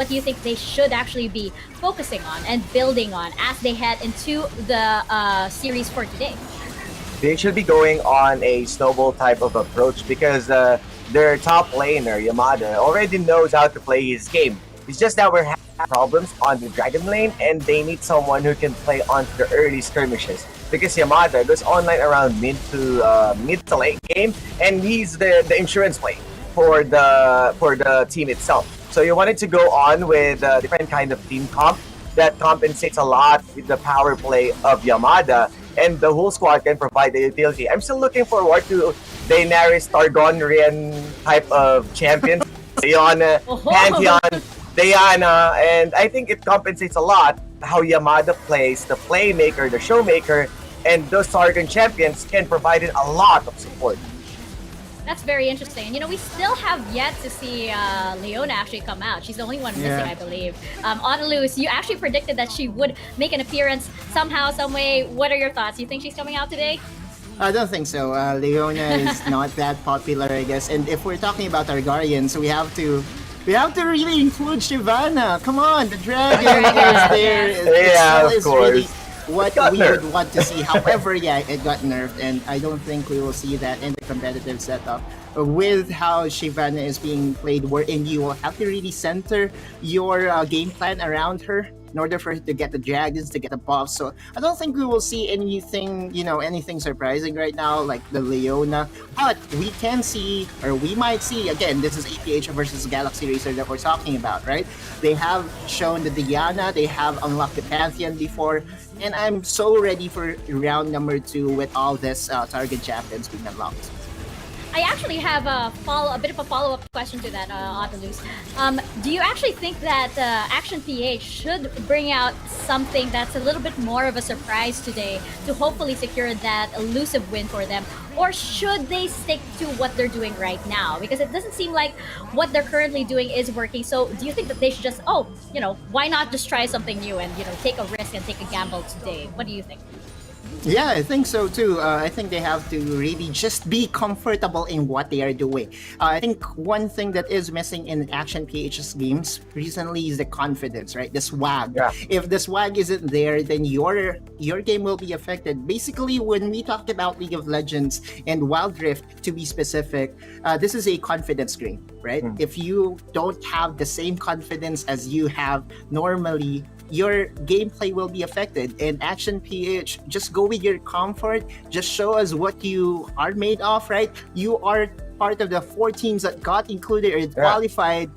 what do you think they should actually be focusing on and building on as they head into the series for today? They should be going on a snowball type of approach because their top laner, Yamada, already knows how to play his game. It's just that we're having problems on the Dragon lane and they need someone who can play on the early skirmishes. Because Yamada goes online around mid to late game and he's the insurance play for the team itself. So you wanted to go on with a different kind of team comp that compensates a lot with the power play of Yamada, and the whole squad can provide the utility. I'm still looking forward to Daenerys Targaryen type of champions, Leona, Pantheon, Diana, and I think it compensates a lot how Yamada plays, the playmaker, the showmaker, and those Targaryen champions can provide it a lot of support. That's very interesting. And we still have yet to see Leona actually come out. She's the only one missing, I believe. Autalus, you actually predicted that she would make an appearance somehow, some way. What are your thoughts? You think she's coming out today? I don't think so. Leona is not that popular, I guess. And if we're talking about Targaryens, we have to really include Shyvana. Come on, the dragon is there. Yeah, of course. Really what we would want to see. However, it got nerfed, and I don't think we will see that in the competitive setup. With how Shyvana is being played, wherein you will have to really center your game plan around her in order for her to get the dragons, to get the buffs. So I don't think we will see anything surprising right now, like the Leona. But we can see, or we might see, again, this is APH versus Galaxy Racer that we're talking about, right? They have shown the Diana, they have unlocked the Pantheon before, and I'm so ready for round number 2 with all this target champions being unlocked. I actually have a bit of a follow-up question to that, Autalus. Do you actually think that Action PH should bring out something that's a little bit more of a surprise today to hopefully secure that elusive win for them? Or should they stick to what they're doing right now? Because it doesn't seem like what they're currently doing is working. So do you think that they should just, why not just try something new and, take a risk and take a gamble today? What do you think? Yeah, I think so too. I think they have to really just be comfortable in what they are doing. I think one thing that is missing in Action PH's games recently is the confidence, right? The swag. Yeah. If the swag isn't there, then your game will be affected. Basically, when we talk about League of Legends and Wild Rift, to be specific, this is a confidence game, right? If you don't have the same confidence as you have normally, your gameplay will be affected. And Action PH, just go with your comfort, just show us what you are made of, right? You are part of the 4 teams that got included or qualified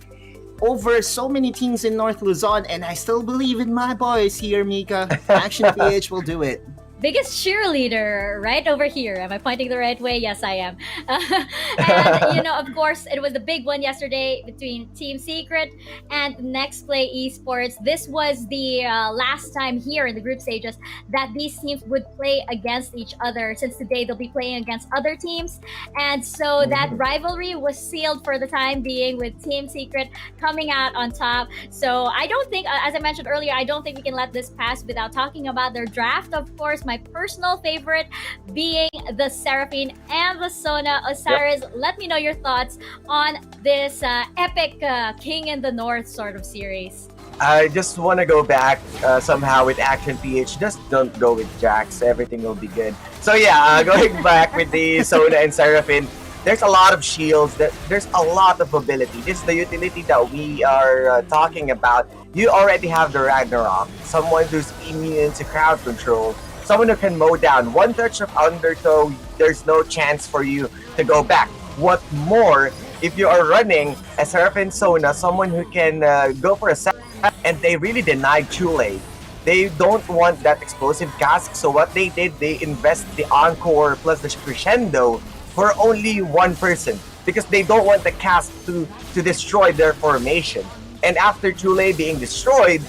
over so many teams in North Luzon, and I still believe in my boys here, Mika. Action PH will do it. Biggest cheerleader right over here. Am I pointing the right way? Yes, I am. And, of course, it was the big one yesterday between Team Secret and Nexplay Esports. This was the last time here in the group stages that these teams would play against each other, since today they'll be playing against other teams. And so that rivalry was sealed for the time being, with Team Secret coming out on top. So I don't think, as I mentioned earlier, I don't think we can let this pass without talking about their draft, of course. My personal favorite being the Seraphine and the Sona. Osiris, let me know your thoughts on this epic King in the North sort of series. I just want to go back somehow with Action PH. Just don't go with Jax. Everything will be good. So yeah, going back with the Sona and Seraphine, there's a lot of shields. There's a lot of ability. This is the utility that we are talking about. You already have the Ragnarok, someone who's immune to crowd control, someone who can mow down. One touch of Undertow, there's no chance for you to go back. What more if you are running a Seraphine Sona, someone who can go for a set, and they really denied Chule. They don't want that explosive cask, so what they did, they invest the Encore plus the Crescendo for only one person, because they don't want the cask to destroy their formation. And after Chule being destroyed,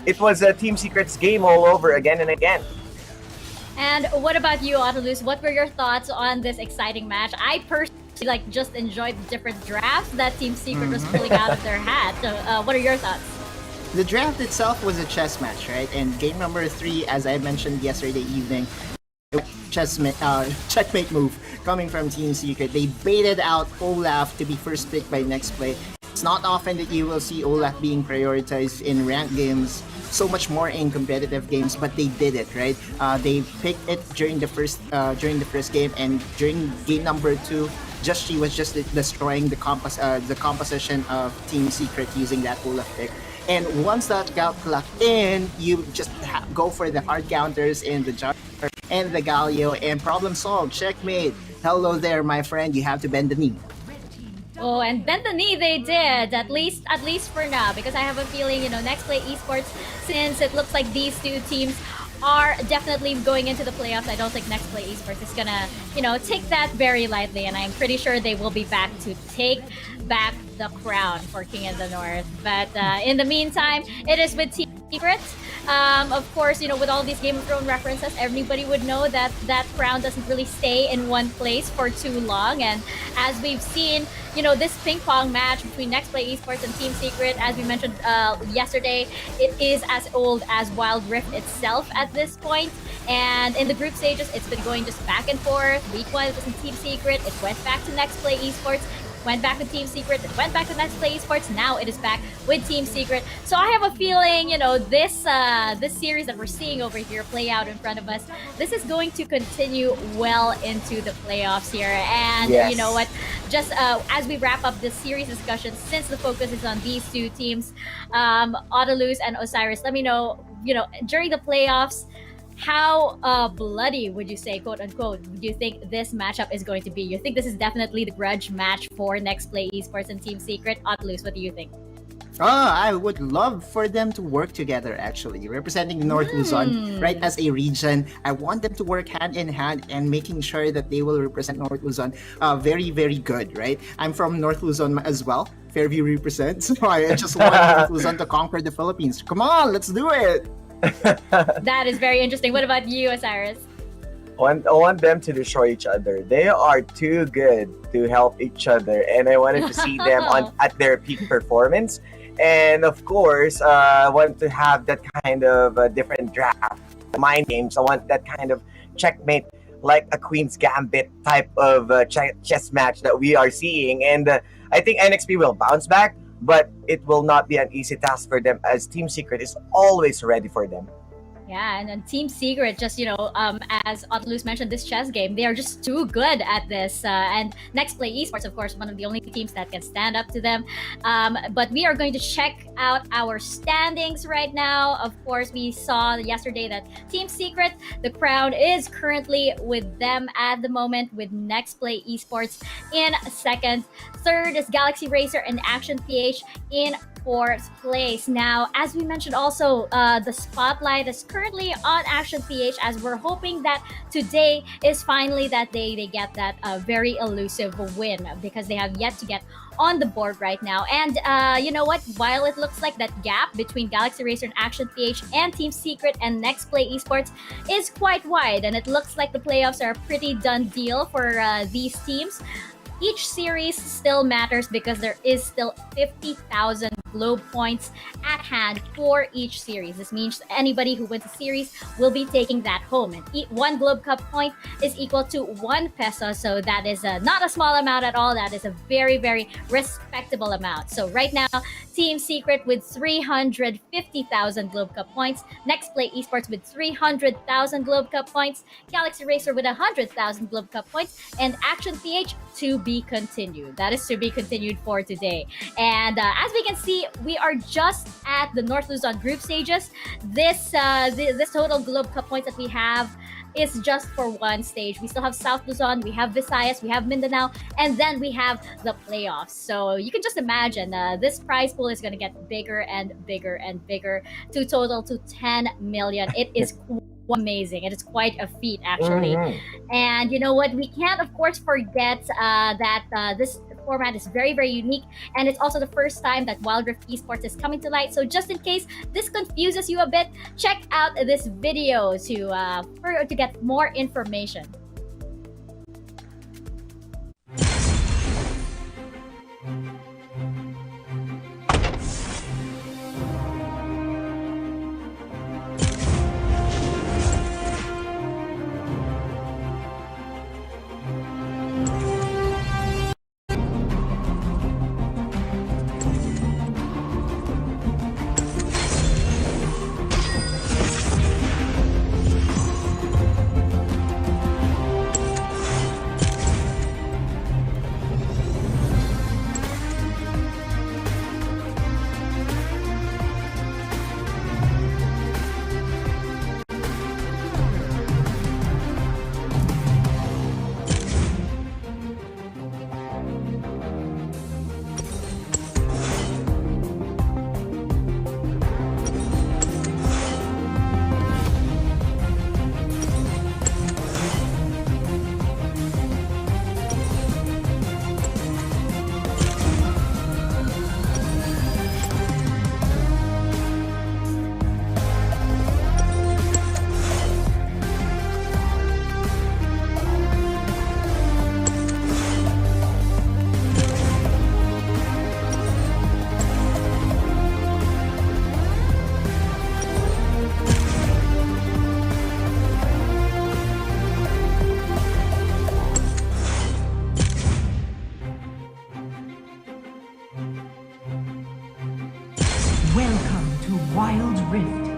it was a Team Secret's game all over again and again. And what about you, Autalus? What were your thoughts on this exciting match? I personally just enjoyed the different drafts that Team Secret was pulling out of their hat. So, what are your thoughts? The draft itself was a chess match, right? And game number 3, as I mentioned yesterday evening, checkmate move coming from Team Secret. They baited out Olaf to be first picked by Nexplay. It's not often that you will see Olaf being prioritized in ranked games, so much more in competitive games, but they did it, right? They picked it during the first game, and during game number 2, she was just destroying the composition of Team Secret using that Olaf pick. And once that got clocked in, you just go for the hard counters in the Jar and the Galio, and problem solved. Checkmate. Hello there, my friend. You have to bend the knee. Oh, and bend the knee they did, at least for now, because I have a feeling, Nexplay Esports, since it looks like these two teams are definitely going into the playoffs, I don't think Nexplay Esports is gonna, take that very lightly, and I'm pretty sure they will be back to take back the crown for King of the North. But in the meantime, it is with Team Secret. Of course, with all these Game of Thrones references, everybody would know that that crown doesn't really stay in one place for too long. And as we've seen, this ping pong match between Nexplay Esports and Team Secret, as we mentioned yesterday, it is as old as Wild Rift itself at this point. And in the group stages, it's been going just back and forth. Week 1 it was in Team Secret, it went back to Nexplay Esports, went back with Team Secret, it went back to Nexplay Esports, now it is back with Team Secret. So I have a feeling, this series that we're seeing over here play out in front of us, this is going to continue well into the playoffs here. And Yes. you know what, just as we wrap up this series discussion, since the focus is on these two teams, Autolus and Osiris, let me know, during the playoffs, how bloody would you say, quote unquote, do you think this matchup is going to be? You think this is definitely the grudge match for Nexplay Esports and Team Secret? Autolus, what do you think? I would love for them to work together, actually, representing North Luzon, right, as a region. I want them to work hand in hand and making sure that they will represent North Luzon very, very good, right? I'm from North Luzon as well. Fairview represents. So I just want North Luzon to conquer the Philippines. Come on, let's do it! That is very interesting. What about you, Osiris? I want them to destroy each other. They are too good to help each other, and I wanted to see them at their peak performance. And of course, I want to have that kind of different draft, mind games. I want that kind of checkmate, like a Queen's Gambit type of chess match that we are seeing. And I think NXP will bounce back, but it will not be an easy task for them, as Team Secret is always ready for them. Yeah, and then Team Secret, just, as Autolus mentioned, this chess game, they are just too good at this. And Nexplay Esports, of course, one of the only teams that can stand up to them. But we are going to check out our standings right now. Of course, we saw yesterday that Team Secret, the crown is currently with them at the moment, with Nexplay Esports in second. Third is Galaxy Racer and Action PH in fourth place. Now, as we mentioned also, the spotlight is currently on Ashen PH, as we're hoping that today is finally that they get that very elusive win, because they have yet to get on the board right now. And you know what, while it looks like that gap between Galaxy Racer and Action PH and Team Secret and Nexplay Esports is quite wide, and it looks like the playoffs are a pretty done deal for these teams, each series still matters, because there is still 50,000 globe points at hand for each series. This means anybody who wins a series will be taking that home, and one globe cup point is equal to 1 peso. So that is not a small amount at all. That is a very, very respectable amount. So right now, Team Secret with 350,000 globe cup points, Nexplay Esports with 300,000 globe cup points, Galaxy Racer with 100,000 globe cup points, and Action PH to be continued. That is to be continued for today. And as we can see, we are just at the North Luzon group stages. This total globe cup points that we have is just for one stage. We still have South Luzon, we have Visayas, we have Mindanao, and then we have the playoffs. So you can just imagine this prize pool is going to get bigger and bigger and bigger, to total to 10 million. It is amazing. It is quite a feat, actually. And you know what, we can't of course forget that this format is very, very unique, and it's also the first time that Wild Rift Esports is coming to light. So just in case this confuses you a bit, check out this video to get more information. Welcome to Wild Rift.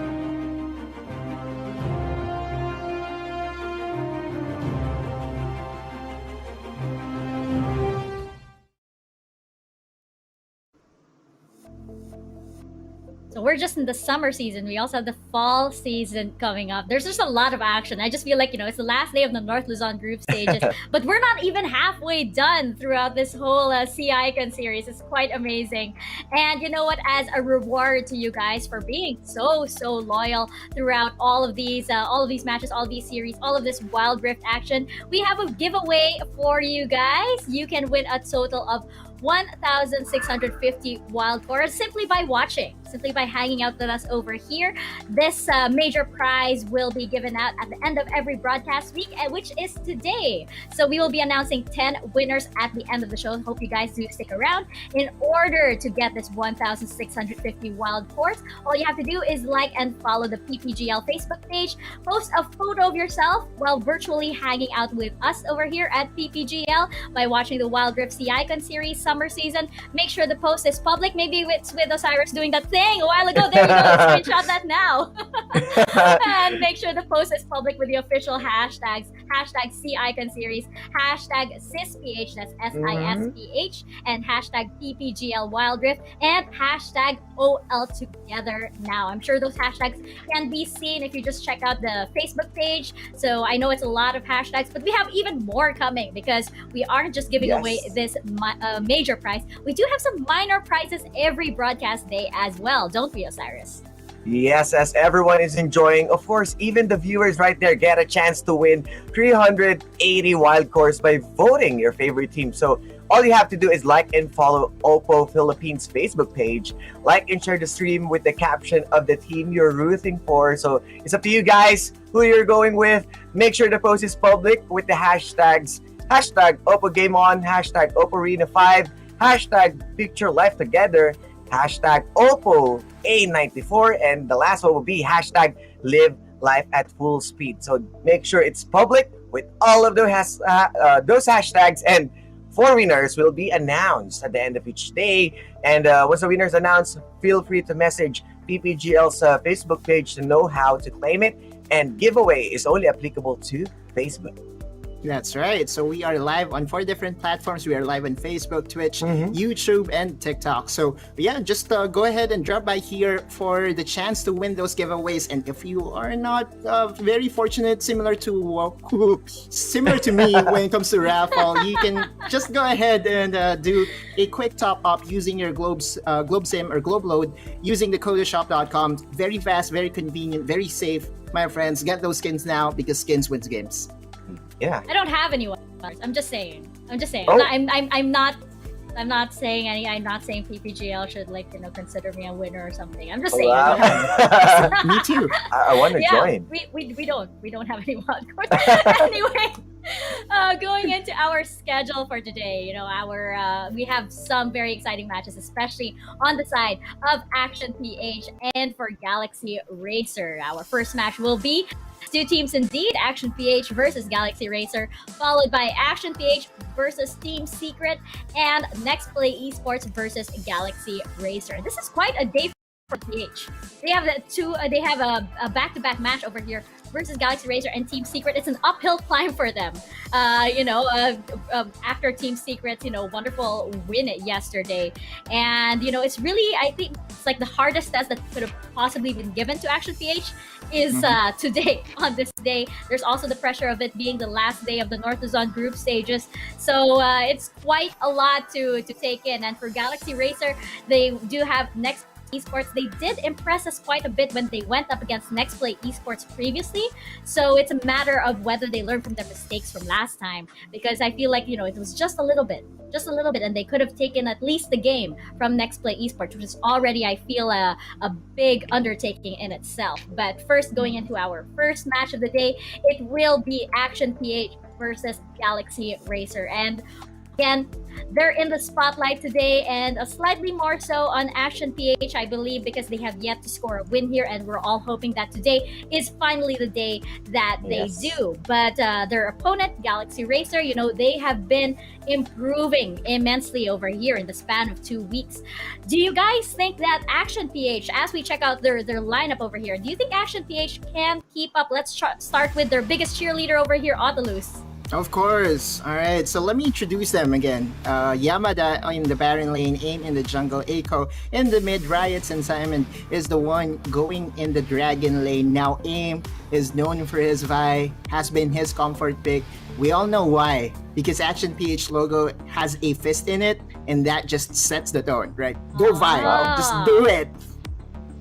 So we're just in the summer season. We also have the fall season coming up. There's just a lot of action. I just feel like, it's the last day of the North Luzon group stages, but we're not even halfway done throughout this whole Sea Icon series. It's quite amazing. And you know what? As a reward to you guys for being so loyal throughout all of these matches, all of these series, all of this Wild Rift action, we have a giveaway for you guys. You can win a total of 1,650 wild cores simply by watching, simply by hanging out with us over here. This major prize will be given out at the end of every broadcast week, which is today. So we will be announcing 10 winners at the end of the show. Hope you guys do stick around. In order to get this 1,650 wild cores, all you have to do is like and follow the PPGL Facebook page, post a photo of yourself while virtually hanging out with us over here at PPGL by watching the Wild Rift Sea Icon series summer season. Make sure the post is public. Maybe it's with Osiris doing that thing a while ago. There you go. Screenshot that now. And make sure the post is public with the official hashtags. Hashtag Sea Icon series. Hashtag SISPH. That's SISPH. And hashtag PPGL Wild Rift. And hashtag OL Together Now. I'm sure those hashtags can be seen if you just check out the Facebook page. So I know it's a lot of hashtags, but we have even more coming because we aren't just giving away this major prize. We do have some minor prizes every broadcast day as well, don't we, Osiris? Yes, as everyone is enjoying, of course, even the viewers right there get a chance to win 380 wild cores by voting your favorite team. So all you have to do is like and follow Oppo Philippines Facebook page, like and share the stream with the caption of the team you're rooting for. So it's up to you guys who you're going with. Make sure the post is public with the hashtags hashtag Oppo Game On, hashtag Oppo Arena 5, hashtag Picture Life Together, hashtag Oppo A94, and the last one will be hashtag Live Life at Full Speed. So make sure it's public with all of those hashtags, and 4 winners will be announced at the end of each day. And once the winners announced, feel free to message PPGL's Facebook page to know how to claim it. And giveaway is only applicable to Facebook. That's right. So we are live on 4 different platforms. We are live on Facebook, Twitch, YouTube, and TikTok. So yeah, just go ahead and drop by here for the chance to win those giveaways. And if you are not very fortunate, similar to me when it comes to raffle, you can just go ahead and do a quick top up using your Globe SIM or Globe Load using the Kodashop.com. Very fast, very convenient, very safe. My friends, get those skins now because skins wins games. Yeah. I don't have anyone. I'm just saying. Oh. I'm not saying PPGL should consider me a winner or something. I'm just saying. Wow. Me too. I want to join. We don't have any wild cards. Anyway, going into our schedule for today, we have some very exciting matches, especially on the side of Action PH and for Galaxy Racer. Our first match will be 2 teams indeed, Action PH versus Galaxy Racer, followed by Action PH versus Team Secret, and Nexplay Esports versus Galaxy Racer. This is quite a day for PH. They have a back-to-back match over here versus Galaxy Racer and Team Secret. It's an uphill climb for them. After Team Secret's wonderful win yesterday, and it's really, I think it's like the hardest test that could have possibly been given to Action PH is today. On this day, there's also the pressure of it being the last day of the North Luzon group stages, so it's quite a lot to take in. And for Galaxy Racer, they do have Esports. They did impress us quite a bit when they went up against Nexplay Esports previously. So it's a matter of whether they learned from their mistakes from last time, because I feel like it was just a little bit, and they could have taken at least the game from Nexplay Esports, which is already, I feel, a big undertaking in itself. But first, going into our first match of the day, it will be Action PH versus Galaxy Racer. And Again, they're in the spotlight today, and slightly more so on Ashen PH, I believe, because they have yet to score a win here, and we're all hoping that today is finally the day that they Yes. do. But their opponent, Galaxy Racer, they have been improving immensely over here in the span of 2 weeks. Do you guys think that Action PH, as we check out their lineup over here, do you think Action PH can keep up? Let's start with their biggest cheerleader over here, Autolus. Of course. All right. So let me introduce them again. Yamada in the Baron lane, Aim in the jungle, Eiko in the mid, Riots and Simon is the one going in the Dragon lane. Now Aim is known for his Vi, has been his comfort pick. We all know why. Because Action PH logo has a fist in it, and that just sets the tone, right? Go Vi. Ah. Just do it.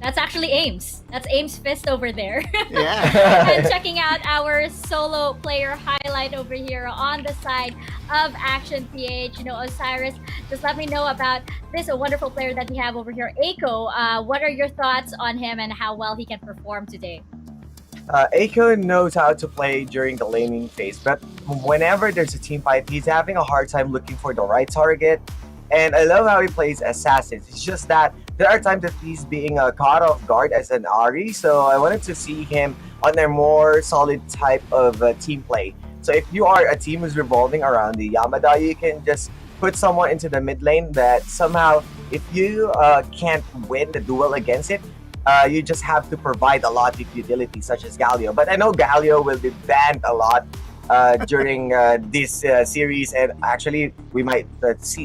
That's actually Ames. That's Ames' fist over there. Yeah. And checking out our solo player highlight over here on the side of Action PH. Osiris, just let me know about this wonderful player that we have over here, Eiko. What are your thoughts on him and how well he can perform today? Eiko knows how to play during the laning phase, but whenever there's a team fight, he's having a hard time looking for the right target. And I love how he plays assassins. It's just that there are times that he's being caught off guard as an Ari, so I wanted to see him on a more solid type of team play. So if you are a team who's revolving around the Yamada, you can just put someone into the mid lane that somehow, if you can't win the duel against it, you just have to provide a lot of utility, such as Galio. But I know Galio will be banned a lot during this series, and actually we might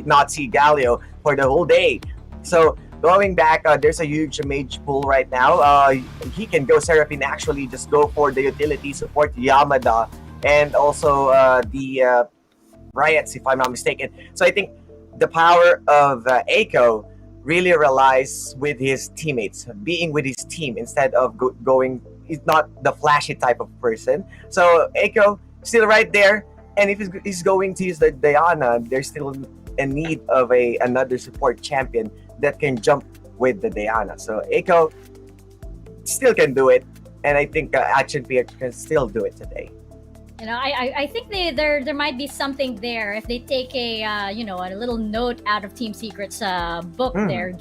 not see Galio for the whole day. So going back, there's a huge mage pool right now. He can go Seraphine, actually just go for the utility, support Yamada, and also the Riots, if I'm not mistaken. So I think the power of Eiko really relies with his teammates, being with his team instead of going. He's not the flashy type of person. So Eiko still right there, and if he's going to use the Diana, there's still a need of another support champion that can jump with the Diana. So Eiko still can do it, and I think Action PH can still do it today. I think there might be something there if they take a little note out of Team Secret's book. They're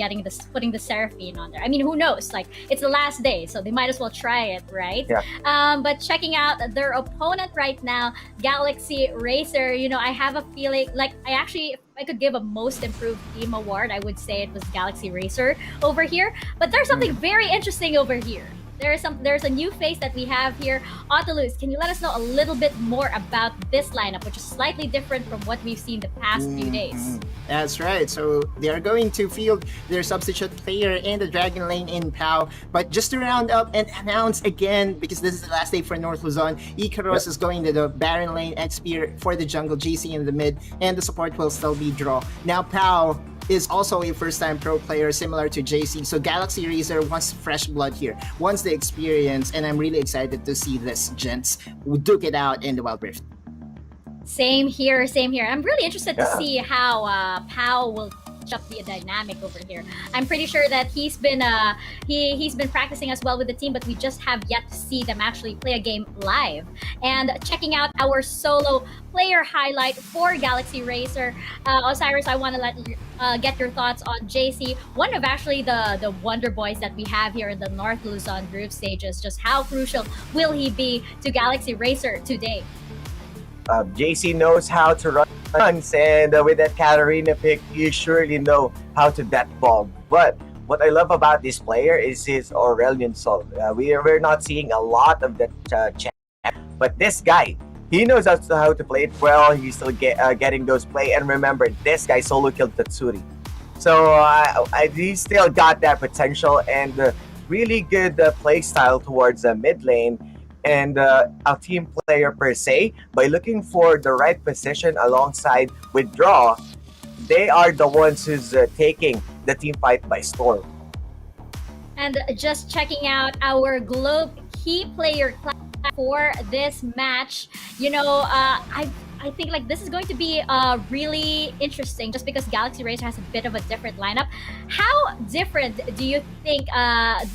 putting the Seraphine on there. I mean, who knows? Like, it's the last day, so they might as well try it, right? Yeah. But checking out their opponent right now, Galaxy Racer. I have a feeling like if I could give a most improved team award, I would say it was Galaxy Racer over here. But there's something very interesting over here. There's a new face that we have here. Autolus, can you let us know a little bit more about this lineup, which is slightly different from what we've seen the past few days? That's right. So they are going to field their substitute player in the Dragon lane in POW. But just to round up and announce again, because this is the last day for North Luzon, Ikaros is going to the Baron lane, Xpear for the jungle, GC in the mid, and the support will still be Draw. Now POW is also a first-time pro player similar to JC. So Galaxy Racer wants fresh blood here, wants the experience, and I'm really excited to see this, gents, duke it out in the Wild Rift. Same here. I'm really interested to see how POW will up the dynamic over here. I'm pretty sure that he's been practicing as well with the team, but we just have yet to see them actually play a game live. And checking out our solo player highlight for Galaxy Racer, Osiris, I want to get your thoughts on JC, one of actually the wonder boys that we have here in the North Luzon group stages. Just how crucial will he be to Galaxy Racer today? JC knows how to run runs, and with that Katarina pick, you surely know how to death bomb. But what I love about this player is his Aurelion Soul. We're not seeing a lot of that champ, but this guy, he knows how to play it well. He's still getting those play, and remember, this guy solo killed Tatsuri. So he still got that potential and really good play style towards the mid lane. And a team player per se, by looking for the right position alongside withdraw, they are the ones who's taking the team fight by storm. And just checking out our Globe key player class for this match, I think like this is going to be really interesting just because Galaxy Racer has a bit of a different lineup. How different do you think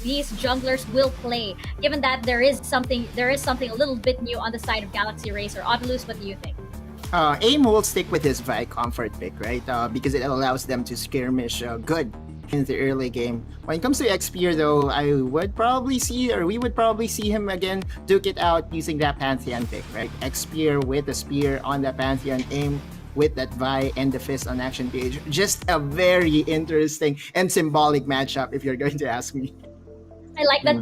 these junglers will play, given that there is something a little bit new on the side of Galaxy Racer? Autolus, what do you think? Aim will stick with his Vi comfort pick, right? Because it allows them to skirmish good in the early game. When it comes to Xpeer, though, we would probably see him again duke it out using that Pantheon pick, right? Xpeer with the spear on the Pantheon, Aim with that Vi and the fist on Action page. Just a very interesting and symbolic matchup, if you're going to ask me. I like that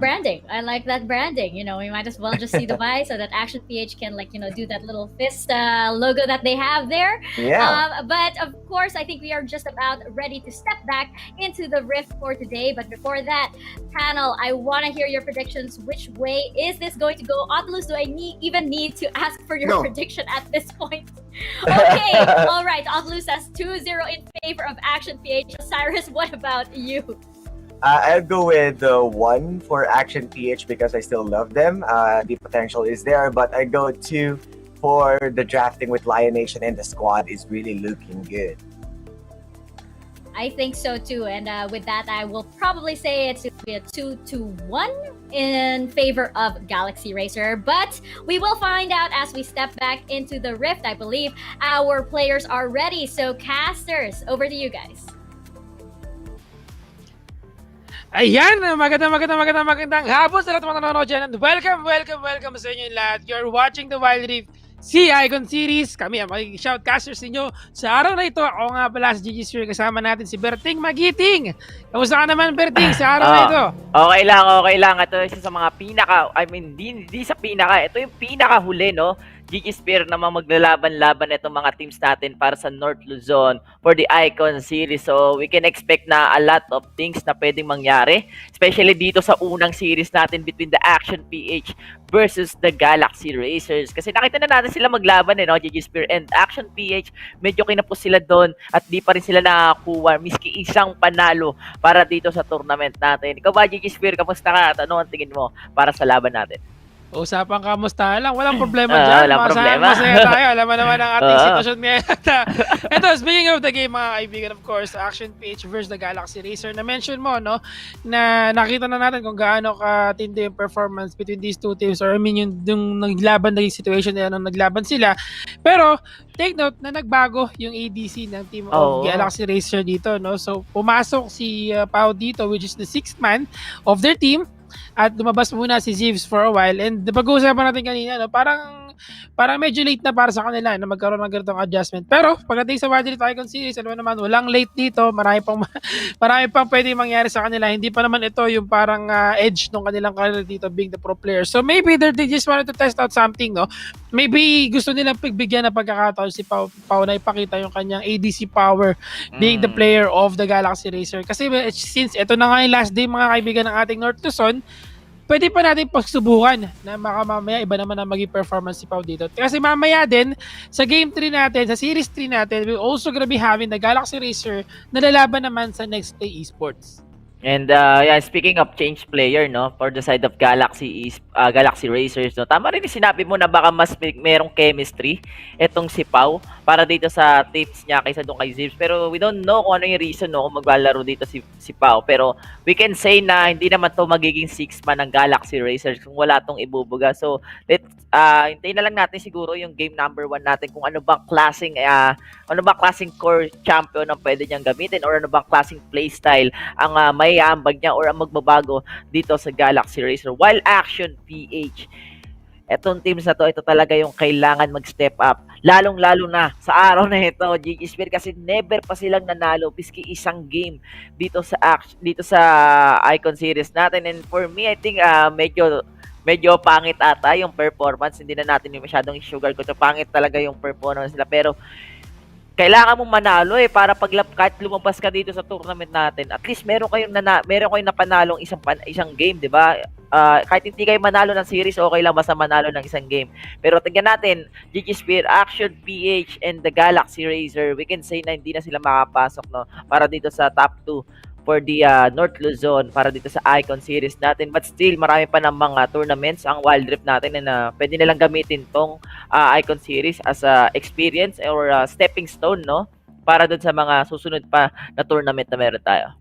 branding. You know, we might as well just see the Vi so that Action PH can do that little fist logo that they have there. Yeah. But of course, I think we are just about ready to step back into the Rift for today. But before that, panel, I want to hear your predictions. Which way is this going to go? Oculus, do I even need to ask for your prediction at this point? Okay, all right. Oculus says 2-0 in favor of Action PH. Cyrus, what about you? I'll go with the 1 for Action PH because I still love them. The potential is there, but I go 2 for the drafting with Lion Nation, and the squad is really looking good. I think so too, and with that, I will probably say it's going to be a 2-1 in favor of Galaxy Racer. But we will find out as we step back into the Rift. I believe our players are ready. So, casters, over to you guys. Ayan, magandang hapon sa lahat ng mga nanonood dyan, and welcome sa inyo lahat. You're watching the Wild Rift si Icon Series. Kami ang magiging shoutcasters ninyo sa araw na ito. Ako nga pala si GG Sphere, kasama natin si Berting Magiting. Kamusta ka naman, Berting, sa araw na ito? Okay lang. Ito isa sa mga di sa pinaka, ito yung pinakahuli, no? GG Sphere naman maglalaban-laban itong mga teams natin para sa North Luzon for the Icon Series. So, we can expect na a lot of things na pwedeng mangyari. Especially dito sa unang series natin between the Action PH versus the Galaxy Racers. Kasi nakita na natin sila maglaban, no? GG Sphere and Action PH, medyo kinapos sila doon at di pa rin sila nakakuha miski isang panalo para dito sa tournament natin. Ikaw ba, GG Sphere, kamusta ka at ano ang tingin mo para sa laban natin? Usapang kamusta lang. Walang problema dyan. Walang problema. Masaya tayo. Alam mo naman ang ating sitwasyon ngayon. Ito, speaking of the game, mga kaibigan, of course, Action PH versus the Galaxy Racer. Na-mention mo, no, na nakita na natin kung gaano katindi yung performance between these two teams, or I mean, yung naglaban na yung situation nila nung naglaban sila. Pero, take note na nagbago yung ADC ng team of Galaxy Racer dito, no? So, pumasok si Pao dito, which is the 6th man of their team. At lumabas muna si Zivs for a while. And pag-uusapan natin kanina, no, parang medyo late na para sa kanila na magkaroon ng ganitong adjustment. Pero pagdating sa Wild Rift Icon Series, ano naman, walang late dito. Marami pang pwede mangyari sa kanila. Hindi pa naman ito yung parang edge ng kanilang career dito, being the pro player. So maybe they just wanted to test out something, no? Maybe gusto nilang pagbigyan ng pagkakataon si Pao na ipakita yung kanyang ADC power being the player of the Galaxy Racer. Kasi since ito na nga yung last day, mga kaibigan, ng ating North Luzon, pwede pa natin pagsubukan na mamaya iba naman ang maging performance si Pao dito. Kasi mamaya din, sa Game 3 natin, sa Series 3 natin, we're also gonna be having the Galaxy Racer na lalaban naman sa Nexplay Esports. And speaking of change player, no, for the side of Galaxy Racers, no, tama rin yung sinabi mo na baka mas merong chemistry etong si Pao para dito sa tips niya kaysa doon kay Zips. Pero we don't know kung ano yung reason, no, kung maglalaro dito si Pao. Pero we can say na hindi naman to magiging 6-man ng Galaxy Racers kung wala tong ibubuga. So hintayin na lang natin siguro yung game number 1 natin kung ano bang klaseng core champion ang pwede niyang gamitin, or ano bang klaseng playstyle ang may ambag niya or ang magbabago dito sa Galaxy Racer. While Action PH, etong teams na to, ito talaga yung kailangan mag-step up. Lalong-lalo na sa araw na ito, GG Sphere, kasi never pa silang nanalo piski isang game dito sa Icon Series natin. And for me, I think medyo pangit ata yung performance. Hindi na natin yung masyadong sugar ko. So, pangit talaga yung performance nila. Pero kailangan mong manalo para kahit lumabas ka dito sa tournament natin, at least meron kayong napanalong isang game, 'di ba? Kahit hindi kayo manalo ng series, okay lang basta manalo ng isang game. Pero tingnan natin, GG Sphere, Action PH and the Galaxy Racer, we can say na hindi na sila makapasok, no, para dito sa top 2 for the North Luzon, para dito sa Icon Series natin. But still, marami pa ng mga tournaments ang Wild Rift natin na pwede nilang gamitin tong Icon Series as a experience or stepping stone, no, para dun sa mga susunod pa na tournament na meron tayo.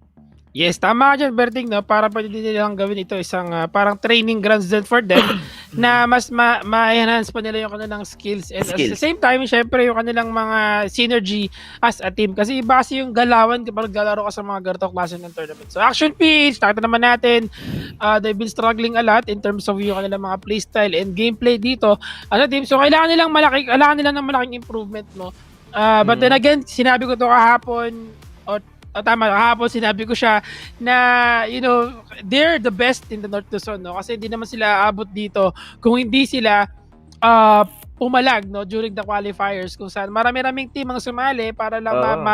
Yes, tama ka dyan, Berting, no? Para pwede nilang gawin ito isang parang training grounds din for them na mas ma-enhance pa nila yung kanilang skills and at the same time syempre yung kanilang mga synergy as a team kasi iba kasi yung galawan kapag galaro ka sa mga ganitong klase ng tournament. So Action PH, nakita naman natin they've been struggling a lot in terms of yung kanilang mga playstyle and gameplay dito as a team. So kailangan nilang ng malaking improvement, no? But then again, sinabi ko to kahapon tama, kahapon sinabi ko siya na, you know, they're the best in the North Luzon, no? Kasi hindi naman sila abot dito kung hindi sila pumalag, no, during the qualifiers kung saan marami-raming team ang sumali para lang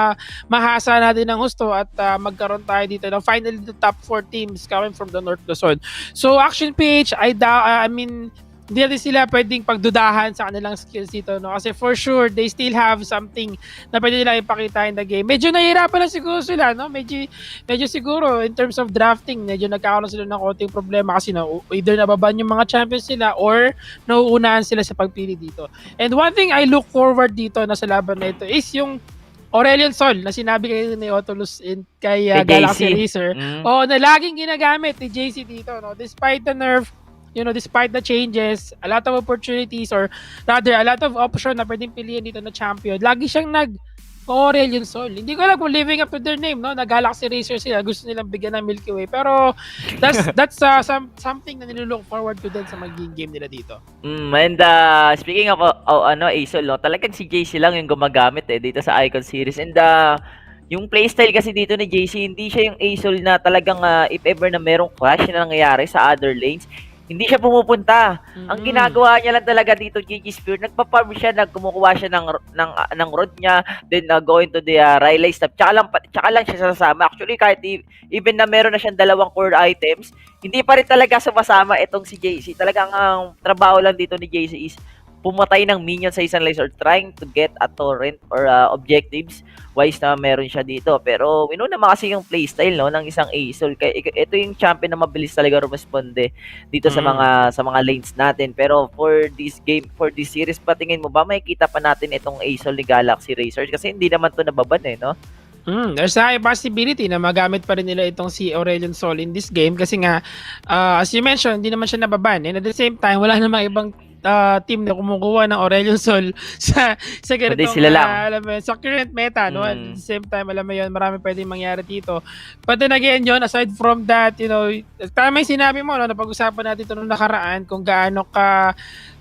mahasa natin ng gusto at magkaroon tayo dito ng finally the top 4 teams coming from the North Luzon. So Action PH, I mean, hindi natin sila pwedeng pagdudahan sa kanilang skills dito, no? Kasi for sure, they still have something na pwede nila ipakita in the game. Medyo nahihirapan na siguro sila, no? Medyo siguro, in terms of drafting, medyo nagkakaroon sila ng konting problema kasi either nababan yung mga champions sila or nauunahan sila sa pagpili dito. And one thing I look forward dito na sa laban na ito is yung Aurelion Sol na sinabi kayo ni Otolus kay Galaxy Racer. Na laging ginagamit ni JC dito, no? Despite the nerf, you know, despite the changes, a lot of opportunities or rather a lot of option na pwedeng piliin dito na champion, lagi siyang Aurelion Sol. Hindi ko alam kung living up to their name, no? Na Galaxy Racer sila, gusto nilang bigyan ng Milky Way. Pero that's something na nilook forward to din sa magiging game nila dito. And speaking of Asol, no? Talagang si JC lang yung gumagamit dito sa Icon series. And yung playstyle kasi dito ni JC, hindi siya yung Asol na talagang if ever na merong clash na nangyayari sa other lanes, hindi siya pumupunta. Ang ginagawa niya lang talaga dito, GG Spear, nagpa-farm siya, kumukuha siya ng rod niya, then going to the Rylai stuff. Tsaka lang siya sasama. Actually, kahit even na meron na siyang 2 core items, hindi pa rin talaga sumasama itong si JC. Talagang ang trabaho lang dito ni JC is pumatay ng minion sa isang laser, trying to get a torrent or objectives wise na meron siya dito. Pero naman kasi yung playstyle, no, ng isang Asol. Kaya ito yung champion na mabilis talaga rumisponde dito sa mga lanes natin. Pero for this series, patingin mo ba makikita pa natin itong Asol ni Galaxy Racers? Kasi hindi naman to nababan no? There's a possibility na magamit pa rin nila itong si Aurelion Sol in this game kasi nga, as you mentioned, hindi naman siya nababan. And at the same time, wala namang ibang team na kumukuha ng Aurelion Sol sa ganitong alam mo, sa current meta, no? At the same time, alam mo yun, marami pwedeng mangyari dito. But then again, yun, aside from that, you know, tama yung sinabi mo, no, napag-usapan natin ito nung nakaraan kung gaano ka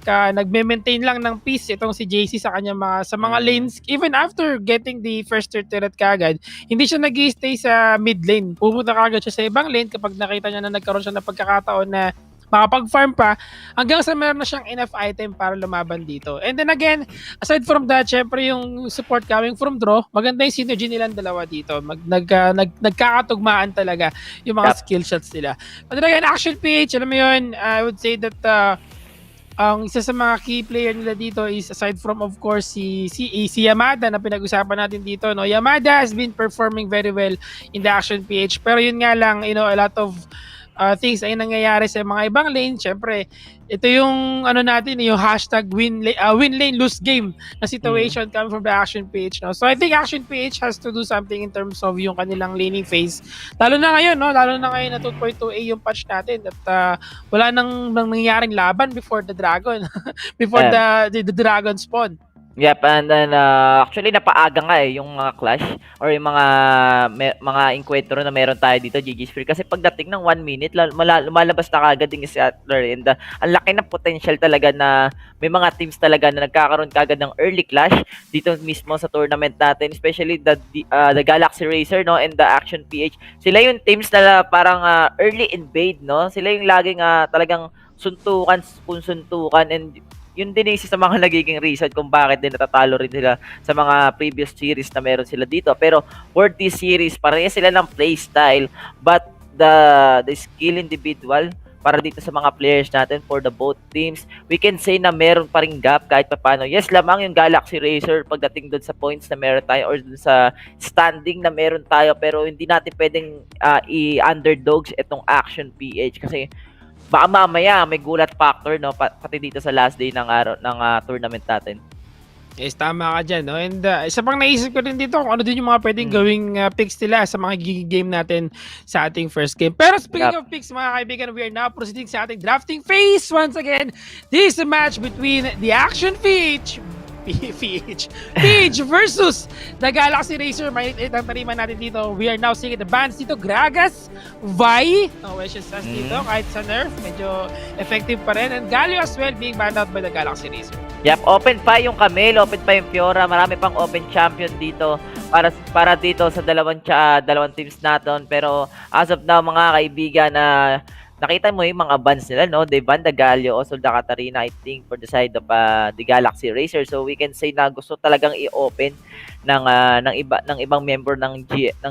nagme-maintain lang ng peace itong si JC sa kanya sa mga lanes, even after getting the first turret kagad, hindi siya nag-stay sa mid lane. Pupunta kagad siya sa ibang lane kapag nakita niya na nagkaroon siya ng pagkakataon na makapag-farm pa hanggang sa meron na siyang enough item para lumaban dito. And then again, aside from that, syempre yung support coming from draw, maganda yung synergy nilang dalawa dito. Nagkakatugmaan talaga yung mga skill shots nila. But then again, Action PH, alam mo yun, I would say that ang isa sa mga key player nila dito is aside from of course si Yamada na pinag-usapan natin dito, no. Yamada has been performing very well in the Action PH, pero yun nga lang, you know, a lot of things ay nangyayari sa mga ibang lane. Syempre, ito yung natin, yung hashtag win lane lose game na situation coming from the Action PH, no. So I think Action PH has to do something in terms of yung kanilang laning phase. Lalo na ngayon na 2.2A yung patch natin at wala nang nangyaring laban before the dragon before the dragon spawn. Yep, and then actually napaaga nga yung mga clash or yung mga encuentro na meron tayo dito, GG Spear, kasi pagdating ng 1 minute lumalabas na kagad yung settler, and ang laki ng potential talaga na may mga teams talaga na nagkakaroon kagad ng early clash dito mismo sa tournament natin, especially the Galaxy Racer, no, and the Action PH. Sila yung teams na parang early invade, no, sila yung laging talagang suntukan, and yun din isa sa mga nagiging reason kung bakit din natatalo rin sila sa mga previous series na meron sila dito. Pero for this series, parehas sila ng playstyle, but the skill individual para dito sa mga players natin for the both teams, we can say na meron pa ring gap kahit paano. Yes, lamang yung Galaxy Racer pagdating doon sa points na meron tayo or doon sa standing na meron tayo, pero hindi natin pwedeng i-underdogs itong Action PH kasi baka mamaya may gulat factor, no, pati dito sa last day ng tournament natin. Yes, tama ka dyan, no? And isa pang naisip ko rin dito kung ano din yung mga pwedeng gawing picks nila sa mga game natin sa ating first game. Pero speaking of picks, mga kaibigan, we are now proceeding sa ating drafting phase. Once again, this is a match between the Action PH versus the Galaxy Racer. May ang tariman natin dito. We are now seeing the bands dito. Gragas, Vi, which is us dito. Kahit sa nerf, medyo effective pa rin. And Galio as well being banned out by the Galaxy Racer. Yep, open pa yung Camille, open pa yung Fiora, marami pang open champion dito para dito sa dalawang teams natin. Pero as of now, mga kaibigan, nakita mo yung mga bans nila, no? They banned the Galio, also the Katarina, I think, for the side of the Galaxy Racer. So we can say na gusto talagang i-open ng ibang member ng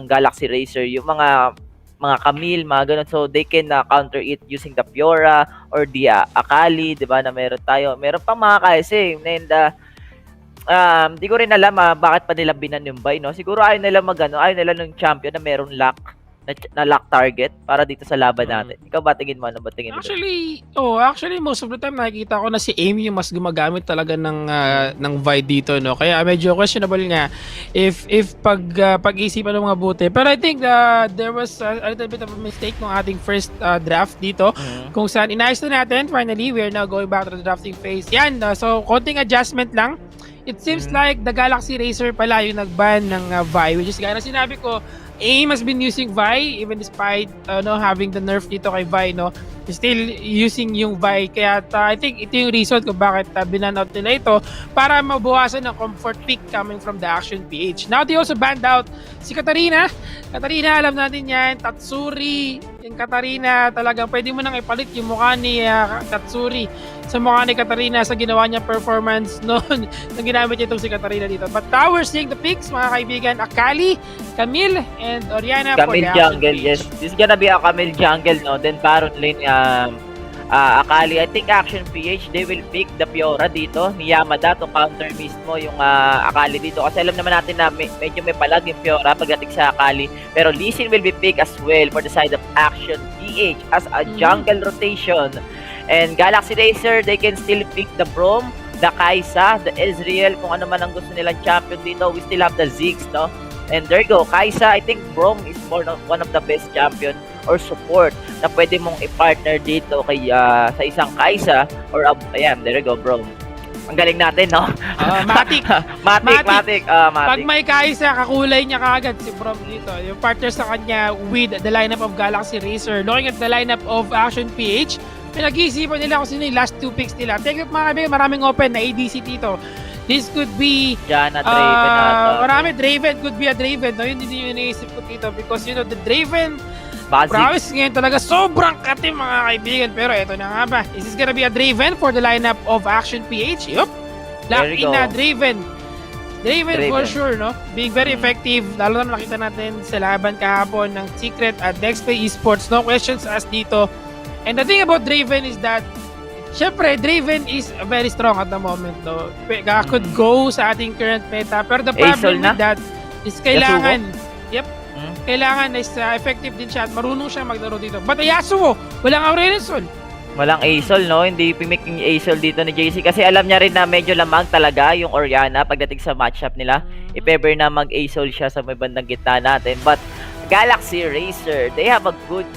Galaxy Racer yung mga Camille, mga ganun. So, they can counter it using the Fiora or the Akali, di ba, na meron tayo. Meron pang mga kasi. And, di ko rin alam bakit pa nila binan yung buy, no? Siguro ayaw nila ayaw nila ng champion na meron lock, na lock target para dito sa laban natin. Ikaw ba tingin mo? Ano ba tingin mo? Actually, most of the time nakikita ko na si Amy yung mas gumagamit talaga ng Vi dito, no? Kaya medyo questionable nga if pag-isipan ng mga buti. Pero I think there was a little bit of a mistake ng ating first draft dito. Kung saan inayos na natin, finally, we are now going back to the drafting phase. Yan, so konting adjustment lang. It seems like the Galaxy Racer pala yung nag-ban ng Vi, which is gaya na sinabi ko, AIM has been using Vi even despite having the nerf dito kay Vi, no? Still using yung Vi. Kaya I think ito yung reason kung bakit binan out nila ito para mabawasan ng comfort pick coming from the Action PH. Now they also banned out si Katarina. Katarina, alam natin yan. Tatsuri. Yung Katarina, talagang pwede mo nang ipalit yung mukha ni Tatsuri sa mukha ni Katarina sa ginawa niya performance noon nang ginamit niya itong si Katarina dito. But now we're seeing the picks, mga kaibigan. Akali, Camille, and Oriana for the Camille jungle, yes. This is gonna be a Camille jungle, no? Then Baron lane, Akali. I think Action PH, they will pick the Fiora dito ni Yamada to counter mismo yung Akali dito. Kasi alam naman natin na medyo may palag yung Fiora pagdating sa Akali. Pero Lee Sin will be picked as well for the side of Action PH as a jungle rotation. And Galaxy Racer, they can still pick the Braum, the Kai'Sa, the Ezreal, kung ano man ang gusto nilang champion dito. We still have the Ziggs, no? And there you go, Kai'Sa, I think Braum is one of the best champion or support na pwede mong i-partner dito kay sa isang Kai'Sa or ayan, there you go, Braum. Ang galing natin, no? Matic. Matic. Pag may Kai'Sa, kakulay niya kaagad si Braum dito. Yung partner sa kanya with the lineup of Galaxy Racer. Looking at the lineup of Action PH, pinag-iisipan nila kung sino yung last two picks nila. Take it, mga kaibigan, maraming open na ADC dito. This could be Janna, Draven marami Draven, could be a Draven, no? Yun din yung iniisip ko dito because the Draven prowess ngayon talaga sobrang katim, mga kaibigan. Pero eto na nga ba, is this gonna be a Draven for the lineup of Action PH? Yup, lock in na Draven for sure, no? Being very effective, lalo na nakita natin sa laban kahapon ng Secret at Nexplay Esports. No questions asked dito. And the thing about Draven is that syempre, Draven is very strong at the moment, no? Could go sa ating current meta. Pero the problem with that is kailangan, kailangan is effective din siya at marunong siya maglaro dito. But Yasuo, walang Aurelion. Walang Asol, no? Hindi pimiking Asol dito ni JC kasi alam niya rin na medyo lamang talaga yung Oriana pagdating sa matchup nila. If ever na mag-Asol siya sa may bandang gitna natin. But Galaxy Racer, they have a good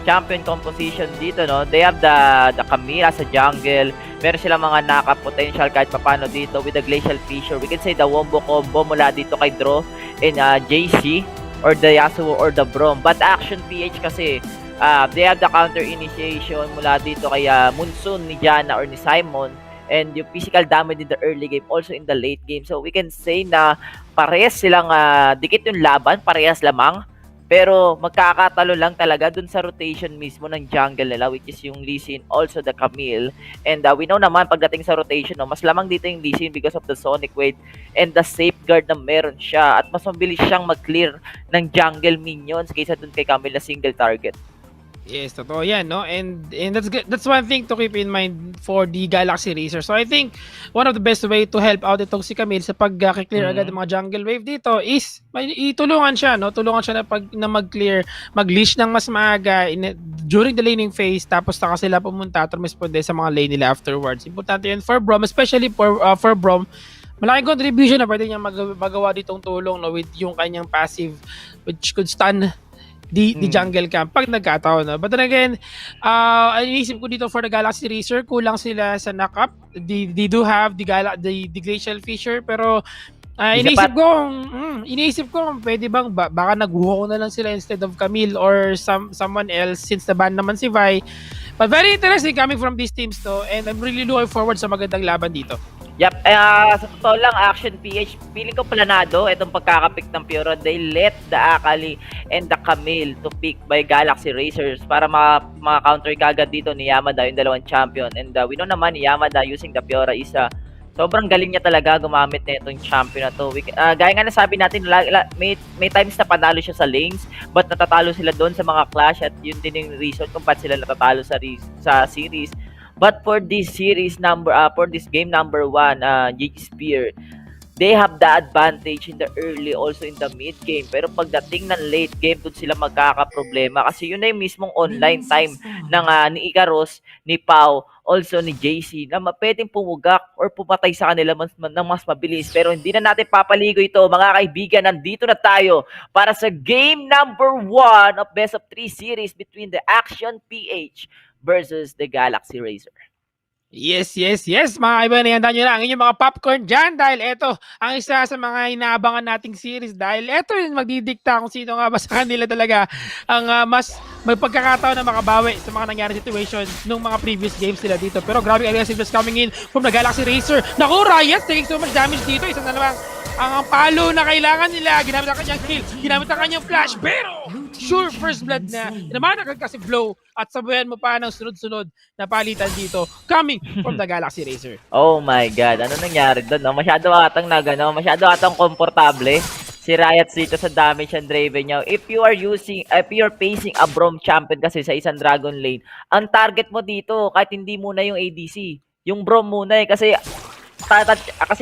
champion composition dito, no? They have the Camille sa jungle. Meron silang mga naka-potential kahit papano dito with the Glacial Fissure. We can say the wombo combo mula dito kay Draw and JC or the Yasuo or the Braum. But Action PH kasi they have the counter initiation mula dito kay Monsoon ni Janna or ni Simon. And yung physical damage in the early game, also in the late game. So we can say na parehas silang dikit yung laban, parehas lamang. Pero magkakatalo lang talaga dun sa rotation mismo ng jungle nila, which is yung Lee Sin, also the Camille. And we know naman pagdating sa rotation, no, mas lamang dito yung Lee Sin because of the Sonic Wave and the safeguard na meron siya. At mas mabilis siyang mag-clear ng jungle minions kaysa dun kay Camille na single target. Yes, totoo yan, no? And that's good. That's one thing to keep in mind for the Galaxy Racer. So I think one of the best way to help out itong si Camille sa pag-clear agad ng mga jungle wave dito is itulungan siya, no? Tulungan siya na mag-clear, mag-leash ng mas maaga during the laning phase, tapos saka sila pumunta at responde sa mga lane nila afterwards. Importante yan for Brom, especially for Brom. Malaking contribution na pwede niya magawa ditong tulong, no, with yung kanyang passive, which could stun the jungle camp pag nagkataon, no? But then again, iniisip ko dito for the Galaxy Racer, kulang sila sa knock-up. They do have the glacial fissure, pero iniisip ko pwede bang baka naghuho na lang sila instead of Camille or someone else, since the ban naman si Vi. But very interesting coming from these teams, to, and I'm really looking forward sa magandang laban dito. Yep, sa totoo lang, Action PH, feeling ko planado itong pagkakapick ng Fiora. They let the Akali and the Camille to pick by Galaxy Racers para maka-counter kagad dito ni Yamada, yung dalawang champion. And we know naman, ni Yamada using the Fiora is sobrang galing niya talaga gumamit na itong champion na to. Gaya nga nasabi natin, may times na panalo siya sa lanes, but natatalo sila doon sa mga clash, at yun din yung reason kung ba't sila natatalo sa series. But for this for this game number 1, GG Spear, they have the advantage in the early, also in the mid game. Pero pagdating ng late game, doon sila magkakaproblema. Kasi yun na yung mismong online time ng ni Icarus, ni Pau, also ni JC, na pwedeng pumugak or pumatay sa kanila ng mas mabilis. Pero hindi na natin papaligo ito, mga kaibigan. Nandito na tayo para sa game number 1 of Best of 3 series between the Action PH versus the Galaxy Racer. Yes, mga kaibigan, ihanda nyo na ang inyong mga popcorn dyan, dahil ito ang isa sa mga inaabangan nating series, dahil ito yung magdidikta kung sino nga ba sa kanila talaga ang mas may pagkakataon na makabawi sa mga nangyari situation nung mga previous games nila dito. Pero grabe aggressiveness coming in from the Galaxy Racer. Naku, Riot taking so much damage dito. Isa na namang ang palo na kailangan nila. Ginamit ang kanyang kill, ginamit ang kanyang flash, pero sure first blood na naman kasi blow, at sabayan mo pa ng sunod-sunod na palitan dito coming from the Galaxy Racer. Oh my god, ano nangyari doon? No? Masyado atang komportable si Riot dito sa damage and Draven niya. If you're facing a Brom champion kasi sa isang Dragon lane, ang target mo dito kahit hindi muna yung ADC, yung Brom muna kasi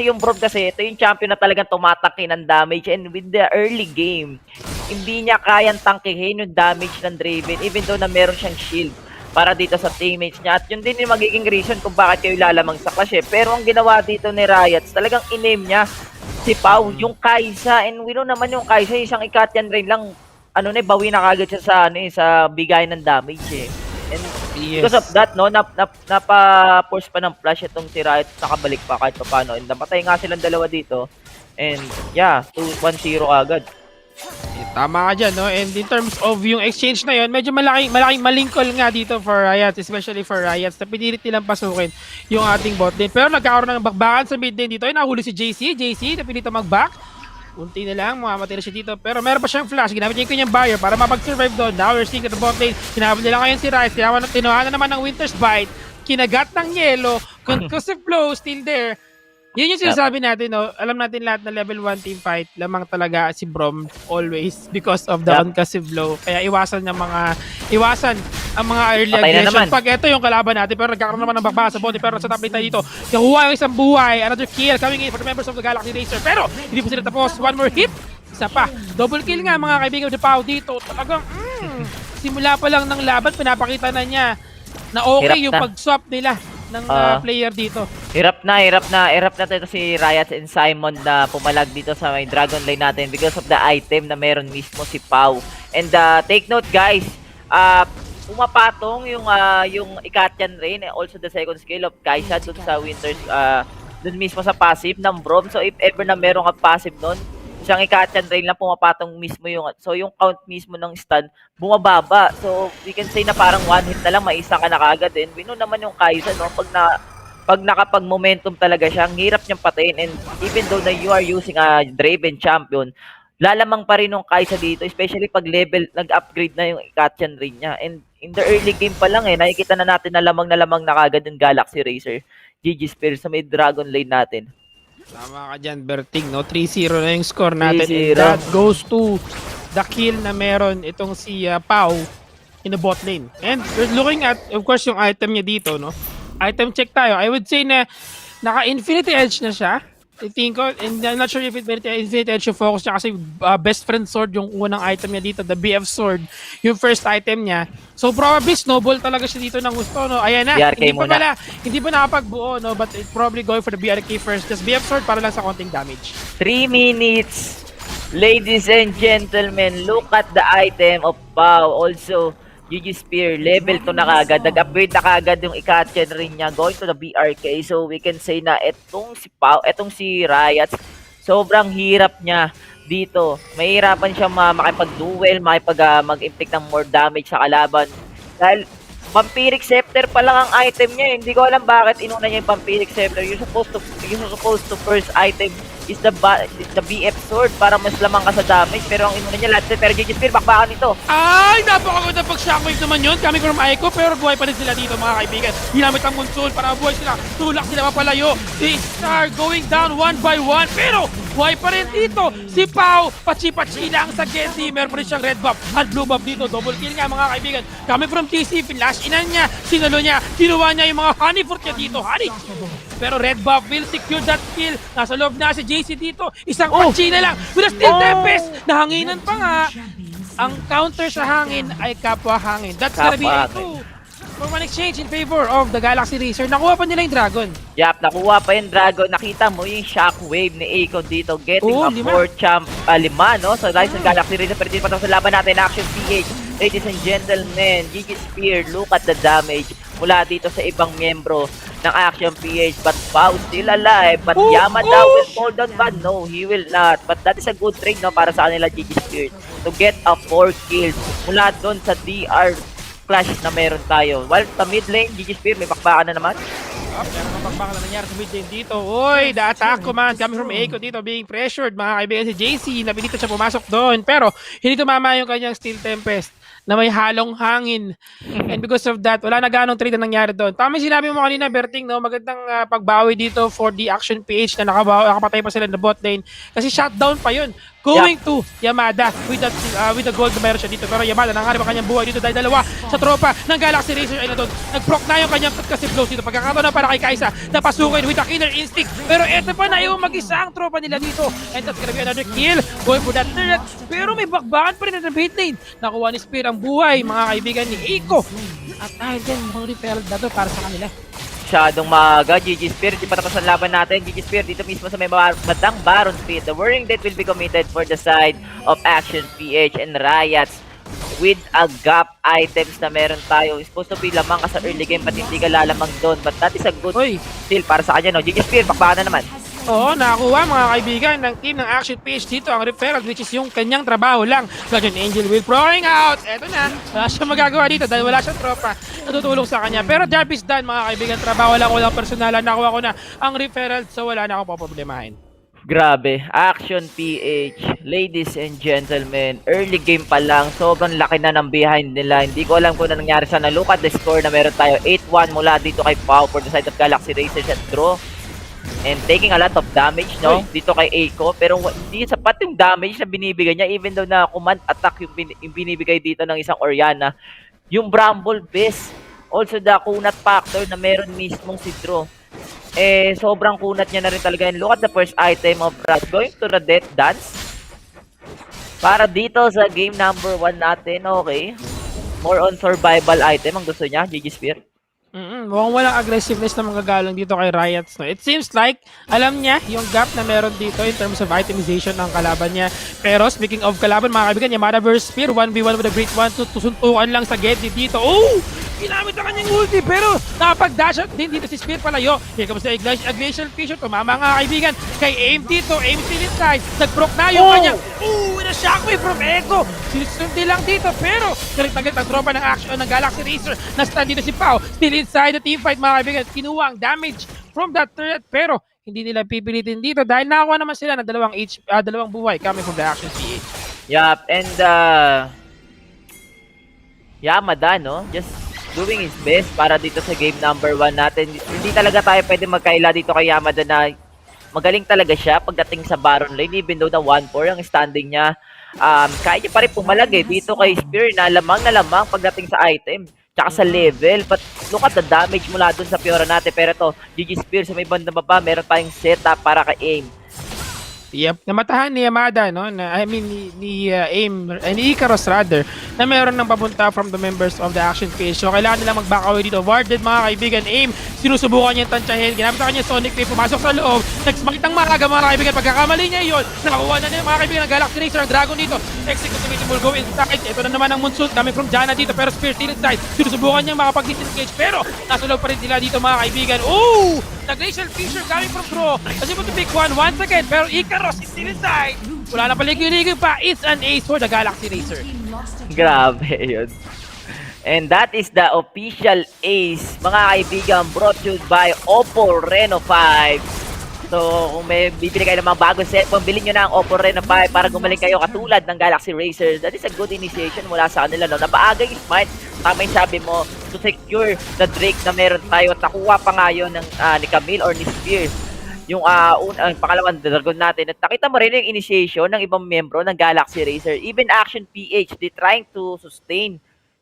yung Brom kasi ito yung champion na talagang tumatake ng damage, and with the early game hindi niya kayang tangkihin yung damage ng Draven even though na meron siyang shield para dito sa teammates niya, at yun din yung magiging reason kung bakit kayo lalamang sa clash. Pero ang ginawa dito ni Riot, talagang in-aim niya si Pau, yung Kai'Sa, and we know naman yung Kai'Sa isang Ikatian rain lang, bawi na kagad siya sa bigay ng damage And because of that, no, napa-force pa ng flash itong si Riot, nakabalik pa kahit paano, and napatay nga silang dalawa dito, and yeah, 2-1-0 agad. Tama ka dyan, no? And in terms of yung exchange na yun, medyo malaking malingkol nga dito for Riot, especially for Riot, na pinilit nilang pasukin yung ating bot lane. Pero nagkakaroon ng bakbakan sa mid lane dito. Ay, nahuli si JC na pinito mag-back. Unti na lang, mamamatay na siya dito. Pero meron pa siyang flash, ginamit niya yung kanyang barrier para mapag-survive doon. Now we're seeing at the bot lane, hinabol nila ngayon si Riot, tinuha na naman ng Winter's Bite, kinagat ng yellow, concussive blow still there. Yun yung sinasabi natin, no? Alam natin lahat na level 1 team fight, lamang talaga si Brom always because of the concussive blow. Kaya iwasan ang mga early aggression pag ito yung kalaban natin. Pero nagkakaroon naman ng bakbaka sa bote, pero sa top lane tayo dito, nakuha yung isang buhay, another kill coming in for the members of the Galaxy Racer. Pero hindi pa sila tapos, one more hit, isa pa, double kill nga mga kaibigan of the Pau dito. Talagang simula pa lang ng laban, pinapakita na niya na okay yung pag-swap nila ng player dito. Hirap na ito si Riot and Simon na pumalag dito sa may Dragon lane natin because of the item na meron mismo si Pau. And take note guys, pumapatong yung Ikatian Rain, also the second skill of Kai'Sa dun sa Winters, dun mismo sa passive ng Brom. So if ever na meron kang passive nun, isang Ikatian Rain lang pumapatong mismo yung count mismo ng stun bumababa. So we can say na parang one hit na lang may isa ka na kagad. And we know naman yung Kai'Sa, no, pag nakapag-momentum talaga siya, ang hirap niyang patayin. And even though na you are using a Draven champion, lalamang pa rin yung Kai'Sa dito, especially pag nag-upgrade na yung Ikatian Rain niya. And in the early game pa lang nakikita na natin na lamang na kagad yung Galaxy Racer. GG Spear sa may Dragon lane natin. Tama ka dyan, Berting, no? 3-0 na yung score natin. And that goes to the kill na meron itong si Pau in the bot lane. And we're looking at, of course, yung item niya dito, no? Item check tayo. I would say na naka-Infinity Edge na siya. I think, and I'm not sure if Infinity Edge yung focus niya kasi best friend sword yung unang item niya dito, the BF sword, yung first item niya. So probably snowball talaga siya dito ng gusto, no? Ayan na, hindi pa nakapagbuo, no? But it's probably going for the BRK first. Just BF sword para lang sa konting damage. 3 minutes. Ladies and gentlemen, look at the item of Pau. Also, GG Spear, level 2 na kagad. Nag-upgrade na kagad yung i-catcher rin niya going to the BRK. So, we can say na etong si Pau, etong si Riot, sobrang hirap niya dito. Mahirapan siya makipag-duel, mag-inflict ng more damage sa kalaban. Dahil, Vampiric Scepter pa lang ang item niya. Hindi ko alam bakit inuna niya yung Vampiric Scepter. You're supposed to first item is the BF sword para mas lamang ka sa damage. Pero ang inuna niya lahat. Pero GG Spear, bakbakan ito. Ay, napakaganda pag shockwave naman yun. Coming from Aiko, pero buhay pa rin sila dito mga kaibigan. Ginamit ang Monsoon para buhay sila. Tulak sila mapalayo. They start going down one by one. Pero buhay pa rin dito. Si Pau, pachi-pachi lang sa Genji. Meron pa rin siyang red buff at blue buff dito. Double kill nga mga kaibigan. Coming from TC, flash inan niya. Sinalo niya. Kinuha niya yung mga honey fruit niya dito. Honey! Pero red buff will secure that kill. Nasa loob na si JC dito. Isang pachi na lang. With a Steel Tempest. Nahanginan pa nga. Ang counter sa hangin ay kapwa hangin. That's gonna be A2. For one exchange in favor of the Galaxy Racer. Nakuha pa nila yung Dragon. Yap, nakuha pa yung Dragon. Nakita mo yung shockwave ni Aiko dito. Getting a 4 champ, 5, no? So, dahil sa Galaxy Racer, pero dito pa sa laban natin, Action PH. Ladies and gentlemen, GG Spear, look at the damage mula dito sa ibang miyembro ng Action PH. But Pau still alive. But Yamada will fall down. But no, he will not. But that is a good trade, no? Para sa kanila, GG Spear. To get a 4 kills mula doon sa DR clash na meron tayo. While sa mid lane, GG Spear, may bakbakan na naman. Pero mapagbakan na nangyari sa mid lane dito. Uy, the attack command coming from Aiko dito being pressured. Mga kaibigan si JC, napilito siya pumasok doon. Pero hindi tumama yung kanyang Steel Tempest na may halong hangin. And because of that, wala na ganong trade na nangyari doon. Tama yung sinabi mo kanina, Berting, no? Magandang pagbawi dito for the Action PH na nakapatay pa sila in the bot lane. Kasi shutdown pa yun. Going to Yamada with the gold na meron siya dito. Pero Yamada, nangarap ang kanyang buhay dito dahil dalawa sa tropa ng Galaxy Racer ay na doon. Nag-proc na yung kanyang kasi blows dito. Pagkakataon na para kay Kaisa, napasukin with a killer instinct. Pero eto pa na yung mag-isa ang tropa nila dito. And that's gonna be another kill. Going for that turret. Pero may bakbakan pa rin na mid lane. Nakuha ni Spear ang buhay, mga kaibigan ni Aiko. At dahil din, mukhang referral na to para sa kanila. Masyadong maga, GG Spear, di patapos ang laban natin. GG Spear dito mismo sa may batang Baron Pit. The Whirring Death will be committed for the side of Action PH and Riots with a gap items na meron tayo. Supposed to be lamang ka sa early game, but hindi ka lalamang doon. But that is a good deal para sa kanya, no? GG Spear, bakbakan na naman. Oo, nakakuha mga kaibigan ng team ng Action PH dito ang referral, which is yung kanyang trabaho lang. Guardian Angel will throwing out. Eto na, wala siya magagawa dito dahil wala siyang tropa natutulong sa kanya. Pero job is done mga kaibigan, trabaho lang ko lang personalan, nakuha ko na ang referral, so wala na akong paproblemahin. Grabe, Action PH, ladies and gentlemen, early game pa lang, sobrang laki na ng behind nila. Hindi ko alam kung ano nangyari sana. Look at the score na meron tayo, 8-1 mula dito kay Pau for the side of Galaxy Racers at draw. And taking a lot of damage, no? Dito kay Aiko. Pero hindi sapat yung damage na binibigay niya. Even though na command attack yung binibigay dito ng isang Oriana. Yung Bramble Beast. Also the kunat factor na meron mismong si Drew. Eh, sobrang kunat niya na rin talaga. And look at the first item of Raz. Going to the Death Dance. Para dito sa game number 1 natin, okay. More on survival item ang gusto niya, GG Spear. Mukhang walang aggressiveness na magagalang dito kay Riots, no? It seems like alam niya yung gap na meron dito in terms of itemization ng kalaban niya. Pero speaking of kalaban, mga kaibigan, Yamada versus Spear, 1v1 with a great one, tusuntukan lang sa Genji dito. Oh! Ginamit ang kanyang ulti, pero nakapag-dash out din dito si Spear palayo. Here comes the Glacial Fissure, tumama nga kaibigan. Kay Aim dito, Aim still inside. Nag-proc na yung kanyang, with a shockwave from Echo. Sinusunti lang dito, pero galit ang tropa ng Action ng Galaxy Racer. Na-stand dito si Pau, still inside the teamfight mga kaibigan. Kinuha ang damage from that turret, pero hindi nila pipilitin dito dahil nakakuha naman sila ng dalawang buhay coming from the Action PH. Yup, and Yamada, no? Just doing his best para dito sa game number 1 natin. Hindi talaga tayo pwede magkaila dito kay Yamada na magaling talaga siya pagdating sa Baron lane, even though na 1-4 ang standing niya. Kaya niya pa rin pumalag dito kay Spear na lamang pagdating sa item tsaka sa level. But look at the damage mula dun sa Fiora natin. Pero to, GG Spear sa may banda baba, meron tayong setup para kay Aim. Yep, namatahan ni Yamada, no? Ni Aim, ni Icarus rather, na meron ng papunta from the members of the Action page. So kailangan nila mag-back away dito. Warded mga kaibigan, Aim, sinusubukan niya yung tansyahin. Ginamit sa kanya Sonic Wave, pumasok sa loob. Nag-smite ang maaga mga kaibigan. Pagkakamali niya yun, nakuha na niya mga kaibigan ng Galaxy Racer, ang Dragon dito. Executive will go inside. Ito na naman ang Monsoon coming from Jana dito, pero Spear still inside. Sinusubukan niya makapag-disengage, pero nasa loob pa rin nila dito mga kaibigan. Oh! Nag-Glacial Fissure coming from Pro. Kasi mo to pick one once again, pero Icarus is still inside. Wala na paligid-ligid pa. It's an ace for the Galaxy Racer. Grabe yun. And that is the official ace, mga kaibigan, brought to you by Oppo Reno 5. So, kung may bibili kayo ng mga bagong cellphone, bilhin nyo na ang Oppo Reno 5 para gumaling kayo katulad ng Galaxy Racer. That is a good initiation mula sa kanila, no? Napaaga yung smite. Tama yung sabi mo, to secure the Drake na meron tayo. At nakuha pa nga yun ng, ni Camille or ni Spears. Yung pangalawang dragon natin. At nakita mo rin yung initiation ng ibang membro ng Galaxy Racer. Even Action PH, they trying to sustain.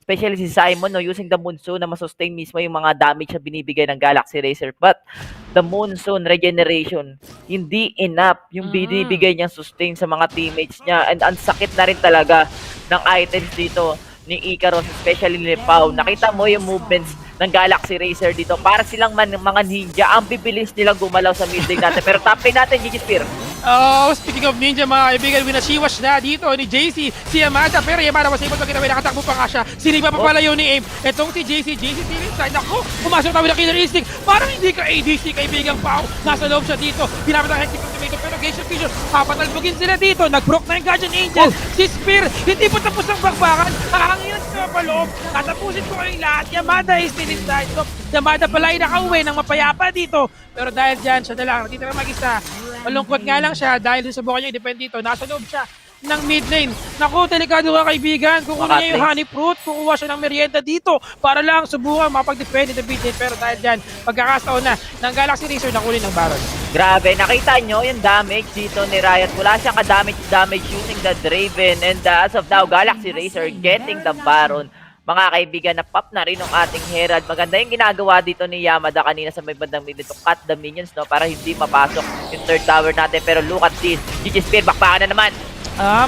Especially si Simon, no, using the Monsoon na masustain mismo yung mga damage na binibigay ng Galaxy Racer. But the Monsoon regeneration, hindi enough yung binibigay niyang sustain sa mga teammates niya. And ang sakit na rin talaga ng items dito ni Icarus, especially ni Pau. Nakita mo yung movements ng Galaxy Racer dito. Para silang mga ninja. Ang bibilis nilang gumalaw sa mid lane natin. Pero top lane natin, GG Spear. Oh, speaking of ninja mga kaibigan, winashiwash na dito ni JC si Yamada, pero Yamada was able to get away, nakatakbo pa nga siya. Sinipa pa pala yun ni Aim. Etong si JC still inside. Naku, pumasok tayo na killer instinct. Parang hindi ka ADC kaibigang Pau. Nasa loob siya dito. Ginamit ang hectic ultimatum, pero Glacial Fissure, papatalbogin sila dito. Nag-broke na yung Guardian Angel. Si Spear, hindi pa tapos ang bakbakan. Hahangin sa paloob. Tatapusin ko kayong lahat. Yamada is still inside. So, Yamada pala ay nakauwi ng mapayapa dito. Pero dahil dyan, siya na lang. Natitira mag-isa. Malungkot nga lang siya dahil susubukan niya i-defend dito. Nasa loob siya ng mid lane. Naku, delikado ka kaibigan. Kukunin niya yung honey fruit, kukuha siya ng merienda dito para lang subukan makapag-defend in the mid lane. Pero dahil dyan, pagkakastaon na ng Galaxy Racer na kunin ng Baron. Grabe, nakita nyo yung damage dito ni Riot. Wala siyang ka-damage using the Draven. And as of now, Galaxy Racer getting the Baron. Mga kaibigan, na-pop na rin ng ating Herald. Maganda yung ginagawa dito ni Yamada kanina sa may bandang mid to cut the minions, no? Para hindi mapasok yung third tower natin. Pero look at this. GG Spear, bakbakan na naman.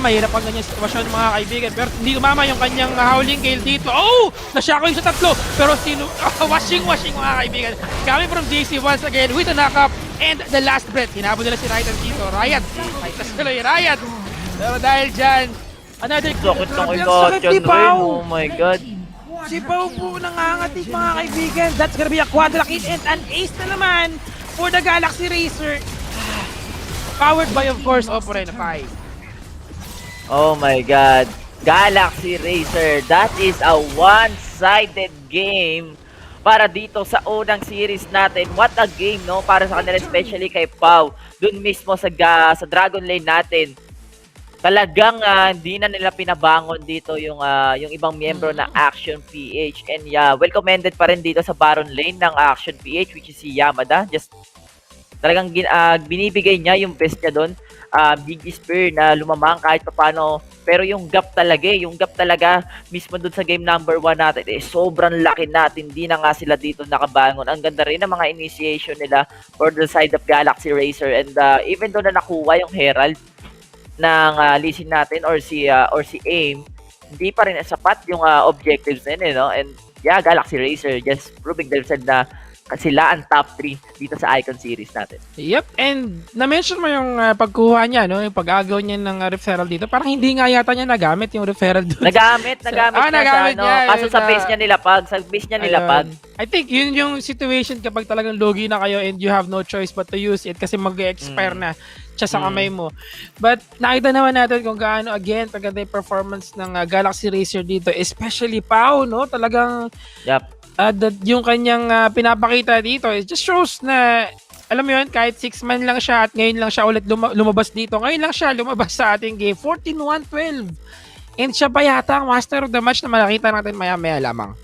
Mahirap ang ganyang sitwasyon mga kaibigan. Pero hindi umama yung kanyang howling gale dito. Oh! Nasya ko yung sa tatlo. Pero washing mga kaibigan. Coming from JC once again with a knock-up. And the last breath. Hinabol nila si Riot dito. Riot. Fightas nila yung Riot. Pero dahil dyan, another sakit ng ikat yan rin. Oh my god. Si Pau po nangangatik mga kaibigan. That's gonna be a quadra hit and an ace na naman for the Galaxy Racer. Powered by of course Oppo Reno 5. Oh my god. Galaxy Racer, that is a one-sided game para dito sa unang series natin. What a game, no? Para sa kanila, especially kay Pau. Doon mismo sa Dragon Lane natin. Talagang hindi na nila pinabangon dito yung ibang miyembro na Action PH. And yeah, well commended pa rin dito sa Baron Lane ng Action PH, which is si Yamada. Just talagang binibigay niya yung best niya doon. Big Spear na lumamang kahit paano. Pero yung gap talaga mismo doon sa game number 1 natin, sobrang laki na. Hindi na nga sila dito nakabangon. Ang ganda rin ng mga initiation nila for the side of Galaxy Racer. And even though na nakuha yung Herald ng Lee Sin natin or si Aim, hindi pa rin sapat yung objectives nila, no? And yeah, Galaxy Racer just proving themselves na sila ang top 3 dito sa Icon series natin. Yep, and na-mention mo yung pagkuha niya, no? Yung pag-agaw niya ng referral dito. Parang hindi nga yata niya nagamit yung referral doon. Nagamit nagamit niya. Kaso sa base niya nilapag. I think yun yung situation kapag talagang logi na kayo and you have no choice but to use it kasi mag-expire na siya sa kamay mo. But nakita naman natin kung gaano again paganda yung performance ng Galaxy Racer dito, especially Pau, no? Talagang yung kanyang pinapakita dito, it just shows na, alam mo yun, kahit 6 man lang siya at ngayon lang siya ulit lumabas dito. Ngayon lang siya lumabas sa ating game. 14-1-12. And siya pa yata ang master of the match na makikita natin maya-maya lamang.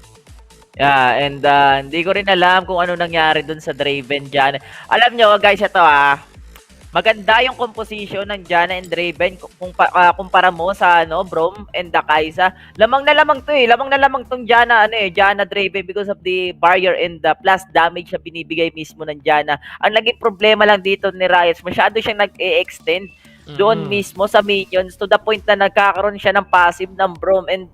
Yeah, and hindi ko rin alam kung ano nangyari dun sa Draven dyan. Alam nyo, guys, ito maganda yung composition ng Janna and Draven kumpara mo sa Brom and the Kai'Sa. Lamang na lamang to eh. Lamang na lamang tong Janna Janna Draven because of the barrier and the plus damage na binibigay mismo ng Janna. Ang naging problema lang dito ni Riot, masyado siyang nag-e-extend doon mismo sa minions to the point na nagkakaroon siya ng passive ng Brom and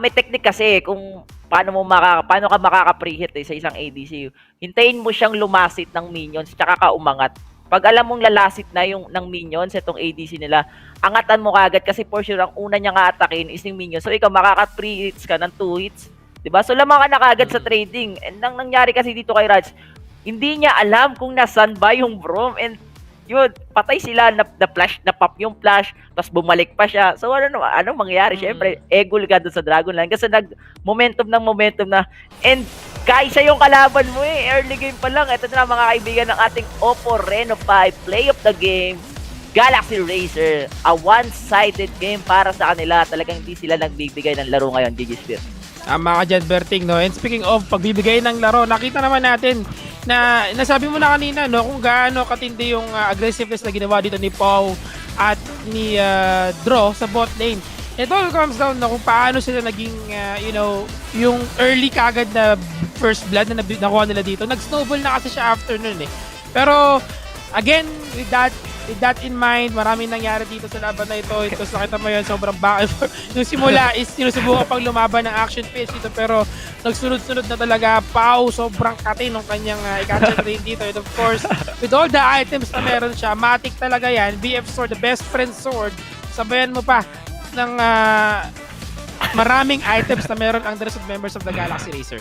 may technique kasi kung paano ka makaka-preheat sa isang ADC. Hintayin mo siyang lumasit ng minions tsaka ka umangat. Pag alam mong lalasit na yung ng minions itong ADC nila, angatan mo kagad kasi for sure ang una niya nga atakin is yung minions. So ikaw makaka-pre-hits ka ng 2 hits, 'di ba? So lamang ka na kagad sa trading. And ang nangyari kasi dito kay Raj, hindi niya alam kung nasan ba yung Brom and yun, patay sila na flash, na pop yung flash, tapos bumalik pa siya. So anong mangyayari? Syempre, egol ka doon sa Dragonline kasi momentum na and Kai'Sa yung kalaban mo eh. Early game pa lang. Ito na mga kaibigan ng ating Oppo Reno 5 play of the game. Galaxy Racer. A one-sided game para sa kanila. Talagang hindi sila nagbibigay ng laro ngayon, GG Spear. Tama ka dyan, Berting, no? And speaking of pagbibigay ng laro, nakita naman natin na nasabi mo na kanina, no, kung gaano katindi yung aggressiveness na ginawa dito ni Pau at ni Draw sa bot lane. It all comes down na kung paano sila naging, yung early kagad na first blood na nakuha nila dito. Nag-snowball na kasi siya after nun eh. Pero, again, with that in mind, maraming nangyari dito sa laban na ito. Ito, nakita mo yun, sobrang back and forth. Yung simula is sinusubukan pang lumaban ng action pitch dito, pero nagsunod-sunod na talaga. Pau, sobrang kati nung kanyang i-catch train dito. And of course, with all the items na meron siya, matic talaga yan. BF Sword, the best friend sword. Sabayan mo pa ng maraming items na meron ang the rest of members of the Galaxy Racer.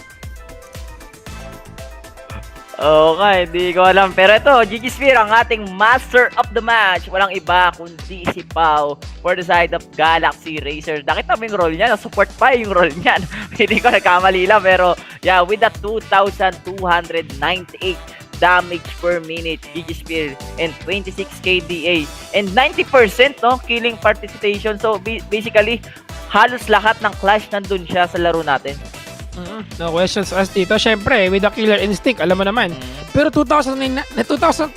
Okay, hindi ko alam. Pero ito, GG Spear, ang ating master of the match. Walang iba kundi si Pau for the side of Galaxy Racer. Nakita mo yung role niya, na-support pa yung role niya. Hindi ko nagkamali lang, pero yeah, with the 2,298 damage per minute, GG Spear, and 26 KDA, and 90% killing participation. So basically, halos lahat ng clash nandun siya sa laro natin. No questions asked dito. Siyempre, with the killer instinct, alam mo naman. Pero 2,298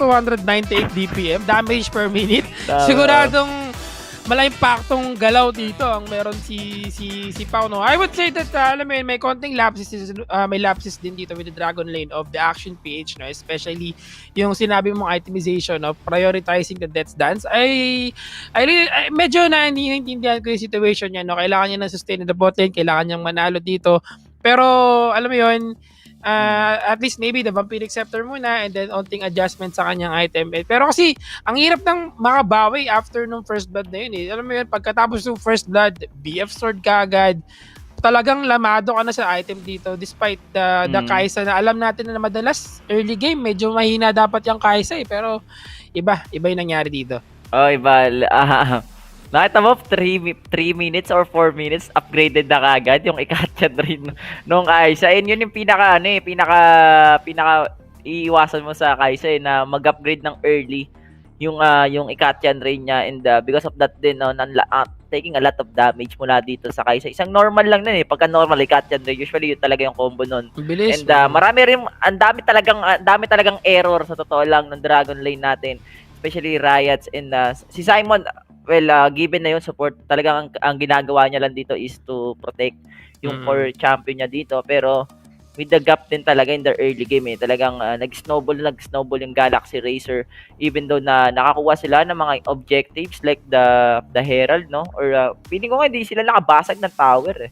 DPM, damage per minute. Siguradong malaking paktong galaw dito ang meron si Pau, no? I would say that, alam mo yun, may konting lapses din dito with the Dragon Lane of the Action PH, no? Especially yung sinabi mong itemization of prioritizing the Death's Dance. I medyo naiintindihan ko yung situation niya, no? Kailangan niya ng sustain in the bot lane, kailangan niyang manalo dito. Pero, alam mo yun, at least maybe the Vampiric Scepter muna and then onting adjustment sa kanyang item. Pero kasi, ang hirap ng makabawi after nung first blood na yun eh. Alam mo yun, pagkatapos ng first blood, BF Sword kagad, talagang lamado ka na sa item dito despite the Kai'Sa na alam natin na madalas early game, medyo mahina dapat yung Kai'Sa eh. Pero, iba yung nangyari dito. Oh, iba. Nakita mo, 3 minutes or 4 minutes, upgraded na kagad yung i-catch rin nung Kai'Sa. And yun yung pinaka iiwasan mo sa Kai'Sa na mag-upgrade ng early yung i-catch rin niya. And because of that din, taking a lot of damage mula dito sa Kai'Sa. Isang normal lang nun eh. Pagka normal, i-catch rin. Usually, yun talaga yung combo nun. Bilis. And ang dami talagang error sa totoo lang ng Dragon Lane natin. Especially Riots and si Simon, given na yun support, talagang ang ginagawa niya lang dito is to protect yung core champion niya dito. Pero with the gap din talaga in the early game talagang nag-snowball yung Galaxy Racer even though na nakakuha sila ng mga objectives like the Herald, no? Or feeling ko nga hindi sila nakabasag ng tower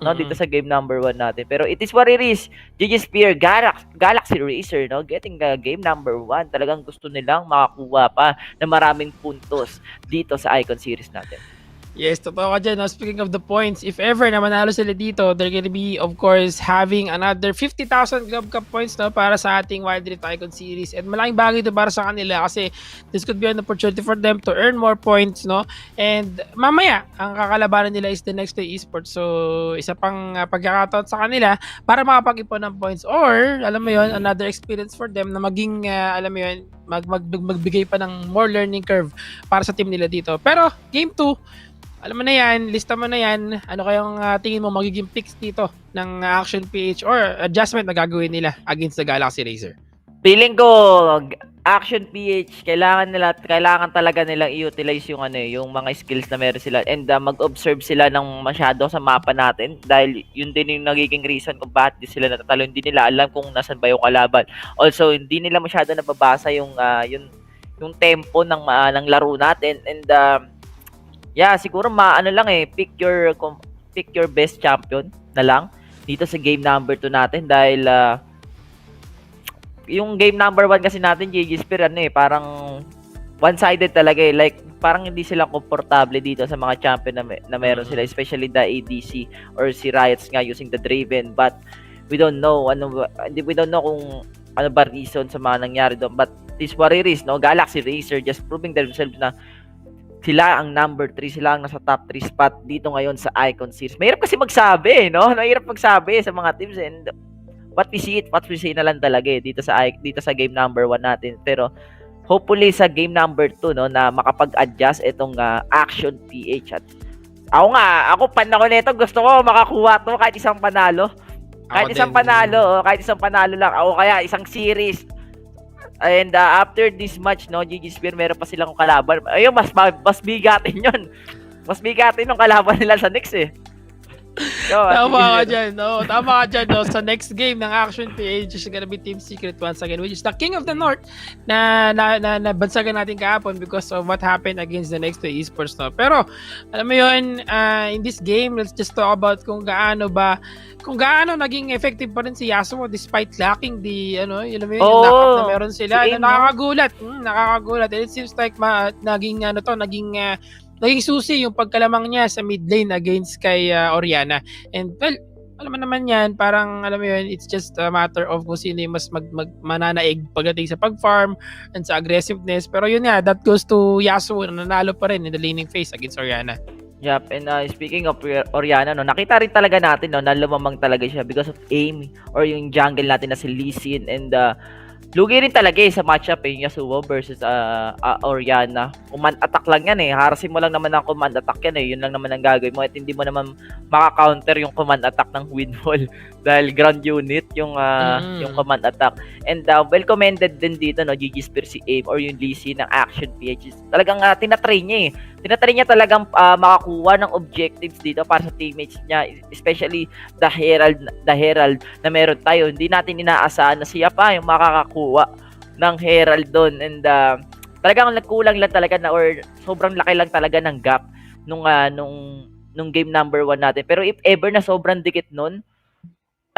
no, dito sa game number 1 natin. Pero it is what it is. GG Spear, Galaxy Racer, no, getting game number 1. Talagang gusto nilang makakuha pa ng maraming puntos dito sa Icon Series natin. Yes, totoo ka dyan. No? Speaking of the points, if ever na manalo sila dito, they're gonna be, of course, having another 50,000 Globe Cup points, no, para sa ating Wild Rift Icon Series. And malaking bagay ito para sa kanila kasi this could be an opportunity for them to earn more points, no? And mamaya, ang kakalabanan nila is the Nexplay Esports. So, isa pang pagkakataon sa kanila para makapag-ipon ng points or, alam mo yon, another experience for them na maging, alam mo yon, magbigay pa ng more learning curve para sa team nila dito. Pero, Game 2, alam mo na yan, lista mo na yan, ano kayong tingin mo magiging picks dito ng Action PH or adjustment na gagawin nila against the Galaxy Racer? Feeling ko Action PH, kailangan talaga nilang i-utilize yung yung mga skills na meron sila, and mag-observe sila ng masyado sa mapa natin, dahil yun din yung nagiging reason kung bakit di sila natatalo. Hindi nila alam kung nasan ba yung kalaban. Also, hindi nila masyado nababasa yung tempo ng laro natin, and yeah, siguro pick your best champion na lang dito sa game number 2 natin, dahil yung game number 1 kasi natin, GG Spear, parang one-sided talaga eh. Like, parang hindi sila komportable dito sa mga champion na meron sila, especially the ADC or si Riots nga using the Draven. But we don't know kung ano ba reason sa mga nangyari doon. But this what it is, no? Galaxy Racer just proving themselves na sila ang number 3, sila ang nasa top 3 spot dito ngayon sa Icon Series. Mahirap kasi magsabi, no? Mahirap magsabi sa mga teams, and what we see na lang talaga dito sa game number 1 natin. Pero hopefully sa game number 2, no, na makapag-adjust itong Action PH. At ako fan ako nito, gusto ko makakuha to kahit isang panalo. Kahit isang panalo lang. Ako kaya isang series. And after this match, no, GG Spear, meron pa silang kalaban. Ayun, mas bigatin yun. Mas bigatin yung kalaban nila sa next eh. Tama ka dyan, no? Tama ka dyan, no? Sa next game ng Action PH is gonna be Team Secret once again, which is the King of the North na bansagan natin kahapon because of what happened against the Nexplay Esports, no? Pero, alam mo yun, in this game, let's just talk about kung gaano naging effective pa rin si Yasuo despite lacking yung knockup na meron sila. Nakakagulat. And it seems like naging susi yung pagkalamang niya sa mid lane against kay Oriana. And well, alam mo naman yan, parang alam mo yun, it's just a matter of kung sino yung mas mananaig pagdating sa pag-farm and sa aggressiveness. Pero yun nga, that goes to Yasuo na nanalo pa rin in the laning phase against Oriana. Yep, and speaking of Oriana, no, nakita rin talaga natin, no, na lumamang talaga siya because of aim or yung jungle natin na si Lee Sin, and lugi rin talaga sa matchup yung Yasuo versus Oriana. Command attack lang yan eh. Harasin mo lang naman ang command attack yan eh. Yun lang naman ang gagawin mo, at hindi mo naman maka-counter yung command attack ng Windfall dahil ground unit yung command attack. And well commended din dito, no, GG Spear, si Aim or yung Lee Sin ng Action PH. Talagang tinatrain niya eh. Tinatrain niya talagang makakuha ng objectives dito para sa teammates niya, especially the Herald na meron tayo. Hindi natin inaasahan na siya pa yung makakakuha ng Herald doon, and talagang nagkulang lang talaga or sobrang laki lang talaga ng gap nung game number 1 natin. Pero if ever na sobrang dikit nun,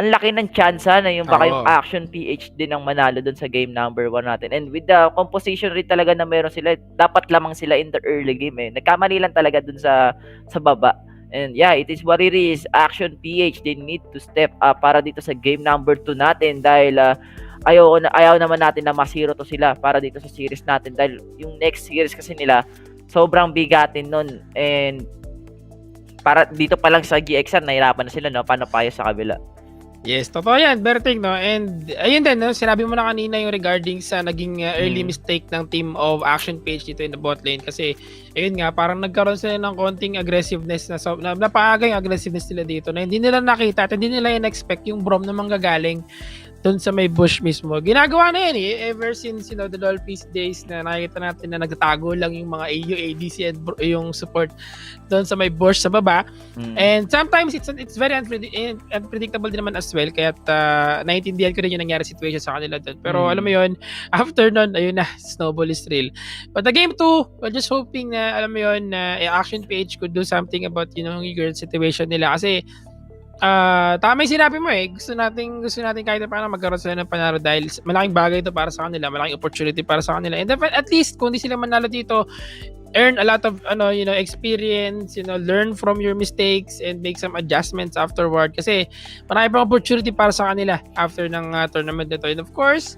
ang laki ng tsansa na yung baka yung Action PH din ang manalo doon sa game number 1 natin. And with the composition rin talaga na meron sila, dapat lamang sila in the early game eh. Nagkamali lang talaga doon sa baba. And yeah, it is what it is. Action PH, they need to step up para dito sa game number 2 natin, dahil ayaw naman natin na masiro to sila para dito sa series natin, dahil yung next series kasi nila sobrang bigatin nun, and para dito pa lang sa GXR nahirapan na sila, no, paano payo sa kabila. Yes, totoo yan, Berting, no? And ayun din, no? Sinabi mo na kanina yung regarding sa naging early mistake ng team of Action PH dito in the bot lane, kasi ayun nga, parang nagkaroon sila ng konting aggressiveness na napaaga yung aggressiveness nila dito na hindi nila nakita at hindi nila in-expect yung Brom na manggagaling doon sa may bush mismo. Ginagawa na yan eh, ever since the Dolphins days na nakikita natin na nagtatago lang yung mga AU, ADC at yung support doon sa may bush sa baba. And sometimes it's very unpredictable din naman as well, kaya naiintindihan ko rin yung nangyari situation sa kanila doon. Pero alam mo yun, after nun, ayun na, snowball is real. But the game 2, we're just hoping na, alam mo yun, na Action PH could do something about yung current situation nila, kasi tama yung sinabi mo eh. Gusto natin kahit paano magkaroon sila ng panalo, dahil malaking bagay ito para sa kanila, malaking opportunity para sa kanila. And at least kung di sila manalo dito, earn a lot of experience, learn from your mistakes and make some adjustments afterward, kasi marami pang opportunity para sa kanila after ng tournament na to. And of course,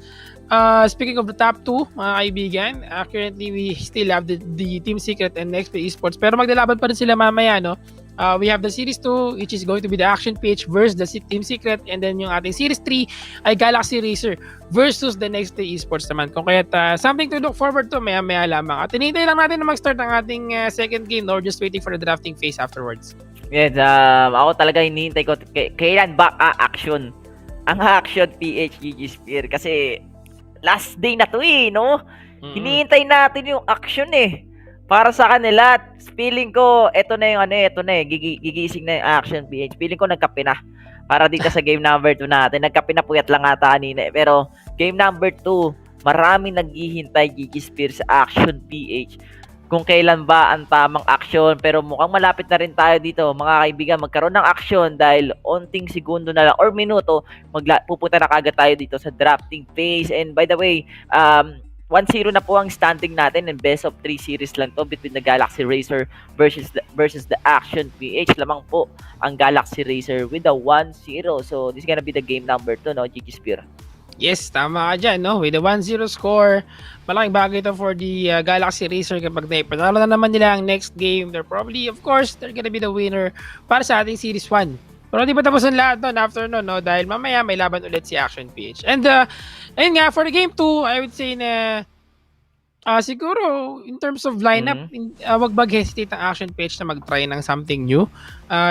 speaking of the top 2, mga kaibigan, currently we still have the Team Secret and Nexplay Esports, pero maglalaban pa rin sila mamaya, no? We have the Series 2, which is going to be the Action PH versus the Team Secret, and then yung ating Series 3 ay Galaxy Racer versus the Nexplay Esports naman. Kung kaya't something to look forward to, maya-maya lamang. At hinihintay lang natin na mag-start ang ating second game, or just waiting for the drafting phase afterwards. Yes, ako talaga hinihintay ko kailan ba action ang Action PH GG Spear, kasi last day na to no? Mm-mm. Hinihintay natin yung action para sa kanila. Feeling ko, eto na yung gigising na yung action PH. Feeling ko nagkape na para dito sa game number 2 natin. Nagkape na puyat lang ata kanina pero game number 2, maraming naghihintay Gigispear sa action PH. Kung kailan ba ang tamang action, pero mukhang malapit na rin tayo dito mga kaibigan magkaroon ng action dahil onting segundo na lang or minuto pupunta na kagad tayo dito sa drafting phase. And by the way, 1-0 na po ang standing natin and best of 3 series lang to between the Galaxy Racer versus the Action PH. Lamang po ang Galaxy Racer with a 1-0. So this is gonna be the game number 2, no, Gigispear? Yes, tama ka dyan, no? With the 1-0 score, malaking bagay ito for the Galaxy Racer kapag panalo na naman nila ang next game. They're probably, of course, they're gonna be the winner para sa ating Series 1. Pero di pa tapos ang lahat nun after nun, no? Dahil mamaya may laban ulit si Action PH. And, ayun nga, for the game 2, I would say na siguro, in terms of lineup, wag mag-hesitate ang Action PH na mag-try ng something new.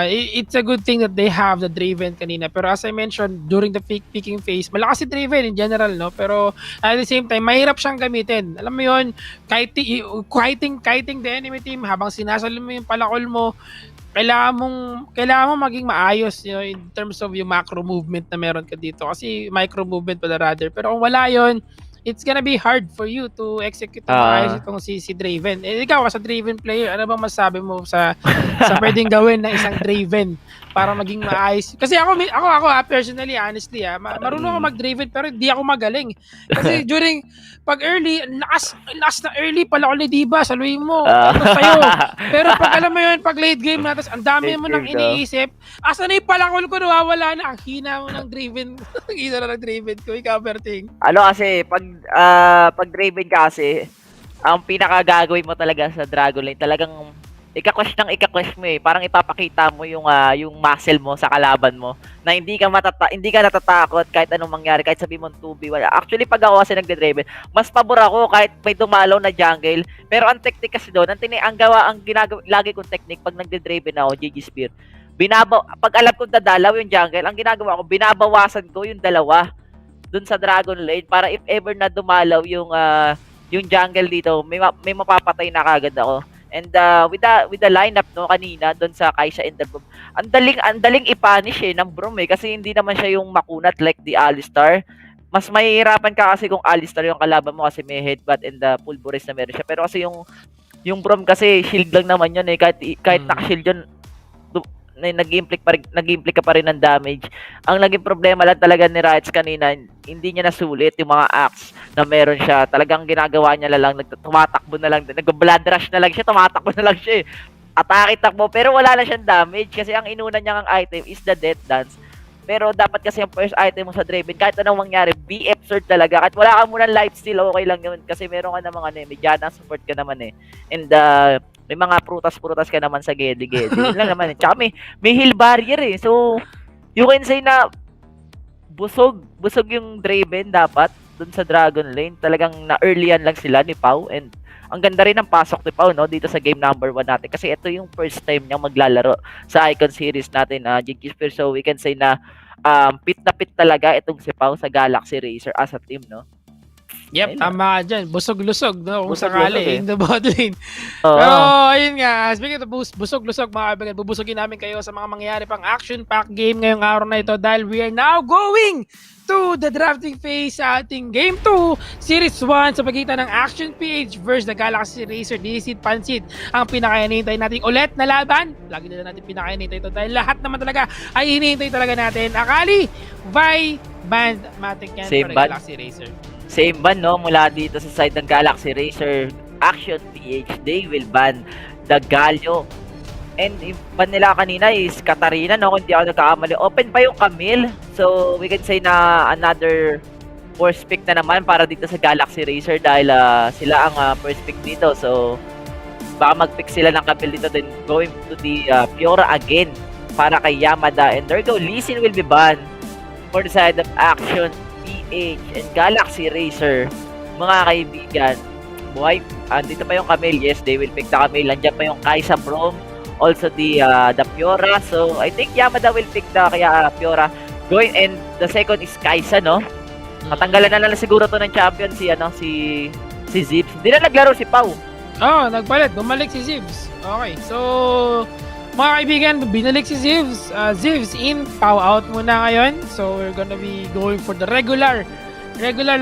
It's a good thing that they have the Draven kanina. Pero as I mentioned, during the picking phase, malakas si Draven in general, no? Pero at the same time, mahirap siyang gamitin. Alam mo yun, kiting the enemy team habang sinasalo mo yung palakol mo, kailangan mo maging maayos, in terms of yung macro movement na meron ka dito. Kasi micro movement pala rather. Pero kung wala yun, it's gonna be hard for you to execute maayos itong si Draven. Ikaw, as a Draven player, ano bang masasabi mo sa pwedeng gawin ng isang Draven para maging maayos? Kasi ako personally, honestly, marunong ako mag-Draven pero hindi ako magaling. Kasi during pag early, last na early pala ko ni Diba, saluhin mo. Ano sa'yo? Pero pag alam mo yun, pag late game na, tapos ang dami mo nang iniisip, asa na yung palakol ko, nawawala na. Ang hina mo ng Draven. Ang hina na ng Draven ko. Ikaw, Berting. Kasi, pag Draven kasi, ang pinakagagawin mo talaga sa Dragon Lane, talagang ika-clash mo Parang ipapakita mo yung muscle mo sa kalaban mo na hindi ka natatakot kahit anong mangyari, kahit sabi mo 2v1. Actually, pag ako kasi nagde-Draven, mas pabor ako kahit may dumalaw na jungle. Pero ang technique kasi doon, ang ginagawa lagi kong technique pag nagde-Draven ako, Gigispear, pag alam kong dadalaw yung jungle, ang ginagawa ko, binabawasan ko yung dalawa dun sa Dragon Lane para if ever na dumalaw yung jungle dito, may mapapatay na kagad ako. And with the lineup no kanina doon sa Kai'Sa and the Braum, ang daling i-punish ng Braum kasi hindi naman siya yung makunat like the Alistar. Mas mahihirapan ka kasi kung Alistar yung kalaban mo kasi may headbutt and the pulverize na meron siya. Pero kasi yung Braum kasi shield lang naman yun kahit naka-shield yun, nag-implica pa rin ng damage. Ang naging problema lang talaga ni Rights kanina, hindi niya nasulit yung mga axe na meron siya. Talagang ginagawa niya lang, tumatakbo na lang, nag-blood rush na lang siya, tumatakbo na lang siya Atake takbo, pero wala na siyang damage kasi ang inuna niyang item is the Death Dance. Pero dapat kasi yung first item mo sa Draven, kahit anong mangyari, be absurd talaga. Kahit wala ka muna lifesteal, okay lang yun. Kasi meron ka namang mediana support ka naman And may mga prutas-prutas ka naman sa gedi-gedi. Yun lang naman Tsaka may heal barrier So, you can say na busog yung Draven dapat dun sa Dragon Lane. Talagang na-earlyan lang sila ni Pau. And ang ganda rin ng pasok ni Pau dito sa game number 1 natin. Kasi ito yung first time niyang maglalaro sa Icon Series natin, Gigispear. So, we can say na pit na pit talaga itong si Pau sa Galaxy Racer as a team, no? Yep, tama ka dyan. Busog-lusog, no? Kung sakali, in the bot lane. Oo. Pero, ayun nga, speaking of busog-lusog, mga kaibigan, bubusogin namin kayo sa mga mangyayari pang action-pack game ngayong araw na ito dahil we are now going to the drafting phase sa ating Game 2, Series 1 sa pagitan ng Action PH versus the Galaxy Racer. Disit Pansit ang pinakainihintay natin ulit na laban. Lagi nila natin pinakainihintay ito dahil lahat naman talaga ay hinihintay talaga natin. Akali, Vi, Band, Matic yan Same for the band. Galaxy Racer. Same ban, no? Mula dito sa side ng Galaxy Racer, Action PH, they will ban the Galio. And yung ban nila kanina is Katarina, no? Kung di ako nagkakamali. Open pa yung Camille. So, we can say na another first pick na naman para dito sa Galaxy Racer dahil sila ang first pick dito. So, baka mag-pick sila ng Camille dito then going to the Fiora again para kay Yamada. And there you go, Lee Sin will be banned for the side of Action PH and Galaxy Racer. Mga kaibigan, buhay, dito pa yung Camille. Yes, they will pick the Camille. Nandiyan pa yung Kai'Sa Braum, also the Fiora. So I think Yamada will pick the Fiora going, and the second is Kai'Sa, no? Matanggalan na lang siguro to ng champion si Zips. Hindi na naglaro si Pau. Nagpalit. Bumalik si Zivs. Okay, so mga kaibigan, binalik si Zivs. Zivs in, Pau out muna ngayon. So we're gonna be going for the regular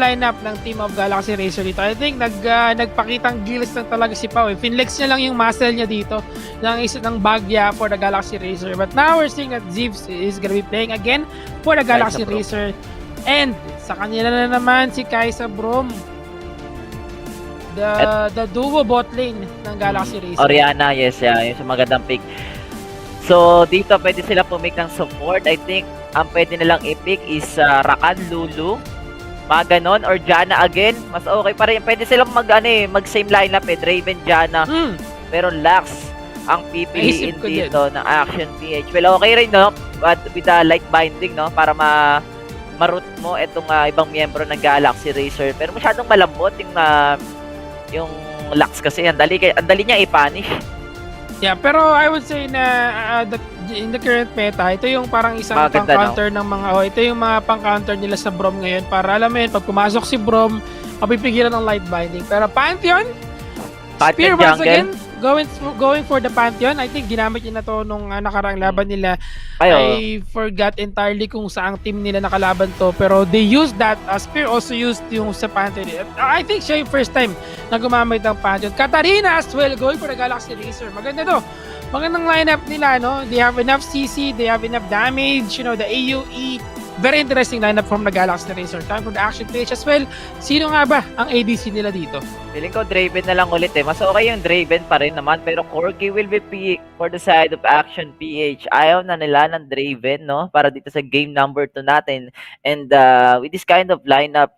lineup ng team of Galaxy Racer dito. I think nagpakitang gilis lang talaga si Pau. Finlex niya lang yung muscle niya dito ng bagya for the Galaxy Racer. But now we're seeing that Zivs is gonna be playing again for the Galaxy Racer. And sa kanila na naman si Kaisa Brom. The duo bot lane ng Galaxy Racer. Oriana, yes, yung magandang pick. So, dito pwede sila pumick ng support. I think ang pwede nilang i-pick is Rakan, Lulu, mga ganon, or Janna again. Mas okay pa rin. Pwede silang mag-same lineup Draven, Janna. Pero Lux ang pipiliin dito ng Action PH. Well, okay rin, no? But with the light binding, no? Para ma-root mo itong ibang miyembro ng Galaxy Racer. Pero masyadong malambot yung Lux kasi. Ang dali niya i-punish. Yeah, pero I would say na in the current meta, ito yung parang isang pang-counter ng mga ito yung mga pang-counter nila sa Brom ngayon para alam mo yun, pag pumasok si Brom, mapipigilan ng light binding. Pero Pantheon Spear once again, going for the Pantheon. I think ginamit niya na to nung nakaraang laban nila. I forgot entirely kung saang team nila nakalaban to, pero they used that. Spear also used yung sa Pantheon. I think siya yung first time na gumamit ng Pantheon. Katarina as well, going for the Galaxy Racer. Maganda to. Magandang lineup nila, no? They have enough CC, they have enough damage, the AoE. Very interesting lineup from the Galaxy Racer. Time for the Action PH as well. Sino nga ba ang ADC nila dito? Feeling ko Draven na lang ulit Mas okay yung Draven pa rin naman. Pero Corki will be picked for the side of Action PH. Ayaw na nila ng Draven, no? Para dito sa game number 2 natin. And with this kind of lineup,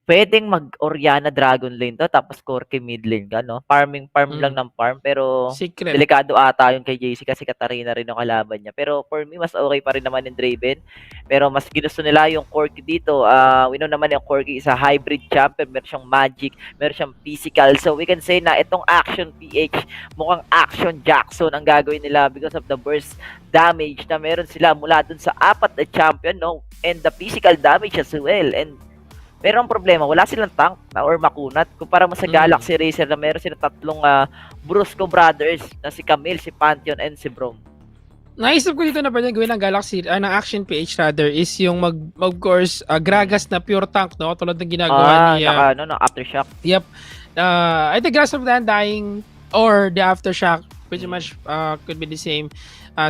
pwedeng mag-Oriana Dragon lane to, tapos Corki mid lane ka, no? Farm lang ng farm, pero Secret. Delikado ata yung kay JC kasi Katarina rin yung kalaban niya. Pero for me, mas okay pa rin naman yung Draven. Pero mas ginusto nila yung Corki dito. We know naman yung Corki is a hybrid champion. Meron siyang magic, meron siyang physical. So we can say na itong Action PH, mukhang Action Jackson ang gagawin nila because of the burst damage na meron sila mula dun sa 4 na champion, no? And the physical damage as well. And pero ang problema, wala silang tank or makunat. Kumpara mo sa Galaxy Racer na meron silang 3 Brusco brothers na si Camille, si Pantheon, and si Brom. Naisip ko dito na pwedeng gawin ng Galaxy, ng Action PH rather, is yung of course, Gragas na pure tank, no? Tulad ng ginagawa niya. Aftershock. Yep. I think Grass of the Undying or the Aftershock pretty much could be the same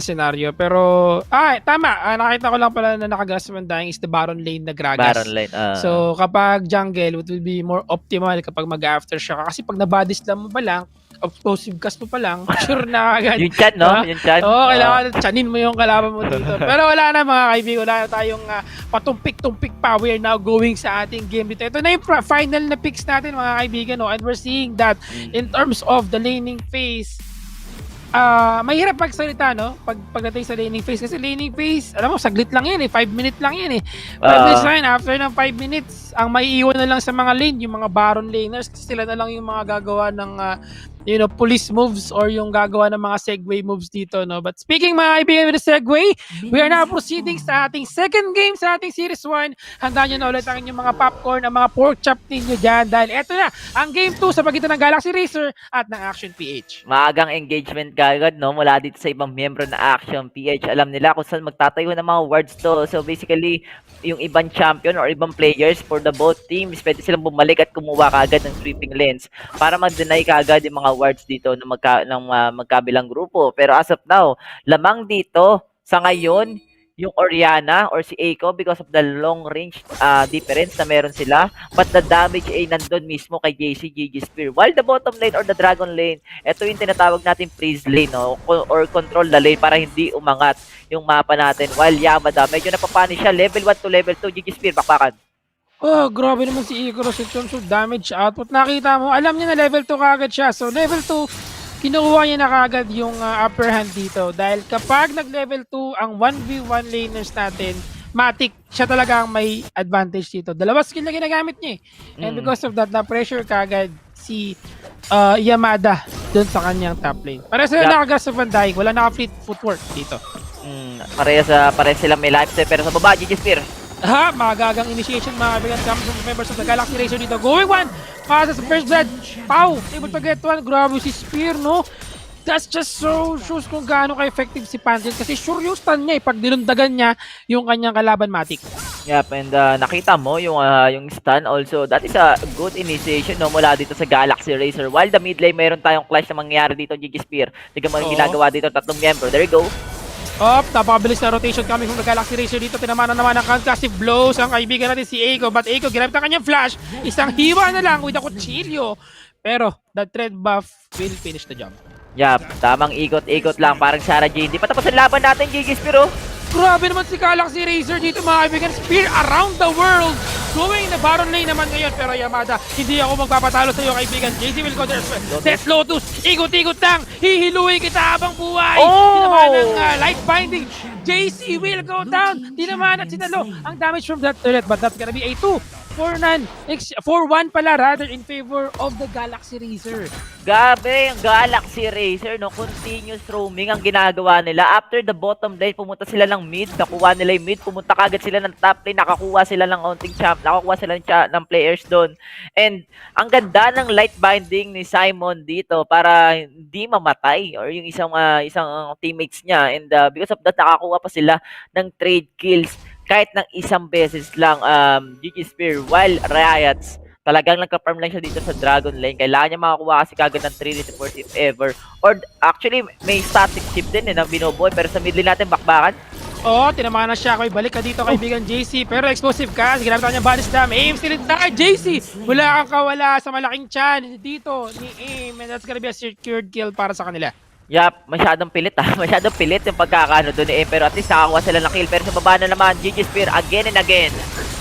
scenario. Pero, tama. Nakita ko lang pala na naka-Grass of Undying is the Baron lane na Gragas. Baron lane. So, kapag jungle, it will be more optimal kapag mag-Aftershock. Kasi pag nabadis lang mo pa lang, explosive cast mo pa lang, sure na agad. Yung chan, no? Yung chan. Oo, kailangan chanin mo yung kalaban mo dito. Pero wala na mga kaibigan, wala na tayong patumpik-tumpik pa. We are now going sa ating game dito. Ito na yung final na picks natin mga kaibigan, no? And we're seeing that in terms of the laning phase, mahirap magsalita, no? Pagdating sa laning phase. Kasi laning phase, alam mo, saglit lang yan 5 minutes lang yan 5 minutes lang yan. After ng 5 minutes, ang maiiwan na lang sa mga lane, yung mga Baron laners, sila na lang yung mga gagawa ng police moves or yung gagawa ng mga segue moves dito, no? But speaking mga kaibigan with the segue, we are now proceeding sa ating second game sa ating Series 1. Handa nyo na ulit ang inyong mga popcorn, ang mga pork chop ninyo dyan dahil eto na ang game 2 sa pagitan ng Galaxy Racer at ng Action PH. Maagang engagement kagad, no? Mula dito sa ibang miyembro na Action PH. Alam nila kung saan magtatayo ng mga wards to. So basically, yung ibang champion or ibang players for the both teams, pwede silang bumalik at kumuha kagad ng sweeping lanes para mag-deny kagad yung mga wards dito ng magkabilang grupo. Pero as of now, lamang dito sa ngayon yung Oriana or si Eiko because of the long range difference na meron sila, but the damage ay nandun mismo kay JC GG Spear. While the bottom lane or the dragon lane, ito yung tinatawag natin freeze lane, no? Or control the lane para hindi umangat yung mapa natin. While Yamada, medyo napapanish siya, level 1 to level 2, GG Spear, bakbakan. Oh, grabe naman si Ikaros in terms of damage output. Nakita mo, alam niya na level 2 kagad siya. So level 2, kinuha niya na kagad yung upper hand dito. Dahil kapag nag-level 2 ang 1v1 laners natin, Matic, siya talaga ang may advantage dito. Dalawa skill na ginagamit niya And because of that, na-pressure kagad si Yamada dun sa kanyang top lane. Para sila nakagas sa Van Dijk, wala naka-fleet footwork dito. Parehas sila may lifestyle pero sa baba, GG Spear. Magagang initiation mga kaibigan comes from the members of the Galaxy Racer dito. Going one! Pasa sa first blood. Pau! Able to get one. Grabe si Spear, no? That's just so shows kung gaano ka-effective si Pantheon kasi sure yung stun niya pag dilundagan niya yung kanyang kalaban Matic. Yep, and nakita mo yung stun also. That is a good initiation no, mula dito sa Galaxy Racer. While the mid lane, mayroon tayong clash na mangyayari dito, GG Spear. Tignan mo yung ginagawa dito, tatlong miyembro. There you go. Napakabilis na rotation coming from the Galaxy Racer dito. Tinamanan naman ng concussive blows ang kaibigan natin si Eiko. But Eiko, ginamit ang kanyang flash. Isang hiwa na lang with a kutsilyo. Pero the thread buff will finish the job. Yup, tamang ikot-ikot lang. Parang Sarah J. Hindi pa tapos ang laban natin, GG Spear. Grabe naman si Galaxy Racer dito mga kaibigan. Spear around the world. Going in the Baron lane naman ngayon. Pero Yamada, hindi ako magpapatalo sa iyo kaibigan. JC will go there as well. Death Lotus, ikot-ikot lang. Hihiluin kita habang buhay. Di naman ang light binding. JC will go down. Di naman at sinalo ang damage from that turret. But that's gonna be a 2-4-1 pala rather in favor of the Galaxy Racer. Gabi, ang Galaxy Racer, no, continuous roaming ang ginagawa nila. After the bottom lane, pumunta sila ng mid, nakuha nila yung mid, pumunta kagad sila ng top lane, nakakuha sila ng onting champ, nakakuha sila ng players doon. And ang ganda ng light binding ni Simon dito para hindi mamatay or yung isang teammates niya. And because of that, nakakuha pa sila ng trade kills kahit ng isang beses lang, GG Spear, while Riots talagang nagka-farm lang siya dito sa Dragon Lane. Kailangan niya makakuha kasi kagad ng 3 reports if ever. Or actually, may static chip din na binoboy. Pero sa mid lane natin, bakbakan. Tinamaan na siya. Balik ka dito kaibigan JC. Pero explosive ka. Ginamit niya body slam. Aim still in target. JC! Wala kang kawala sa malaking chan dito ni Aim. And that's gonna be a secured kill para sa kanila. Yup, masyadong pilit masyadong pilit yung pagkakano doon eh. Pero at least nakakuha sila ng kill. Pero sa baba na naman, GG Spear again and again.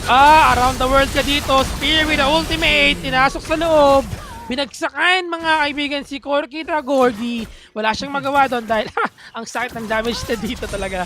Around the world ka dito. Spear with the ultimate. Tinasok sa loob. Binagsakan mga kaibigan si Corky Dragorgi. Wala siyang magawa doon dahil ang sakit ng damage na dito talaga.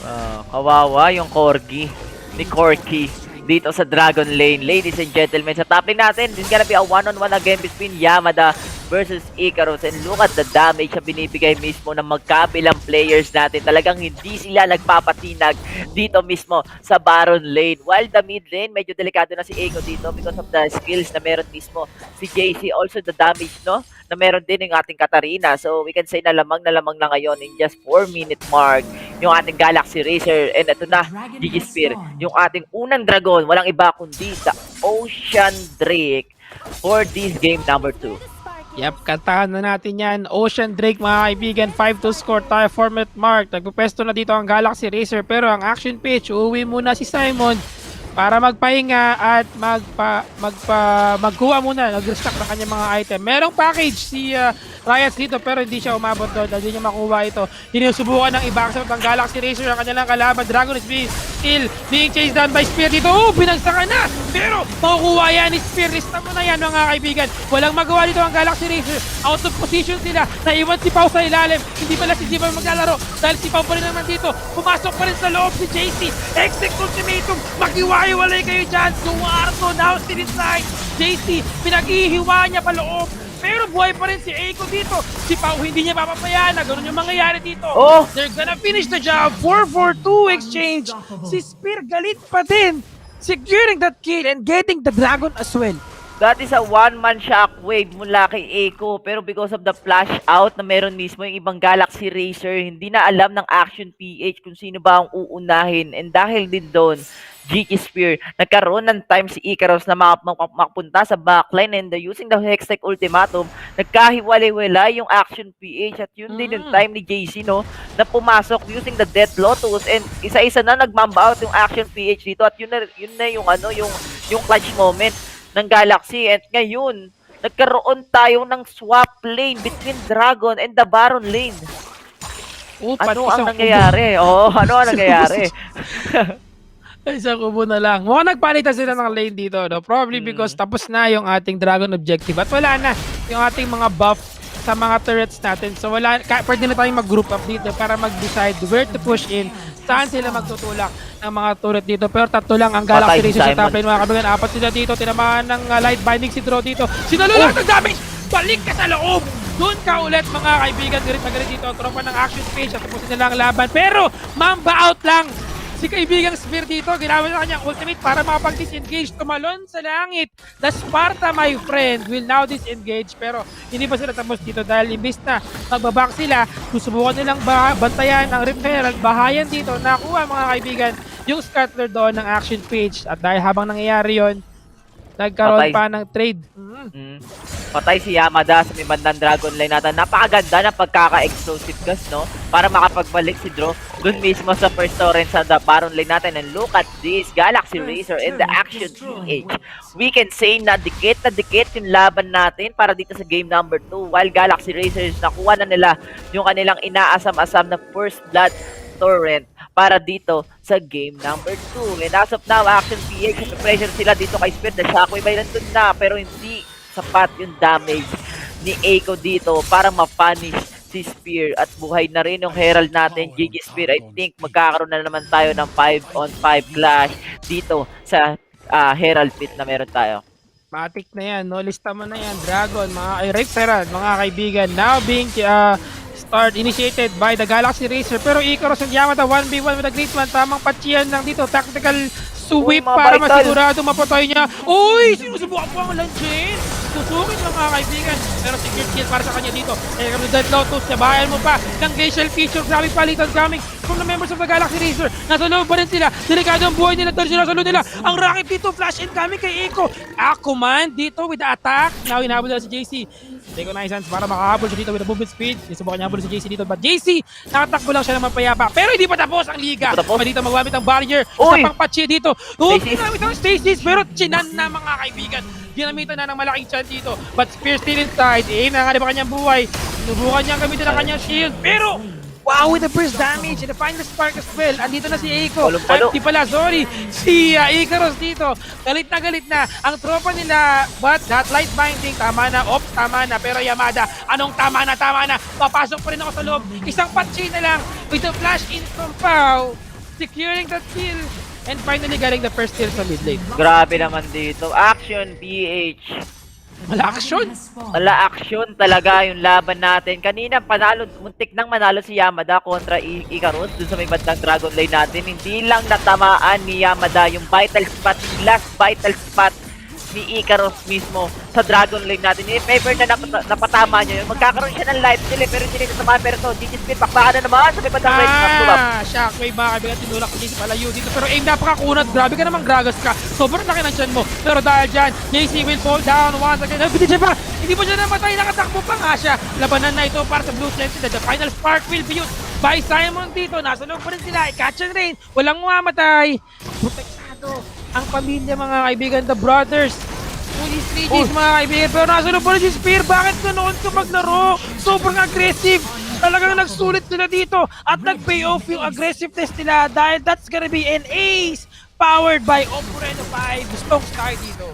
Kawawa yung Corgi ni Corky dito sa Dragon Lane. Ladies and gentlemen, sa top lane natin, this is gonna be a one-on-one again between Yamada versus Icarus. And look at the damage na binibigay mismo ng magkabilang players natin. Talagang hindi sila nagpapatinag dito mismo sa Baron Lane. While the mid lane, medyo delikado na si Eiko dito because of the skills na meron mismo si JC. Also the damage, no, na meron din yung ating Katarina. So we can say na lamang na ngayon in just 4-minute mark yung ating Galaxy Racer. And ito na, GG Spear, yung ating unang dragon, walang iba kundi the Ocean Drake for this game number 2. Yep, kantahan na natin yan. Ocean Drake mga kaibigan, 5-2 score tayo, 4-minute mark. Nagpupesto na dito ang Galaxy Racer pero ang action pitch, uuwi muna si Simon para magpahinga at magkuha muna, nag-restock ng kanyang mga item. Merong package si Riots dito pero hindi siya umabot doon, hindi niya makuha ito. Sinusubukan ng ibang ng Galaxy Racer ang kanilang kalaban. Dragon is still being chased down by Spear dito. Binagsakan na! Pero makukuha yan ni Spear. Lista mo na yan mga kaibigan. Walang magawa dito ang Galaxy Racer. Out of position sila. Naiwan si Pau sa ilalim. Hindi pala si Jivan maglalaro dahil si Pau pa rin naman dito. Pumasok pa rin sa loob si JC. Exec ultimatum. Maghiwa-hiwalay kayo dyan. Duwarto now still inside. JC, pinag-ihiwa niya pa loob. Pero buhay pa rin si Eiko dito. Si Pau hindi niya papapayaan na ganun yung mangyayari dito. They're gonna finish the job. 4-4-2 exchange. Si Spear galit pa din. Securing that kill and getting the dragon as well. That is a one-man shockwave mula kay Eiko. Pero because of the flash out na meron mismo yung ibang Galaxy Racer, hindi na alam ng Action PH kung sino ba ang uunahin. And dahil din doon, GG Spear, nagkaroon ng time si Icarus na makapunta sa backline and using the Hextech Ultimatum, nagkahiwalay-walay yung Action PH at yun din yung time ni JC, no, na pumasok using the Death Lotus and isa-isa na nagmamba out yung Action PH dito at yun na yung yung clutch moment ng Galaxy. And ngayon, nagkaroon tayo ng swap lane between Dragon and the Baron lane. Ano ang nangyayari? Ano ang nangyayari? Isang kubo na lang. Mukhang nagpalitan sila ng lane dito, no? Probably because tapos na yung ating Dragon objective at wala na yung ating mga buff sa mga turrets natin. So pwede na tayong mag-group up dito para mag-decide where to push in, saan sila magtutulak ng mga turret dito. Pero tatlo lang ang Galaxy Racer sa top lane, mga kabigan. Apat sila dito. Tinamaan ng light binding si Draw dito. Sinalo lang ng damage! Balik ka sa loob! Doon ka ulit mga kaibigan. Galit na galit dito ang tropa ng Action Page at tapusin nila ang laban. Pero mamba out lang Si kaibigang Spear dito, ginamit na kanyang ultimate para makapag-disengage. Tumalon sa langit. The Sparta, my friend, will now disengage. Pero hindi pa sila tapos dito dahil imbis na magbabak sila, susubukan nilang bantayan ang Rift Herald. Bahayan dito, nakuha mga kaibigan yung scatter doon ng action page. At dahil habang nangyayari yon, nagkaroon pa ng trade. Patay si Yamada sa may bandang Dragon Line natin. Napakaganda ng pagkaka-explosive gas, no? Para makapagbalik si Draw dun mismo sa first torrent sa Baron Line natin. And look at this, Galaxy Racer and the Action PH. We can say na dikit yung laban natin para dito sa game number 2. While Galaxy Racers nakuha na nila yung kanilang inaasam-asam na first blood torrent para dito sa game number 2. And as of now, Action PH, pressure sila dito kay Spear. The Shockwave ay nandun na, pero hindi sapat yung damage ni Eiko dito para ma-punish si Spear. At buhay na rin yung Herald natin, GG Spear. I think magkakaroon na naman tayo ng 5-on-5 clash dito sa Herald pit na meron tayo. Matik na yan, no? Lista mo na yan, Dragon, mga Rift Herald, mga kaibigan. Now being initiated by the Galaxy Racer. Pero Icarus and Yamada 1v1 with a great one. Tamang patsiyan lang dito. Tactical sweep para masigurado mapatay niya. Uy! Sinusubukan po ang Lanjin! Susukin lang mga kaibigan. Pero secure kill para sa kanya dito. Eh kami Dead Lotus, sabayan mo pa ng glacial feature. Grabe palitan coming from the members of the Galaxy Racer. Nasa loob pa rin sila. Delikado ang buhay nila. Dahil nasa loob nila. Ang rocket dito. Flash in coming kay Eiko. Aquaman dito with the attack. Now inahabol nila si JC. Take on Isans para makahabol siya dito with the movement speed. Susubukan niya habol si JC dito. But JC, nakatakbo lang siya ng mapayapa. Pero hindi pa tapos ang liga. Dito magwamit ang barrier. Isa pang patsi dito. Ginamit ang stasis. Pero chinan na mga kaibigan. Ginamitan na ng malaking chan dito. But Spear still inside. Na nga ba kanyang buhay. Sinubukan niya gamitin ang kanyang shield. Pero, wow, with the burst damage and the final spark as well. Andito na si Eiko. Di pala, sorry. Si Icarus dito. Galit na ang tropa nila. But that light binding, tama na. Ops, tama na. Pero Yamada, anong tama na? Papasok pa rin ako sa loob. Isang patsi na lang. With the flash in from Pau. Securing that kill. And finally, galing the first kill sa mid lane. Grabe naman dito. Action PH. Wala action. Wala action talaga yung laban natin. Kanina panalo, muntik nang manalo si Yamada kontra Icarus dun sa may bandang Dragon Lane natin. Hindi lang natamaan ni Yamada yung vital spot, yung last vital spot ni Icarus mismo sa Dragon Lane natin. If ever na napatama niya yun, magkakaroon siya ng life steal pero hindi nito naman. Pero to, GG Speed, pakbakan na naman sa may bandang right na Shockwave mga kaibigan, tinulak dito palayo dito. Pero aim napakakunat, grabe ka namang Gragas ka. Sobrang laki ng chan mo. Pero dahil dyan, JC will fall down once again. Hindi pa siya namatay, nakatakbo pa nga siya. Labanan na ito para sa Blue Flame. The final spark will be used by Simon dito. Nasa loob pa rin sila, catch and rain. Walang mamatay. Protektado ang pamilya mga kaibigan, the brothers. Police 3Gs mga kaibigan. Pero nasa loob pa rin si Spear. Bakit ganoon ka maglaro? Sobrang aggressive. Talagang nagsulit sila dito at nag-pay off yung aggressiveness nila dahil that's gonna be an ace powered by Oporeno 5. Strong star dito.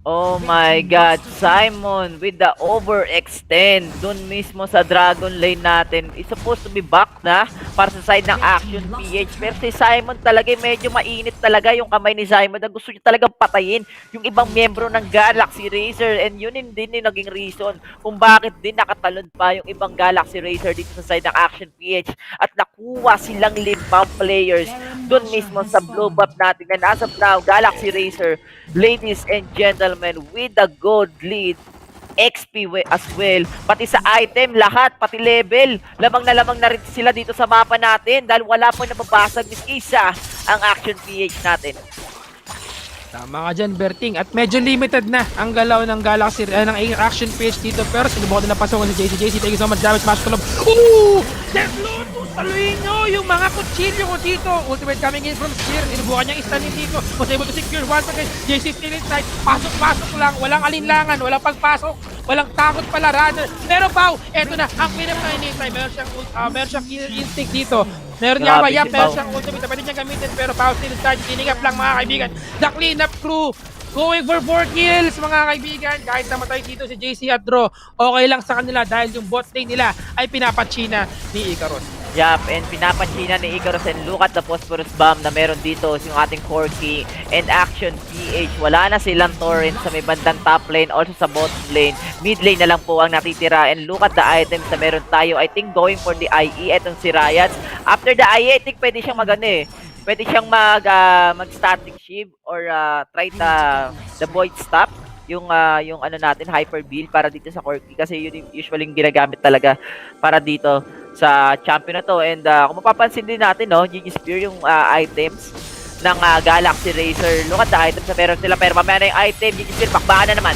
Oh my God, Simon with the overextend dun mismo sa Dragon Lane natin. It's supposed to be back na para sa side ng Action PH. Pero si Simon talaga medyo mainit talaga yung kamay ni Simon na gusto niya talagang patayin yung ibang miyembro ng Galaxy Racer. And yun din yung naging reason kung bakit din nakatalon pa yung ibang Galaxy Racer dito sa side ng Action PH. At nakuha silang 5 players dun mismo sa blue buff natin. And as of now, Galaxy Racer, ladies and gentlemen, with the gold lead, XP as well, pati sa item, lahat, pati level, lamang na rin sila dito sa mapa natin dahil wala pang nababasag ni isa ang Action PH natin. Tama ka dyan, Berting. At medyo limited na ang galaw ng Galaxy, ng Action PH dito. Pero sinubukan na pasokan si JC. JC, thank you so much. Damage, smash to love. Ooh! Death Lotus! Taluin nyo yung mga kutsilyo ko dito. Ultimate coming in from Spear. Sinubukan niyang istanin dito. Was able to secure once again. JC still inside. Pasok-pasok lang. Walang alinlangan. Walang pagpasok. Walang takot pala, rather. Pero Pau, eto na. Ang pinaka-initay. Meron siyang instinct dito. Meron niya ba? Yan, meron siyang ultimate. Pwede niya gamitin. Pero Pau still inside. Cleaning up lang mga kaibigan. The cleanup crew going for 4 kills mga kaibigan. Kahit namatay dito si JC at Draw, okay lang sa kanila dahil yung bot lane nila ay pinapachina ni Icarus. Yup, and pinapachina ni Icarus and look at the phosphorus bomb na meron dito yung ating Corky and Action PH. Wala na silang torrent sa may bandang top lane, also sa bottom lane. Mid lane na lang po ang natitira and look at the items na meron tayo. I think going for the IE, etong si Riot. After the IE, I think pwede siyang pwede siyang mag-static shield or try the void stop yung ano natin hyper build para dito sa Corki kasi yun yung usually yung ginagamit talaga para dito sa champion na to. And kung mapapansin din natin, no, GG Spear yung items ng Galaxy Racer. Look at the items na meron sila, pero mamaya na yung item, GG Spear, bakbakan na naman.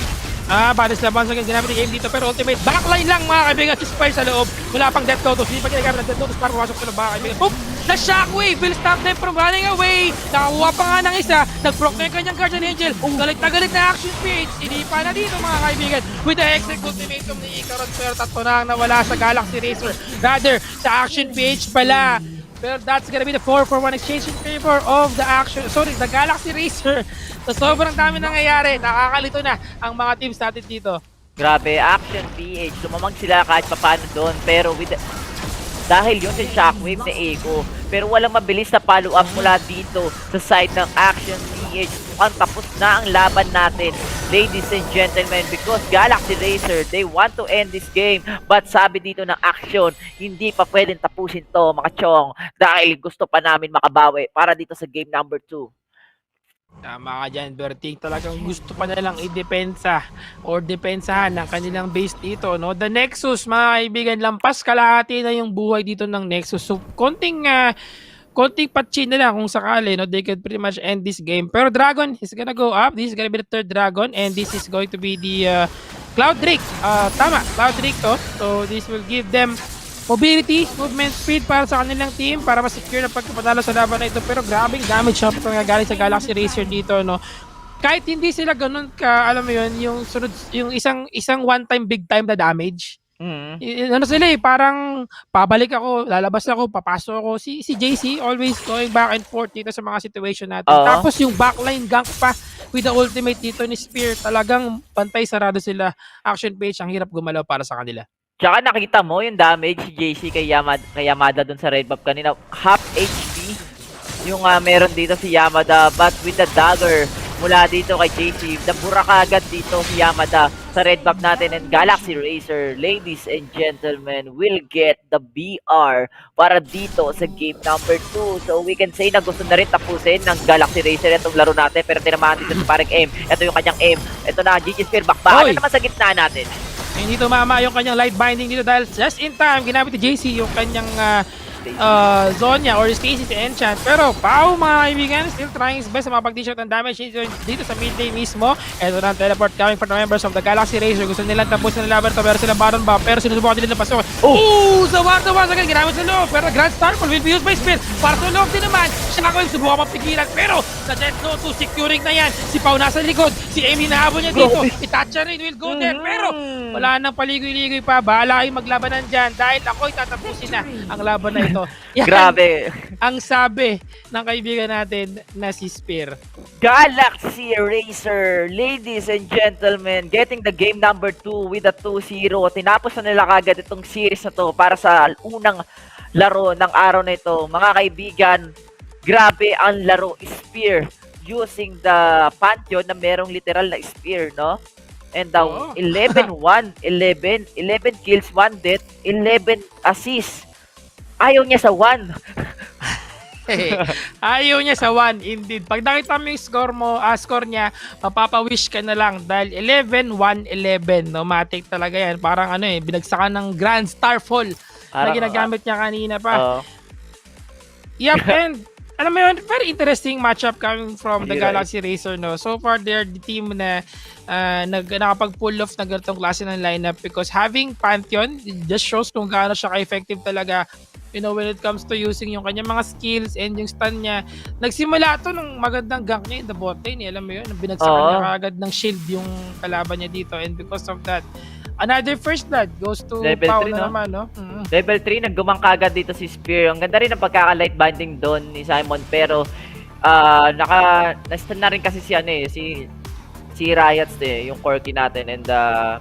Balis laban sa ginamit ni game dito, pero ultimate backline lang mga kaibigan, si Spire sa loob. Wala pang Death Lotus, hindi pa ginagamit ng Death Lotus para pumasok sa loob mga kaibigan. Oop! The Shockwave will stop them from running away. Nakakuha pa nga ng isa, nag-proc na yung kanyang Guardian Angel. Galit na action page, hindi pa na dito mga kaibigan. With the Hextech ultimatum ni Ikaron, pero tatlo na ang nawala sa Galaxy Racer. Rather, sa action page pala. Pero that's gonna be the 4-for-1 exchange in favor of the Galaxy Racer. So sobrang dami nangyayari, nakakalito na ang mga teams natin dito. Grabe, Action PH, lumamang sila kahit paano doon, pero dahil yun yung shockwave ni Echo, pero walang mabilis na follow-up mula dito sa side ng Action PH. Mukhang tapos na ang laban natin, ladies and gentlemen, because Galaxy Racer, they want to end this game, but sabi dito ng Action, hindi pa pwedeng tapusin to mga chong, dahil gusto pa namin makabawi para dito sa game number 2. Tama ka dyan, Berting. Talagang gusto pa nilang i-depensa or depensahan ng kanilang base dito, no? The Nexus, mga kaibigan, lampas kalahati na yung buhay dito ng Nexus. So, konting patchin na lang kung sakali, no? They could pretty much end this game. Pero Dragon is gonna go up. This is gonna be the third Dragon and this is going to be the Cloud Drake. Tama, Cloud Drake to. So, this will give them mobility, movement speed para sa kanilang team para ma-secure na pagkapadalo sa laban na ito. Pero grabing damage siya galing sa Galaxy Racer dito, no? Kahit hindi sila ganun ka, alam mo yun, yung isang one-time big time na damage. Ano sila parang pabalik ako, lalabas ako, papasok ako. Si JC always going back and forth dito sa mga situation natin. Tapos yung backline gank pa with the ultimate dito ni Spear, talagang pantay sarado sila. Action page, ang hirap gumalaw para sa kanila. Tsaka nakita mo yung damage si JC kay Yamada dun sa red buff kanina. Half HP yung meron dito si Yamada, but with the dagger mula dito kay JC, nabura ka agad dito si Yamada sa red buff natin. And Galaxy Racer, ladies and gentlemen, will get the BR para dito sa game number 2. So we can say na gusto na rin tapusin ng Galaxy Racer itong laro natin, pero tinamaan dito si parang aim. Ito yung kanyang aim. Ito na, GG Spear, bakbakan na naman sa gitna natin. Hindi tumama yung kanyang light binding dito dahil just in time ginamit ni JC yung kanyang Zonya or Stacy si Enchant. Pero Pau, mga kaibigan, still trying his best sa mga pag-t-shirt ng damage dito sa mid lane mismo. Ito na ang teleport coming from the members of the Galaxy Racer. Gusto nilang tapos na laban ito, pero sila baron ba? Pero sinusubukan din ng pasok. Zawas agad, ginamit sa loob. Pero Grand Starfall will be used by Spear. Para sa loob din naman, Shockwave subukan mapigilan. Pero sa Death Lotus, securing na yan. Si Pau nasa likod. Si Amy nahabol niya dito. Itacha rin will go there. Pero wala nang paligoy-ligoy pa. Bahala kayong maglabanan dyan dahil ako'y tatapusin na ang laban na ito. Yan, grabe. Ang sabi ng kaibigan natin na si Spear. Galaxy Racer, ladies and gentlemen, getting the game number 2 with a 2-0. Tinapos na nila kagad itong series na to para sa unang laro ng araw na ito. Mga kaibigan, grabe ang laro. Spear using the Pantheon na merong literal na spear, no? And 11 kills, 1 death, 11 assists. Ayaw niya sa 1. Ayaw niya sa 1, indeed. Pag nakita mo yung score niya, mapapawish ka na lang dahil 11-1-11. No? Matic talaga yan. Parang binagsakan ng Grand Starfall na ginagamit niya kanina pa. Yep, and alam mo yun, very interesting matchup coming from the Galaxy Racer, no? So far, they're the team na nakapag-pull off na ganitong klase ng lineup because having Pantheon, it just shows kung gaano siya ka-effective talaga, you know, when it comes to using yung kanyang mga skills and yung stun niya. Nagsimula to ng magandang gank niya in the bot lane, alam mo yun, binagsakan niya agad ng shield yung kalaban niya dito, and because of that, another first blood goes to Pau na naman, no? Level 3, naggumang kagad dito si Spear. Ang ganda rin ang pagkaka-light binding doon ni Simon, pero na-stun na rin kasi si Riots yung Corki natin, and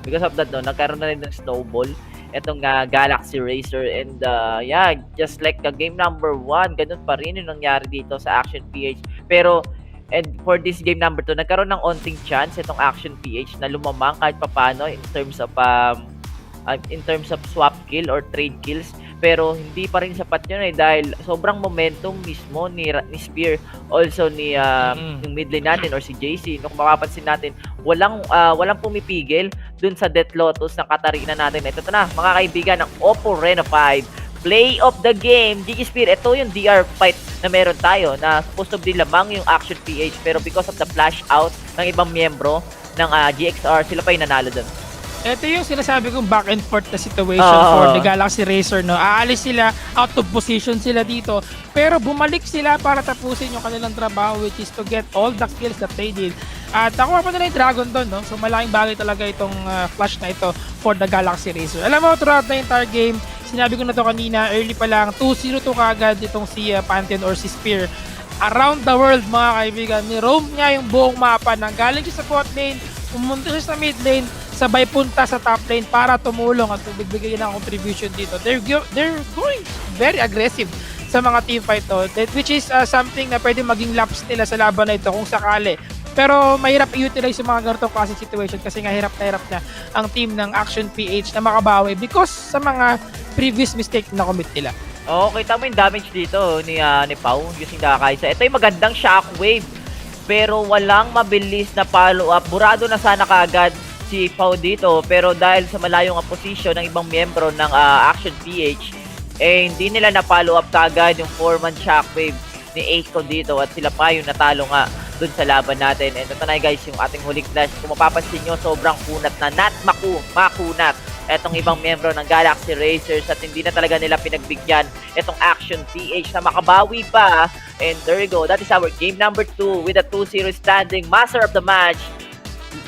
because of that, no, nagkaroon na rin ng snowball etong Galaxy Racer, and just like the game number 1, ganun pa rin yung nangyari dito sa Action PH. Pero and for this game number 2, nagkaroon ng onting chance itong Action PH na lumamang kahit papano in terms of swap kill or trade kills. pero hindi pa rin sapat yun dahil sobrang momentum mismo ni Spear, also ni yung mid lane natin or si JC. Kung mapapansin natin, walang pumipigil dun sa Death Lotus ng Katarina natin. Ito na mga kaibigan ng Oppo Reno 5. Play of the game, GG Spear. Ito yung DR fight na meron tayo na supposed to be lamang yung Action PH, pero because of the flash out ng ibang miyembro ng GXR, sila pa yung nanalo dun. Ito yung sinasabi kong back and forth na situation for the Galaxy Racer, no? Aalis sila, out of position sila dito, pero bumalik sila para tapusin yung kanilang trabaho, which is to get all the kills that they did. At nakuha pa nila yung Dragon doon, no? So malaking bagay talaga itong flash na ito for the Galaxy Racer. Alam mo, throughout the entire game, sinabi ko na to kanina, early pa lang, 2-0 to kagad itong si Pantheon or si Spear. Around the world, mga kaibigan, ni-roam niya yung buong mapa, nang galing siya sa bot lane, pumunta siya sa mid lane, sabay punta sa top lane para tumulong at magbigay ng contribution dito. They're going very aggressive sa mga team fight to, which is something na pwede maging laps nila sa laban na ito kung sakali. Pero mahirap i-utilize yung mga ganitong klase situation kasi nga hirap na ang team ng Action PH na makabawi because sa mga previous mistake na commit nila. Okay, tama yung damage dito ni Pau using the Kaisa. Ito yung magandang shockwave pero walang mabilis na follow up. Burado na sana kaagad si Pau dito, pero dahil sa malayong position ng ibang miyembro ng Action PH, hindi nila na follow up kaagad yung 4-man shockwave ni Aiko dito at sila pa yung natalo nga dun sa laban natin. And ito na guys yung ating huling clash. Kung mapapansin nyo, sobrang kunat na, not makunat etong ibang miyembro ng Galaxy Racers at hindi na talaga nila pinagbigyan etong Action PH na makabawi pa. And there you go, that is our game number 2 with a 2-0 standing, master of the match.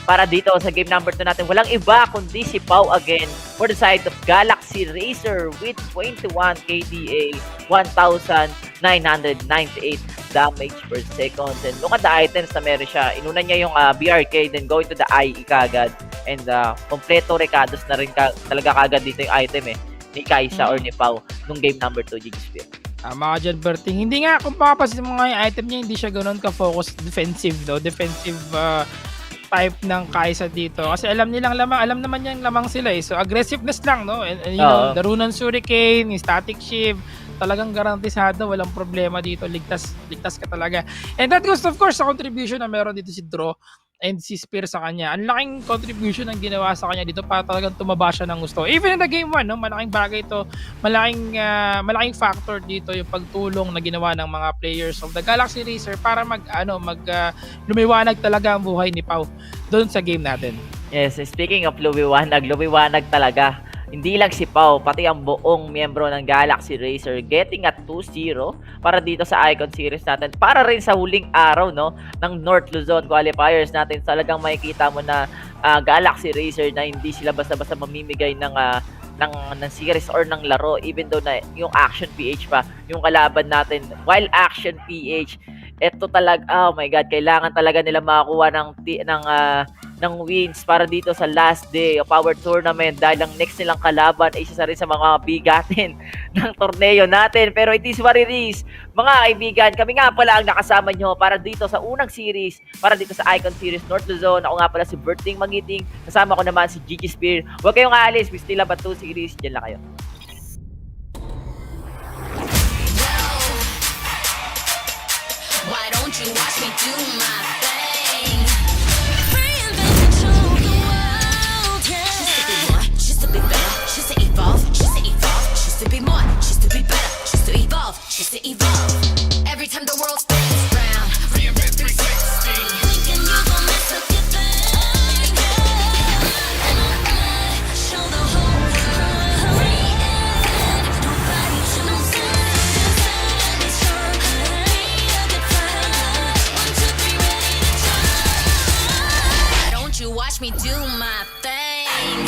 Para dito sa game number 2 natin, walang iba kundi si Pau again for the side of Galaxy Racer with 21 KDA, 1,998 damage per second. And look at the items na meron siya. Inuna niya yung BRK, then going to the IE kagad. And kompleto recados na rin talaga kagad dito yung item ni Kaisa or ni Pau nung game number 2, Jigspear. Mga dyan, Berting. Hindi nga, kung papapansin mo nga yung item niya, hindi siya ganoon ka-focus defensive, no? Defensive type ng Kaisa dito. Kasi alam nilang lamang, alam naman niyang lamang sila So aggressiveness lang, no? And you know, the Runan Hurricane, yung static shift, talagang garantisado, walang problema dito. Ligtas ka talaga. And that goes, of course, sa contribution na meron dito si Draw and si Spear sa kanya. Ang laking contribution ang ginawa sa kanya dito para talagang tumaba siya ng gusto. Even in the game 1, no, malaking bagay ito. Malaking factor dito yung pagtulong na ginawa ng mga players of the Galaxy Racer para lumiwanag talaga ang buhay ni Pau doon sa game natin. Yes, speaking of lumiwanag talaga. Hindi lang si Pau, pati ang buong miyembro ng Galaxy Racer getting at 2-0 para dito sa Icon Series natin. Para rin sa huling araw, no, ng North Luzon qualifiers natin. Talagang makikita mo na Galaxy Racer na hindi sila basta-basta mamimigay ng series or ng laro, even though na yung Action PH pa yung kalaban natin. While Action PH, eto talaga, oh my god, kailangan talaga nila makakuha ng wins para dito sa last day of our tournament dahil ang next nilang kalaban ay isa rin sa mga bigatin ng torneo natin. Pero it is what it is. Mga kaibigan, kami nga pala ang nakasama nyo para dito sa unang series, para dito sa Icon Series North Luzon. Ako nga pala si Berting Mangiting, kasama ko naman si GG Spear. Huwag kayong aalis, we still have a 2 series. Diyan lang kayo. Why don't you watch me do my thing? Reinvent and show the world, yeah. Just to be more, just to be better, just to evolve, just to evolve, just to be more, just to be better, just to evolve, just to evolve. Every time the world spins round, reinvent 360. Thinking you gon' mess up your thing, yeah. Show the whole world, reinvent. Nobody should know something, it's your you watch me do my thing.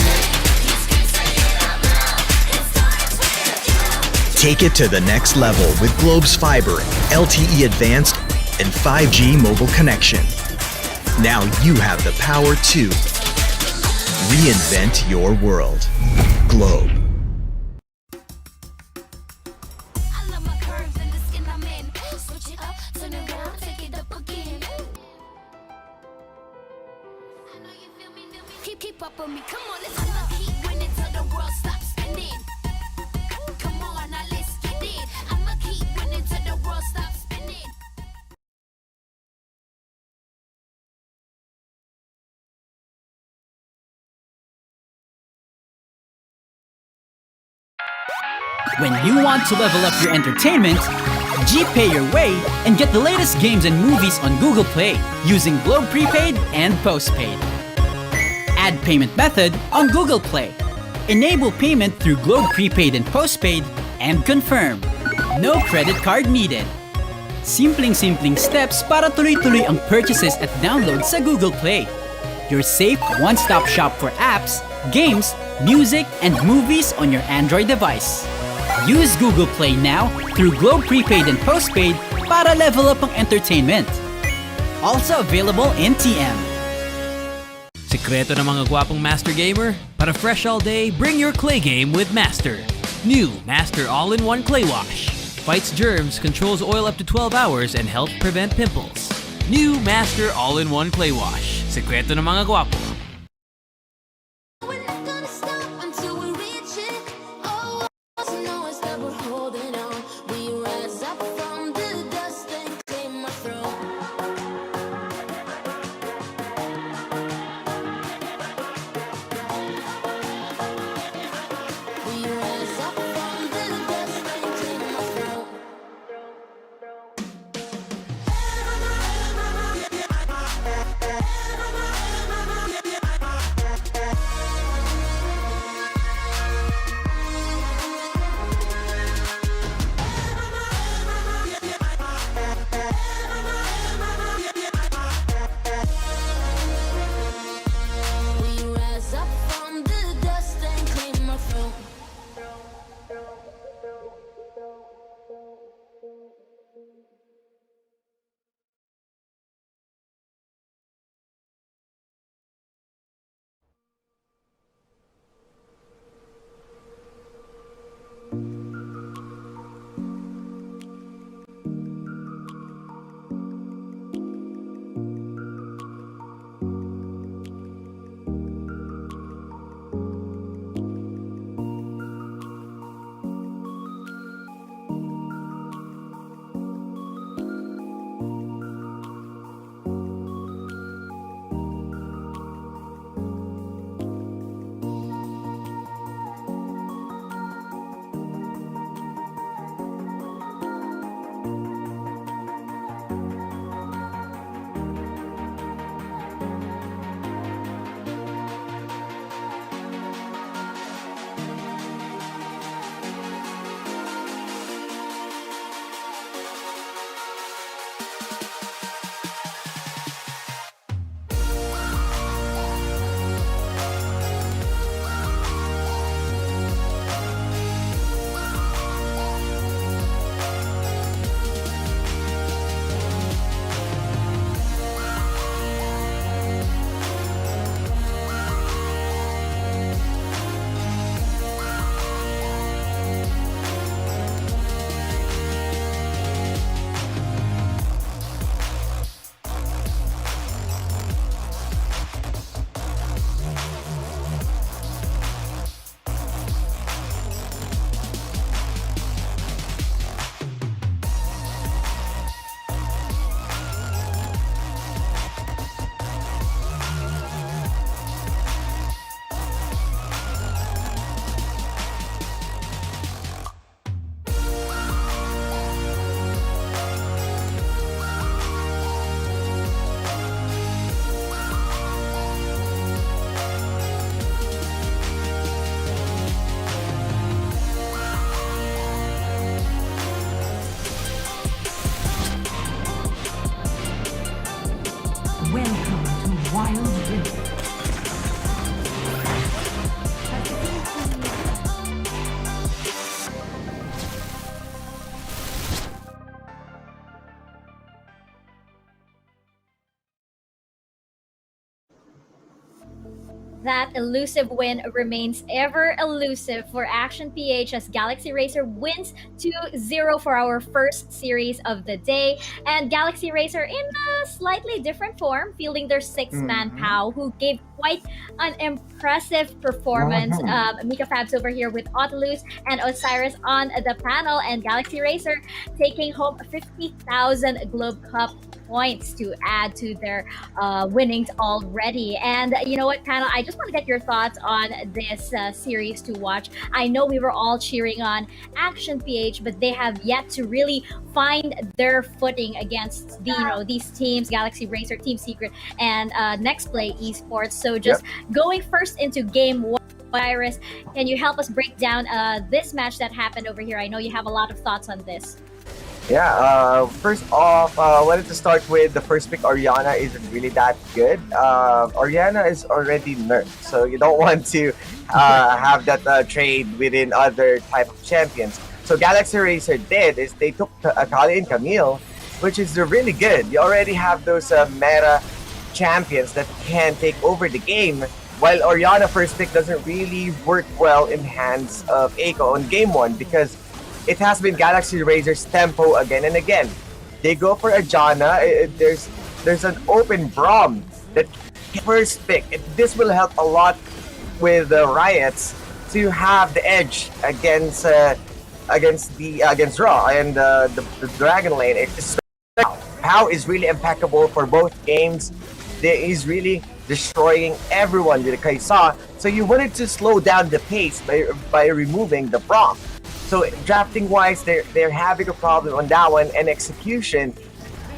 Take it to the next level with Globe's fiber, LTE advanced, and 5G mobile connection. Now you have the power to reinvent your world. Globe. Keep up with me, come on, let's keep winning till the world stops spinning. Come on, When you want to level up your entertainment, G-Pay your way and get the latest games and movies on Google Play using Globe Prepaid and Postpaid. Add payment method on Google Play. Enable payment through Globe Prepaid and Postpaid and confirm. No credit card needed. Simpleng-simpleng steps para tuloy-tuloy ang purchases at downloads sa Google Play. Your safe one-stop shop for apps, games, music, and movies on your Android device. Use Google Play now through Globe Prepaid and Postpaid para level up ang entertainment. Also available in TM. Sekreto ng mga gwapong Master Gamer? Para fresh all day, bring your clay game with Master. New Master All-in-One Clay Wash. Fights germs, controls oil up to 12 hours, and helps prevent pimples. New Master All-in-One Clay Wash. Sekreto ng mga gwapo. We're not gonna stop until we reach it. Oh, so know it's that we're holding on. We rise up from the dust and claim our throne. We rise up from the dust and claim our throne. We rise up from the dust and claim our throne. Welcome to Wild Rift. That elusive win remains ever elusive for Action PH as Galaxy Racer wins 2-0 for our first series of the day. And Galaxy Racer in a slightly different form, fielding their six-man POW, who gave quite an impressive performance. Mika Fabs over here with Autolus and Osiris on the panel, and Galaxy Racer taking home 50,000 Globe Cup points to add to their winnings already. And you know what, panel? I just want to get your thoughts on this series to watch. I know we were all cheering on Action PH, but they have yet to really find their footing against these teams, Galaxy Racer, Team Secret, and Nexplay Esports. So just going first into game one. Iris, can you help us break down this match that happened over here? I know you have a lot of thoughts on this. Yeah, first off, I wanted to start with the first pick. Oriana isn't really that good. Oriana is already nerfed, so you don't want to have that trade within other type of champions. So Galaxy Racer did is they took Akali and Camille, which is really good. You already have those meta champions that can take over the game, while Oriana first pick doesn't really work well in hands of Eiko on game one because it has been Galaxy Razor's tempo again and again. They go for a Janna. There's an open Braum that first pick. This will help a lot with the Riots to have the edge against Raw and the Dragon Lane. Pao is really impeccable for both games. He's really destroying everyone with the Kaisa. So you wanted to slow down the pace by removing the Braum. So drafting wise, they're having a problem on that one, and execution.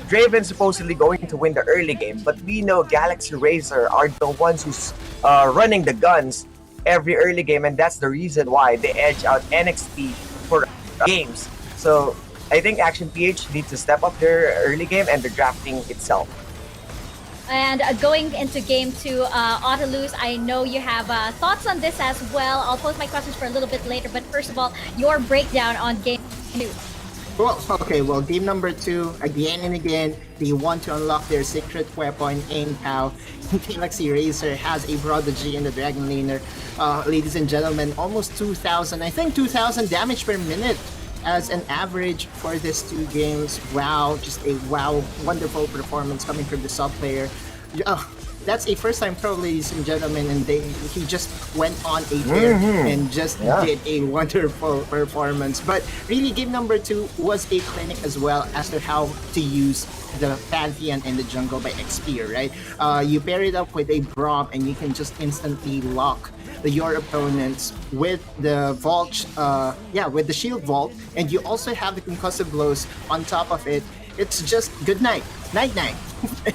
Draven's supposedly going to win the early game, but we know Galaxy Racer are the ones who's running the guns every early game, and that's the reason why they edge out NXT for games. So I think Action PH needs to step up their early game and the drafting itself. And going into game two, Autolus, I know you have thoughts on this as well. I'll pose my questions for a little bit later, but first of all, your breakdown on game two. Well, okay, well, game number two, again and again, they want to unlock their secret weapon in Pao. Galaxy Racer has a prodigy in the Dragon Laner. Ladies and gentlemen, almost 2,000, I think 2,000 damage per minute as an average for these two games. Wow, just a wonderful performance coming from the sub player. That's a first-time pro, ladies and gentlemen, and he just went on a tear and just did a wonderful performance. But really, game number two was a clinic as well as to how to use the Pantheon in the jungle by XP, right? You pair it up with a Braum and you can just instantly lock your opponents with the vault, with the shield vault, and you also have the concussive blows on top of it. It's just good night, night.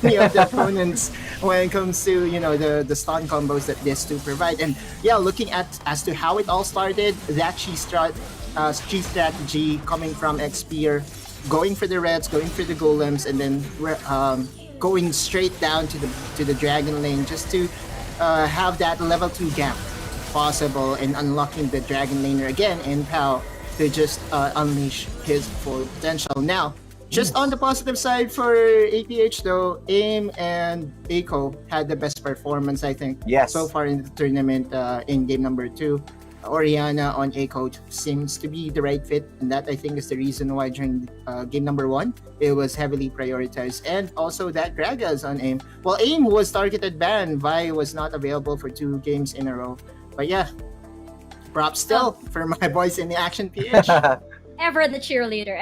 Any of the opponents when it comes to the stun combos that these two provide. And looking at as to how it all started, that Chi strategy coming from XP, going for the reds, going for the golems, and then going straight down to the Dragon Lane just to have that level 2 gap possible and unlocking the Dragon Laner again in Pao to just unleash his full potential. Now, just on the positive side for APH though, AIM and Eiko had the best performance, I think, so far in the tournament in game number 2. Oriana on Eiko seems to be the right fit, and that I think is the reason why during game number 1 it was heavily prioritized. And also that Gragas on AIM. Well, AIM was targeted ban. Vi was not available for 2 games in a row. But props still for my boys in the Action PH. Ever the cheerleader.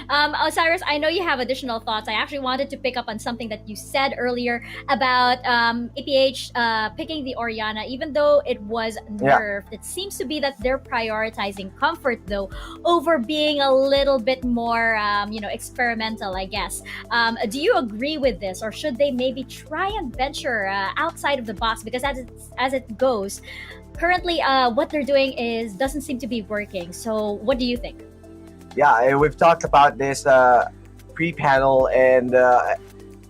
Osiris, I know you have additional thoughts. I actually wanted to pick up on something that you said earlier about APH picking the Oriana, even though it was nerfed. It seems to be that they're prioritizing comfort, though, over being a little bit more, experimental, I guess. Do you agree with this, or should they maybe try and venture outside of the box? Because as it goes, currently, what they're doing doesn't seem to be working. So what do you think? Yeah, we've talked about this pre-panel, and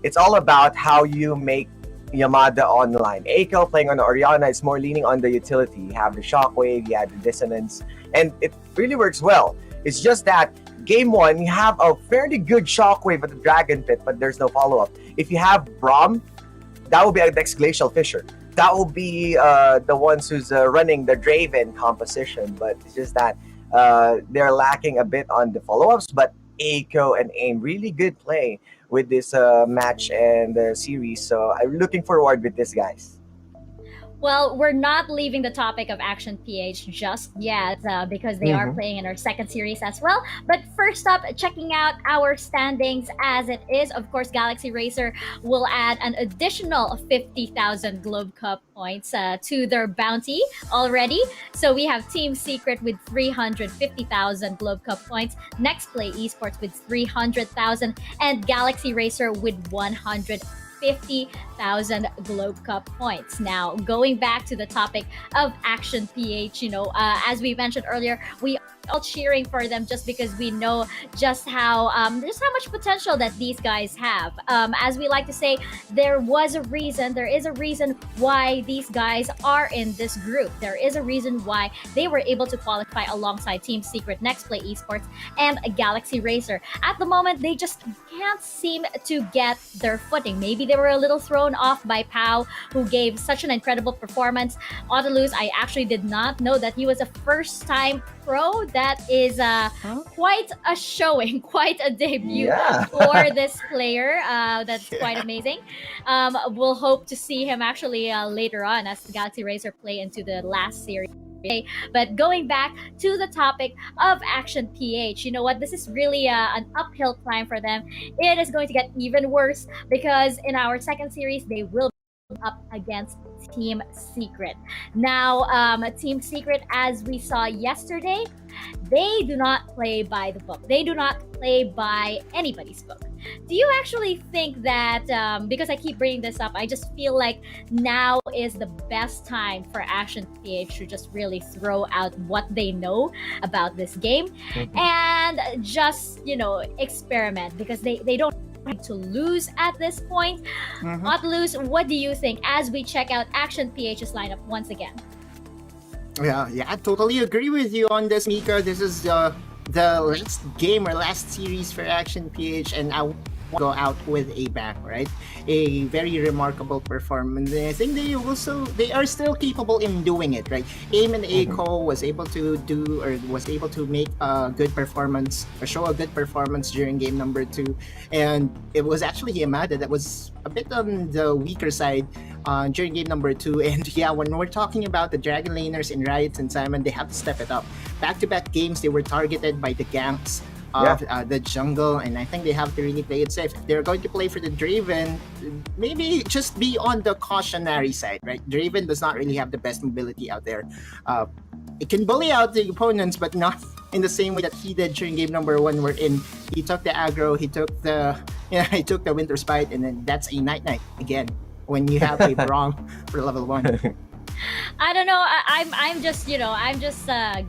it's all about how you make Yamada online. Eiko playing on Oriana is more leaning on the utility. You have the shockwave, you have the dissonance, and it really works well. It's just that game 1, you have a fairly good shockwave at the Dragon Pit, but there's no follow-up. If you have Braum, that will be a next Glacial Fissure. That will be the ones who's running the Draven composition, but it's just that they're lacking a bit on the follow-ups. But Eiko and AIM, really good play with this match and series. So I'm looking forward with this, guys. Well, we're not leaving the topic of Action PH just yet because they are playing in our second series as well. But first up, checking out our standings as it is, of course, Galaxy Racer will add an additional 50,000 Globe Cup points to their bounty already. So we have Team Secret with 350,000 Globe Cup points, Nexplay Esports with 300,000, and Galaxy Racer with 150,000 Globe Cup points. Now, going back to the topic of Action PH, as we mentioned earlier, we all cheering for them just because we know just how much potential that these guys have. As we like to say, there is a reason why these guys are in this group. There is a reason why they were able to qualify alongside Team Secret, Nexplay Esports, and Galaxy Racer. At the moment, they just can't seem to get their footing. Maybe they were a little thrown off by Pau, who gave such an incredible performance. Autolus, I actually did not know that he was a first-time pro. That is quite a showing, quite a debut for this player. That's quite amazing. We'll hope to see him actually later on as the Galaxy Racer play into the last series. But going back to the topic of Action PH, you know what? This is really an uphill climb for them. It is going to get even worse because in our second series, they will be up against Team Secret. Now, Team Secret, as we saw yesterday, they do not play by the book. They do not play by anybody's book. Do you actually think that, because I keep bringing this up, I just feel like now is the best time for Action PH to just really throw out what they know about this game and just, experiment because they don't to lose at this point. Not lose. What do you think as we check out Action PH's lineup once again? Yeah, I totally agree with you on this, Mika. This is the last game or last series for Action PH, and I want to go out with a bang, right? A very remarkable performance. And I think they are still capable in doing it, right? Aim and Aiko was able to make a good performance or show a good performance during game number 2, and it was actually Yamada that was a bit on the weaker side during game number 2. And yeah, when we're talking about the Dragon Laners in Riot and Simon, they have to step it up. Back-to-back games, they were targeted by the ganks of the jungle, and I think they have to really play it safe. If they're going to play for the Draven, maybe just be on the cautionary side, right? Draven does not really have the best mobility out there. It can bully out the opponents, but not in the same way that he did during game number 1, wherein he took the aggro, he took the Winter Spite, and then that's a night again when you have a Braum for level 1. I don't know. I'm just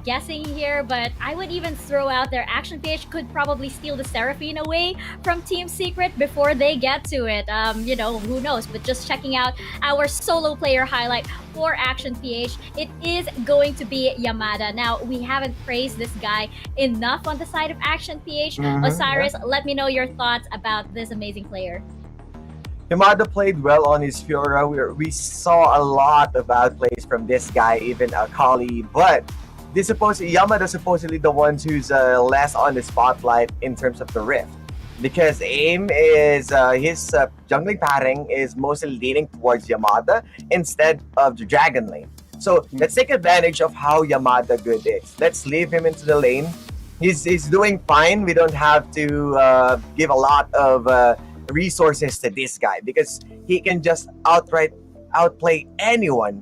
guessing here, but I would even throw out there Action PH could probably steal the Seraphine away from Team Secret before they get to it. Who knows? But just checking out our solo player highlight for Action PH, it is going to be Yamada. Now, we haven't praised this guy enough on the side of Action PH. Osiris, let me know your thoughts about this amazing player. Yamada played well on his Fiora. We saw a lot of bad plays from this guy, even Akali. But Yamada supposedly the ones who's less on the spotlight in terms of the Rift. Because aim is his jungling pattern is mostly leaning towards Yamada instead of the Dragon lane. So let's take advantage of how Yamada good is. Let's leave him into the lane. He's doing fine. We don't have to give a lot of resources to this guy because he can just outplay anyone,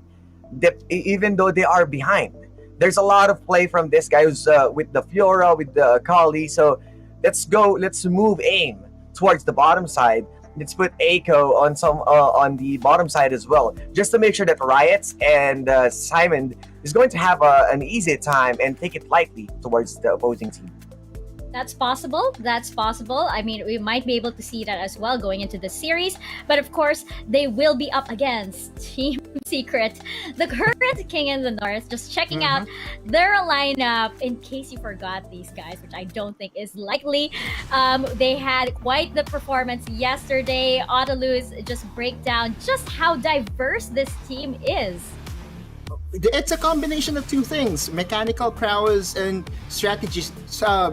even though they are behind. There's a lot of play from this guy who's with the Fiora, with the Kali. So let's move aim towards the bottom side. Let's put Aiko on the bottom side as well, just to make sure that Riot and Simon is going to have an easy time and take it lightly towards the opposing team. That's possible. I mean, we might be able to see that as well going into the series. But of course, they will be up against Team Secret, the current king in the north. Just checking out their lineup in case you forgot these guys, which I don't think is likely. They had quite the performance yesterday. Autolus just break down just how diverse this team is. It's a combination of two things: mechanical prowess and strategy.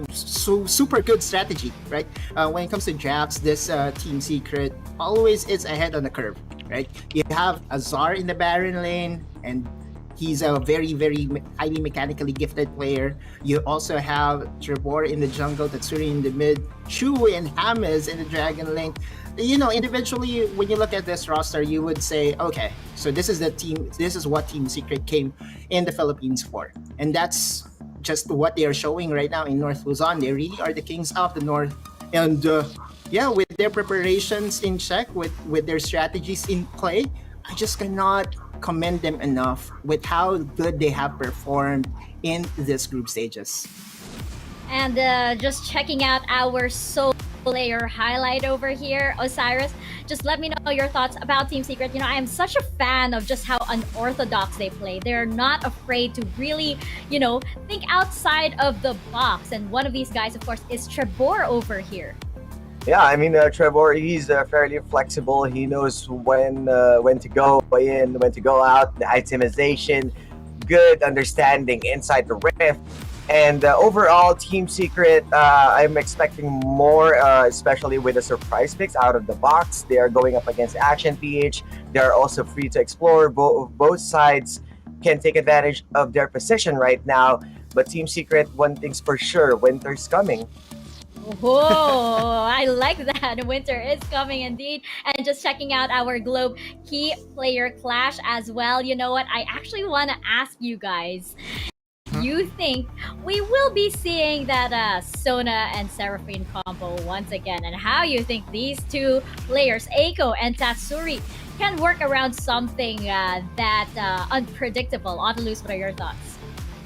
Super good strategy, right? When it comes to drafts, this Team Secret always is ahead on the curve, right? You have Azar in the Baron lane, and he's a very, very highly mechanically gifted player. You also have Trevor in the jungle, Tatsuri in the mid, Chu and Hamas in the Dragon Link. You know, individually, when you look at this roster, you would say, okay, so this is the team, this is what Team Secret came in the Philippines for. And that's just what they are showing right now in North Luzon. They really are the kings of the North. And yeah, with their preparations in check, with their strategies in play, I just cannot commend them enough with how good they have performed in this group stages. And just checking out our solo player highlight over here, Osiris, just let me know your thoughts about Team Secret. You know, I am such a fan of just how unorthodox they play. They're not afraid to really, you know, think outside of the box. And one of these guys, of course, is Trevor over here. Yeah, I mean, Trevor, he's fairly flexible. He knows when to go in, when to go out, the itemization, good understanding inside the rift. And overall, Team Secret, I'm expecting more, especially with the surprise picks out of the box. They are going up against Ashen PH. They are also free to explore. Both sides can take advantage of their position right now. But Team Secret, one thing's for sure, winter's coming. Whoa, I like that. Winter is coming indeed. And just checking out our Globe key player clash as well. You know what? I actually want to ask you guys, you think we will be seeing that Sona and Seraphine combo once again? And how you think these two players, Eiko and Tatsuri, can work around something that unpredictable? Autolus, what are your thoughts?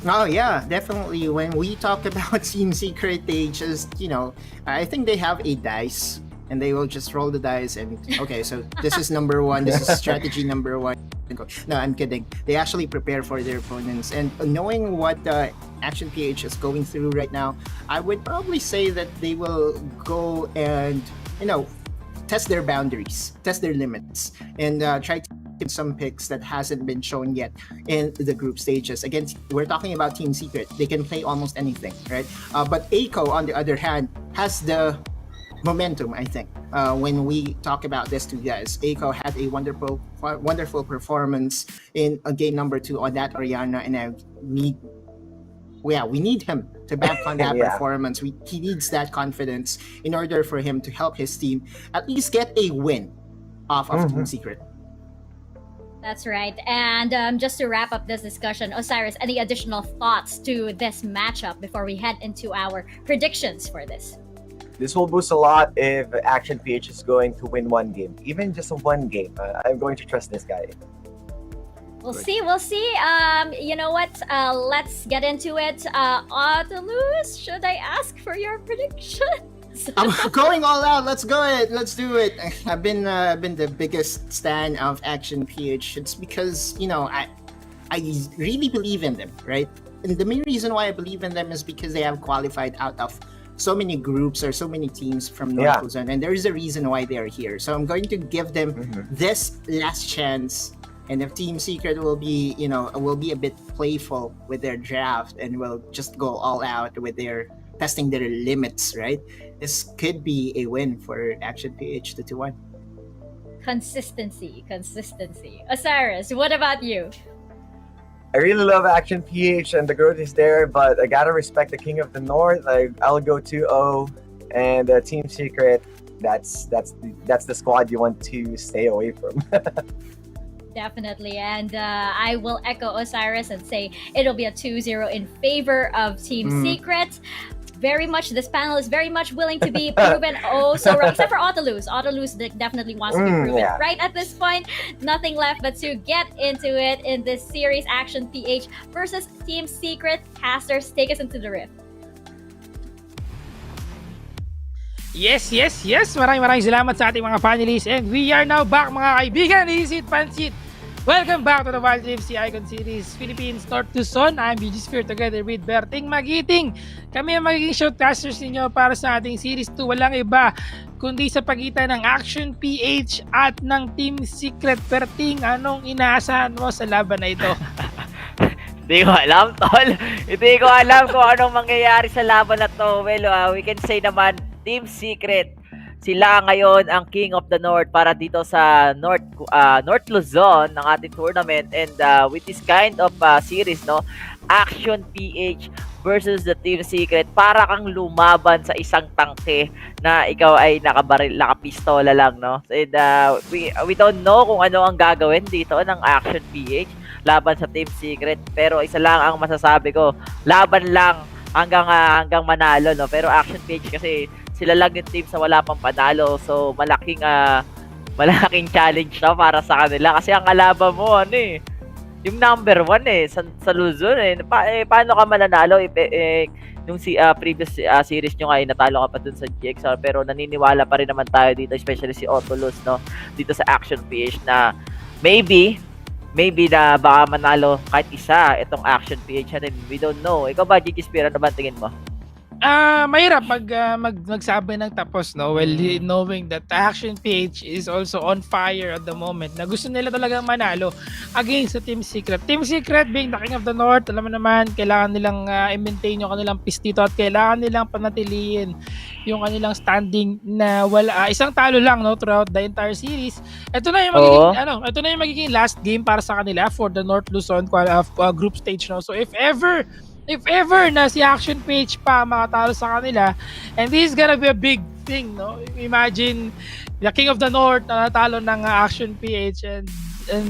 Oh yeah, definitely. When we talk about Team Secret, they just, you know, I think they have a dice and they will just roll the dice and okay, so this is number one, this is strategy number one. No, I'm kidding. They actually prepare for their opponents, and knowing what Action PH is going through right now, I would probably say that they will go and, you know, test their boundaries, test their limits, and try to get some picks that hasn't been shown yet in the group stages. Again, we're talking about Team Secret. They can play almost anything, right? But Eiko, on the other hand, has the momentum, I think. When we talk about this two guys, Eiko had a wonderful performance in game number 2 on that Oriana, and we need him to back on that performance. He needs that confidence in order for him to help his team at least get a win off of Team Secret. That's right. And just to wrap up this discussion, Osiris, any additional thoughts to this matchup before we head into our predictions for this? This will boost a lot if Action PH is going to win one game, even just one game. I'm going to trust this guy. We'll see. You know what? Let's get into it. Autolus, should I ask for your predictions? I'm going all out. Let's do it. I've been the biggest stan of Action PH. It's because, you know, I really believe in them, right? And the main reason why I believe in them is because they have qualified out of so many groups or so many teams from North Luzon, and there is a reason why they are here. So I'm going to give them this last chance. And if Team Secret will be, you know, a bit playful with their draft and will just go all out with their testing their limits, right? This could be a win for Action PH to 2-1. Consistency. Osiris, what about you? I really love Action PH and the growth is there, but I gotta respect the King of the North. I'll go 2-0, and Team Secret. That's the squad you want to stay away from. Definitely, and I will echo Osiris and say it'll be a 2-0 in favor of Team Secret. Very much, this panel is very much willing to be proven so wrong, except for Autolus. Autolus definitely wants to be proven right at this point. Nothing left but to get into it in this series. Action PH versus Team Secret. Casters, take us into the rift. Yes. Maraming salamat sa ating mga panelists. And we are now back, mga kaibigan. Isit Pansit. Welcome back to the Wild Rift Icon Series Philippines North Luzon. I'm BG Sphere together with Berting Magiting. Kami ang magiging shoutcasters ninyo para sa ating Series 2. Walang iba kundi sa pagitan ng Action PH at ng Team Secret. Berting, anong inaasahan mo sa laban na ito? Hindi ko alam, tol. Hindi ko alam kung anong mangyayari sa laban na to. Well, we can say naman, Team Secret sila ngayon ang King of the North para dito sa North Luzon ng ating tournament, and with this kind of series, no, Action PH versus the Team Secret, para kang lumaban sa isang tangke na ikaw ay nakapistola lang, no? And we don't know kung ano ang gagawin dito ng Action PH laban sa Team Secret, pero isa lang ang masasabi ko, laban lang hanggang manalo, no? Pero Action PH kasi sila lang yung team sa wala pang panalo, so malaking challenge na para sa kanila kasi ang kalaban mo yung number 1 sa Luzon paano ka mananalo yung previous series nyo nga natalo ka pa dun sa GXR, pero naniniwala pa rin naman tayo dito, especially si Otolus, no, dito sa Action PH na maybe na baka manalo kahit isa itong Action PH natin. We don't know. Ikaw ba, Gigi Spear, ano ba tingin mo? Mahirap magsabi ng tapos, no? Well, knowing that Action PH is also on fire at the moment, na gusto nila talagang manalo against the Team Secret. Team Secret being the King of the North, alam mo naman, kailangan nilang i-maintain yung kanilang pistito at kailangan nilang panatilihin yung kanilang standing na wala isang talo lang, no, throughout the entire series. Ito na yung magiging ito na yung magiging last game para sa kanila for the North Luzon group stage, no. So if ever na si Action PH pa makatalo sa kanila, and this is gonna be a big thing, no? Imagine the King of the North na natalo ng Action PH, and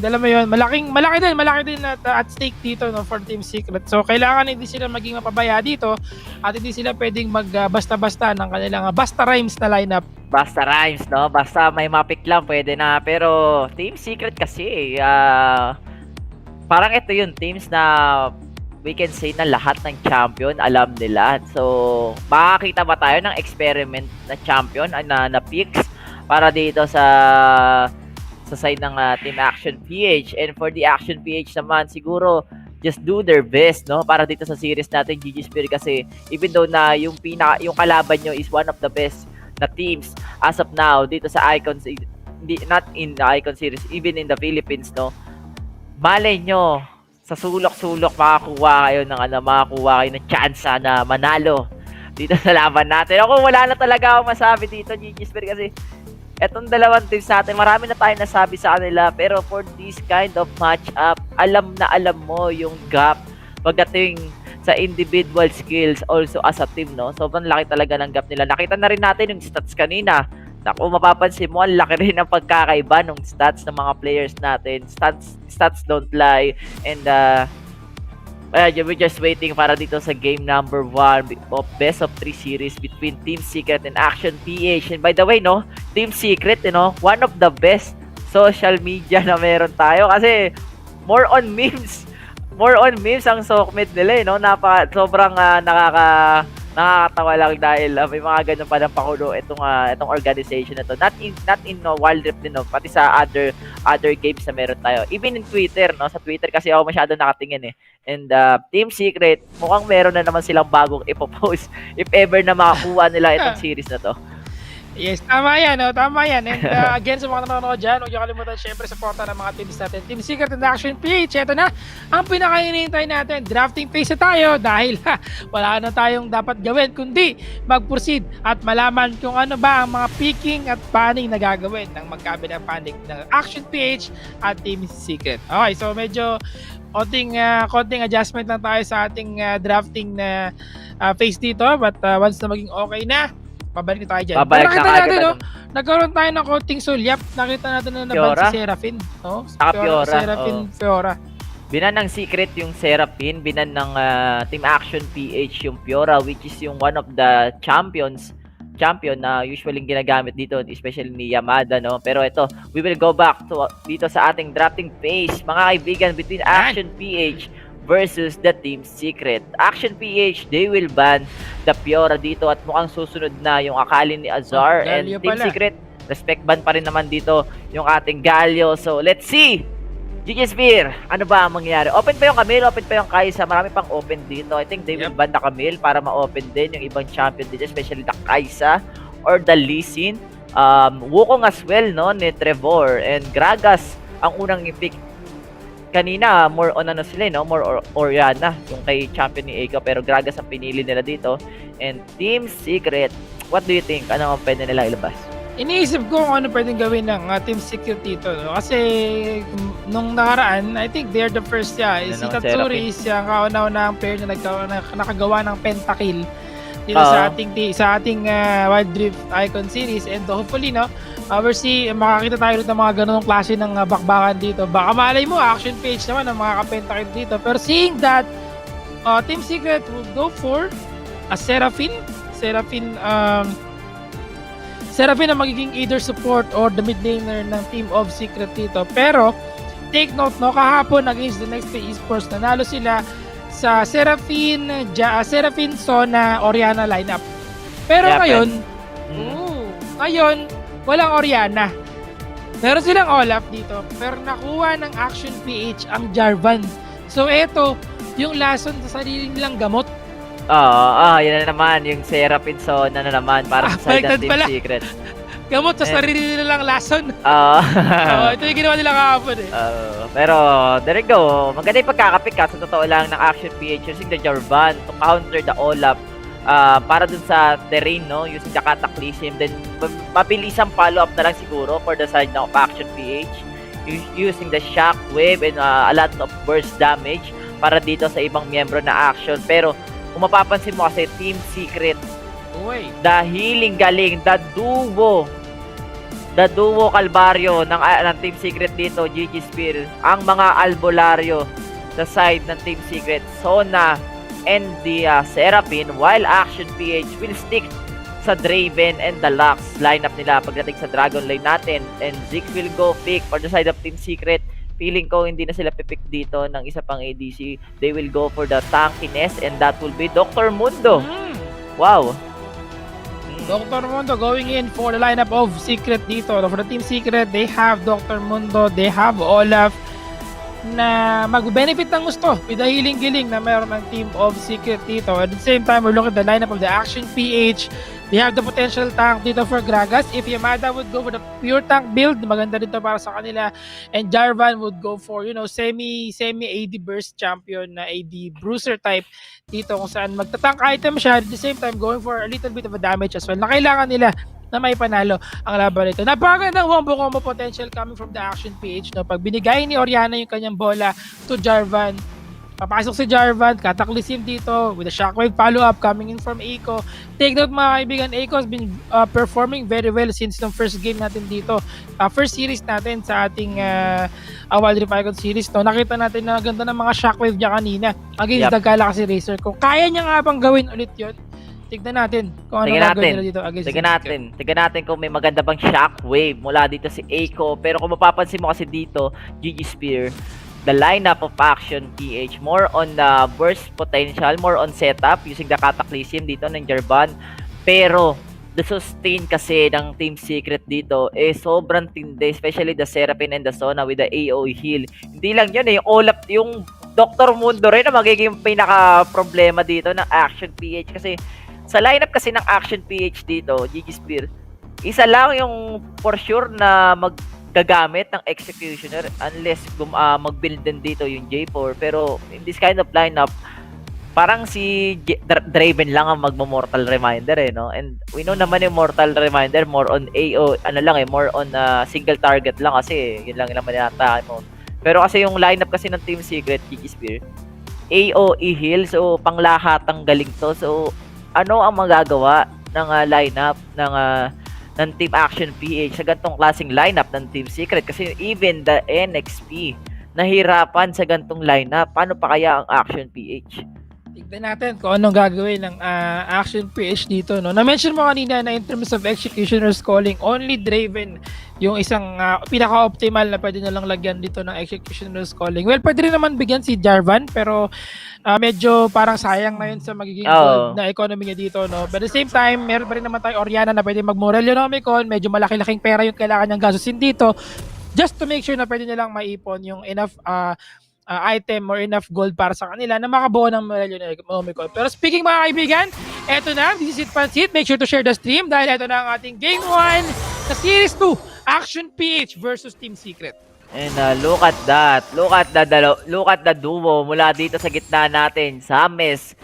alam mo yun, malaki din at stake dito, no, for Team Secret. So kailangan hindi sila maging mapabaya dito at hindi sila pwedeng basta-basta ng kanilang basta rhymes na lineup. Basta rhymes, no? Basta may mapick lang pwede na, pero Team Secret kasi parang ito yung teams na we can say na lahat ng champion alam nila. So, makakita ba tayo ng experiment na champion na picks para dito sa side ng Team Action PH? And for the Action PH naman, siguro just do their best, no, para dito sa series natin, Gigi Spear, kasi even though na yung kalaban nyo is one of the best na teams as of now dito sa Icons, not in the Icon series, even in the Philippines, no, malay nyo sa sulok-sulok makakuha kayo ng chance na manalo dito sa laban natin. Ako, wala na talaga akong masabi dito, Gigi Spear, kasi etong dalawang teams natin, marami na tayo nasabi sa kanila, pero for this kind of match-up, alam mo yung gap pagdating sa individual skills also as a team, no? Sobrang laki talaga ng gap nila. Nakita na rin natin yung stats kanina. Kung mapapansin mo, ang laki rin ng pagkakaiba ng stats ng mga players natin. Stats don't lie. And we're just waiting para dito sa game number 1 of best of 3 series between Team Secret and Action PH. And by the way, no, Team Secret, one of the best social media na meron tayo, kasi more on memes ang sokmed nila, no? Sobrang nakakatawa lang dahil may mga ganun pa ng pakulo itong organization na to. Not in Wild Rift din, no, pati sa other games na meron tayo. Even in Twitter, no, sa Twitter kasi ako masyado nakatingin And Team Secret, mukhang meron na naman silang bagong ipopost if ever na makakuha nila itong series na to. Yes, tama yan, no? Tama yan. And again, sa mga nanonood dyan, huwag niyo kalimutan syempre supportan ng mga teams natin. Team Secret and Action PH, eto na ang pinaka-hinihintay natin. Drafting phase na tayo dahil wala na tayong dapat gawin kundi mag-proceed at malaman kung ano ba ang mga picking at panning na gagawin ng magkabilang panning ng Action PH at Team Secret. Okay, so medyo konting adjustment lang tayo sa ating drafting na phase dito, but once na maging okay na, pabalik na tayo dyan. Nakita natin, no? Nagkaroon tayo ng konting sulyap. Nakita natin na naban si Seraphine, no? Seraphine Fiora. Binan ng Secret yung Seraphine, binan ng Team Action PH yung Fiora, which is yung one of the champion na usually ginagamit dito, especially ni Yamada, no? Pero ito, we will go back to dito sa ating drafting phase, mga kaibigan, between Action PH versus the Team Secret. Action PH, they will ban the Fiora dito at mukhang susunod na yung Akali ni Azar, and Team Secret, respect ban pa rin naman dito yung ating Galio. So, let's see! Gigi Spear, ano ba ang mangyayari? Open pa yung Camille, open pa yung Kaisa, marami pang open dito. I think they will ban the Camille para ma-open din yung ibang champion dito, especially the Kaisa or the Lee Sin. Wukong as well, no, ni Trevor, and Gragas ang unang i-pick. Kanina, more on sila, no? More Oriana, yung kay champion ni Ego, pero Gragas ang pinili nila dito. And Team Secret, what do you think? Ano ang pwede nila ilabas? iniisip ko kung ano pwedeng gawin ng Team Secret dito, no? Kasi nung nakaraan, I think they're the first, si Tatsuri is yung kauna-unahang player na nakagawa ng pentakill dito sa ating Wild Rift Icon series, and hopefully, no, makakita tayo ng mga ganung klase ng bakbakan dito. Baka malay mo, Action Page naman ang mga kapentakill dito. Pero seeing that Team Secret will go for a Seraphine ang magiging either support or the mid laner ng Team of Secret dito. Pero, take note, no, kahapon against the Nexplay Esports, nanalo sila sa Seraphine, Sona, Oriana lineup. Pero ngayon, walang Oriana. Meron silang Olaf dito, pero nakuha ng Action PH ang Jarvan. So, eto, yung lason sa sarili nilang gamot. Yan na naman, yung Seraphine Zone na naman para sa side ng Team Secret. Gamot sa sarili nilang lason. Ito yung ginawa nila kahapon eh. Pero, there you go. Maganda yung pagkakapik sa totoo lang ng Action PH using the Jarvan to counter the Olaf para dun sa terrain, no? Using the Cataclysm. Then, mabilisang follow-up na lang siguro for the side ng Action PH using the Shockwave and a lot of burst damage para dito sa ibang miyembro na Action. Pero, kung mapapansin mo kasi Team Secret, the healing galing, the duo kalbaryo ng Team Secret dito, GG Spear, ang mga albularyo sa side ng Team Secret, Sona and the Seraphine, while Action PH will stick sa Draven and the Lux lineup nila pagdating sa Dragon Lane natin, and Zeke will go pick for the side of Team Secret. Feeling ko hindi na sila pipick dito ng isa pang ADC. They will go for the tankiness, and that will be Dr. Mundo. Wow. Dr. Mundo going in for the lineup of Secret dito. For the Team Secret, they have Dr. Mundo, they have Olaf na mag-benefit ng gusto with the healing giling na meron ng Team of Secret dito. At the same time, we're looking at the lineup of the Action PH. They have the potential tank dito for Gragas. If Yamada would go for the pure tank build, maganda dito para sa kanila. And Jarvan would go for, semi AD burst champion na AD bruiser type dito kung saan magta-tank item siya. At the same time, going for a little bit of a damage as well na kailangan nila na may panalo ang laban nito. Napakagandang combo potential coming from the Action PH. No? Pag binigay ni Oriana yung kanyang bola to Jarvan, papasok si Jarvan, Cataclysm dito with a Shockwave follow-up coming in from Eiko. Take note mga kaibigan, Eiko has been performing very well since the first game natin dito. First series natin sa ating Wild Rift Icon series. No? Nakita natin na ganda ng mga Shockwave niya kanina against the Galaxy Racer. Kung kaya niya nga bang gawin ulit yun, tignan natin kung ano gagawin nila dito against Tignan natin kung may maganda bang Shockwave mula dito si Eiko. Pero kung mapapansin mo kasi dito, GG Spear, the lineup of Action PH, more on the burst potential, more on setup using the Cataclysm dito ng Jarvan. Pero the sustain kasi ng Team Secret dito sobrang tindi, especially the Seraphine and the Sona with the AoE heal. Hindi lang yun yung Olaf, yung Dr. Mundo rin na magiging pinaka problema dito ng Action PH kasi sa lineup kasi ng Action PH dito, GG Spear, isa lang yung for sure na gagamit ng Executioner unless mag-build din dito yung J4. Pero in this kind of lineup, parang si Draven lang ang magmo-Mortal Reminder no? And we know naman yung Mortal Reminder more on AO, more on single target lang kasi yun lang naman yata mo. Pero kasi yung lineup kasi ng Team Secret, GG Spear, AOE heal, so panglahatang galing to. So ano ang magagawa ng lineup ng Team Action PH sa gantong klaseng lineup ng Team Secret? Kasi even the NXP nahirapan sa gantong lineup. Paano pa kaya ang Action PH? Tignan natin kung anong gagawin ng Action PH dito. No? Na-mention mo kanina na in terms of Executioner's Calling, only Draven yung isang pinaka-optimal na pwede nalang lagyan dito ng Executioner's Calling. Well, pwede rin naman bigyan si Jarvan, pero medyo parang sayang na yun sa magiging gold na economy niya dito. No? But at the same time, meron pa rin naman tayo Oriana na pwede mag-moral economicon. Medyo malaki-laking pera yung kailangan niyang gastusin dito just to make sure na pwede nilang maipon yung enough item or enough gold para sa kanila na makabuo ng Morello Economical. Pero speaking mga kaibigan, eto na, this is it Pansit. Make sure to share the stream dahil eto na ang ating Game 1 sa Series 2, Action PH versus Team Secret. And look at that. Look at the duo mula dito sa gitna natin. Sames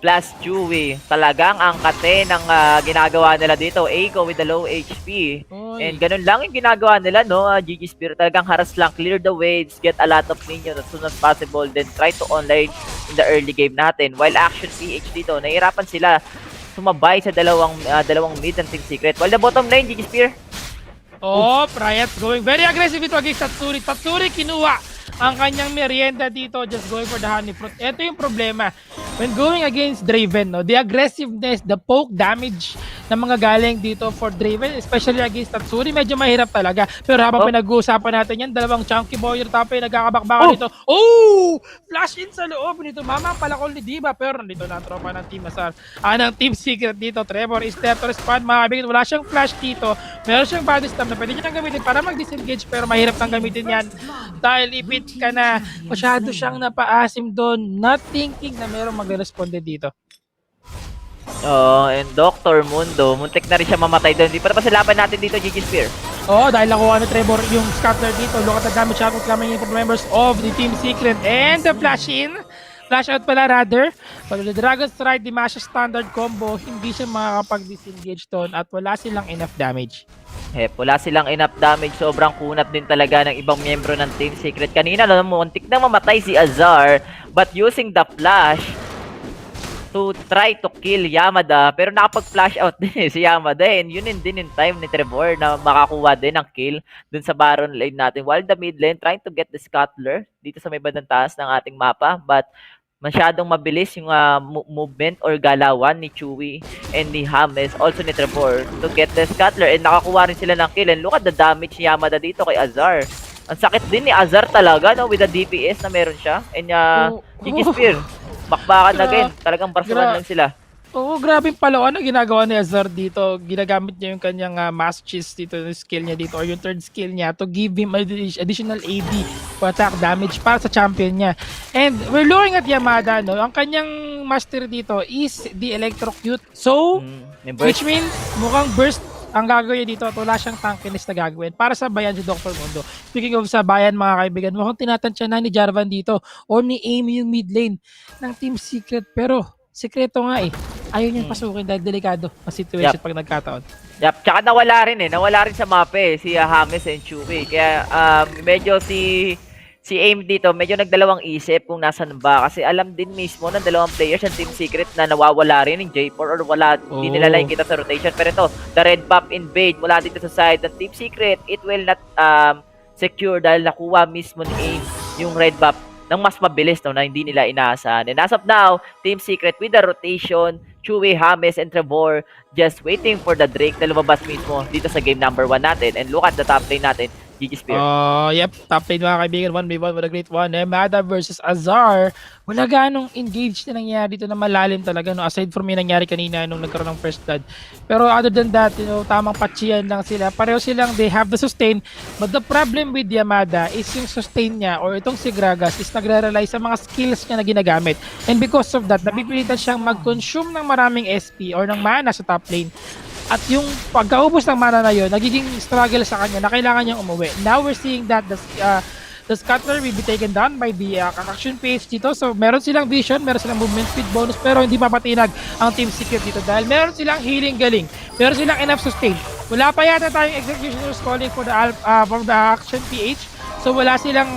plus Chewy. Talagang ang kate ng ginagawa nila dito. Eiko with the low HP. And ganun lang yung ginagawa nila, no? GG Spirit talagang haras lang. Clear the waves, get a lot of minions as soon as possible, then try to online in the early game natin. While Action PH dito, nahihirapan sila sumabay sa dalawang mid ng Team Secret. While the bottom lane, GG Spear. Oh, Riot going very aggressive ito against Tatsuri. Tatsuri kinuha ang kanyang merienda dito, just going for the honey fruit. Ito yung problema when going against Draven, no? The aggressiveness, the poke damage ng mga galing dito for Draven, especially against Tatsuri, medyo mahirap talaga. Pero habang pinag-uusapan natin yan, dalawang chunky boy tapo yung nagkakabakbakan dito. Oh! Flash in sa loob nito. Mama palakol ni Diva, pero nandito na ang tropa ng Team Asar. Ng Team Secret dito. Trevor is there to respond. Mga kaibigan, wala siyang flash dito. Meron siyang body stamp na pwede niya nang gamitin para mag-disengage, pero mahirap nang gamitin yan. Dahil ipit ka na, masyado siyang napaasim doon, not thinking na merong magre-responde dito. Oh, and Dr. Mundo, muntik na rin siya mamatay doon. Di pa na silaban natin dito, GG Spear. Oh, dahil nakuha ni Trevor yung scatter dito. Look at the damage output coming in from members of the Team Secret. And the flash in. Flash out pala rather. But the Dragon's Strike, the Masha standard combo, hindi siya makakapag-disengage doon at wala silang enough damage. Wala silang enough damage. Sobrang kunat din talaga ng ibang miyembro ng Team Secret. Kanina, alam mo, muntik na mamatay si Azar. But using the flash to try to kill Yamada, pero nakapag-flash out din si Yamada, and yun din in time ni Trevor na makakuha din ng kill dun sa Baron lane natin, while the mid lane trying to get the scuttler dito sa may bandang taas ng ating mapa, but masyadong mabilis yung movement or galawan ni Chewy and ni James, also ni Trevor, to get the scuttler, and nakakuha rin sila ng kill. And look at the damage ni Yamada dito kay Azar. Ang sakit din ni Azar talaga, no, with the DPS na meron siya, and GG Spear. Bakbakan na again. Talagang barsalan lang sila. Oo, grabe yung palawan na ginagawa ni Azar dito. Ginagamit niya yung kanyang mass cheese dito, yung skill niya dito, or yung third skill niya to give him additional AD for attack damage para sa champion niya. And we're looking at Yamada, no? Ang kanyang master dito is the Electrocute. So, which means mukhang burst ang gagawin dito at wala siyang tankiness na gagawin para sa bayan si Dr. Mundo. Speaking of sa bayan, mga kaibigan, mukhang tinatansya na ni Jarvan dito or ni Amy yung mid lane ng Team Secret, pero sikreto nga eh. Ayaw niyang pasukin dahil delikado ang situation pag nagkataon. Tsaka nawala rin sa mapa si James and Chewy. Kaya medyo si Aim dito, medyo nagdalawang isip kung nasan ba. Kasi alam din mismo ng dalawang players ng Team Secret na nawawala rin ng J4 or hindi nila lang kita sa rotation. Pero ito, the red buff invade mula dito sa side ng Team Secret, it will not secure dahil nakuha mismo ni Aim yung red buff ng mas mabilis, no, na hindi nila inaasahan. And as of now, Team Secret with the rotation, Chewy, James, and Trevor just waiting for the Drake na lumabas mismo dito sa game number 1 natin. And look at the top lane natin, GG Spear. Yep, top lane mga kaibigan, 1v1 with a great one. Mada versus Azar. Wala ganong engage na nangyari dito na malalim talaga, no? Aside from yung nangyari kanina nung nagkaroon ng first blood. Pero other than that, tamang patsiyan lang sila. Pareho silang, they have the sustain. But the problem with Yamada is yung sustain niya or itong si Gragas is nagre-rely sa mga skills niya na ginagamit. And because of that, napipilitan siyang mag-consume ng maraming SP or ng mana sa top lane. At yung pagkaubos ng mana na yun, nagiging struggle sa kanya na kailangan niyang umuwi. Now we're seeing that the scatter will be taken down by the action page dito. So meron silang vision, meron silang movement speed bonus, pero hindi mapatinag ang Team Secret dito dahil meron silang healing galing, meron silang enough sustain. Wala pa yata tayong executioners calling for the action PH. So wala silang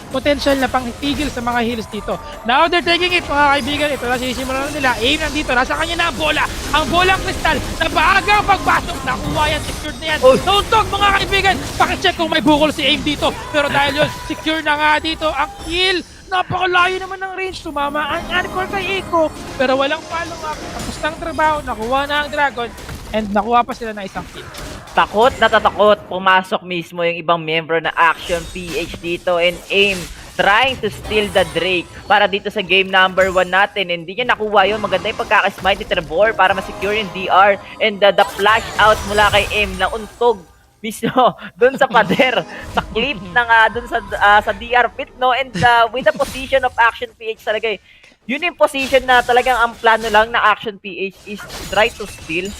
potential na pangtigil sa mga heals dito. Now they're taking it, mga kaibigan. Ito na sisimulan na nila. Aim nandito. Nasa kanya na ang bola. Ang bolang kristal na baagang pagpasok. Nakuha yan. Secured na yan. Tuntog, mga kaibigan. Pakicheck kung may bukol si Aim dito. Pero dahil yun, secure na nga dito ang kill. Napakalayo naman ng range. Tumama ang anchor kay Eiko. Pero walang follow up. Tapos ng trabaho. Nakuha na ang Dragon. And nakuha pa sila ng isang kill. Takot na tatakot pumasok mismo yung ibang member na Action PH dito, and Aim trying to steal the Drake para dito sa game number 1 natin. Hindi niya nakuha yun. Maganda yung pagkakasmite ni Trevor para ma-secure yung DR, and the flash out mula kay Aim na untog mismo dun sa pader, sa clip ng dun sa DR pit, no? And with the position of Action PH talaga yun yung position na talagang ang plano lang na Action PH is try to steal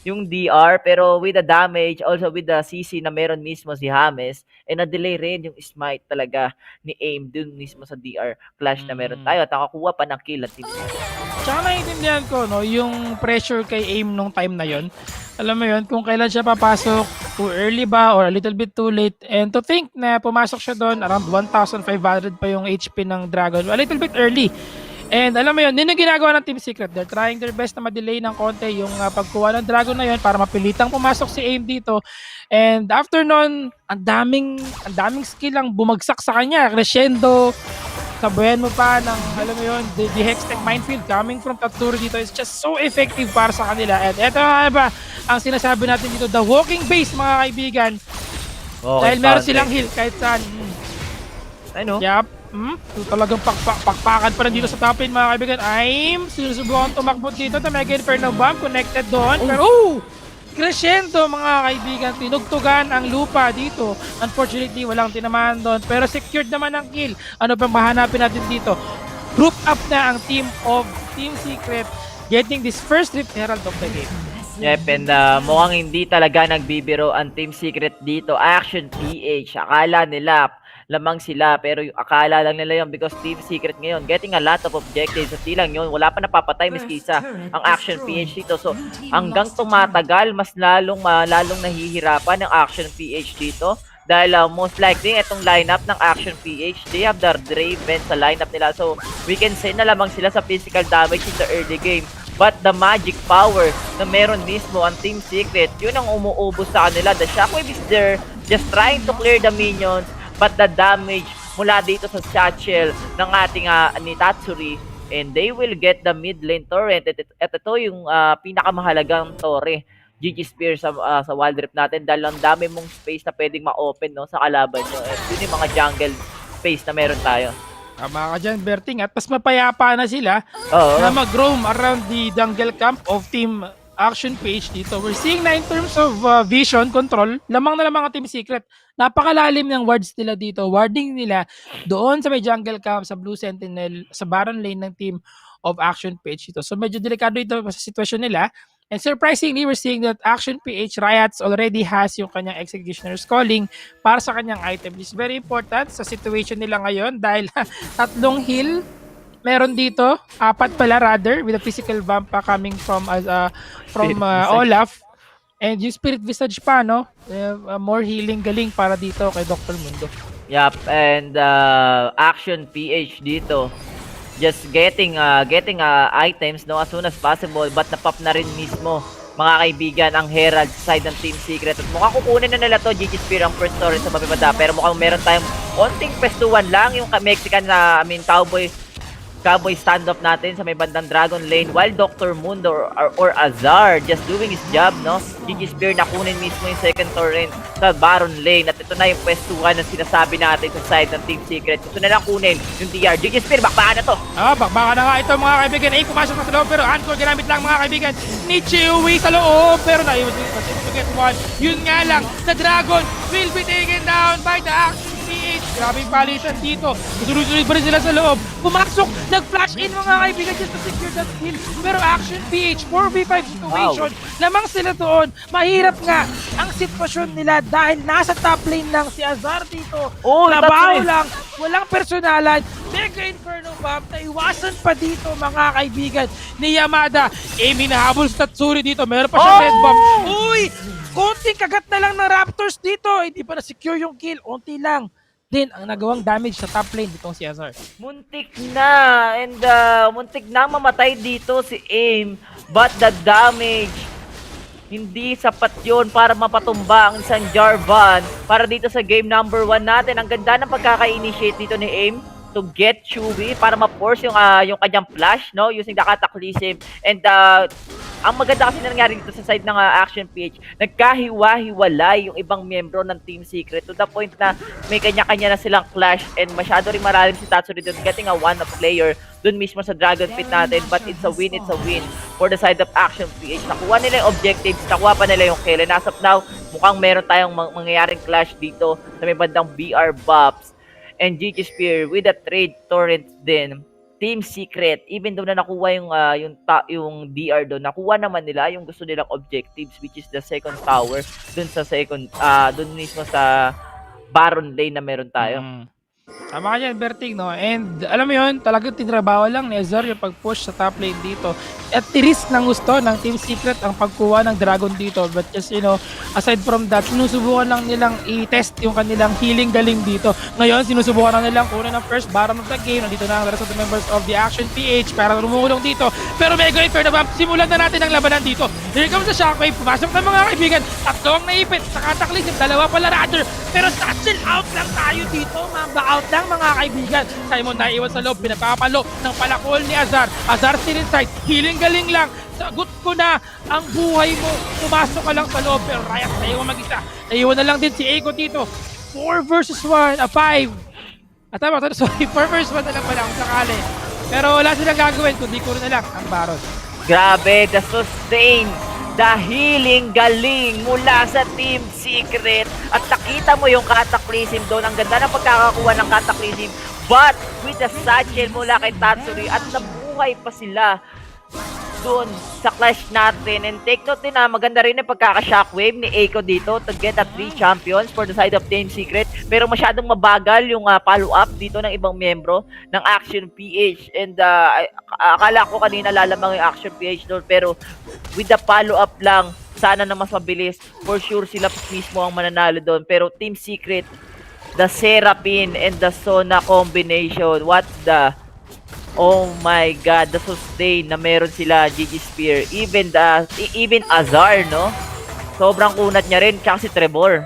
yung DR, pero with the damage, also with the CC na meron mismo si James, na-delay rin yung smite talaga ni Aim dun mismo sa DR clash na meron tayo at nakakuha pa ng kill at team. Tsaka naiintindihan ko, no, yung pressure kay Aim nung time na yon. Alam mo yon, kung kailan siya papasok, too early ba or a little bit too late. And to think na pumasok siya doon, around 1,500 pa yung HP ng Dragon, a little bit early. And alam mo yun, yun yung ginagawa ng Team Secret. They're trying their best na ma-delay ng konti yung pagkuha ng Dragon na yun para mapilitang pumasok si Aim dito. And after nun, ang daming skill ang bumagsak sa kanya. Crescendo, sabayan mo pa ng, alam mo yun, the Hextech Minefield coming from Tatsuri dito is just so effective para sa kanila. And eto nga ba, ang sinasabi natin dito, the walking base mga kaibigan. Dahil meron silang heal kahit saan. Ano? Yup. So, talagang pakpakan pa rin dito sa top lane mga kaibigan. I'm sinusubukan tumakbo dito na Mega Inferno Bomb connected doon. Pero crescendo mga kaibigan, tinugtugan ang lupa dito. Unfortunately, walang tinamaan doon. Pero secured naman ang kill. Ano pang mahanapin natin dito? Group up na ang team of Team Secret getting this first Rift Herald of the game. Yep, and mukhang hindi talaga nagbibiro ang Team Secret dito. Action PH, akala nila lamang sila, pero yung akala lang nila yun because Team Secret ngayon getting a lot of objectives at di lang yun, wala pa napapatay miski isa ang Action PH dito. So hanggang tumatagal, mas lalong nahihirapan ang Action PH dito dahil most likely itong lineup ng Action PH, they have the Draven sa lineup nila, so we can say na lamang sila sa physical damage in the early game. But the magic power na meron mismo ang Team Secret, yun ang umuubos sa kanila. The Shockwave is there, just trying to clear the minions, but the damage mula dito sa satchel ng ating ni Tatsuri, and they will get the mid lane torrent. At ito yung pinakamahalagang torre, GG Spear sa Wild Rift natin dahil ang dami mong space na pwedeng ma-open, no, sa kalaban nyo. At yun yung mga jungle space na meron tayo. Tama ka dyan, Berting. At mas mapayapa na sila na mag-roam around the jungle camp of Team Action page dito. We're seeing na in terms of vision control, lamang na lamang ang Team Secret. Napakalalim ng wards nila dito. Warding nila doon sa may jungle camp, sa Blue Sentinel, sa Baron lane ng Team of Action page dito. So medyo delikado ito sa sitwasyon nila. And surprisingly, we're seeing that Action PH Riots already has yung kanyang Executioner's Calling para sa kanyang item. This is very important sa situation nila ngayon dahil tatlong heal meron dito, apat pala rather, with a physical vamp pa coming from Olaf. And yung Spirit Visage pa, no? More healing galing para dito kay Dr. Mundo. Yup, and Action PH dito just getting items, no, as soon as possible, but napop na rin mismo mga kaibigan ang Herald side ng Team Secret. At mukhang kukunin na nila to, GG Spear ang first story sa mapipata, pero mukhang meron tayong konting pestuan lang yung Mexican na, Cowboy standoff natin sa may bandang Dragon Lane while Dr. Mundo or Azar just doing his job, no? GG Spear nakunin mismo yung second torrent sa Baron Lane at ito na yung pwestuhan na sinasabi natin sa side ng Team Secret. Gusto na lang kunin yung DR. GG Spear, bakbakan na to! Bakbakan na nga ito mga kaibigan. Ay, pumasok na sa loob pero Anchor ginamit lang mga kaibigan ni Chewie sa loob pero naiwas to get one. Yun nga lang, the Dragon will be taken down by the Action PH. Grabing palitan dito. Tuloy-tuloy pa rin sila sa loob. Pumasok, nag-flash in mga kaibigan just to secure that kill. Pero Action PH, 4v5 situation. Lamang sila doon. Mahirap nga ang sitwasyon nila dahil nasa top lane lang si Azar dito. Trabaho lang, walang personalan. Mega Inferno Bomb, naiwasan pa dito mga kaibigan ni Yamada. Hinahabol sa Tatsuri dito. Meron pa siya red bomb. Uy! Konting kagat na lang ng Raptors dito. Hindi pa na-secure yung kill. Unti lang. Din ang nagawang damage sa top lane ditong si Azar. Muntik na, and muntik na mamatay dito si Aim, but the damage hindi sapat yon para mapatumba ang isang Jarvan para dito sa game number 1 natin. Ang ganda ng pagkaka-initiate dito ni Aim to get Chewie para ma-force yung kanyang flash, no, using the Cataclysm. And ang maganda kasi nangyari dito sa side ng Action PH, nagkahiwa-hiwalay yung ibang miyembro ng Team Secret to the point na may kanya-kanya na silang clash and masyado rin malalim si Tatsuri doon, getting a one-up player doon mismo sa Dragon Pit natin. But it's a win for the side of Action PH. Nakuha nila yung objectives, nakuha pa nila yung kill. And as of now, mukhang meron tayong mangyayaring clash dito sa may bandang BR Bops and GG Spear with a trade torrent din. Team Secret, even though na nakuha yung DR doon, nakuha naman nila yung gusto nilang objectives, which is the second tower dun mismo sa Baron Lane na meron tayo. Tama ka dyan, Berting, no? And alam mo yun, talagang tinrabaho lang ni Azar yung pag-push sa top lane dito. At tiris ng gusto ng Team Secret ang pagkuha ng Dragon dito. But just, aside from that, sinusubukan lang nilang i-test yung kanilang healing galing dito. Ngayon, sinusubukan lang nilang kunin ng first Baron of the game. Nandito na ang rest of the members of the Action PH para tumulong dito. Pero Mega Infer na ba, simulan na natin ang labanan dito. Here comes the Shockwave, pumasok na mga kaibigan. Tatlo ang naipit, nakataklis, dalawa pala rather. Pero satchel out lang tayo dito, mamba out lang mga kaibigan. Simon naiwan sa loob, pinapapalo ng palakol ni Azar. Azar still inside, healing galing lang. Sagot ko na ang buhay mo. Pumasok ka lang sa loob, pero Riot naiwan mag-isa. Naiwan na lang din si Eiko dito. 4 versus 1, 5. Tama, sorry, 4 versus 1 na lang pala kung sakali. Pero wala silang gagawin, kundi ko na lang ang Baron. Grabe, the sustain, the healing galing mula sa Team Secret. At nakita mo yung Cataclysm doon. Ang ganda ng pagkakakuha ng Cataclysm. But with the satchel mula kay Tatsuri at nabuhay pa sila doon sa clash natin. And take note din na maganda rin yung pagkaka-shockwave ni Eiko dito to get the 3 champions for the side of Team Secret. Pero masyadong mabagal yung follow-up dito ng ibang membro ng Action PH. And akala ko kanina lalamang yung Action PH doon. Pero with the follow-up lang, sana na mas mabilis. For sure sila mismo ang mananalo doon. Pero Team Secret, the Seraphine and the Sona combination, what the... Oh my god, the sustain na meron sila, GG Spear, even Azar, no? Sobrang kunat niya rin, tsaka si Trevor.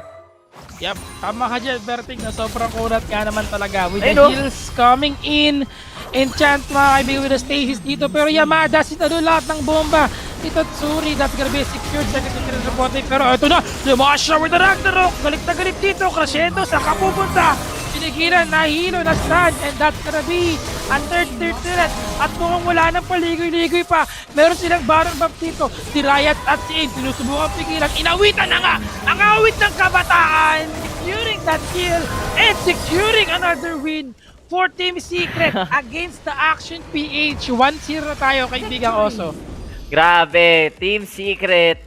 Yep, tama ka dyan, Berting, na sobrang kunat ka naman talaga. With the heals coming in, enchant mga kaibigan with the stasis dito, pero Yamada, sinalo lahat ng bomba. Ito, Tsuri, that's gonna be secured, second to the robotic, pero ito na, Yamasha with the Ragnarok, galit na galit dito, crescendo, saan ka pupunta? Pinigilan, nahilo, na-stun, and that's gonna be ang third turret. At mukhang wala nang paligoy-ligoy pa. Meron silang Baron buff dito. Si Riot at si Aim, sinusubukan pigilan. Inawitan na nga ang awit ng kabataan. Securing that kill and securing another win for Team Secret against the Action PH. 1-0 tayo, kaibigang Oso. Grabe, Team Secret,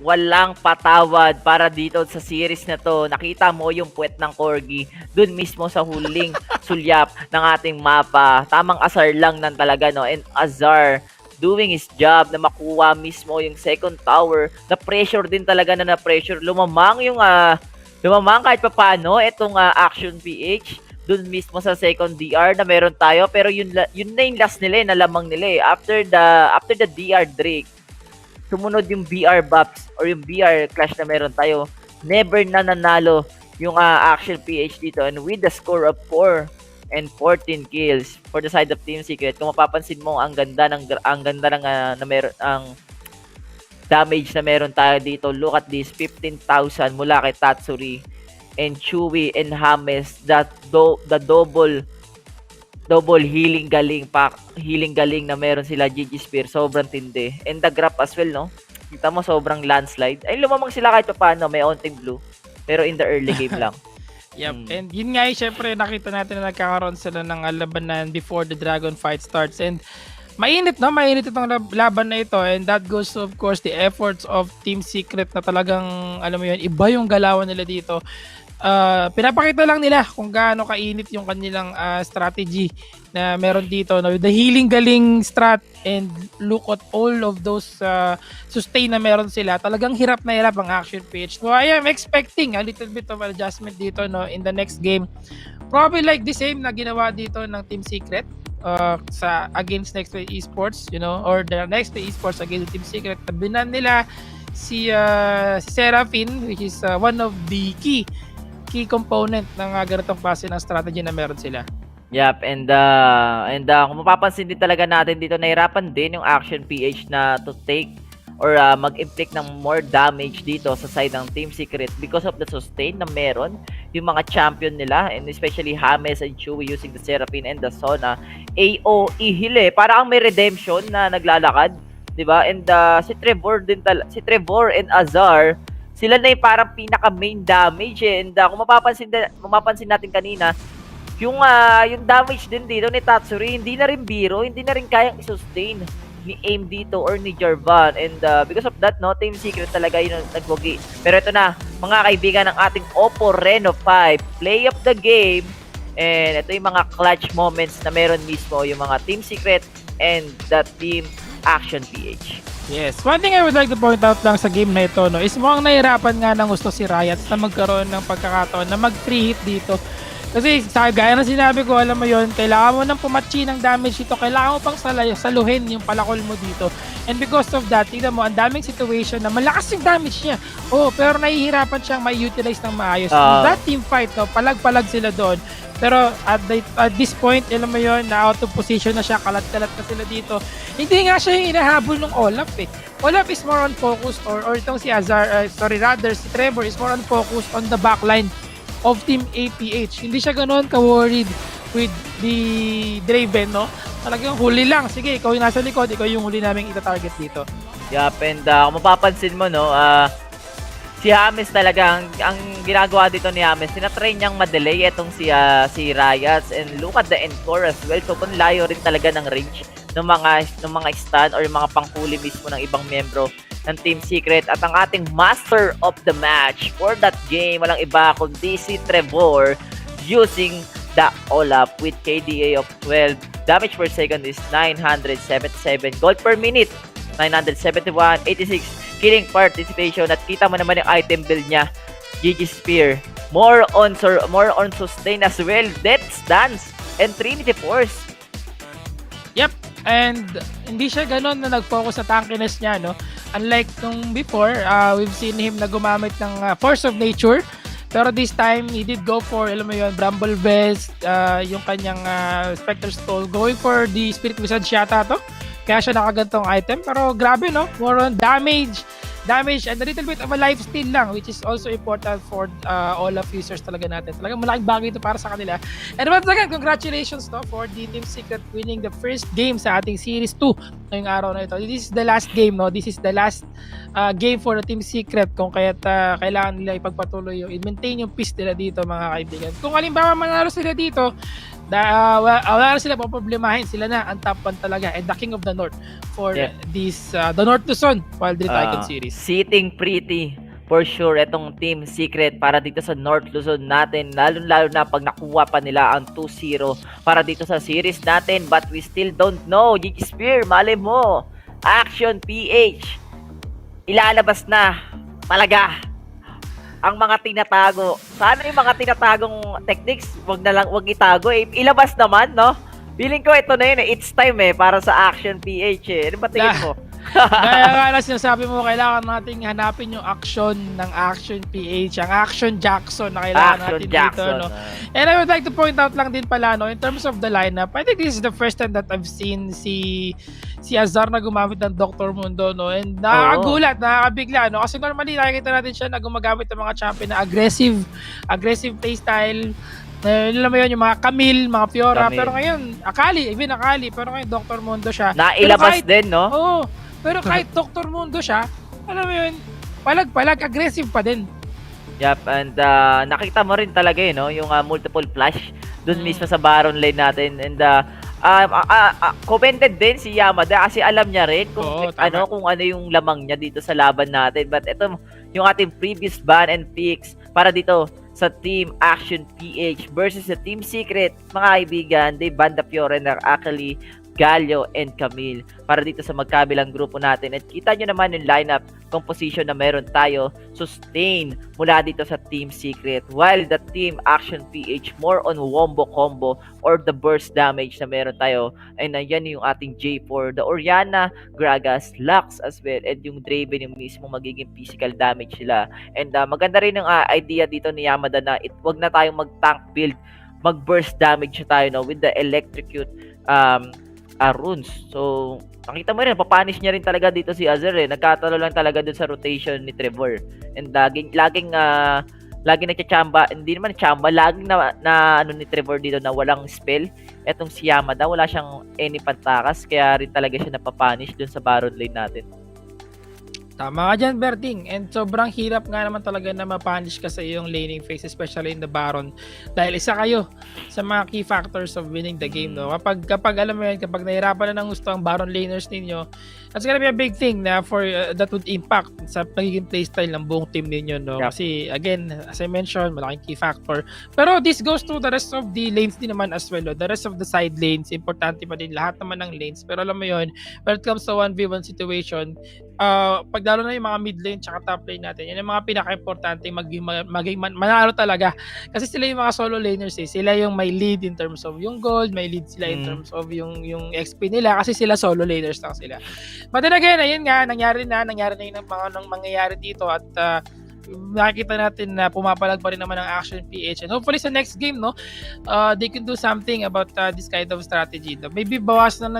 walang patawad para dito sa series na to. Nakita mo yung puwet ng Corgi dun mismo sa huling sulyap ng ating mapa. Tamang Azar lang nan talaga, no? And Azar doing his job na makuha mismo yung second tower. Na-pressure din talaga na na-pressure. Lumamang kahit papaano itong Action PH dun mismo sa second DR na meron tayo. Pero yun na yung last nila, nalamang nila. After the DR Drake, sumunod yung BR buffs or yung BR clash na meron tayo. Never na nanalo yung Action PH dito, and with the score of 4 and 14 kills for the side of Team Secret. Kung mapapansin mo, ang ganda ng damage na meron tayo dito. Look at this, 15,000 mula kay Tatsuri and Chewy and Hames, the double healing galing na meron sila, GG Spear, sobrang tindi. And the grab as well, no? Kita mo, sobrang landslide. Ay, lumamang sila kahit pa paano, may onting blue. Pero in the early game lang. Yep, and yun nga syempre nakita natin na nagkakaroon sila ng labanan before the Dragon fight starts. And mainit, no? Mainit itong laban na ito. And that goes to, of course, the efforts of Team Secret na talagang, alam mo yun, iba yung galawan nila dito. Pinapakita lang nila kung gaano kainit yung kanilang strategy na meron dito, no? The healing galing strat, and look at all of those sustain na meron sila. Talagang hirap na hirap ang Action PH. So I am expecting a little bit of adjustment dito, no, in the next game. Probably like the same na ginawa dito ng Team Secret sa against Nexplay Esports, you know, or the Nexplay Esports against Team Secret. Tabinan nila si Seraphine, which is one of the key component ng ganitong klase ng strategy na meron sila. Yep, and kung mapapansin din talaga natin dito, nahirapan din yung Action PH na to take or mag-inflict ng more damage dito sa side ng Team Secret because of the sustain na meron yung mga champion nila, and especially James and Chewy using the Seraphine and the Sona. AOE hile, parang may redemption na naglalakad, 'di ba? And si Trevor and Azar, sila na yung parang pinaka main damage, and kung mapapansin natin kanina, yung damage din dito ni Tatsuri, hindi na rin biro, hindi na rin kayang i-sustain ni Aim dito or ni Jarvan. And because of that, no, Team Secret talaga yun ang nagwagi. Pero ito na, mga kaibigan ng ating Oppo Reno 5, play of the game. And ito yung mga clutch moments na meron mismo yung mga Team Secret and the Team Action PH. Yes. One thing I would like to point out lang sa game na ito, no, is mukhang nahirapan nga ng gusto si Riot na magkaroon ng pagkakataon na mag-free hit dito. Kasi gaya na sinabi ko, alam mo yon, kailangan mo ng pumatchi ng damage dito, kailangan mo pang saluhin yung palakol mo dito. And because of that, tignan mo, ang daming situation na malakas yung damage niya. Oh, pero nahihirapan siyang ma-utilize ng maayos. That team fight, no, palag-palag sila doon. Pero at this point, alam mo yon, na out of position na siya, kalat-kalat na sila dito. Hindi nga siya yung inahabol ng Olaf eh. Olaf is more on focus, or itong si si Trevor is more on focus on the backline of Team APH. Hindi siya ganoon ka-worried with the Draven, no? Talagang huli lang. Sige, ikaw yung nasa likod, ikaw yung huli naming ita-target dito. Yup, and kung mapapansin mo, no, si James talaga, ang ginagawa dito ni James, tinatry niyang madelay itong si Riot, and look at the encore as well. So, kung layo rin talaga ng range ng mga stun or mga panghuli mismo ng ibang membro ng Team Secret. At ang ating master of the match for that game, walang iba kundi si Trevor, using the Olaf with KDA of 12. Damage per second is 977. Gold per minute, 971. 86 killing participation. At kita mo naman yung item build niya, GG Spear. More on sustain as well. Death Stance and Trinity Force. Yep. And hindi siya ganun na nag-focus sa tankiness niya, no? Unlike nung before, we've seen him na gumamit ng Force of Nature. Pero this time, he did go for, alam mo yun, Bramble Vest, yung kanyang Spectre Stole. Going for the Spirit Wizard yata to. Kaya siya nakagantong item. Pero grabe, no? More on damage, and a little bit of a lifesteal lang, which is also important for all of users talaga natin. Talagang malaking bagay ito para sa kanila. And once again, congratulations, no, for the Team Secret winning the first game sa ating Series 2 ngayong araw na ito. This is the last game, no? This is the last game for the Team Secret, kung kaya't kailangan nila ipagpatuloy yung i-maintain yung peace nila dito, mga kaibigan. Kung halimbawa manalo sila dito, wala na sila poproblemahin, sila na ang top 1 talaga and the king of the north for this the North Luzon Wild Rift Icon Series. Sitting pretty for sure itong Team Secret para dito sa North Luzon natin, lalo na pag nakuha pa nila ang 2-0 para dito sa series natin. But we still don't know. GG Spear, mali mo, Action PH, ilalabas na talaga ang mga tinatago. Sana yung mga tinatagong techniques, wag itago eh. Ilabas naman, no? Feeling ko ito na yun eh. It's time eh para sa Action PH eh. Ano ba tingin mo? Kaya nga na sinasabi mo, kailangan nating hanapin yung action ng Action PH, ang Action Jackson na kailangan natin dito, no? And I would like to point out lang din pala, no, in terms of the lineup, I think this is the first time that I've seen si Azar na gumamit ng Dr. Mundo, no? And nakakagulat, nakakabigla, no? Kasi normally nakikita natin siya na gumagamit ng mga champion na aggressive playstyle. Alam mo yun, yung mga Camille, mga Fiora, pero ngayon, Akali, pero ngayon Dr. Mundo siya. Nailabas din, no? Oo. Pero kahit Dr. Mundo siya, alam mo yun, palag, aggressive pa din. Yup, and nakita mo rin talaga no, yung multiple flash dun mismo sa Baron lane natin. And commented din si Yamada kasi alam niya rin kung ano yung lamang niya dito sa laban natin. But ito yung ating previous ban and picks para dito sa Team Action PH versus sa Team Secret. Mga kaibigan, they ban the Fiora na actually Galio and Camille para dito sa magkabilang grupo natin. At kita nyo naman yung lineup composition na meron tayo, sustain mula dito sa Team Secret, while the Team Action PH more on wombo combo or the burst damage na meron tayo. And yan yung ating J4, the Oriana, Gragas, Lux as well, and yung Draven yung mismo magiging physical damage sila. And maganda rin yung idea dito ni Yamada na wag na tayong mag-tank build, mag-burst damage tayo, no, with the electrocute runes. So, nakita mo rin, papanish niya rin talaga dito si Azir eh. Nagkatalo lang talaga dun sa rotation ni Trevor. And laging nagchachamba, hindi naman chamba, laging na ano ni Trevor dito na walang spell. Etong si Yamada, wala siyang any pantakas, kaya rin talaga siya napapanish dun sa Baron lane natin. Tama ka dyan, Berting. And sobrang hirap nga naman talaga na ma-punish ka sa iyong laning phase, especially in the Baron. Dahil isa kayo sa mga key factors of winning the game. No? Kapag alam mo yan, kapag nahirapan na ng gusto ang Baron laners ninyo, that's gonna be a big thing na for that would impact sa pagiging playstyle ng buong team ninyo. No? Yep. Kasi again, as I mentioned, malaking key factor. Pero this goes to the rest of the lanes din naman as well. No? The rest of the side lanes, importante pa din lahat naman ng lanes. Pero alam mo yun, when it comes to 1v1 situation, pag lalo na yung mga mid lane tsaka top lane natin, yan yung mga pinaka-importante maging manalo talaga. Kasi sila yung mga solo laners eh. Sila yung may lead in terms of yung gold, may lead sila in terms of yung XP nila kasi sila solo laners lang sila. But then again, ayun nga, nangyari na yung mga mangyayari dito at nakikita natin na pumapalag pa rin naman ang Ashen PH and hopefully sa next game they can do something about this kind of strategy. Maybe bawasan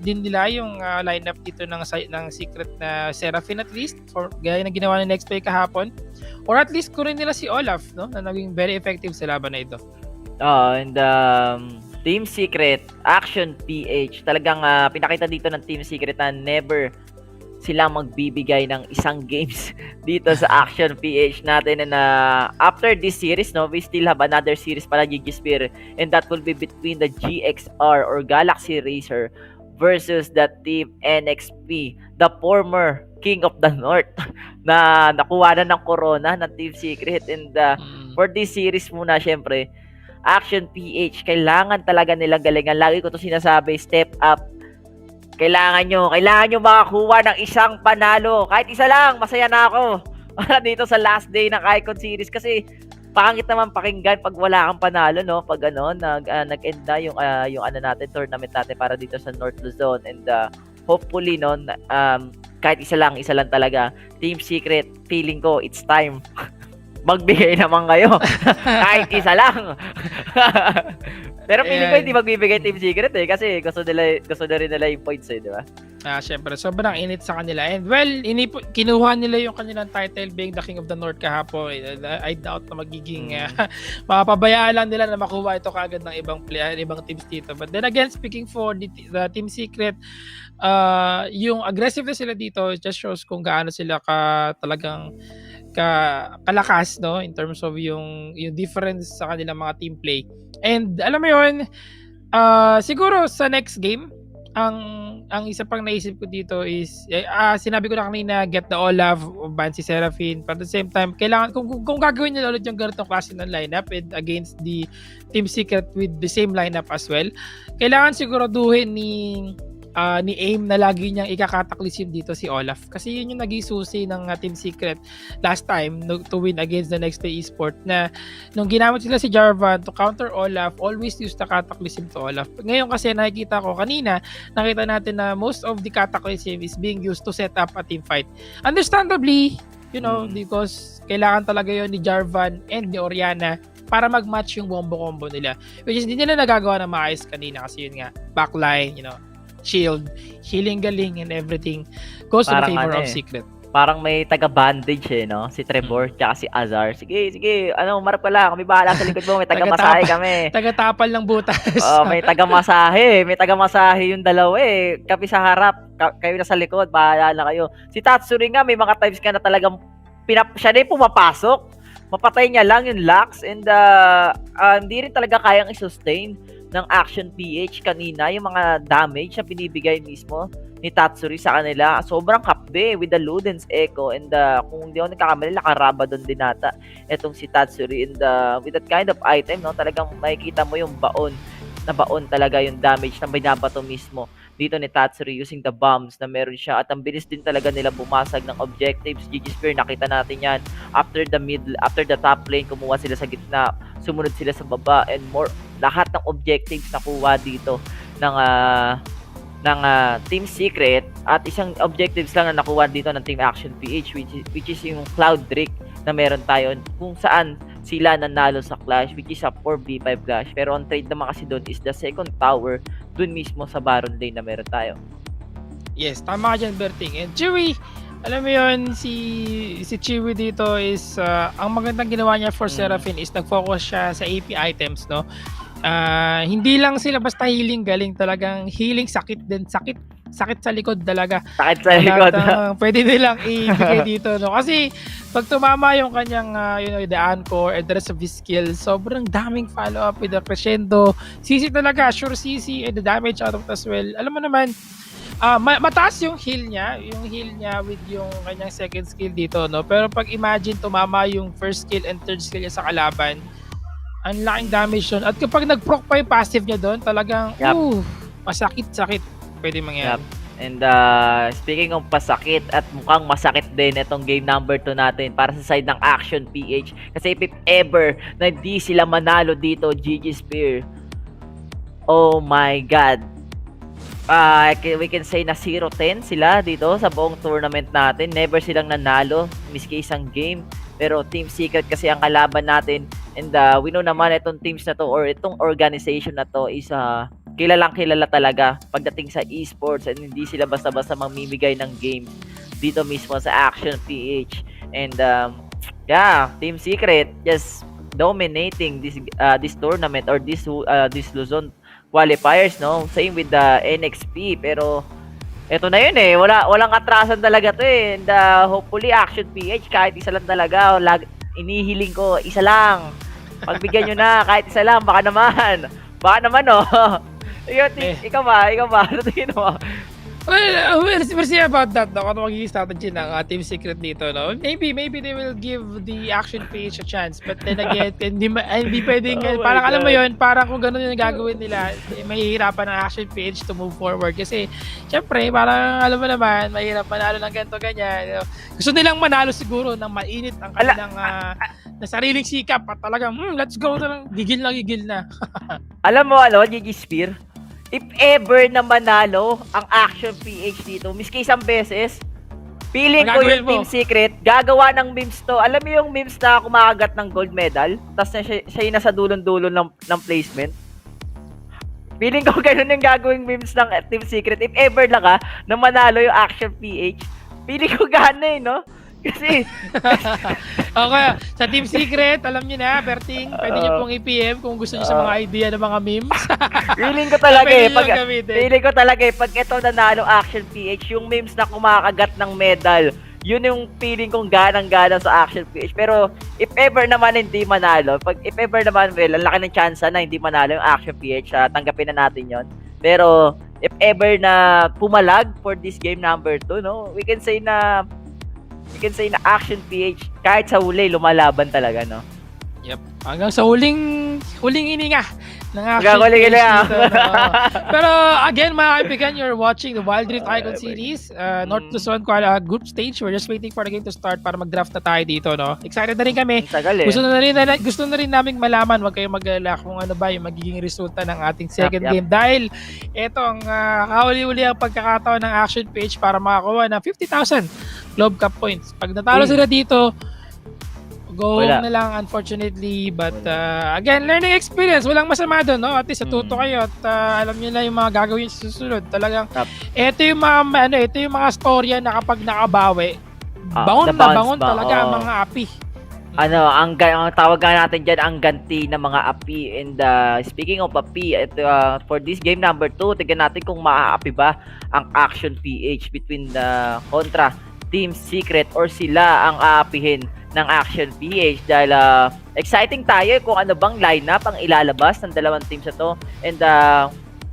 din nila yung lineup dito ng secret na Seraphine at least for gaya na ginawa ng Nexplay kahapon, or at least kunin nila si Olaf na naging very effective sa laban na ito. And Team Secret, Action PH, talagang pinakita dito ng Team Secret na never sila magbibigay ng isang games dito sa Action PH natin. And after this series, we still have another series para GG Spear, and that will be between the GXR or Galaxy Racer versus the Team NXP, the former King of the North na nakuha na ng corona ng Team Secret. And for this series muna, syempre, Action PH, kailangan talaga nilang galingan. Lagi ko to sinasabi, step up. Kailangan nyo makakuha ng isang panalo. Kahit isa lang, masaya na ako. Para dito sa last day ng Icon Series. Kasi pangit naman pakinggan pag wala kang panalo, no? Pag nag-end na yung tournament natin para dito sa North Luzon. And hopefully, kahit isa lang talaga. Team Secret, feeling ko, it's time. Magbigay naman kayo. Kahit isa lang. Pero feeling ko hindi magbibigay Team Secret kasi gusto na rin nila yung points di ba? Syempre, sobrang init sa kanila. And well, kinuha nila yung kanilang title being the King of the North kahapon. I doubt na magiging mapapabayaan lang nila na makuha ito kaagad ng ibang teams dito. But then again, speaking for the Team Secret, yung aggressiveness sila dito just shows kung gaano sila talagang kalakas in terms of yung difference sa kanilang mga team play. And alam mo yun, siguro sa next game ang isa pang naisip ko dito is sinabi ko na kanina, get the Olaf, ban si Seraphine, but at the same time kailangan kung gagawin nila ulit yung ganitong klase ng lineup and against the Team Secret with the same lineup as well, kailangan siguraduhin ni AIM na lagi niyang ikakataklisim dito si Olaf kasi yun yung naging susi ng Team Secret last time to win against the Nexplay Esports, na nung ginamit sila si Jarvan to counter Olaf, always use the cataclysm to Olaf. Ngayon kasi nakita natin na most of the cataclysm is being used to set up a team fight, understandably, because kailangan talaga yun ni Jarvan and ni Oriana para mag-match yung combo nila, which is hindi nila nagagawa na maayos kanina kasi yun nga, backline, shield, healing galing and everything goes to the favor of Secret. Parang may taga-bandage si Trevor tsaka si Azar. Sige, marap ka lang, kami bahala sa likod mo, may taga-masahe kami. Taga-tapal ng butas. May taga-masahe yung dalawa Kami sa harap, kayo na sa likod, bahala na kayo. Si Tatsuri nga, may mga times ka na talagang siya na yung pumapasok, mapatay niya lang yung Lux, and hindi rin talaga kayang i-sustain ng Action PH kanina yung mga damage na binibigay mismo ni Tatsuri sa kanila. Sobrang kapbe with the Luden's Echo, and kung hindi ako nagkakamali, nakaraba doon din nata etong si Tatsuri, and with that kind of item, talagang makikita mo yung baon talaga yung damage na binabato mismo dito ni Tatsuri using the bombs na meron siya, at ang bilis din talaga nila bumasag ng objectives. GG Spear, nakita natin yan after the top lane, kumuha sila sa gitna, sumunod sila sa baba, and lahat ng objectives nakuha dito ng Team Secret, at isang objectives lang na nakuha dito ng Team Action PH, which is yung Cloud Drake na meron tayo, kung saan sila nanalo sa clash, which is a 4v5 clash. Pero ang trade naman kasi doon is the second tower doon mismo sa Baron Lane na meron tayo. Yes, tama ka dyan, Berting. And Chewy, alam mo yun, si Chewy dito is ang magandang ginawa niya for Seraphine is nag-focus siya sa AP items, Hindi lang sila basta healing, galing talagang healing, sakit din, sakit sa likod talaga. Sakit sa likod. Pwede nilang ibigay dito, no? Kasi pag tumama yung kanyang the anchor and the rest of his skills, sobrang daming follow-up with the crescendo. CC talaga, sure CC, and the damage out of it as well. Alam mo naman, mataas yung heal niya with yung kanyang second skill dito, no? Pero pag imagine tumama yung first skill and third skill niya sa kalaban, ang laking damage yun. At kapag nag-proc pa yung passive niya doon, talagang, masakit-sakit pwede mangyari. Yep. And speaking of pasakit, at mukhang masakit din itong game number 2 natin para sa side ng Action PH. Kasi if ever na di sila manalo dito, GG Spear, oh my god. We can say na 0-10 sila dito sa buong tournament natin. Never silang nanalo, miski isang game. Pero Team Secret kasi ang kalaban natin. And we know naman itong teams na to or itong organization na to is kilalang kilala talaga pagdating sa esports, and hindi sila basta-basta mamimigay ng game dito mismo sa Action PH. And Team Secret just dominating this tournament or this Luzon qualifiers, no? Same with the NXP, pero eto na yun eh, walang atrasan talaga to eh. And hopefully Action PH kahit isa lang talaga, inihiling ko isa lang. Pagbigyan nyo na kahit isa lang, baka naman oh. Ikaw ba? Ano tingin mo? Well, we'll see about that, no? Kung magiging strategy ng Team Secret dito, no? Maybe they will give the Action PH a chance, but then again, hindi pwedeng, parang alam mo yun, parang kung gano'n yung gagawin nila, mahihirapan ng Action PH to move forward. Kasi, syempre, parang alam mo naman, mahirap manalo ng ganito, ganyan. Gusto nilang manalo siguro ng mainit ang kanilang na sariling sikap at talagang, let's go na lang, gigil na. Alam mo, GG Spear, if ever na manalo ang Action PH dito, miski isang beses, feeling ko yung Team Secret, gagawa ng memes to. Alam mo yung memes na kumakagat ng gold medal, tapos siya yung nasa dulon-dulo ng placement? Feeling ko ganun yung gagawing memes ng Team Secret. If ever na na manalo yung Action PH, feeling ko gana no? Kasi okay, sa Team Secret, alam niyo na, Berting, pwede niyo pong i-PM kung gusto niyo sa mga idea ng mga memes. Feeling ko talaga pag ito nanalo Action PH, yung memes na kumakagat ng medal, yun yung feeling kong ganang-gana sa Action PH. Pero if ever naman hindi manalo, if ever naman, well, ang laki ng chance na hindi manalo yung Action PH, tanggapin na natin yon. Pero if ever na pumalag for this game number 2, no, we can say na Action PH kahit sa huli lumalaban talaga, no? Yep. Hanggang sa huling ininga ng Action PH dito, no? Pero again, mga kaibigan, you're watching the Wild Rift Icon Series, North Luzon group stage. We're just waiting for the game to start para mag-draft na tayo dito, no? Excited na rin kami. Gusto na rin naming malaman, wag kayong mag-alala kung ano ba yung magiging resulta ng ating second game, dahil ito ang kahuli-huli ang pagkakataon ng Action PH para makakuha ng 50,000 Globe Cup points. Pag natalo sila dito, go home na lang, unfortunately. But again, learning experience, walang masama doon, no? At least natuto kayo at alam niyo na yung mga gagawin sa susunod. Talagang ito yung mga storya na kapag nakabawi, bangon talaga ang mga api. Ang tawag natin dyan, ang ganti ng mga api. And speaking of api, for this game number 2, tignan natin kung maaapi ba ang Action PH between the kontra Team Secret or sila ang aapihin ng Action PH, dahil exciting tayo kung ano bang lineup ang ilalabas ng dalawang teams na to. And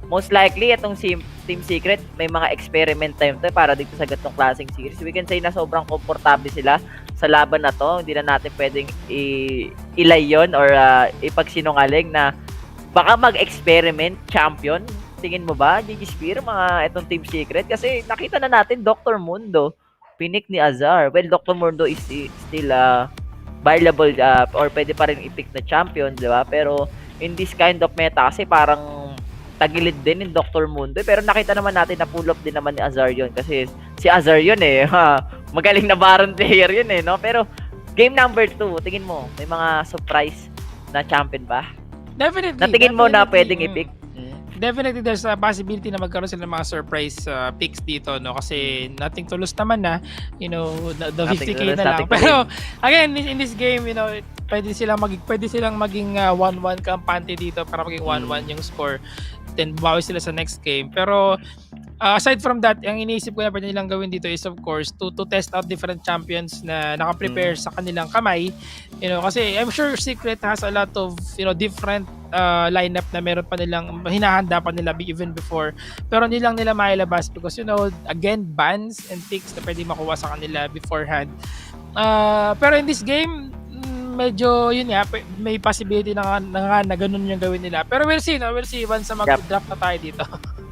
most likely itong Team Secret may mga experiment time to para dito sa ganitong klaseng series. We can say na sobrang komportable sila sa laban na to. Hindi na natin pwedeng ilay yun or ipagsinungaling na baka mag-experiment champion. Tingin mo ba, GG Spear, mga itong Team Secret? Kasi nakita na natin Dr. Mundo pinik ni Azar. Well, Dr. Mundo is still viable or pwede pa rin i-pick na champion, di ba? Pero in this kind of meta kasi parang tagilid din yung Dr. Mundo. Pero nakita naman natin na pull up din naman ni Azar yun. Kasi si Azar yun eh. Magaling na Baron player yun eh, no? Pero game number 2, tingin mo, may mga surprise na champion ba? Definitely. Natingin mo na pwedeng i-pick? Definitely there's a possibility na magkaroon sila ng mga surprise picks dito, no? Kasi nothing to lose naman na, the 50k na lang. Pero again, in this game, pwede silang maging 1-1 kampante dito para maging 1-1 yung score. Then bawi sila sa next game. Pero aside from that, ang iniisip ko na pwede nilang gawin dito is of course to test out different champions na naka-prepare sa kanilang kamay. Kasi I'm sure Secret has a lot of different lineup na meron pa nilang hinahanda pa nila even before. Pero hindi lang nila mailabas because again, bans and picks na pwede makuha sa kanila beforehand. Pero in this game, medyo yun nga, may possibility na ganun yung gawin nila. Pero we'll see once na mag-drop na tayo dito.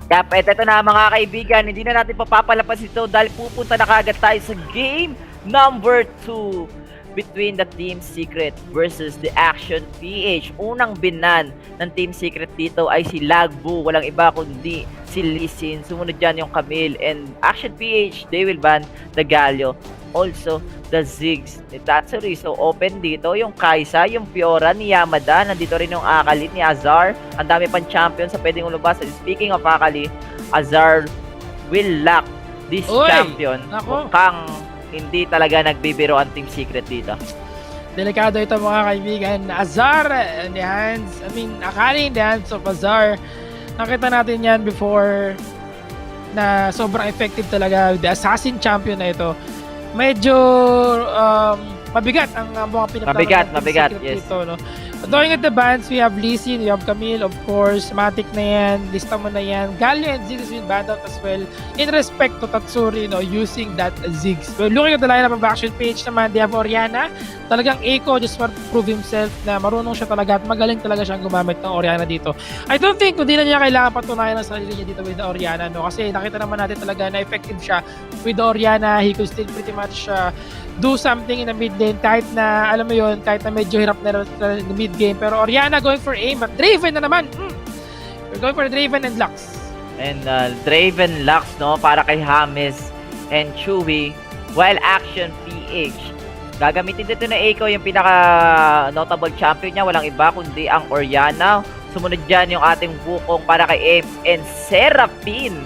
Yep, ito na mga kaibigan, hindi na natin papapalapas ito dahil pupunta na kagad tayo sa game number 2 between the Team Secret versus the Action PH. Unang binan ng Team Secret dito ay si Lagbu, walang iba kundi si Lisin. Sumunod dyan yung Camille, and Action PH, they will ban the Galio. Also, the Ziggs ni Tatsuri. So, open dito yung Kaisa, yung Fiora ni Yamada. Nandito rin yung Akali ni Azar. Ang dami pang champions sa pwedeng ulubas. Speaking of Akali, Azar will lock this champion. Mukhang hindi talaga nagbibiro ang Team Secret dito. Delikado ito mga kaibigan. Azar in the hands, Akali in the hands of Azar. Nakita natin yan before na sobrang effective talaga with the Assassin champion na ito. Medyo mabigat ang mga pinaplano mabigat, yes. dito, no? Looking at the bands, we have Lee Sin, we have Camille, of course, Matic na yan, lista mo na yan. Galio and Ziggs will banned out as well in respect to Tatsuri, using that Ziggs. Well, looking at the lineup of Action PH naman, they have Oriana. Talagang Eiko just for prove himself na marunong siya talaga at magaling talaga siyang gumamit ng Oriana dito. I don't think hindi na niya kailangan patunayan ang sarili niya dito with the Oriana, no? Kasi nakita naman natin talaga na effective siya with the Oriana. He could still pretty much do something in the mid lane kahit na, alam mo yun, kahit na medyo hirap na in the mid game. Pero Oriana going for aim, but Draven na naman. We're going for Draven and Lux. And Draven Lux, no, para kay James and Chewy, while Action PH gagamitin dito na Eiko, yung pinaka notable champion niya, walang iba kundi ang Oriana. Sumunod dyan yung ating Wukong para kay Aim and Seraphine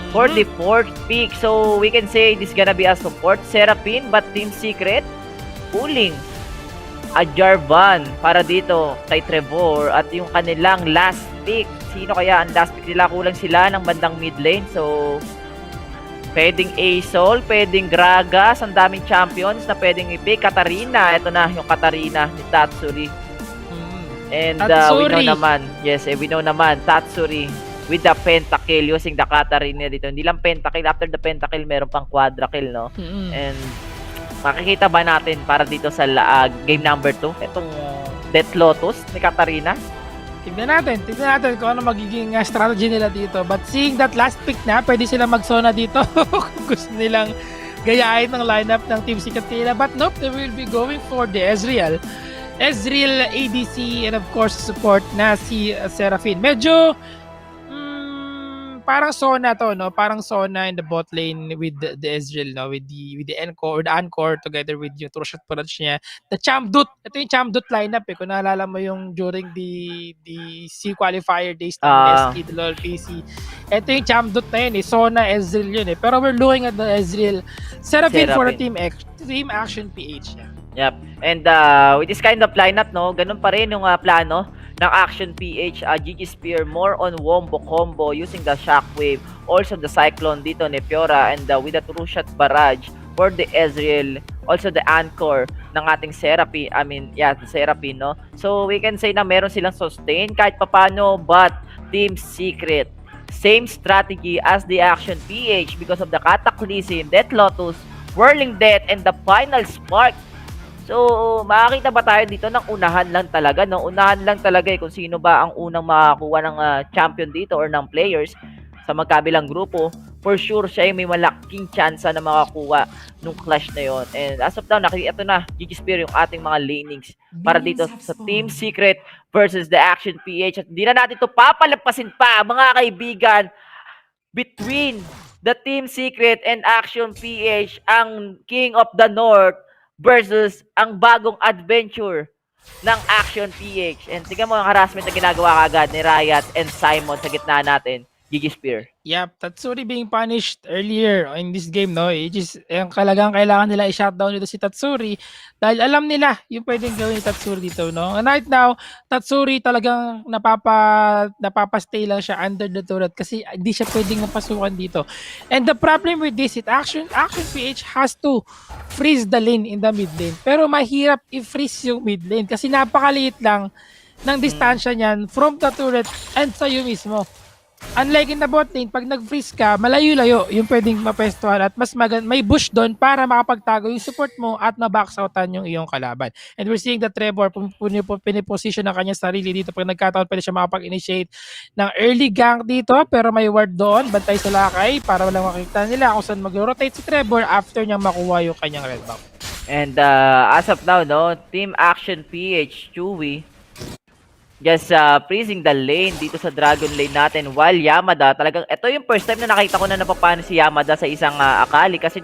for the 4th pick. So we can say this gonna be a support Seraphine, but Team Secret pulling a Jarvan para dito kay Trevor at yung kanilang last pick. Sino kaya ang last pick nila? Kulang sila ng bandang mid lane. So pwedeng Asol, pwedeng Gragas, ang daming champions na pwedeng i-pick. Katarina, ito na yung Katarina ni Tatsuri. And we know naman, we know naman, Tatsuri with the pentakill using the Katarina dito. Hindi lang pentakill, after the pentakill meron pang quadrakill, no? And makikita ba natin para dito sa game number 2 itong Death Lotus ni Katarina? Tignan natin kung ano magiging strategy nila dito. But seeing that last pick na, pwede silang mag-Sona dito kung gusto nilang gayahin ng lineup ng Team Secret nila. But nope, they will be going for the Ezreal ADC, and of course support na si Seraphine. Medyo parang Sona to, no? Parang Sona in the bot lane with the Ezreal, no? With the Encore, the Encore together with yung True Shot Punch niya. The Chamdut, ito yung Chamdut lineup kung naalala mo yung during the C qualifier days ng SK, the LoL PC. Ito yung Chamdut na yun, Sona, Ezreal yun Pero we're looking at the Ezreal Seraphine for the Team Action PH. Yep. And with this kind of lineup, no, ganun pa rin yung plano ng Action PH. GG Spear, more on wombo combo using the Shockwave, also the Cyclone dito ni Fiora, and with the True Shot Barrage for the Ezreal, also the Anchor ng ating Seraphine, the Seraphine, no? So we can say na meron silang sustain kahit papano, but Team Secret, same strategy as the Action PH because of the Cataclysm, Death Lotus, Whirling Death, and the Final Spark. So, makakita ba tayo dito ng unahan lang talaga, no? Unahan lang talaga kung sino ba ang unang makakuha ng champion dito or ng players sa magkabilang grupo. For sure, siya yung may malaking chance na makakuha nung clash na yon. And as of now, ito na, GG Spear yung ating mga lanings para dito sa Team Secret versus the Action PH. At hindi na natin ito papalampasin pa, mga kaibigan, between the Team Secret and Action PH, ang King of the North versus ang bagong adventure ng Action PH. And tingnan mo ang harassment na ginagawa kagad ni Riot and Simon sa gitna natin. GG Spear. Yep, Tatsuri being punished earlier in this game, no? Which is, yung kailangan nila i-shutdown dito si Tatsuri dahil alam nila yung pwedeng gawin ni Tatsuri dito, no? And right now, Tatsuri talagang napapastay lang siya under the turret kasi hindi siya pwedeng napasukan dito. And the problem with this, Action PH has to freeze the lane in the mid lane. Pero mahirap i-freeze yung mid lane kasi napakaliit lang ng distansya niyan from the turret and sa'yo mismo. Unlike in the bot lane, pag nag-freeze ka, malayo-layo yung pwedeng mapestuhan at mas may bush doon para makapagtago yung support mo at mabacksoutan yung iyong kalaban. And we're seeing that Trevor, piniposition ng kanyang sarili dito. Pag nagkataon, pwede siya makapag-initiate ng early gank dito, pero may ward doon, bantay sa lakay para walang makikita nila kung saan mag-rotate si Trevor after niyang makuha yung kanyang red buff. And as of now, no, Team Action PH, Chewy, just freezing the lane dito sa Dragon Lane natin while Yamada talagang ito yung first time na nakita ko na napapano si Yamada sa isang akali kasi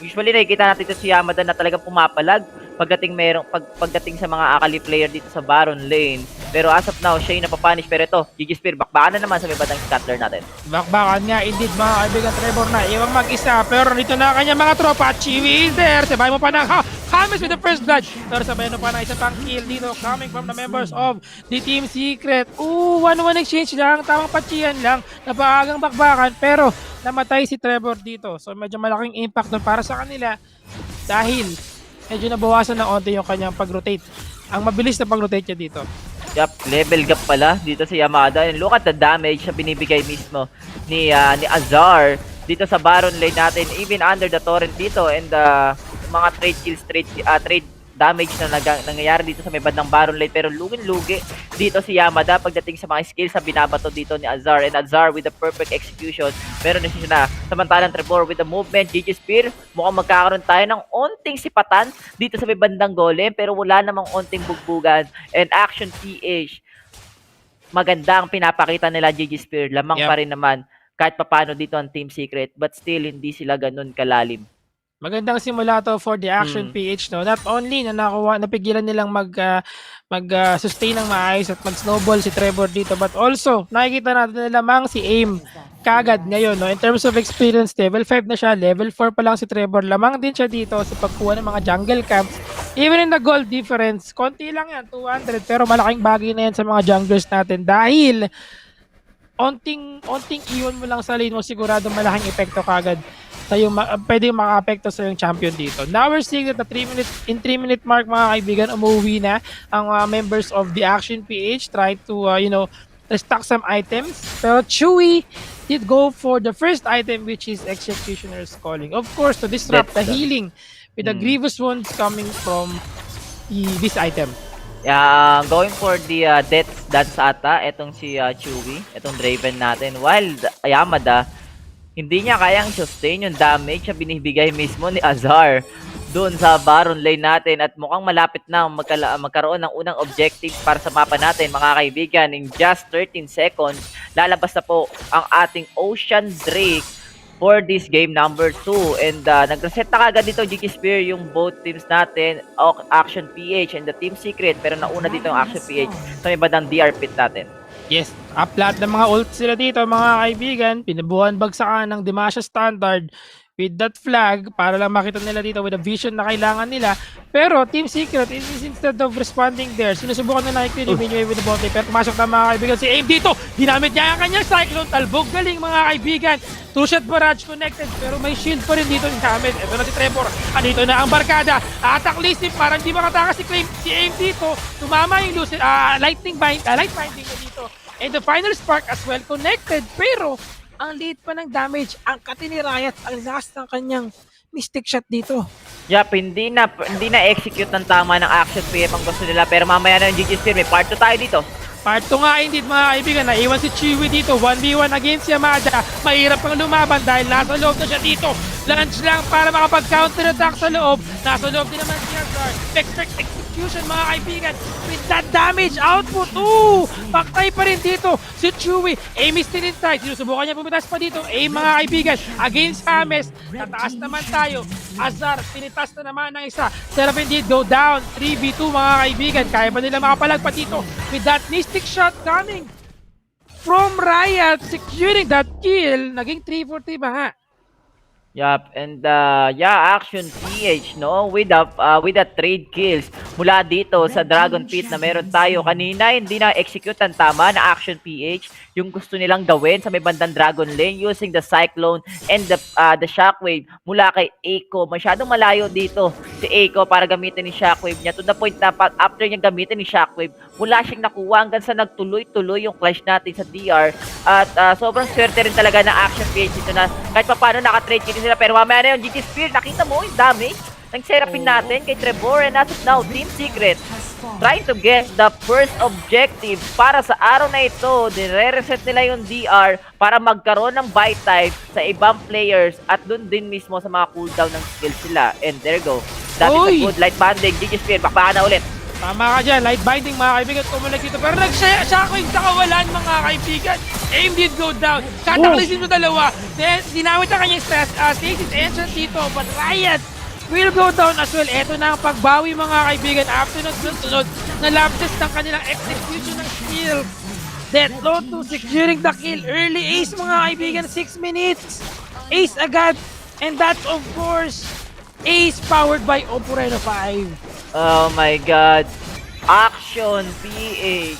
usually nakikita natin ito si Yamada na talagang pumapalag pagdating sa mga akali player dito sa Baron Lane. Pero as of now, siya yung napapanish. Pero ito, GG Spear, bakbakan na naman sa may batang scatter natin. Bakbakan nga, indeed mga kaibigan. Trevor na iwang mag-isa, pero nandito na kanya mga tropa. Chewy is there, sabay mo pa ng Hamis with the first blood. Pero sabay mo pa ng isa pang kill dito coming from the members of the Team Secret. 1-1 exchange lang, tamang patsiyan lang, napaagang bakbakan, pero namatay si Trevor dito. So medyo malaking impact doon para sa kanila dahil medyo nabawasan ng onti yung kanyang pag-rotate. Ang mabilis na pag-rotate niya dito. Yup, level gap pala dito sa Yamada. And look at the damage na binibigay mismo ni Azar dito sa Baron Lane natin. Even under the torrent dito and mga trade kills, trade damage na nangyayari dito sa may bandang Baron Lane. Pero lugin-lugi dito si Yamada pagdating sa mga skills na binabato dito ni Azar. And Azar with the perfect execution. Meron na siya na. Samantalang Trevor with the movement. GG Spear, mukhang magkakaroon tayo ng onting sipatan dito sa may bandang golem. Pero wala namang onting bugbugan. And Action PH, maganda ang pinapakita nila GG Spear. Lamang pa rin naman kahit papano dito ang Team Secret. But still, hindi sila ganun kalalim. Magandang simula to for the Action PH, no? Not only na napigilan nilang mag-sustain ng maayos at mag-snowball si Trevor dito, but also nakikita natin na lamang si Aim kagad ngayon, no? In terms of experience, level 5 na siya, level 4 pa lang si Trevor. Lamang din siya dito sa pagkuha ng mga jungle camps. Even in the gold difference, konti lang yan, 200, pero malaking bagay na yan sa mga junglers natin dahil onting iwan mo lang sa lane mo, sigurado malaking epekto kagad sa yung pwede maka-apekto sa yung champion dito. Now we're seeing that the 3-minute mark, mga kaibigan, umuwi na ang members of the Action PH, try to restock some items. Pero Chewy did go for the first item, which is Executioner's Calling. Of course, to disrupt the healing with the grievous wounds coming from this item. Going for the Death Dance ata, etong si Chewy, etong Draven natin. While Yamada, hindi niya kayang sustain yung damage na binibigay mismo ni Azar doon sa Baron Lane natin at mukhang malapit na magkaroon ng unang objective para sa mapa natin, mga kaibigan. In just 13 seconds, lalabas na po ang ating Ocean Drake for this game number 2. And nag-reset na kagad dito GG Spear yung both teams natin, Action PH and the Team Secret, pero nauna dito ang Action PH sa may bandang DR pit natin. Yes, up lahat ng mga ults sila dito, mga kaibigan. Pinabuhan bagsakan ng Dimasha Standard with that flag para lang makita nila dito with the vision na kailangan nila. Pero Team Secret, instead of responding there, sinusubukan na nakikita yung Minway with the botte. Pero pumasok na, mga kaibigan, si Aim dito. Ginamit niya ang kanyang Cyclone. Talbog galing, mga kaibigan. Two-shot barrage connected, pero may shield pa rin dito ni Hamed. Ito na si Trevor. Andito na ang barkada. Attack listing para hindi makatakas si Aim dito. Tumama yung light binding na dito. And the final spark as well connected, pero ang liit pa ng damage, ang katinirayat, ang lakas ng kanyang mystic shot dito. Yup, hindi na execute ng tama ng Action PF ang gusto nila, pero mamaya na yung GG Spear, may part 2 tayo dito. Part 2 nga indeed, mga kaibigan. Naiwan si Chewy dito, 1v1 against Yamada. Mahirap pang lumaban dahil nasa loob na siya dito. Lunge lang para makapag-counter attack sa loob. Nasa loob din naman si Azar. Expect execution, mga kaibigan, with that damage output. Paktay pa rin dito si Chewy. Aim is still inside. Sinusubukan niya pumitas pa dito. Aim, mga kaibigan, against James. Tataas naman tayo. Azar, pinitas na naman ng isa. Seraphim did go down. 3v2, mga kaibigan. Kaya pa nila makapalagpat dito with that mystic shot coming from Riot securing that kill. Naging 3-4 ba nga? Yup, and yeah, Action PH, no, with the trade kills mula dito sa Dragon Pit na meron tayo kanina, hindi na execute ang tama na Action PH yung gusto nilang gawin sa may bandang Dragon Lane using the Cyclone and the Shockwave mula kay Eiko. Masyadong malayo dito si Eiko para gamitin ni Shockwave niya to the point na after niya gamitin ni Shockwave, wala siyang nakuha hanggang sa nagtuloy-tuloy yung clash natin sa DR at sobrang swerte rin talaga ng Action PH dito na kahit pa paano naka-trade kill sila pero mamaya na yung GG Spear, nakita mo yung damage ng Seraphine natin kay Trevor and as of now, Team Secret trying to get the first objective para sa araw na ito. Dire-reset nila yung DR para magkaroon ng buy time sa ibang players at dun din mismo sa mga cooldown ng skills sila. And there you go. That is a good light banding. GG Spear, bakbakan na ulit. Tama ka dyan, light binding mga kaibigan, kumulag dito. Pero nag-shockwave sa kawalan mga kaibigan. Aim did go down. Kataklisin mo dalawa. Then, dinamit ang kanyang stasis entrance dito. But Riot will go down as well. Ito na ang pagbawi mga kaibigan. After sunod na lapses ng kanilang execution ng skill. Deathlow to securing the kill. Early ace mga kaibigan, 6 minutes. Ace agad. And that's of course, ace powered by Opureno 5. Oh my god. Action PH.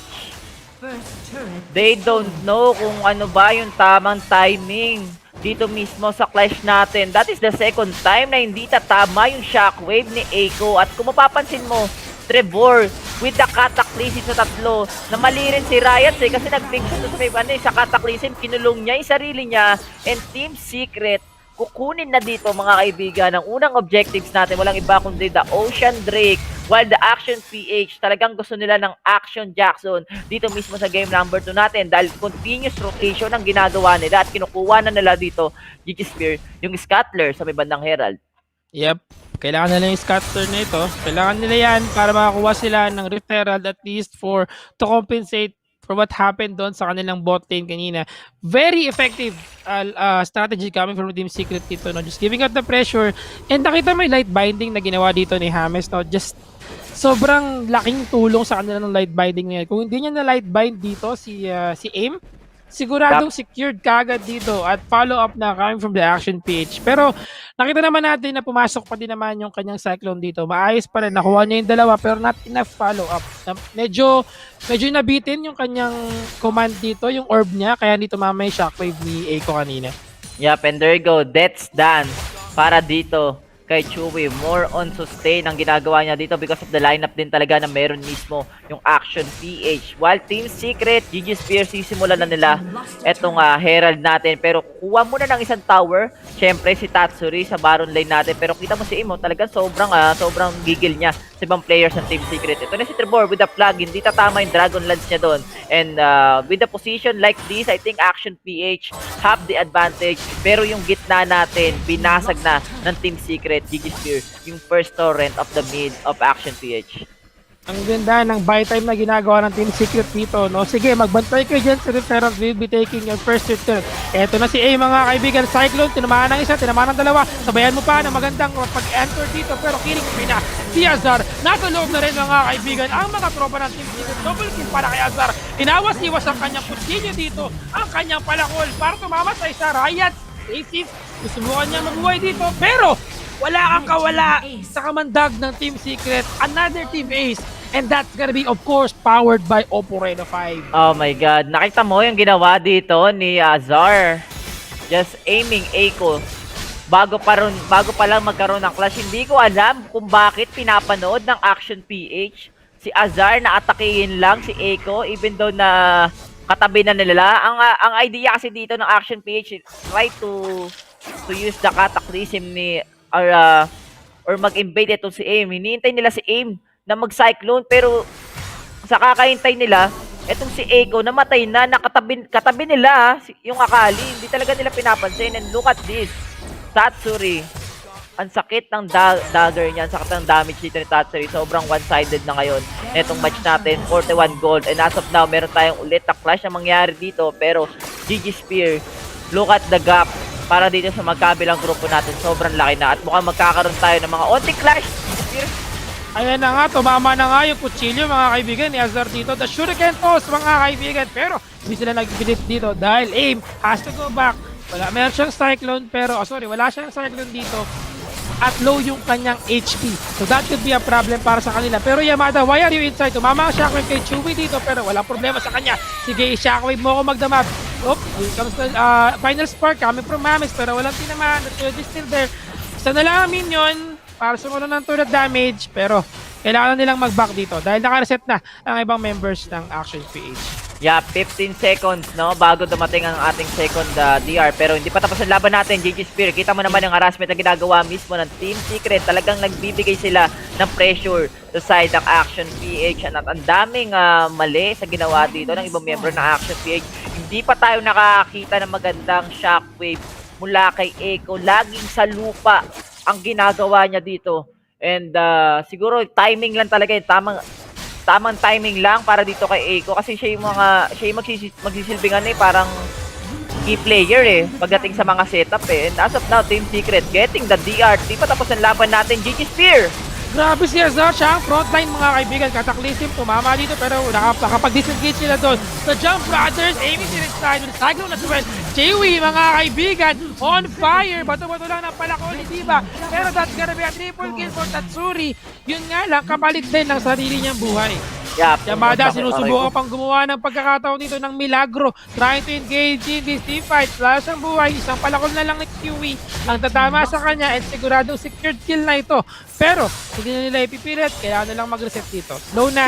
They don't know kung ano ba yung tamang timing dito mismo sa clash natin. That is the second time na hindi tatama yung shockwave ni Eiko. At kung mapapansin mo, Trevor with the cataclysm sa tatlo, na mali rin si Riot kasi nag-ping siya sa may banda sa cataclysm, kinulong niya yung sarili niya, and Team Secret kukunin na dito mga kaibigan ang unang objectives natin, walang iba kundi the Ocean Drake, while the Action PH talagang gusto nila ng Action Jackson dito mismo sa game number 2 natin dahil continuous rotation ang ginagawa nila at kinukuha na nila dito GG Spear yung Scuttler sa may bandang Herald. Yep, kailangan nila yung scatter na ito. Kailangan nila yan para makakuha sila ng Rift Herald at least to compensate for what happened doon sa kanilang bot lane kanina. Very effective strategy coming from Team Secret dito, no? Just giving out the pressure. And nakita mo yung light binding na ginawa dito ni James, no? Just sobrang laking tulong sa kanila ng light binding niya. Kung hindi niya na light bind dito si Aim, siguradong secured kagad dito at follow up na coming from the Action PH. Pero nakita naman natin na pumasok pa din naman yung kanyang Cyclone dito. Maayos pa rin, nakuha niya yung dalawa pero not enough follow up. Medyo nabitin yung kanyang command dito, yung orb niya, kaya dito mamay shockwave ni Eiko kanina. Yep, and there you go. That's done para dito kay Chewy. More on sustain ang ginagawa niya dito because of the lineup din talaga na meron mismo yung Action PH. While Team Secret, GG Spear, sisimulan na nila etong Herald natin. Pero kuha muna ng isang tower. Siyempre si Tatsuri sa Baron lane natin. Pero kita mo si Imo, talagang sobrang gigil niya sa ibang players ng Team Secret. Ito na si Trevor with the flag. Hindi tatama yung Dragon Lance niya doon. And with the position like this, I think Action PH have the advantage. Pero yung gitna natin, binasag na ng Team Secret. GG Spear, yung first torrent of the mid of Action PH. Ang ganda ng buy time na ginagawa ng Team Secret dito, no? Sige, magbantay kayo dyan sa referral. We'll be taking your first return. Eto na si A, mga kaibigan. Cyclone, tinamaan ng isa, tinamaan ng dalawa. Sabayan mo pa ng magandang pag-enter dito. Pero kiling pina si Azar. Nasa loob na rin mga kaibigan ang mga tropa ng Team Secret. Double kill para kay Azar. Inawas-iwas ang kanyang continue dito. Ang kanyang palakol para tumama sa isa. Riot, Aces, susubukan niya mabuhay dito. Pero wala kang kawala sa kamandag ng Team Secret. Another team ace. And that's gonna be, of course, powered by Opureno 5. Oh my god. Nakita mo yung ginawa dito ni Azar. Just aiming Eiko. Bago pa lang magkaroon ng clash. Hindi ko alam kung bakit pinapanood ng Action PH si Azar na atakihin lang si Eiko even though na katabi na nila. Ang idea kasi dito ng Action PH try to use the cataclysm ni or mag-invade itong si Aim. Hinihintay nila si Aim na mag-cyclone pero sa kakahintay nila, itong si Eiko namatay na, katabi nila yung Akali. Hindi talaga nila pinapansin. And look at this. Tatsuri. Ang sakit ng dagger niya. Ang sakit ng damage dito ni Tatsuri. Sobrang one-sided na ngayon. Itong match natin, 41 gold. And as of now, meron tayong ulit na clash na mangyari dito. Pero GG Spear, look at the gap para dito sa magkabilang grupo natin. Sobrang laki na. At mukhang magkakaroon tayo ng mga onting clash. Ayan na nga, tumama na nga yung kutsilyo mga kaibigan ni Azar dito. The shuriken toss mga kaibigan. Pero hindi sila nag-beat dito dahil aim has to go back. Meron siyang cyclone pero, wala siyang cyclone dito. At low yung kanyang HP. So that could be a problem para sa kanila. Pero Yamada, why are you inside? Tumama ang shockwave kay Chewy dito pero walang problema sa kanya. Sige, shockwave mo ako magdamag. Oop, here comes the final spark coming from Mamis pero walang tinamaan. The shield is still there. Isa na lang ang minion para sumunod ng turret damage pero kailangan nilang mag-back dito dahil naka-reset na ang ibang members ng Action PH. Yeah, 15 seconds, no? Bago dumating ang ating second DR. Pero hindi pa tapos ang laban natin, GG Spear. Kita mo naman yung harassment na ginagawa mismo ng Team Secret. Talagang nagbibigay sila ng pressure sa side ng Action PH. At ang daming mali sa ginawa dito ng ibang member ng Action PH. Hindi pa tayo nakakita ng magandang shockwave mula kay Echo. Laging sa lupa ang ginagawa niya dito. And siguro timing lang talaga yun. Tamang timing lang para dito kay Eiko kasi siya yung magsisilbing parang key player pagdating sa mga setup And as of now, Team Secret getting the DR. Di pa tapos ang laban natin, GG Spear. Grabe si Azar, siya ang frontline mga kaibigan. Cataclysm, tumama dito pero nakapag-disengage sila doon. The Jump Brothers, aiming sila inside with Cyclone as well. Chewy mga kaibigan, on fire. Bato-bato lang ng palakol, di ba? Pero that's gonna be a triple kill for Tatsuri. Yun nga lang, kapalit din ng sarili niyang buhay. Yamada, sinusubukan pang gumawa ng pagkakataon dito ng milagro. Trying to engage in this team fight. Wala siyang buhay. Isang palakol na lang ni Chewy ang tatama sa kanya and siguradong secured kill na ito. Pero, hindi na nila ipipilit. Kailangan nilang mag-reset dito. Low na.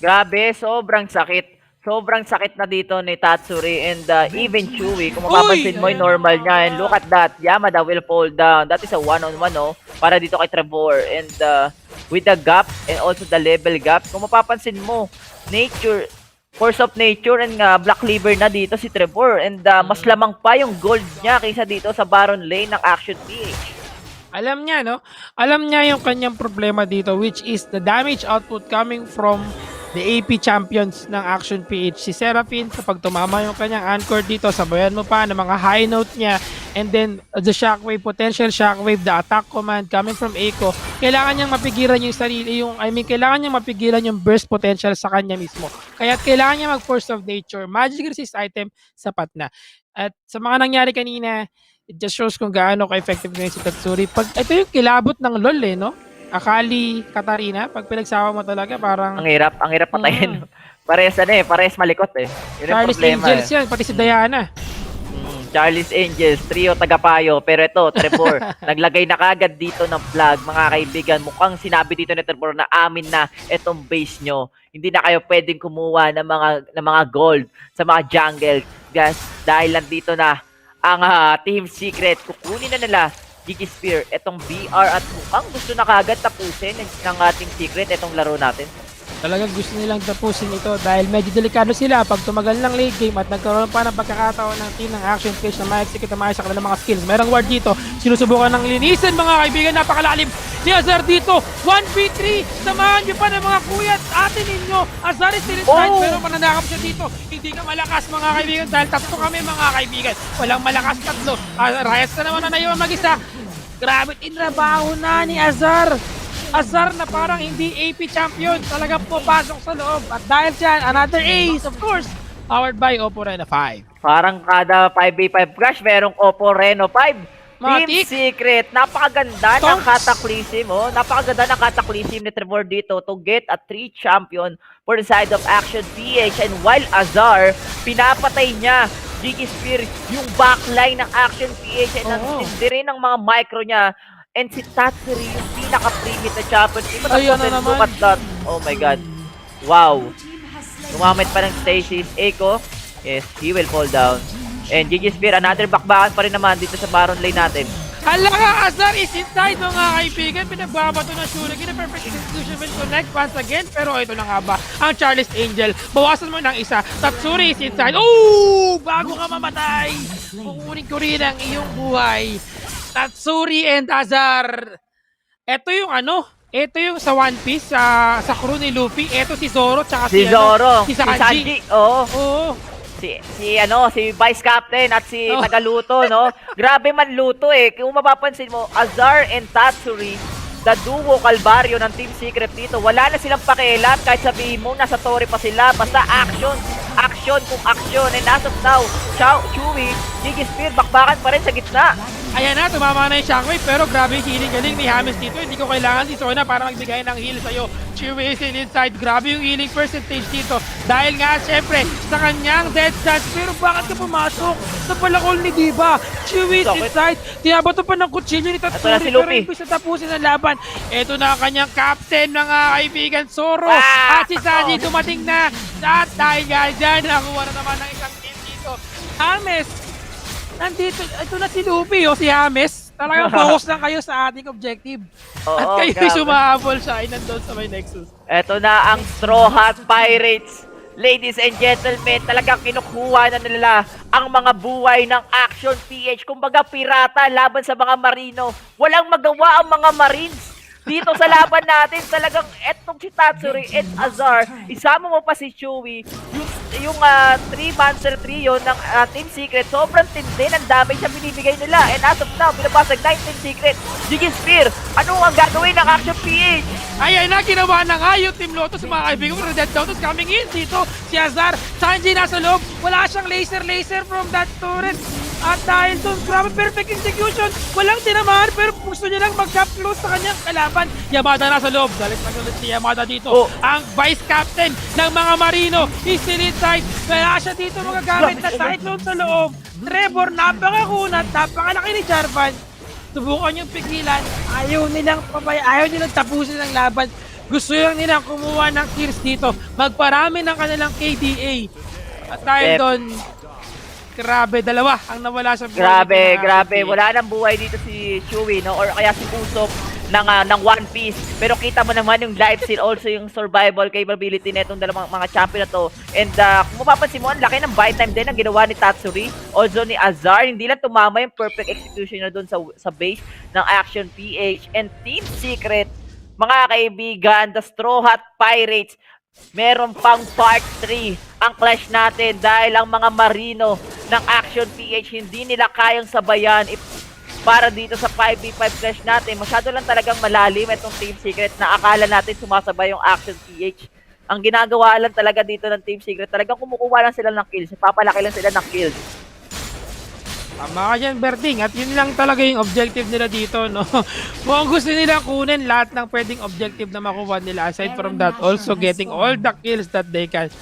Grabe. Sobrang sakit. Sobrang sakit na dito ni Tatsuri and even Chewy. Kung mapapansin mo, normal niya. And look at that. Yamada will fall down. That is a one-on-one, para dito kay Trevor. And with the gap and also the level gap, kung mapapansin mo, force of nature and black cleaver na dito si Trevor. And mas lamang pa yung gold niya kaysa dito sa Baron lane ng Action PH. Alam niya, no? Alam niya yung kanyang problema dito, which is the damage output coming from the AP champions ng Action PH. Si Seraphine, kapag tumama yung kanyang anchor dito, sabayan mo pa ng mga high note niya, and then the shockwave, potential shockwave, the attack command coming from Echo, kailangan niyang mapigilan yung sarili, kailangan niyang mapigilan yung burst potential sa kanya mismo. Kaya kailangan niya mag-force of nature, magic resist item, sapat na. At sa mga nangyari kanina, it just shows kung gaano ka-effective ngayon si Tatsuri. Ito yung kilabot ng LoL no? Akali, Katarina, pag pinagsawa mo talaga parang... Ang hirap patayin. Parehas malikot Yun Charlie's problema, Angels yan, pati si Diana. Charlie's Angels, trio tagapayo. Pero ito, Trevor, naglagay na kagad dito ng flag, mga kaibigan. Mukhang sinabi dito ni Trevor na amin na itong base nyo. Hindi na kayo pwedeng kumuha ng mga gold sa mga jungle. Guys, dahil nandito na ang Team Secret. Kukunin na nila GG Spear, itong BR at mukhang gusto na kagad tapusin ng ating Secret itong laro natin. Talagang gusto nilang tapusin ito dahil medyo delikado sila pag tumagal ng late game at nagkaroon pa ng pagkakataon ng team ng Action PH na ma-execute na sa kanilang mga skills. Merong ward dito, sinusubukan ng linisin mga kaibigan, napakalalim ni Azar dito. 1v3, samahan nyo pa ng mga kuya at atin ninyo. Azar is still inside pero mananakap siya dito. Hindi ka malakas mga kaibigan dahil tatlo kami mga kaibigan. Walang malakas tatlo. Riot na naman na naiwan mag-isa. Grabe, tinrabaho na ni Azar. Azar na parang hindi AP champion, talagang pupasok sa loob. At dahil dyan, another ace, of course, powered by Oppo Reno 5. Parang kada 5v5 crash, merong Oppo Reno 5. Team Secret, napakaganda ng Cataclysm. Napakaganda ng Cataclysm ni Trevor dito to get a 3 champion for the side of Action PH. And while Azar, pinapatay niya GG Spear yung backline ng Action PH and hindi rin ng mga micro niya. And si Tatsuri yung pinaka-premium na champion. Look at that. Oh my god. Wow. Gumamit pa ng Stasis. Echo. Yes, he will fall down. And GG Spear, another backbackan pa rin naman dito sa Baron lane natin. Hala ka, Azar is inside mga kaibigan. Pinagbabato ng Shuriken na perfect execution will connect once again. Pero ito na nga ba, ang Charlie's Angel. Bawasan mo ng isa. Tatsuri is inside. Oh! Bago ka mamatay, kukunin ko rin ang iyong buhay. Tatsuri and Azar. Ito yung ito yung sa One Piece, sa crew ni Luffy. Ito si Zoro, tsaka si Zoro. si Sanji. Oo. Si Vice Captain at si Tagaluto, no? Grabe man luto Kung mapapansin mo, Azar and Tatsuri, the duo Calvario ng Team Secret dito. Wala na silang pakialam kahit sabihin mo nasa torre pa sila. Basta action kung action. And as of now, Chewy, Gigi Spear, bakbakan pa rin sa gitna. Ayan na, tumama na yung shockwave pero grabe yung healing galing ni James dito. Hindi ko kailangan si Sona para magbigay ng heal sa'yo. Chewy is in inside. Grabe yung healing percentage dito. Dahil nga, syempre, sa kanyang dead chance. Pero bakit ka pumasok sa palakol ni Diva? Chewy is inside. Tinabato pa ng kutsilyo ni Tatsuri si pero Luffy. imbis na tapusin ang laban. Ito na ang kanyang captain, mga kaibigan, Zoro. At si Sanji dumating na. At dahil nga dyan, nakuha na naman ng isang team dito. James, nandito, ito na si Luffy o si James. Talagang focus lang kayo sa ating objective. At kayo sumahabol siya ay nandun sa may Nexus. Ito na ang Straw Hat Pirates. Ladies and gentlemen, talagang kinukuha na nila ang mga buhay ng Action PH. Kumbaga pirata laban sa mga Marino. Walang magawa ang mga Marines. Dito sa laban natin, talagang etong si Tatsuri and Azar, isama mo pa si Chewy, yung 3-monster trio ng Team Secret, sobrang tindi ng damage na binibigay nila. And as of now, pinabasag na yung Team Secret. Jiggy Spear, ano ang gagawin ng Action PH? Ayan na, ginawa na nga yung Team Lotus, mga kaibigan ko. Red Lotus coming in dito. Si Azar, Sanji nasa loob. Wala siyang laser from that turret. At dahil doon, grabe perfect execution. Walang tinamaan pero gusto niya lang mag-cap close sa kanyang kalaban. Yamada nasa loob. Galit na galit si Yamada dito. Ang vice captain ng mga Marino is in inside. Wala siya dito magagamit na cyclone sa loob. Trevor, napakakunat, napakalaki ni Jarvan. Subukan yung pigilan. Ayaw nilang tapusin ang laban. Gusto lang nilang kumuha ng kills dito. Magparami ng kanilang KDA. At dahil doon, grabe, dalawa ang nawala sa buhay. Grabe. Wala nang buhay dito si Chewy, no? Or kaya si Usop ng One Piece. Pero kita mo naman yung life steal, also yung survival capability netong dalawang mga champion na to. And kung mapapansin mo, ang laki ng buy time din ang ginawa ni Tatsuri, also ni Azar. Hindi lang tumama yung perfect execution na doon sa base ng Action PH. And Team Secret, mga kaibigan, the Straw Hat Pirates, meron pang part 3 ang clash natin dahil ang mga Marino ng Action PH hindi nila kayang sabayan para dito sa 5v5 clash natin. Masyado lang talagang malalim itong Team Secret na akala natin sumasabay yung Action PH. Ang ginagawa lang talaga dito ng Team Secret, talagang kumukuha lang sila ng kills, papalaki lang sila ng kills. Tama ka dyan, Berting. At yun lang talaga yung objective nila dito, no? Kung gusto nila kunin lahat ng pwedeng objective na makuha nila, aside from that, also getting all the kills that they can.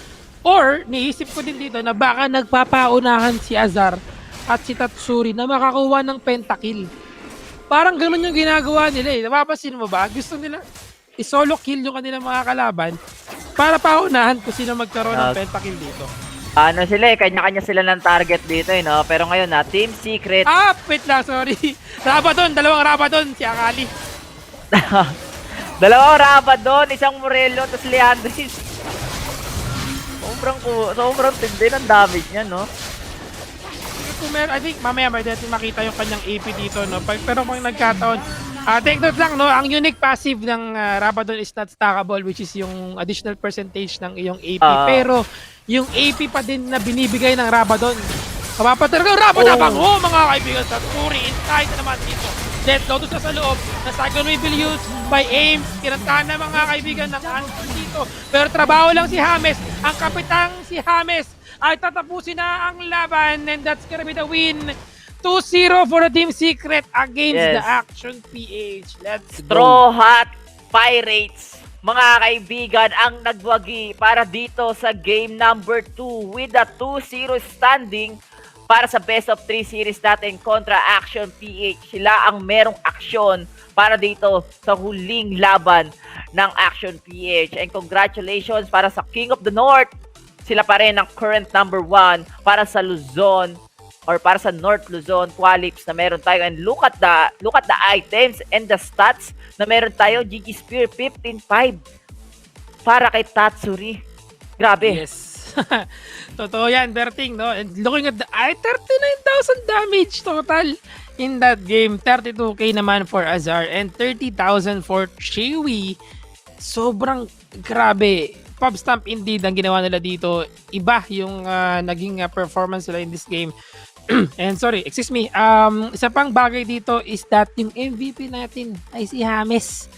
Or, niisip ko din dito na baka nagpapaunahan si Azar at si Tatsuri na makakuha ng pentakill. Parang ganun yung ginagawa nila eh. Napapansin mo ba? Gusto nila i-solo kill yung kanilang mga kalaban para paunahan kung sino magkaroon ng pentakill dito. Ano sila eh, kanya-kanya sila ng target dito eh, no? Pero ngayon na, Team Secret. Wait lang, sorry. Rabadon, dalawang Rabadon, si Akali. Dalawang Rabadon, isang Morello, tapos Leandris. Sobrang tindi ng damage niya, no? I think mamaya may dati makita yung kanyang AP dito, no? Pero kung nagkataon, take note lang, no? Ang unique passive ng Rabadon is not stackable, which is yung additional percentage ng iyong AP. Pero yung AP pa din na binibigay ng Rabadon. Kapapatid ng Rabadon, mga kaibigan, sa Turi, inside na naman dito. Death Lotus na sa loob, na second will be used by Ames. Kinantahan na mga kaibigan ng Anson dito. Pero trabaho lang si James. Ang kapitang si James ay tatapusin na ang laban. And that's gonna be the win. 2-0 for the Team Secret against the Action PH. Let's go. Straw Hat Pirates, mga kaibigan, ang nagwagi para dito sa game number 2 with a 2-0 standing para sa best of 3 series natin kontra Action PH. Sila ang merong aksyon para dito sa huling laban ng Action PH. And congratulations para sa King of the North. Sila pa rin ang current number 1 para sa Luzon or para sa North Luzon Qualips na meron tayo. And look at the items and the stats na meron tayo. Gigi Spear 15-5 para kay Tatsuri. Grabe. Yes. Totoo yan, Berting, no? And looking at the 39,000 damage total in that game. 32k naman for Azar and 30,000 for Chewy. Sobrang grabe. pub stomp indeed ang ginawa nila dito. Iba yung naging performance nila in this game. And sorry, excuse me. Isa pang bagay dito is that yung MVP natin ay si James.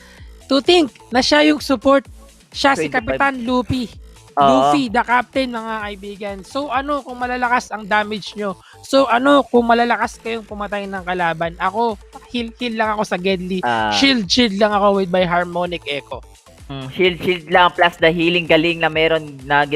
To think na siya yung support, siya si 25. Kapitan Luffy. Luffy, the captain, mga kaibigan. So ano kung malalakas ang damage nyo? So ano kung malalakas kayong pumatay ng kalaban? Ako, heal lang ako sa Gedli. Shield lang ako with my Harmonic Echo. Shield lang plus the healing galing na meron na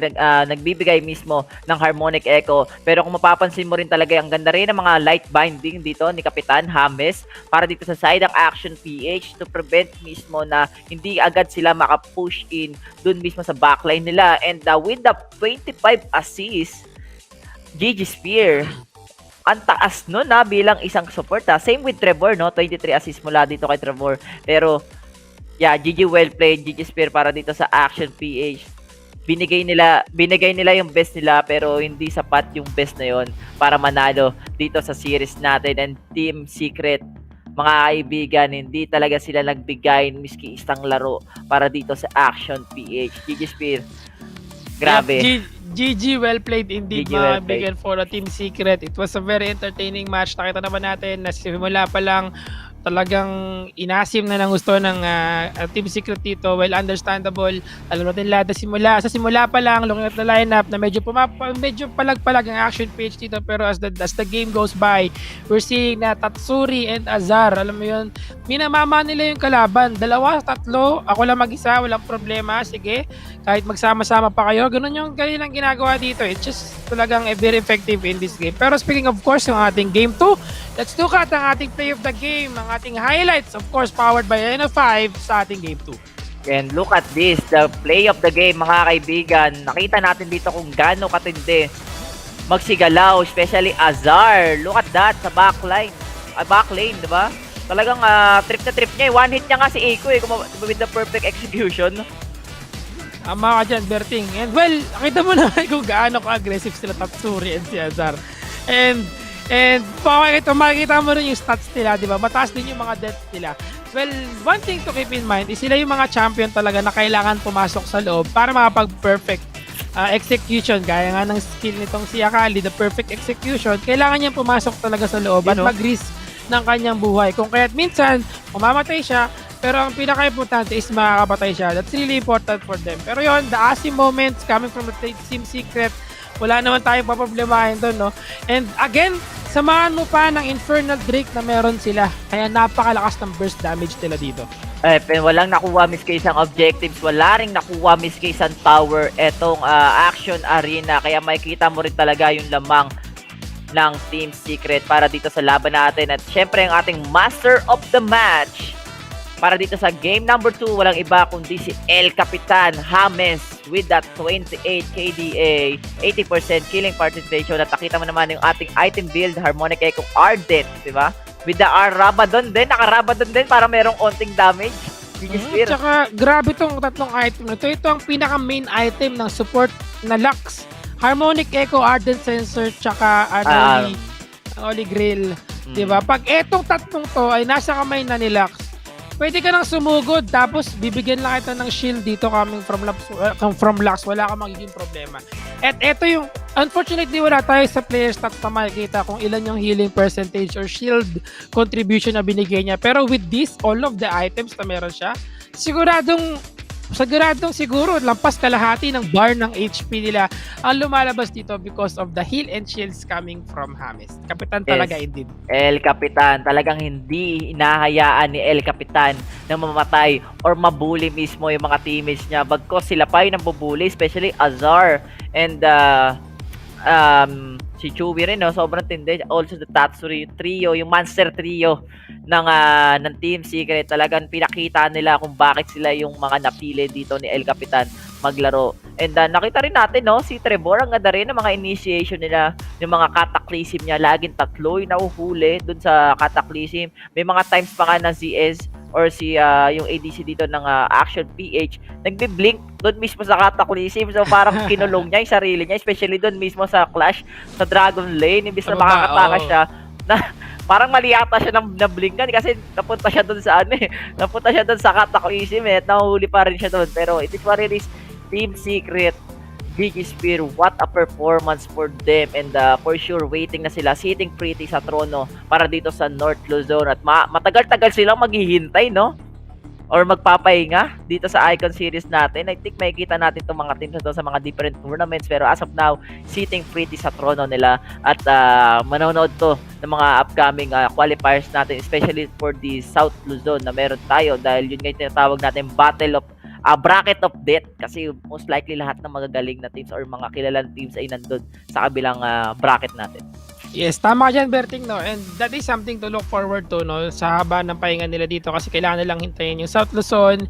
nagbibigay mismo ng Harmonic Echo. Pero kung mapapansin mo rin talaga, ang ganda rin ng mga light binding dito ni Kapitan James para dito sa side ng Action PH to prevent mismo na hindi agad sila makapush in dun mismo sa backline nila. And with the 25 assists, GG Spear, ang taas nun bilang isang support. Same with Trevor, no? 23 assists mula dito kay Trevor. Pero yeah, GG well played, GG Spear para dito sa Action PH. Binigay nila yung best nila pero hindi sapat yung best na yon para manalo dito sa series natin. And Team Secret, mga kaibigan, hindi talaga sila nagbigay miski isang laro para dito sa Action PH. GG Spear, grabe. Yep, GG, well played indeed, GG, mga well kaibigan, for the Team Secret. It was a very entertaining match. Nakita naman natin na simula pa lang talagang inasim na ng gusto ng Team Secret dito. Well, understandable. Alam natin lahat sa simula pa lang, looking at the lineup na medyo palag-palag ang Action page dito, pero as the game goes by, we're seeing na Tatsuri and Azar, alam mo yun, minamama nila yung kalaban. 2, 3, ako lang mag-isa, walang problema, sige, kahit magsama-sama pa kayo, ganun yung kanilang ginagawa dito. It's just talagang very effective in this game. Pero speaking of course, yung ating game 2, let's look at ang ating play of the game, ang ating highlights, of course, powered by N5 sa ating game 2. And look at this, the play of the game, mga kaibigan. Nakita natin dito kung gaano katindi magsigalaw, especially Azar. Look at that sa backline. Backlane, di ba? Talagang trip na trip niya. One hit niya nga si Eiko with the perfect execution. Ama ka dyan, Berting. And well, nakita mo na kung gaano ka-aggressive sila Tatsuri and si Azar. And makikita mo rin yung stats nila, di ba? Mataas din yung mga deaths nila. Well, one thing to keep in mind is sila yung mga champion talaga na kailangan pumasok sa loob para makapag-perfect execution. Gaya nga ng skill nitong si Akali, the perfect execution, kailangan niya pumasok talaga sa loob at mag-risk ng kanyang buhay. Kung kaya't minsan, mamamatay siya, pero ang pinaka-importante is makakapatay siya. That's really important for them. Pero yon, the Ashen moments coming from the Team Secret, wala naman tayong paproblemahin doon, no? And again, samahan mo pa ng Infernal Drake na meron sila. Kaya napakalakas ng burst damage nila dito. Walang nakuha miski isang objectives, wala ring nakuha miski isang tower etong Action Arena. Kaya makikita mo rin talaga yung lamang ng Team Secret para dito sa laban natin. At syempre ang ating Master of the Match para dito sa game number 2, walang iba kundi si El Capitan James with that 28 KDA, 80% killing participation. At nakita mo naman yung ating item build, Harmonic Echo Ardent, di ba? With the Rabadon din, naka-Rabadon din para merong onting damage. Tsaka grabe tong tatlong item na ito. Ito ang pinaka-main item ng support na Lux. Harmonic Echo Ardent Sensor, tsaka Holy Grail. Di ba? Pag etong tatlong to ay nasa kamay na ni Lux, pwede ka nang sumugod tapos bibigyan lang kita ng shield dito coming from Lux. Wala kang magiging problema. At eto yung, unfortunately wala tayo sa player stats na makikita kung ilan yung healing percentage or shield contribution na binigay niya. Pero with this, all of the items na meron siya, siguradong siguro lampas kalahati ng bar ng HP nila ang lumalabas dito because of the heal and shields coming from James. Kapitan talaga indeed. El Capitan, talagang hindi inahayaan ni El Capitan na mamatay or mabuli mismo yung mga teammates niya. Bagkos sila pa yung nabubuli, especially Azar and si Chewie rin, no? Sobrang tindi. Also the Tatsuri trio, yung monster trio ng Team Secret. Talagang pinakita nila kung bakit sila yung mga napili dito ni El Capitan maglaro. And nakita rin natin, no, si Trevor, ang ganda rin ng mga initiation nila, yung mga cataclysm niya, laging tatlo yung nahuhuli dun sa cataclysm. May mga times pa nga ng ZS or si yung ADC dito ng Action PH, nagbi-blink doon mismo sa cataclysm. So parang kinulong niya yung sarili niya, especially doon mismo sa clash sa Dragon Lane, imbis na makakataka siya na parang mali ata siya ng blinkan kasi napunta siya doon sa napunta siya doon sa cataclysm at nahuli pa rin siya doon. Pero it is what it is. Team Secret, GG Spear, what a performance for them, and for sure waiting na sila, sitting pretty sa trono para dito sa North Luzon, at matagal-tagal silang maghihintay, no? Or magpapahinga dito sa Icon Series natin. I think makikita natin itong mga teams na to sa mga different tournaments, pero as of now, sitting pretty sa trono nila, at manonood to ng mga upcoming qualifiers natin, especially for the South Luzon na meron tayo, dahil yun nga yung tinatawag natin Battle of bracket of death, kasi most likely lahat ng magagaling na teams or mga kilalang teams ay nandun sa kabilang bracket natin. Yes, tama ka dyan, Berting, no? And that is something to look forward to, no? Sa haba ng pahinga nila dito, kasi kailangan nilang hintayin yung South Luzon,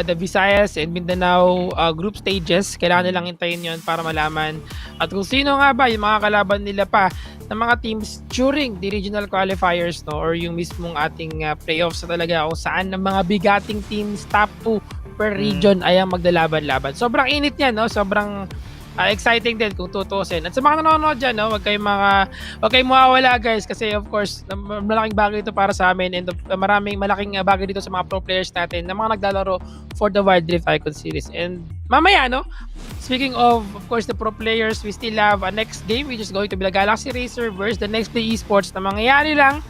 the Visayas and Mindanao group stages. Kailangan nilang hintayin yon para malaman at kung sino nga ba yung mga kalaban nila pa ng mga teams during the regional qualifiers, no? Or yung mismong ating playoffs na talaga, kung saan ng mga bigating teams, top 2 per region ay ang maglalaban-laban. Sobrang init niya, no? Sobrang exciting din kung tutusin. At sa mga nanonood dyan, no, wag kayong mawawala, guys, kasi of course malaking bagay ito para sa amin, and maraming malaking bagay dito sa mga pro players natin na mga naglalaro for the Wild Rift Icon Series. And mamaya, no, speaking of course the pro players, we still have a next game which is going to be the Galaxy Racer versus the Nexplay Esports na mangyayari lang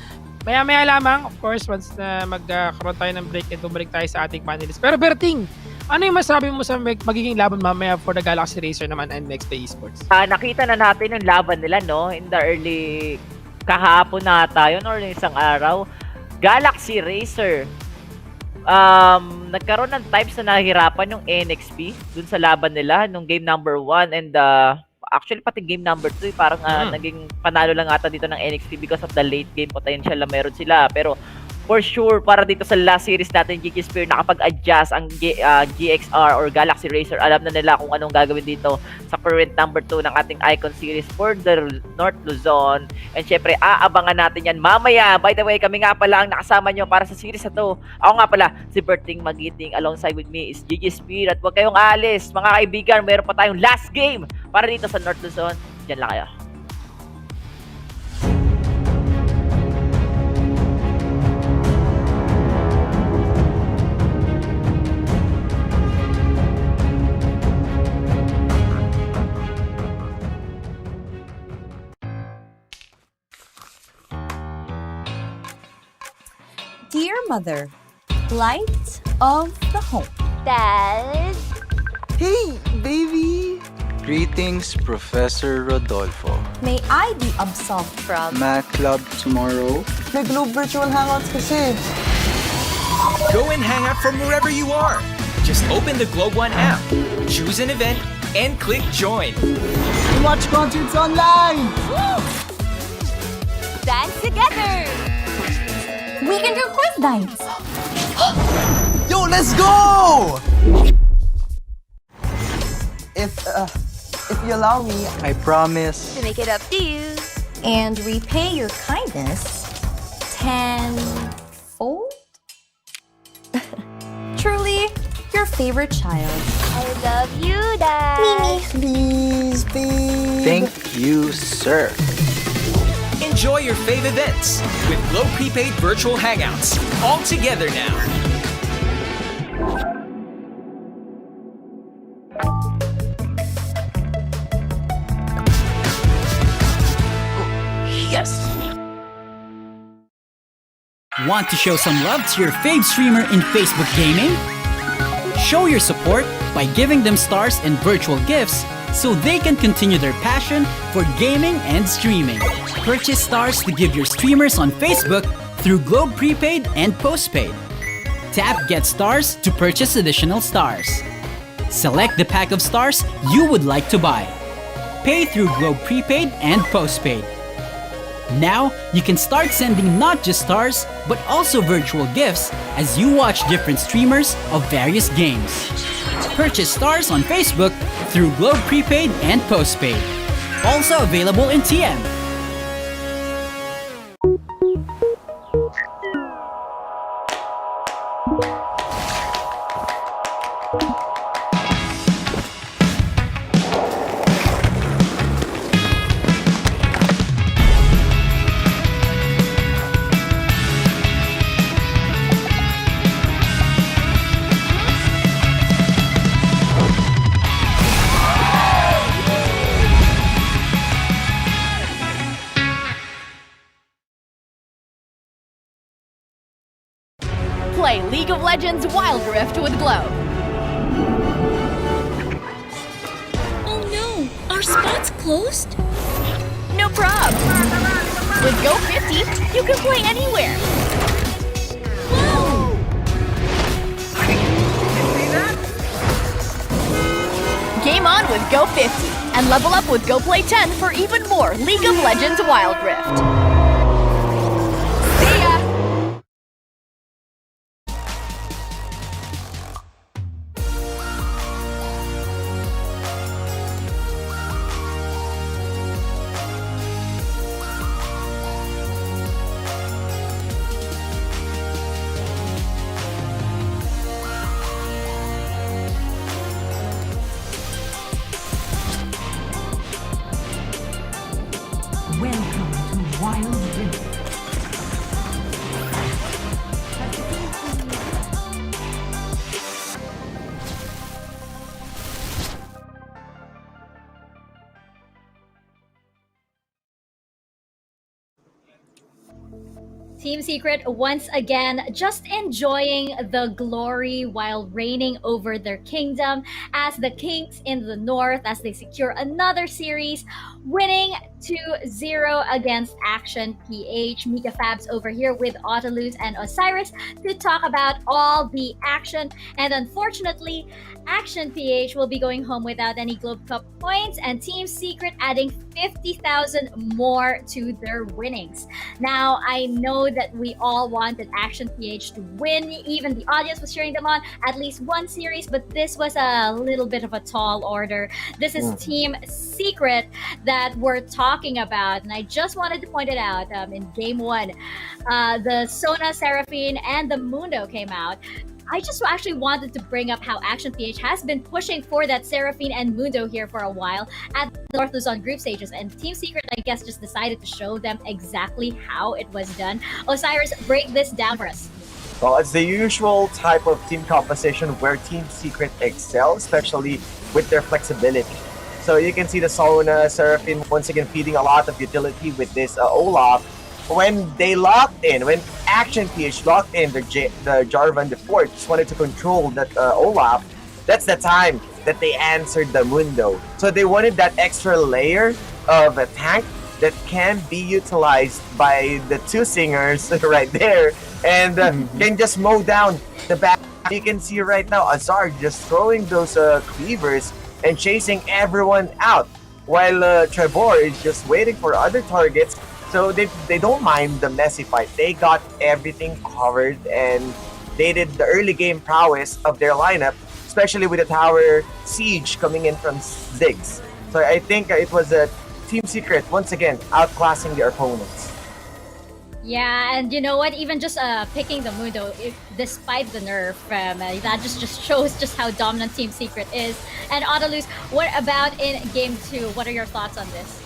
maya-maya lamang, of course, once na magkaroon tayo ng break and bumalik tayo sa ating panelists. Pero Berting, ano yung masabi mo sa magiging laban mamaya for the Galaxy Racer naman and Nexplay Esports? Nakita na natin yung laban nila, no? In the early kahapon na tayo or isang araw. Galaxy Racer, nagkaroon ng times na nahihirapan yung NXP dun sa laban nila nung game number 1, and actually pati game number 2 parang naging panalo lang ata dito ng NXP because of the late game potential na meron sila. Pero for sure, para dito sa last series natin, GG Spear, nakapag-adjust ang GXR or Galaxy Racer. Alam na nila kung anong gagawin dito sa current number 2 ng ating Icon Series for the North Luzon. And syempre, aabangan natin yan mamaya. By the way, kami nga pala ang nakasama nyo para sa series na to. Ako nga pala, si Berting Magiting. Alongside with me is GG Spear. At huwag kayong aalis, mga kaibigan. Mayroon pa tayong last game para dito sa North Luzon. Diyan lang kayo. Dear Mother, light of the home. Dad? Hey, baby! Greetings, Professor Rodolfo. May I be absolved from Math Club tomorrow. May Globe Virtual Hangouts kasi. Go and hang out from wherever you are. Just open the Globe One app, choose an event, and click join. We watch concerts online! Dance together! We can do quiz nights. Yo, let's go! If you allow me, I promise. To make it up to you. And repay your kindness tenfold? Truly, your favorite child. I love you, Dad. Mimi. Please, please. Thank you, sir. Enjoy your fave events with Globe Prepaid Virtual Hangouts. All together now. Yes! Want to show some love to your fave streamer in Facebook Gaming? Show your support by giving them stars and virtual gifts so they can continue their passion for gaming and streaming. Purchase stars to give your streamers on Facebook through Globe Prepaid and Postpaid. Tap Get Stars to purchase additional stars. Select the pack of stars you would like to buy. Pay through Globe Prepaid and Postpaid. Now, you can start sending not just stars, but also virtual gifts as you watch different streamers of various games. Purchase stars on Facebook through Globe Prepaid and Postpaid. Also available in TM. play League of Legends Wild Rift with Globe. Oh no, our spot's closed? No prob. With Go50, you can play anywhere. Wow! Game on with Go50 and level up with Go Play 10 for even more League of Legends Wild Rift. See ya! Welcome to Wild Rift. Team Secret once again just enjoying the glory while reigning over their kingdom as the Kings in the North as they secure another series, winning 2-0 against Action PH. Mika Fabs over here with Autolus and Osiris to talk about all the action. And unfortunately, Action PH will be going home without any Globe Cup points, and Team Secret adding 50,000 more to their winnings. Now, I know that we all wanted Action PH to win. Even the audience was cheering them on at least one series, but this was a little bit of a tall order. This is Team Secret that we're talking about, and I just wanted to point it out in Game 1. The Sona, Seraphine, and the Mundo came out. I just actually wanted to bring up how Action PH has been pushing for that Seraphine and Mundo here for a while at the North Luzon group stages, and Team Secret, I guess, just decided to show them exactly how it was done. Osiris, break this down for us. Well, it's the usual type of team composition where Team Secret excels, especially with their flexibility. So you can see the Sona, Seraphine once again feeding a lot of utility with this Olaf. When they locked in, when Action PH locked in the Jarvan before, just wanted to control that Olaf, that's the time that they answered the Mundo. So they wanted that extra layer of a tank that can be utilized by the two singers right there and can just mow down the back. You can see right now Azar just throwing those cleavers and chasing everyone out, while Trevor is just waiting for other targets. So they don't mind the messy fight. They got everything covered, and they did the early game prowess of their lineup, especially with the tower siege coming in from Ziggs. So I think it was a Team Secret once again outclassing their opponents. Yeah, and you know what? Even just picking the Mundo, despite the nerf, that just shows just how dominant Team Secret is. And Autolus, what about in Game 2? What are your thoughts on this?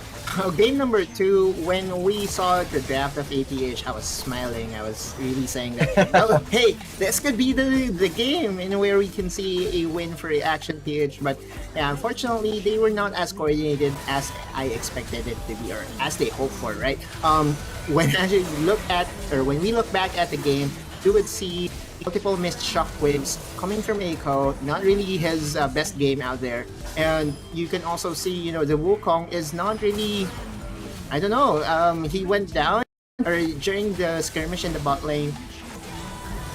Game number 2, when we saw the draft of APH, I was smiling. I was really saying that, oh, hey, this could be the game in where we can see a win for Action PH. But yeah, unfortunately, they were not as coordinated as I expected it to be, or as they hoped for, right? When we look back at the game, you would see multiple missed shockwaves coming from Eiko, not really his best game out there. And you can also see, the Wukong is not really, I don't know, he went down or during the skirmish in the bot lane.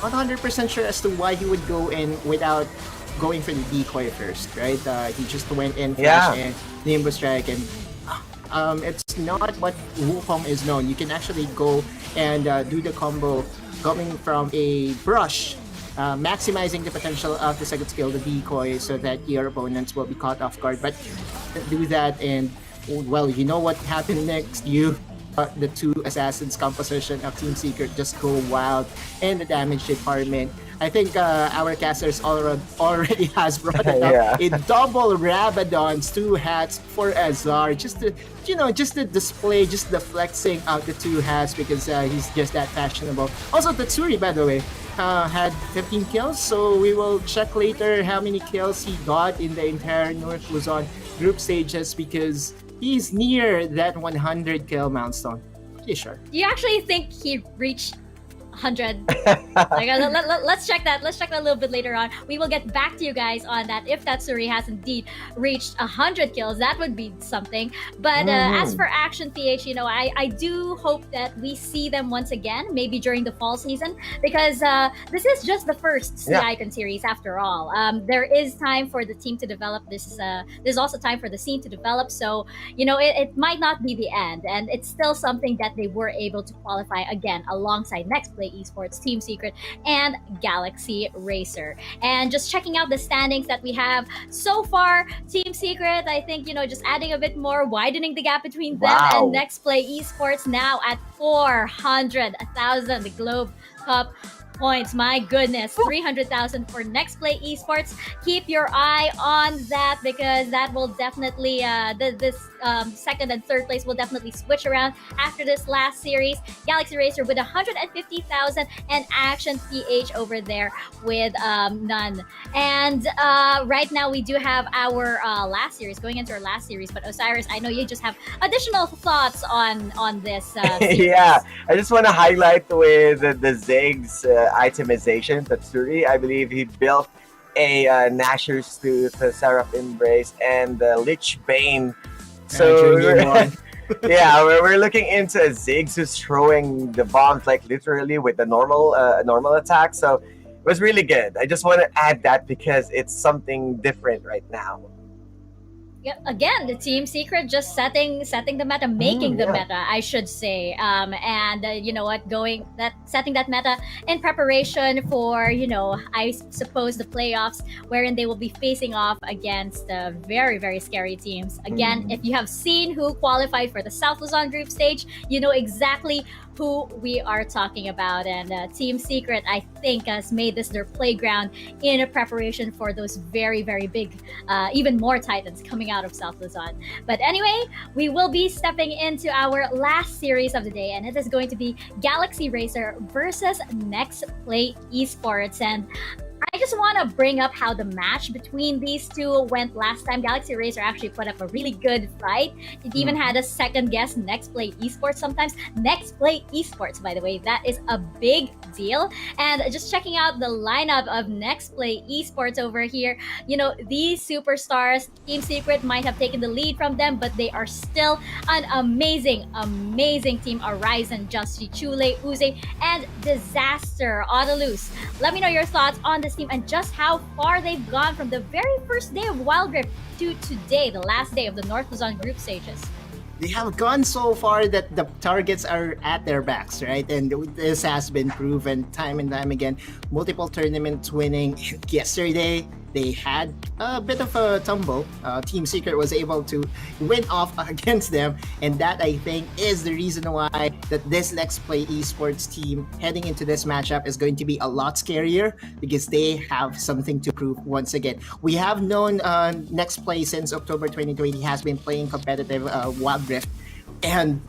Not 100% sure as to why he would go in without going for the decoy first, right? He just went in, flash and Nimbus Strike, and it's not what Wukong is known. You can actually go and do the combo coming from a brush, maximizing the potential of the second skill, the decoy, so that your opponents will be caught off guard. But do that, and well, you know what happened next. The two assassins composition of Team Secret just go wild, and the damage department. I think our casters already has brought it up. A double Rabadon's 2 hats for Azar, just to display just the flexing of the 2 hats, because he's just that fashionable. Also, Tatsuri, by the way, had 15 kills, so we will check later how many kills he got in the entire North Luzon group stages, because he's near that 100 kill milestone. Pretty sure. Do you actually think he reached 100. Like, let's check that. Let's check that a little bit later on. We will get back to you guys on that if Tatsuri has indeed reached 100 kills. That would be something. But as for Action PH, I do hope that we see them once again, maybe during the fall season, because this is just the first Sea Icon series after all. There is time for the team to develop this. There's also time for the scene to develop. So, it might not be the end. And it's still something that they were able to qualify again alongside Nexplay Esports, Team Secret, and Galaxy Racer. And just checking out the standings that we have so far, Team Secret, I think, just adding a bit more, widening the gap between them and Nexplay Esports now at 400,000, the Globe Cup points. My goodness, 300,000 for Nexplay Esports. Keep your eye on that, because that will definitely this second and third place will definitely switch around after this last series. Galaxy Racer with 150,000 and Action PH over there with none. And right now we do have our last series, going into our last series. But Osiris, I know you just have additional thoughts on this series. Yeah, I just want to highlight with the Ziggs itemization. Tatsuri, I believe he built a Nashor's Tooth, Seraphim Brace, and Lich Bane. So we're looking into a Ziggs who's throwing the bombs like literally with the normal attack. So it was really good. I just want to add that because it's something different right now. Yep. Again, the Team Secret just setting the meta, making the meta, I should say. And you know what, setting that meta in preparation for, I suppose the playoffs, wherein they will be facing off against very, very scary teams. Again, if you have seen who qualified for the South Luzon group stage, you know exactly who we are talking about. And Team Secret, I think, has made this their playground in a preparation for those very, very big, even more Titans coming out of South Luzon. But anyway, we will be stepping into our last series of the day, and it is going to be Galaxy Racer versus Nexplay Esports. And I just want to bring up how the match between these two went last time. Galaxy Racer actually put up a really good fight. It even had a second guest, Nexplay Esports sometimes. Nexplay Esports, by the way, that is a big deal. And just checking out the lineup of Nexplay Esports over here, these superstars, Team Secret might have taken the lead from them, but they are still an amazing, amazing team. Horizon, Justy, Chule, Uze, and Disaster. Autolus, let me know your thoughts on this team and just how far they've gone from the very first day of Wild Rift to today, the last day of the North Luzon group stages. They have gone so far that the targets are at their backs, right? And this has been proven time and time again. Multiple tournaments winning. Yesterday, they had a bit of a tumble. Team Secret was able to win off against them, and that, I think, is the reason why that this Nexplay Esports team heading into this matchup is going to be a lot scarier, because they have something to prove once again. We have known Nexplay since October 2020 has been playing competitive Wild Rift, and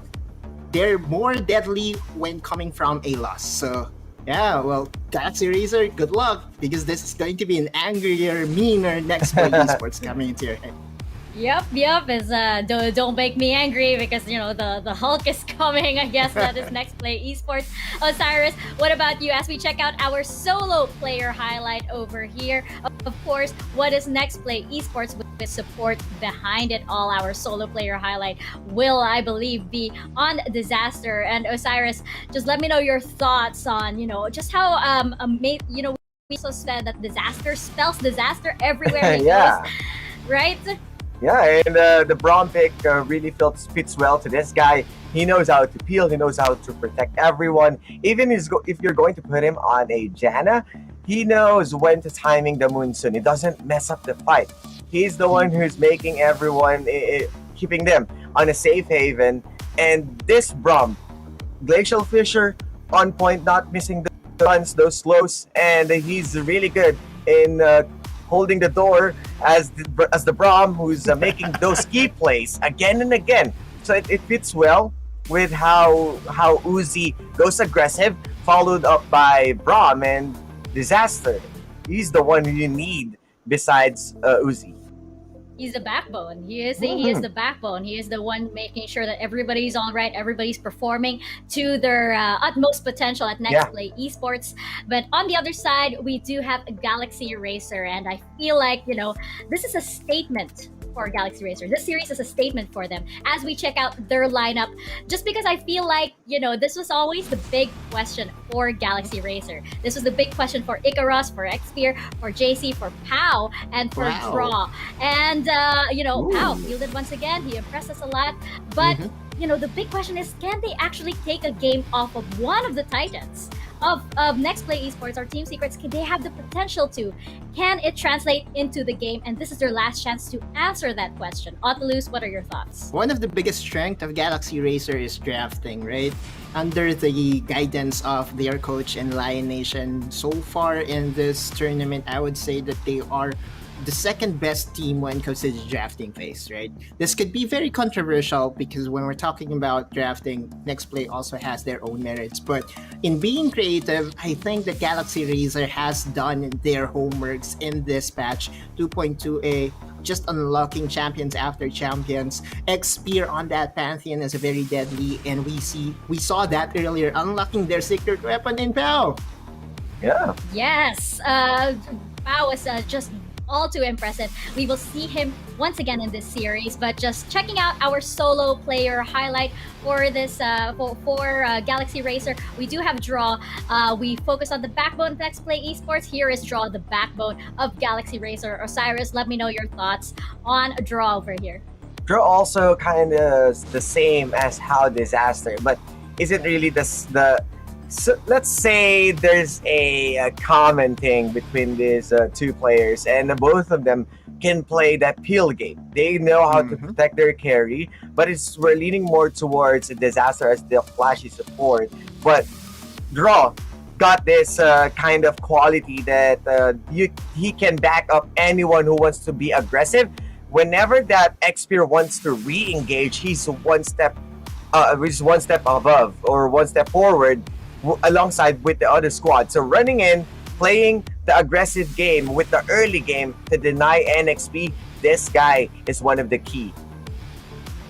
they're more deadly when coming from a loss. So yeah, well, Galaxy Racer, good luck, because this is going to be an angrier, meaner Nexplay Esports coming into your head. Yep. Is don't make me angry, because the Hulk is coming. I guess that is Nexplay Esports. Osiris, what about you? As we check out our solo player highlight over here, of course, what is Nexplay Esports with support behind it all? Our solo player highlight will, I believe, be on Disaster. And Osiris, just let me know your thoughts on just how we also said that Disaster spells disaster everywhere he goes, right? Yeah, and the Braum pick really fits well to this guy. He knows how to peel. He knows how to protect everyone. Even if you're going to put him on a Janna, he knows when to timing the Monsoon. He doesn't mess up the fight. He's the one who's making everyone, keeping them on a safe haven. And this Braum, Glacial Fisher, on point, not missing the runs, those slows, and he's really good in holding the door as the Braum, who's making those key plays again and again. So it fits well with how Uzi goes aggressive, followed up by Braum and Disaster. He's the one who you need besides Uzi. He's the backbone. He is the backbone. He is the one making sure that everybody's all right, everybody's performing to their utmost potential at Yeah. Nexplay Esports. But on the other side, we do have Galaxy Racer, and I feel like this is a statement for Galaxy Racer. This series is a statement for them as we check out their lineup. Just because I feel like this was always the big question for Galaxy Racer. This was the big question for Icarus, for Xpear, for JC, for Pau, and for Wow. Draw. And Pau fielded once again. He impressed us a lot. But the big question is, can they actually take a game off of one of the titans of Nexplay Esports or Team Secrets? Can they have the potential to? Can it translate into the game? And this is their last chance to answer that question. Autolus, what are your thoughts? One of the biggest strengths of Galaxy Racer is drafting, right? Under the guidance of their coach and Lion Nation, so far in this tournament, I would say that they are the second best team when it comes to the drafting phase, right? This could be very controversial because when we're talking about drafting, Nexplay also has their own merits. But in being creative, I think that Galaxy Racer has done their homeworks in this patch 2.2a, just unlocking champions after champions. Xpear on that Pantheon is very deadly, and we saw that earlier, unlocking their secret weapon in Pau. Yeah. Yes, Pau was just all too impressive. We will see him once again in this series, but just checking out our solo player highlight for this for Galaxy Racer, we do have Draw. We focus on the backbone of Nexplay Esports. Here is Draw, the backbone of Galaxy Racer. Osiris, let me know your thoughts on Draw over here. Draw also kind of the same as how Disaster, but isn't really so let's say there's a common thing between these two players, and both of them can play that peel game. They know how to protect their carry, but we're leaning more towards Disaster as the flashy support. But Draw got this kind of quality that he can back up anyone who wants to be aggressive. Whenever that Xpear wants to re-engage, he's one step above or one step forward alongside with the other squad. So running in, playing the aggressive game with the early game to deny NXP, this guy is one of the key.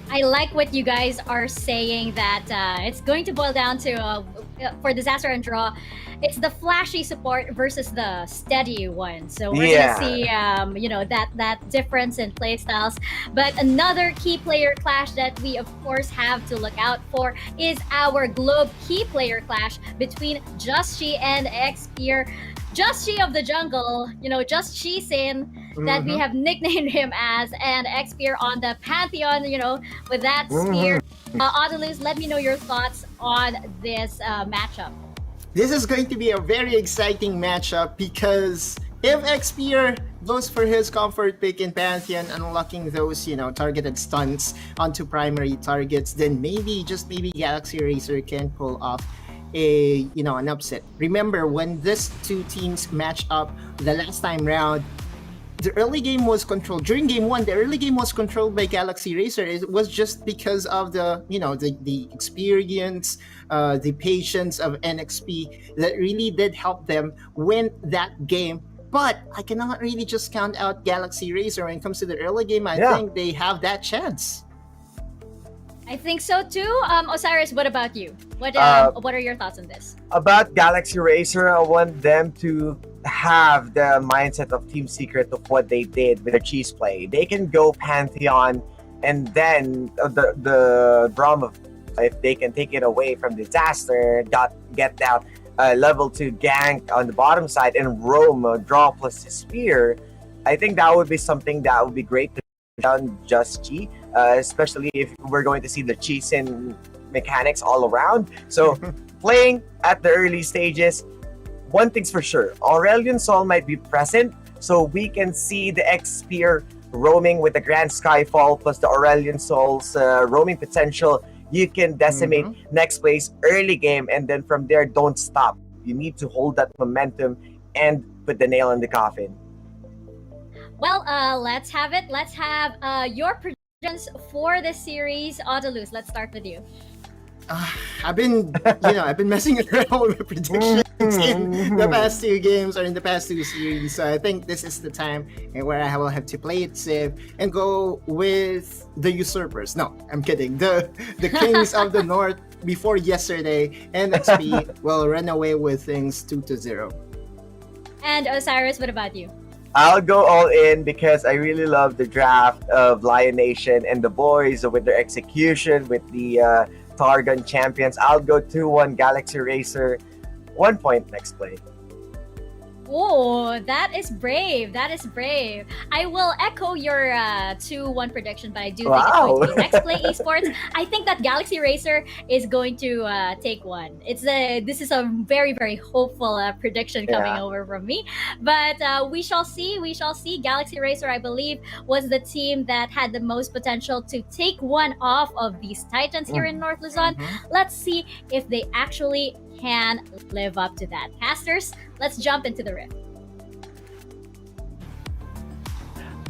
I like what you guys are saying, that it's going to boil down to for Disaster and Draw, it's the flashy support versus the steady one. So we're gonna see that difference in playstyles. But another key player clash that we of course have to look out for is our Globe key player clash between Just She and Xpear. Just She of the jungle, Just She Sin, that we have nicknamed him as, and Xpear on the Pantheon, with that spear. Autolus, let me know your thoughts on this matchup. This is going to be a very exciting matchup because if Xpear goes for his comfort pick in Pantheon, unlocking those, targeted stunts onto primary targets, then maybe, just maybe, Galaxy Racer can pull off an upset. Remember, when these two teams match up the last time round, the early game was controlled. During game one, the early game was controlled by Galaxy Racer. It was just because of the experience, the patience of NXP that really did help them win that game. But I cannot really just count out Galaxy Racer when it comes to the early game. I think they have that chance. I think so too. Osiris, what about you? What are your thoughts on this? About Galaxy Racer, I want them to have the mindset of Team Secret of what they did with the cheese play. They can go Pantheon, and then the Brahma, if they can take it away from Disaster, get that level 2 gank on the bottom side and roam Draw plus his spear, I think that would be something that would be great to down Just G, especially if we're going to see the cheese in mechanics all around. So playing at the early stages, one thing's for sure, Aurelion Sol might be present, so we can see the Xpear roaming with the Grand Skyfall plus the Aurelion Sol's roaming potential. You can decimate Nexplay's early game, and then from there, don't stop. You need to hold that momentum and put the nail in the coffin. Well, let's have it. Let's have your predictions for this series. Autolus, let's start with you. I've been messing around with my prediction. in the past two games or in the past two series. So I think this is the time where I will have to play it safe and go with the usurpers. No, I'm kidding. The Kings of the North before yesterday, and XP will run away with things 2-0. And Osiris, what about you? I'll go all in because I really love the draft of Lion Nation and the boys with their execution with the Targon champions. I'll go 2-1 Galaxy Racer. 1 point Nexplay. Oh, that is brave. That is brave. I will echo your 2-1 prediction, but I do think it's going to be Nexplay Esports. I think that Galaxy Racer is going to take one. This is a very, very hopeful prediction coming over from me. But we shall see. We shall see. Galaxy Racer, I believe, was the team that had the most potential to take one off of these Titans here in North Luzon. Let's see if they actually can live up to that. Casters, let's jump into the rift.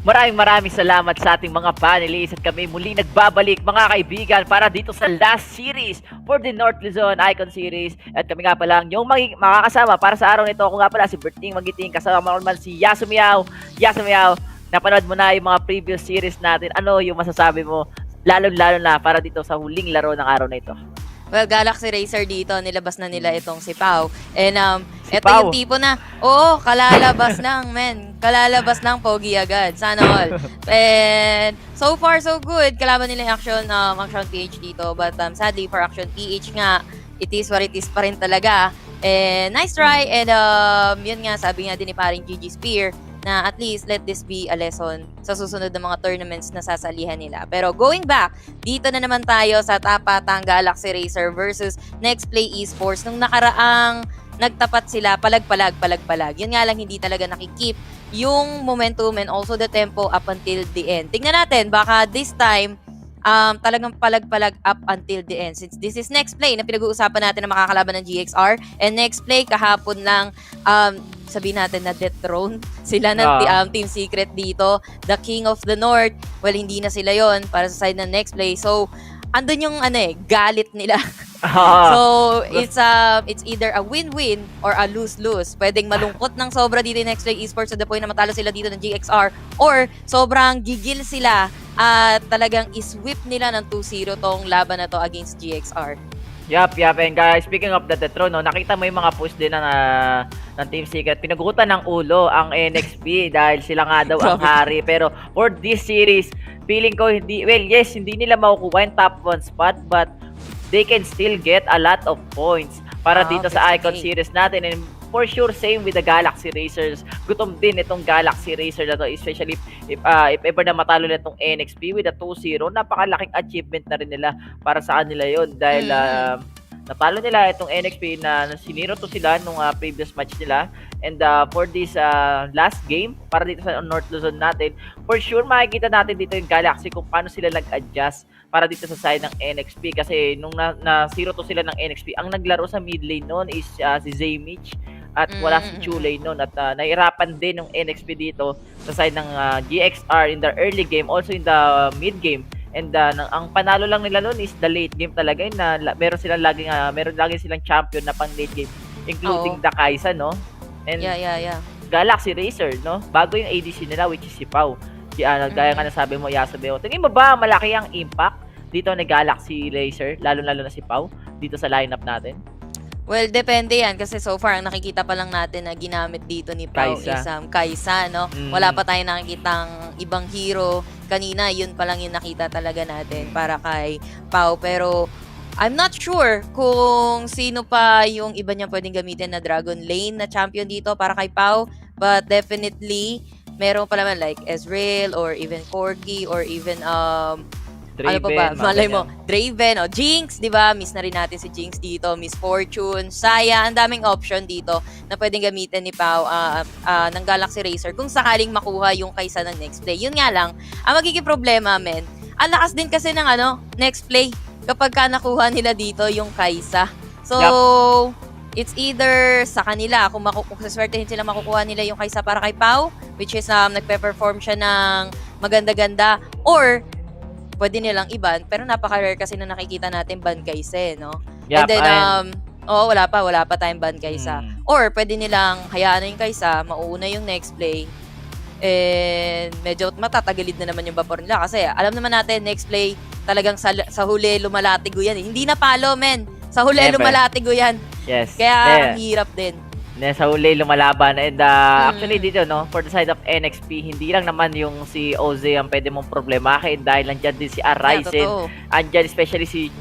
Maraming salamat sa ating mga panelists at kami muli nagbabalik mga kaibigan para dito sa last series for the North Luzon Icon Series. At kami nga pala yung makakasama para sa araw nito. Ako nga pala si Berting Magiting, kasama naman si Yasumiao. Yasumiao, napanood mo na yung mga previous series natin. Ano yung masasabi mo? Lalo na para dito sa huling laro ng araw na ito. Well, Galaxy Racer dito, nilabas na nila itong si Pau. And ito Pau. yung tipo na, kalalabas lang, men. Kalalabas lang, pogi agad. Sana all. And so far, so good. Kalaban nila yung Action PH dito. But sadly, for Action PH nga, it is what it is pa rin talaga. And nice try. And yun nga, sabi nga din ni paring GG Spear, na at least let this be a lesson sa susunod na mga tournaments na sasalihan nila. Pero going back, dito na naman tayo sa tapatang Galaxy Racer versus Nexplay Esports. Nung nakaraang nagtapat sila, palag-palag. Yun nga lang, hindi talaga nakikip yung momentum and also the tempo up until the end. Tingnan natin, baka this time, talagang palag-palag up until the end. Since this is Nexplay na pinag-uusapan natin na makakalaban ng GXR, and Nexplay kahapon lang, sabihin natin na dethrone sila ng Team Secret dito. The King of the North, well, hindi na sila yon para sa side ng Nexplay. So, andun yung galit nila. So, it's either a win-win or a lose-lose. Pwedeng malungkot ng sobra dito yung Nexplay Esports to the point na matalo sila dito ng GXR, or sobrang gigil sila at talagang isweep nila ng 2-0 tong laban na to against GXR. Yup. And guys, speaking of the dethrone, nakita mo yung mga post din ng Team Secret. Pinagutan ng ulo ang NXP dahil sila nga daw ang hari. Pero for this series, feeling ko hindi nila makukuha yung top 1 spot, but they can still get a lot of points para dito sa Icon Series natin. And for sure, same with the Galaxy Racers. Gutom din itong Galaxy Racer na to, especially if ever na matalo na itong NXP with a 2-0, napakalaking achievement na rin nila para sa kanila yon dahil natalo nila itong NXP na siniro to sila nung previous match nila. And for this last game, para dito sa North Luzon natin, for sure makikita natin dito yung Galaxy kung paano sila nag-adjust para dito sa side ng NXP. Kasi nung na-zero to sila ng NXP, ang naglaro sa mid lane noon is si Zaymich at wala si Chulay noon. At nahirapan din yung NXP dito sa side ng GXR in the early game, also in the mid game. And ang panalo lang nila noon is the late game talaga, na meron laging silang champion na pang late game, including the Kaisa, no? And Galaxy Racer, no? Bago yung ADC nila, which is si Pau. Gaya nga nasabi mo, Yasabeo. Tingin mo ba malaki ang impact dito ng Galaxy Racer, lalo na si Pau, dito sa lineup natin? Well, depende yan kasi so far ang nakikita pa lang natin na ginamit dito ni Pau is Kaisa, no? Wala pa tayong nakikitang ibang hero. Kanina, yun pa lang yung nakita talaga natin para kay Pau. Pero I'm not sure kung sino pa yung iba niya pwedeng gamitin na Dragon Lane na champion dito para kay Pau. But definitely, meron pa naman like Ezreal or even Corki or even Draven, ano pa ba? Malay mo, Draven o Jinx, di ba? Miss na rin natin si Jinx dito. Miss Fortune, Saya, ang daming option dito na pwedeng gamitin ni Pau ng Galaxy Racer kung sakaling makuha yung Kaisa ng Nexplay. Yun nga lang, ang magiging problema, men, ang lakas din kasi ng Nexplay kapag ka nakuha nila dito yung Kaisa. So, it's either sa kanila, kung saswertehin sila makukuha nila yung Kaisa para kay Pau, which is nagpe-perform siya ng maganda-ganda, or pwede nilang iban, pero napaka-rare kasi na nakikita natin ban Kaisa, no? And then, Oo, wala pa time ban Kaysa. Or pwede nilang hayaan na yung Kaysa, mauuna yung Nexplay. And medyo matatagalid na naman yung vapor nila kasi alam naman natin Nexplay talagang sa huli lumalatigo yan. Hindi na palo, men. Sa huli lumalatigo yan. Yes. Kaya ang hirap din. Sa huli lumalaban and actually dito no, for the side of NXP, hindi lang naman yung si Oze ang pwede mong problemahin dahil nandiyan din si Aryzen, andyan especially si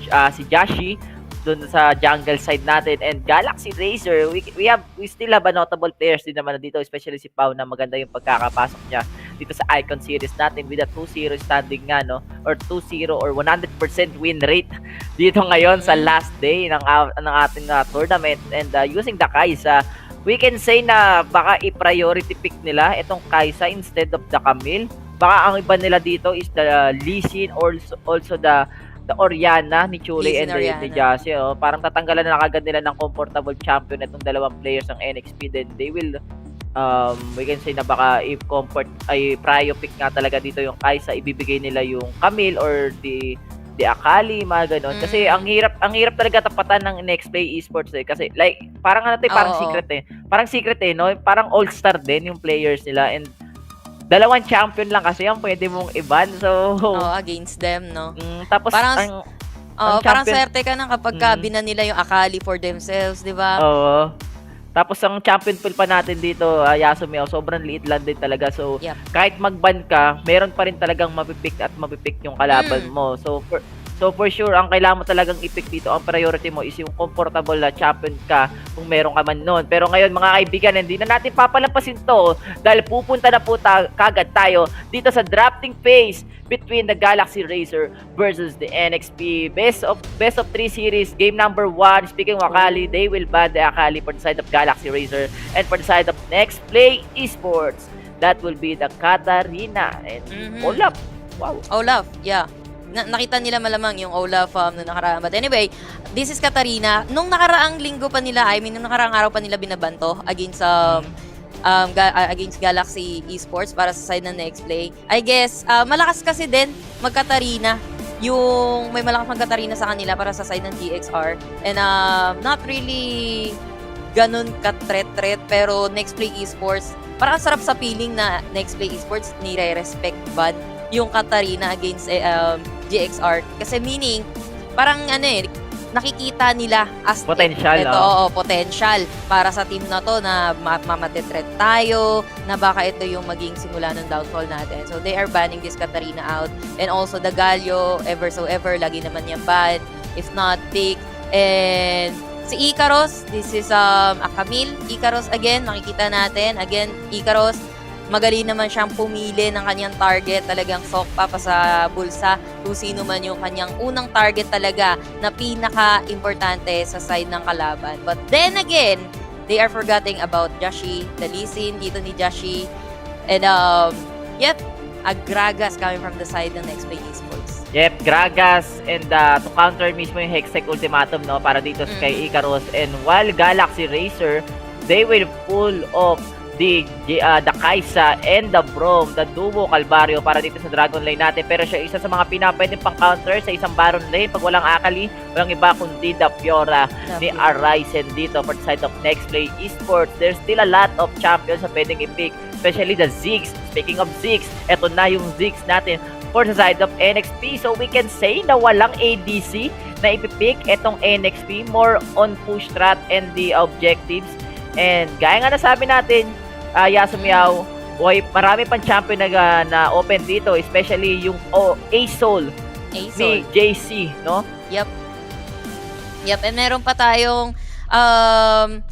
Jashi doon sa jungle side natin, and Galaxy Razer, we still have a notable players din naman dito, especially si Pau na maganda yung pagkakapasok niya dito sa Icon series natin with a 2-0 standing nga no, or 2-0 or 100% win rate dito ngayon sa last day ng ating tournament, and using the Kai'Sa, we can say na baka i-priority pick nila itong Kai'Sa instead of the Camille. Baka ang iba nila dito is the Lee Sin or also the Orianna ni Chuli and the Jassy. Parang tatanggalan na kagad nila ng comfortable champion itong dalawang players ng NXP. Then they will we can say na baka prio pick nga talaga dito yung Kai'Sa, ibibigay nila yung Camille or the Akali, mga ganon. Kasi ang hirap talaga tapatan ng Nexplay Esports kasi like parang parang secret no? Parang all-star din yung players nila, and dalawang champion lang kasi yung pwede mong i-ban. So against them, no? Tapos parang parang swerte ka na kapag binan nila yung Akali for themselves, di ba? Oo. Tapos ang champion pool pa natin dito, Yasumi, sobrang liit lang din talaga. So kahit mag-ban ka, meron pa rin talagang mapipick yung kalaban mo. So for sure, ang kailangan mo talagang i-pick dito, ang priority mo is yung comfortable na champion ka kung meron ka man nun. Pero ngayon mga kaibigan, hindi na natin papalampasin to dahil pupunta na po kagad tayo dito sa drafting phase between the Galaxy Razer versus the NXP. Best of 3 series, game number 1. Speaking of Akali, they will ban the Akali for the side of Galaxy Razer, and for the side of Nexplay Esports, that will be the Katarina and Olaf. Wow. Olaf, yeah. Nakita nila malamang yung Olaf noong nakaraan. But anyway, this is Katarina. Nung nakaraang linggo pa nila, nung nakaraang araw pa nila binabanto against against Galaxy Esports para sa side ng Nexplay. I guess, malakas kasi din mag-Katarina. May malakas mag-Katarina sa kanila para sa side ng GXR. And not really ganun ka-threat, pero Nexplay Esports, parang sarap sa feeling na Nexplay Esports nire-respect ban yung Katarina against GXR. Kasi meaning, parang nakikita nila as potential. Potential para sa team na to na mamatetreat tayo, na baka ito yung maging simula ng downfall natin. So they are banning this Katarina out. And also the Galio, ever so ever, lagi naman yung ban. If not, pick. And si Ikaros, this is a Camille. Ikaros again, makikita natin. Again, Ikaros, magaling naman siyang pumili ng kanyang target, talagang sok pa sa bulsa kung sino man yung kanyang unang target talaga na pinaka-importante sa side ng kalaban. But then again, they are forgetting about Jashi, the Lee Sin dito ni Jashi. And Gragas coming from the side ng Nexplay Esports. Yep, Gragas, and to counter mismo yung Hextech ultimatum no para dito kay Ikaros, and while Galaxy Razer, they will pull off the Kai'Sa and the Braum, the duo Calvario para dito sa Dragon Lane natin. Pero siya isa sa mga pinapwedeng pang counter sa isang Baron Lane pag walang Akali, walang iba kundi the Fiora ni Aryzen dito for the side of Nexplay Esports. There's still a lot of champions na pwedeng i-pick, especially the Ziggs. Speaking of Ziggs, eto na yung Ziggs natin for the side of NXP. So we can say na walang ADC na ipipick etong NXP, more on push strat and the objectives. And gaya nga nasabi natin, Yasumiao, marami pang champion na open dito, especially yung A-Soul ni JC, no? Yep, and meron pa tayong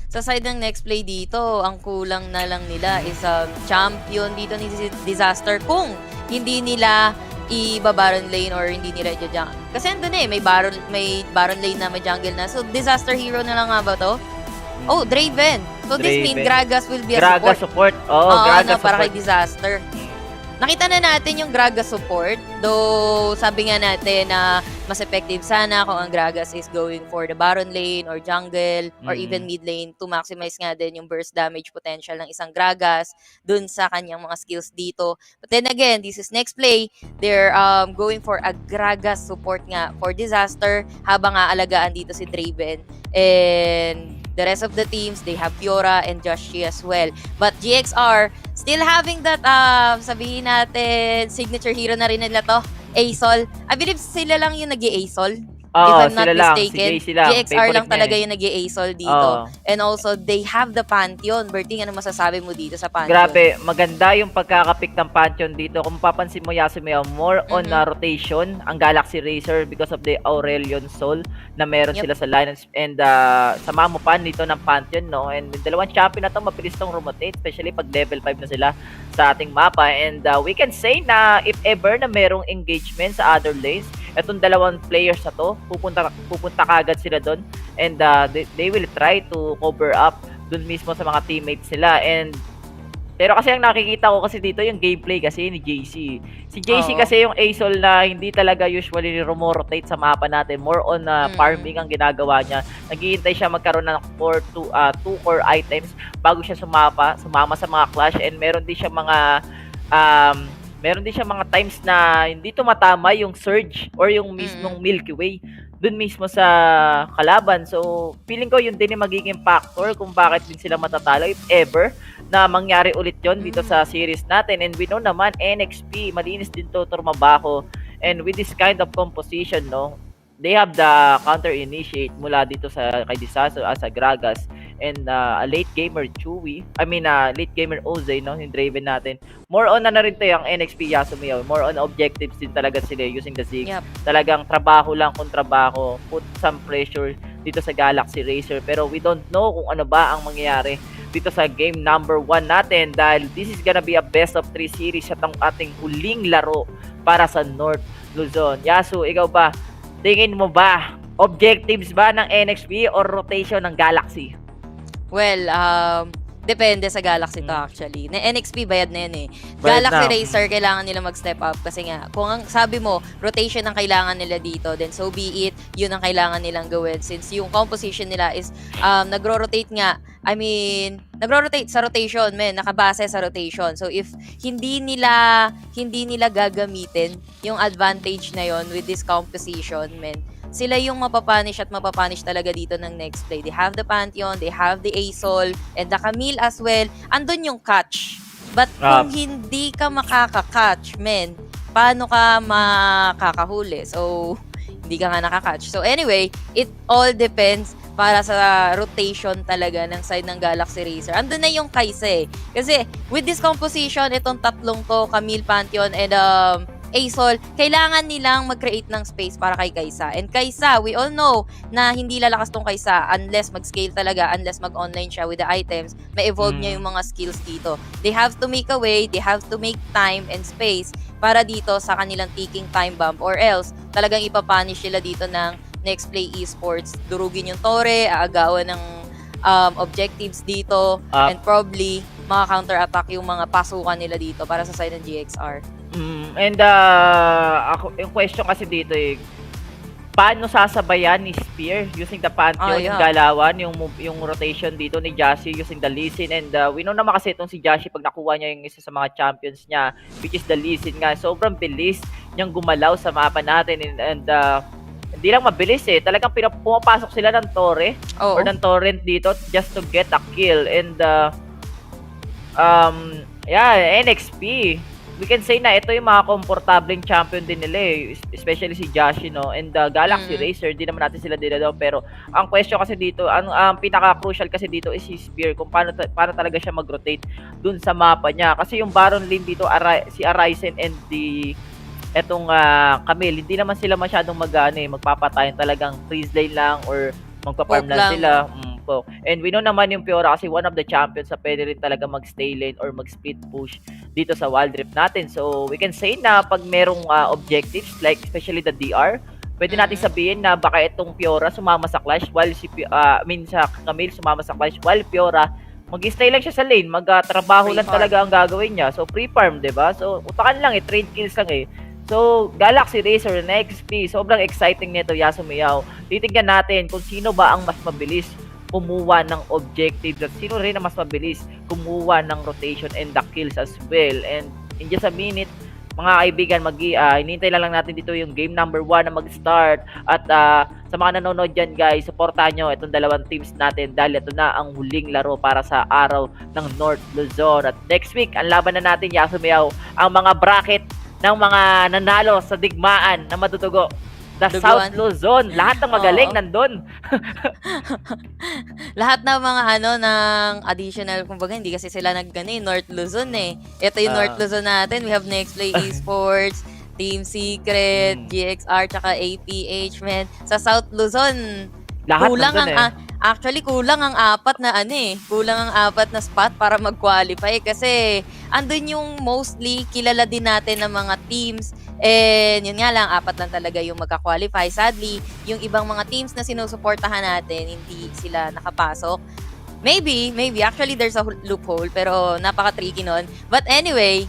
sa side ng Nexplay dito, ang kulang na lang nila is champion dito ni Disaster kung hindi nila i-Baron Lane or hindi nila i-jungle. Kasi andun may Baron Lane na may jungle na. So, Disaster Hero na lang nga ba to? Draven. So this means Gragas will be a support. Gragas support. Para kay Disaster. nakita na natin yung Gragas support. Though, sabi nga natin na mas effective sana kung ang Gragas is going for the Baron lane or jungle or even mid lane to maximize nga din yung burst damage potential ng isang Gragas dun sa kanyang mga skills dito. But then again, this is Nexplay. They're going for a Gragas support nga for disaster habang aalagaan dito si Draven. And the rest of the teams, they have Fiora and Joshi as well. But GXR, still having that, sabihin natin, signature hero na rin nila to, Asol. I believe sila lang yung nag-i-Asol. If I'm not mistaken. GXR lang talaga yung nag-i-Asol dito. And also, they have the Pantheon. Berting, ano masasabi mo dito sa Pantheon? Grabe, maganda yung pagkakapick ng Pantheon dito. Kung mapapansin mo, Yasumiya, more on rotation ang Galaxy Racer because of the Aurelion Soul na meron sila sa lineups. And sama mo pa dito ng Pantheon, no? And dalawang champion na to, mabilis tong rotate, especially pag level 5 na sila sa ating mapa. And we can say na if ever na merong engagement sa other lanes, etong dalawang players na to, pupunta kagad sila doon and they will try to cover up doon mismo sa mga teammates nila. And pero kasi ang nakikita ko kasi dito yung gameplay kasi ni JC. Si JC kasi yung Asol na hindi talaga usually rotate sa mapa natin. More on farming ang ginagawa niya. Naghihintay siya magkaroon ng 2 core items bago siya sumama sa mga clash, and meron din siya mga times na hindi tumatama yung surge or yung mismong Milky Way dun mismo sa kalaban. So, feeling ko yun din yung magiging factor kung bakit din sila matatalo if ever na mangyari ulit yon dito sa series natin. And we know naman, NXP, malinis din to turmabaho. And with this kind of composition, no, they have the counter-initiate mula dito sa kay Disaster as a Gragas. And a late gamer Chewy, late gamer Oze, no, yung Draven natin. More on na rin to yung NXP Yasumiya. More on objectives din talaga sila using the Ziggs. Talagang trabaho lang kung trabaho. Put some pressure dito sa Galaxy Racer. Pero we don't know kung ano ba ang mangyayari dito sa game number 1 natin, dahil this is gonna be a best of 3 series at ang ating huling laro para sa North Luzon. Yasu, ikaw ba? Tingin mo ba? Objectives ba ng NXP or rotation ng Galaxy? Well, depende sa Galaxy to actually. Na NXP bayad na yan eh. Galaxy Racer, kailangan nila mag-step up kasi nga, kung ang sabi mo, rotation ang kailangan nila dito, then so be it, yun ang kailangan nilang gawin. Since yung composition nila is nagro-rotate nga, nagro-rotate sa rotation, nakabase sa rotation. So if hindi nila gagamitin yung advantage na yon with this composition, sila yung mapapanish talaga dito ng Nexplay. They have the Pantheon, they have the Asol, and the Camille as well. Andun yung catch. But kung hindi ka makaka-catch, paano ka makakahuli? So, hindi ka nga nakakatch. So anyway, it all depends para sa rotation talaga ng side ng Galaxy Racer. Andun na yung Kaisa eh. Kasi with this composition, itong tatlong to, Camille, Pantheon, and Asol, kailangan nilang mag-create ng space para kay Kaisa. And Kaisa, we all know na hindi lalakas tong Kaisa unless mag-scale talaga, unless mag-online siya with the items, may evolve niya yung mga skills dito. They have to make a way, they have to make time and space para dito sa kanilang ticking time bomb, or else talagang ipapunish sila dito ng Nexplay Esports. Durugin yung Torre, aagawan ng objectives dito, and probably maka-counter-attack yung mga pasukan nila dito para sa side ng GXR. And ako, yung question kasi dito paano sasabayan ni Spear using the Pantheon, yung galawan, yung rotation dito ni Jashi using the Lee Sin. And we know naman kasi itong si Jashi, pag nakuha niya yung isa sa mga champions niya, which is the Lee Sin nga, sobrang bilis niyang gumalaw sa mapa natin. And hindi lang mabilis talagang pumapasok sila ng torre or ng torrent dito just to get a kill. And NXP, we can say na ito yung mga komportableng champion din nila especially si Jashi, no? And Galaxy Racer, di naman natin sila dinadaw, pero ang question kasi dito, ang pinaka-crucial kasi dito is si Spear, kung paano talaga siya mag-rotate dun sa mapa niya. Kasi yung Baron lane dito, si Arisen and etong Camille, hindi naman sila masyadong magpapatayin, talagang freeze lane lang or magpa-farm lang sila. And we know naman yung Fiora kasi one of the champions na pwede rin talaga mag-stay lane or mag-split push dito sa Wild Rift natin. So we can say na pag merong objectives, like especially the DR, pwede natin sabihin na baka itong Fiora sumama sa clash while sa Camille sumama sa clash while Fiora mag-stay lang siya sa lane, magtrabaho lang Pre-farm. talaga ang gagawin niya. So, pre-farm, 'di ba? So, utakan lang trade kills lang So, Galaxy Racer Nexplay, sobrang exciting nito, Yasumiyaw. Titingnan natin kung sino ba ang mas mabilis kumuha ng objectives at sino rin ang mas mabilis kumuha ng rotation and the kills as well. And in just a minute, mga kaibigan, hinintay lang natin dito yung game number 1 na mag-start. At sa mga nanonood dyan, guys, supportahan nyo itong dalawang teams natin dahil ito na ang huling laro para sa araw ng North Luzon. At next week, ang laban na natin, Yasumiyaw, ang mga bracket ng mga nanalo sa digmaan na matutugo. The Duguan. South Luzon. Lahat ng magaling Oo. nandun. Lahat ng mga ng additional, kumbaga hindi kasi sila North Luzon eh. Ito yung North Luzon natin. We have Nexplay Esports, Team Secret, GXR, tsaka APH, man. Sa South Luzon, Lahat kulang nandun ang actually kulang ang apat na kulang ang apat na spot para mag-qualify kasi andun yung mostly kilala din natin ng mga teams. And yun nga lang, apat lang talaga yung magka-qualify. Sadly, yung ibang mga teams na sinusuportahan natin, hindi sila nakapasok. Maybe, actually there's a loophole, pero napaka-tricky nun. But anyway,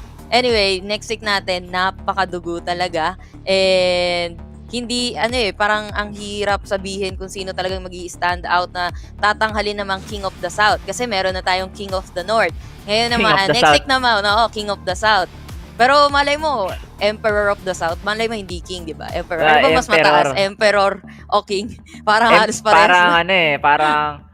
next week natin, napakadugo talaga. And hindi, parang ang hirap sabihin kung sino talagang magi-stand out na tatanghalin namang King of the South. Kasi meron na tayong King of the North. Ngayon naman, next week naman, King of the South. Pero malay mo, Emperor of the South, malay mo hindi King, di ba? Emperor. Ano ba mas mataas? Emperor o King? Parang halos parang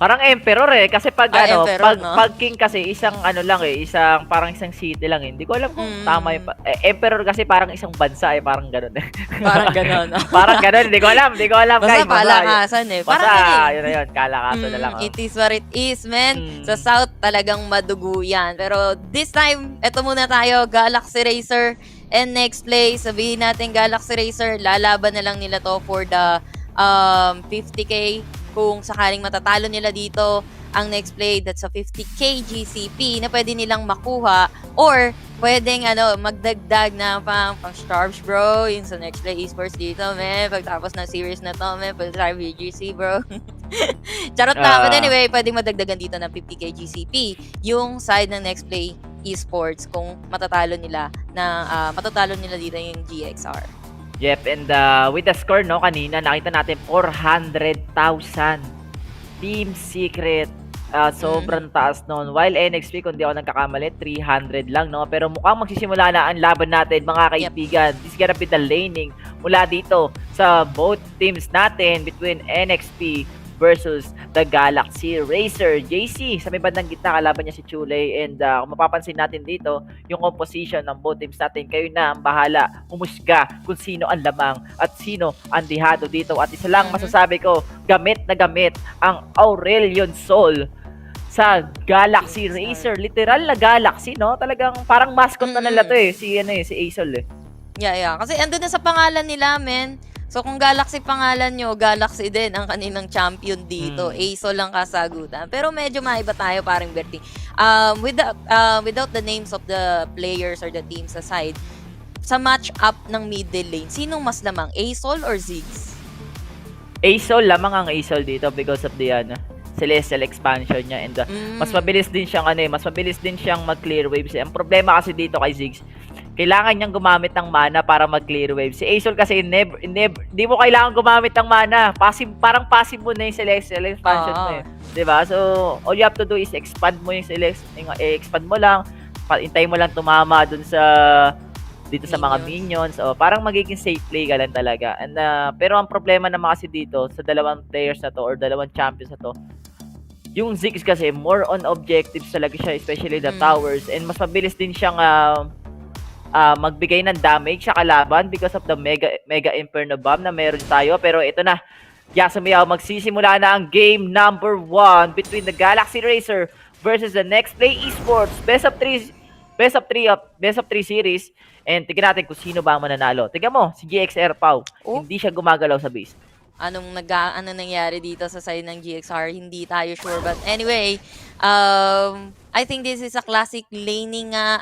parang Emperor kasi pag Emperor, pag King kasi isang isang parang isang city lang Hindi ko alam kung tama yung Emperor kasi parang isang bansa parang ganoon Parang ganoon. Parang ganoon, hindi ko alam guys. Basta palakasan Parang yun na yun, kalakasan na lang. It is what it is, man. Sa South talagang madugo yan. Pero this time, eto muna tayo, Galaxy Racer and Nexplay. Sabihin natin Galaxy Racer, lalaban na lang nila to for the 50k. Kung sakaling matatalo nila dito ang Nexplay, that's a 50k GCP na pwede nilang makuha or pwedeng magdagdag na pang stars, bro, yung sa Nexplay Esports dito, man. Pagtapos ng series na to, man, pwede tayo VGC, bro. Charot na. But anyway, pwedeng madagdagan dito ng 50k GCP yung side ng Nexplay Esports kung matatalo nila dito yung GXR. Yep, and with the score kanina nakita natin 400,000 Team Secret. Sobrang taas noon. While NXP, kung di ako nagkakamali, 300 lang, pero mukhang magsisimula na ang laban natin, mga kaibigan. This is gonna be the laning mula dito sa both teams natin between NXP versus the Galaxy Racer. JC, sa may bandang gitna, kalaban niya si Chule. And kung mapapansin natin dito, yung composition ng both teams natin, kayo na ang bahala humusga kung sino ang lamang at sino ang dihado dito. At isa lang masasabi ko, gamit na gamit ang Aurelion Soul sa Galaxy Racer. Literal na Galaxy, Talagang parang mascot na nila to si Azol Yeah. Kasi andun na sa pangalan nila, men. So kung Galaxy pangalan nyo, Galaxy din ang kanilang champion dito. Azol lang kasagutan. Pero medyo maiba tayo, parang Bertie. Without the names of the players or the teams aside, sa match-up ng middle lane, sinong mas lamang? Azol or Ziggs? Azol, lamang ang Azol dito because of the Celestial expansion niya. And mas mabilis din siyang mag-clear waves. Ang problema kasi dito kay Ziggs, kailangan niyang gumamit ng mana para mag-clear wave. Si Azol kasi di mo kailangan gumamit ng mana. Parang passive mo na yung Celestial expansion mo Diba? So, all you have to do is expand mo yung expand mo lang, hintay mo lang tumama dun dito sa mga minions. Parang magiging safe play ka lang talaga. And pero ang problema naman kasi dito sa dalawang players na to or dalawang champions na to, yung Ziggs kasi more on objectives talaga siya, especially the towers, and mas mabilis din siyang magbigay ng damage sa kalaban because of the mega inferno bomb na meron tayo. Pero ito na, Yasumiyaw, magsisimula na ang game number 1 between the Galaxy Racer versus the Nexplay Esports. Best of 3 series. And tignan natin kung sino ba ang mananalo. Tignan mo, si GXR Pau, hindi siya gumagalaw sa base. ano nangyari dito sa side ng GXR, hindi tayo sure. But anyway, I think this is a classic laning nga.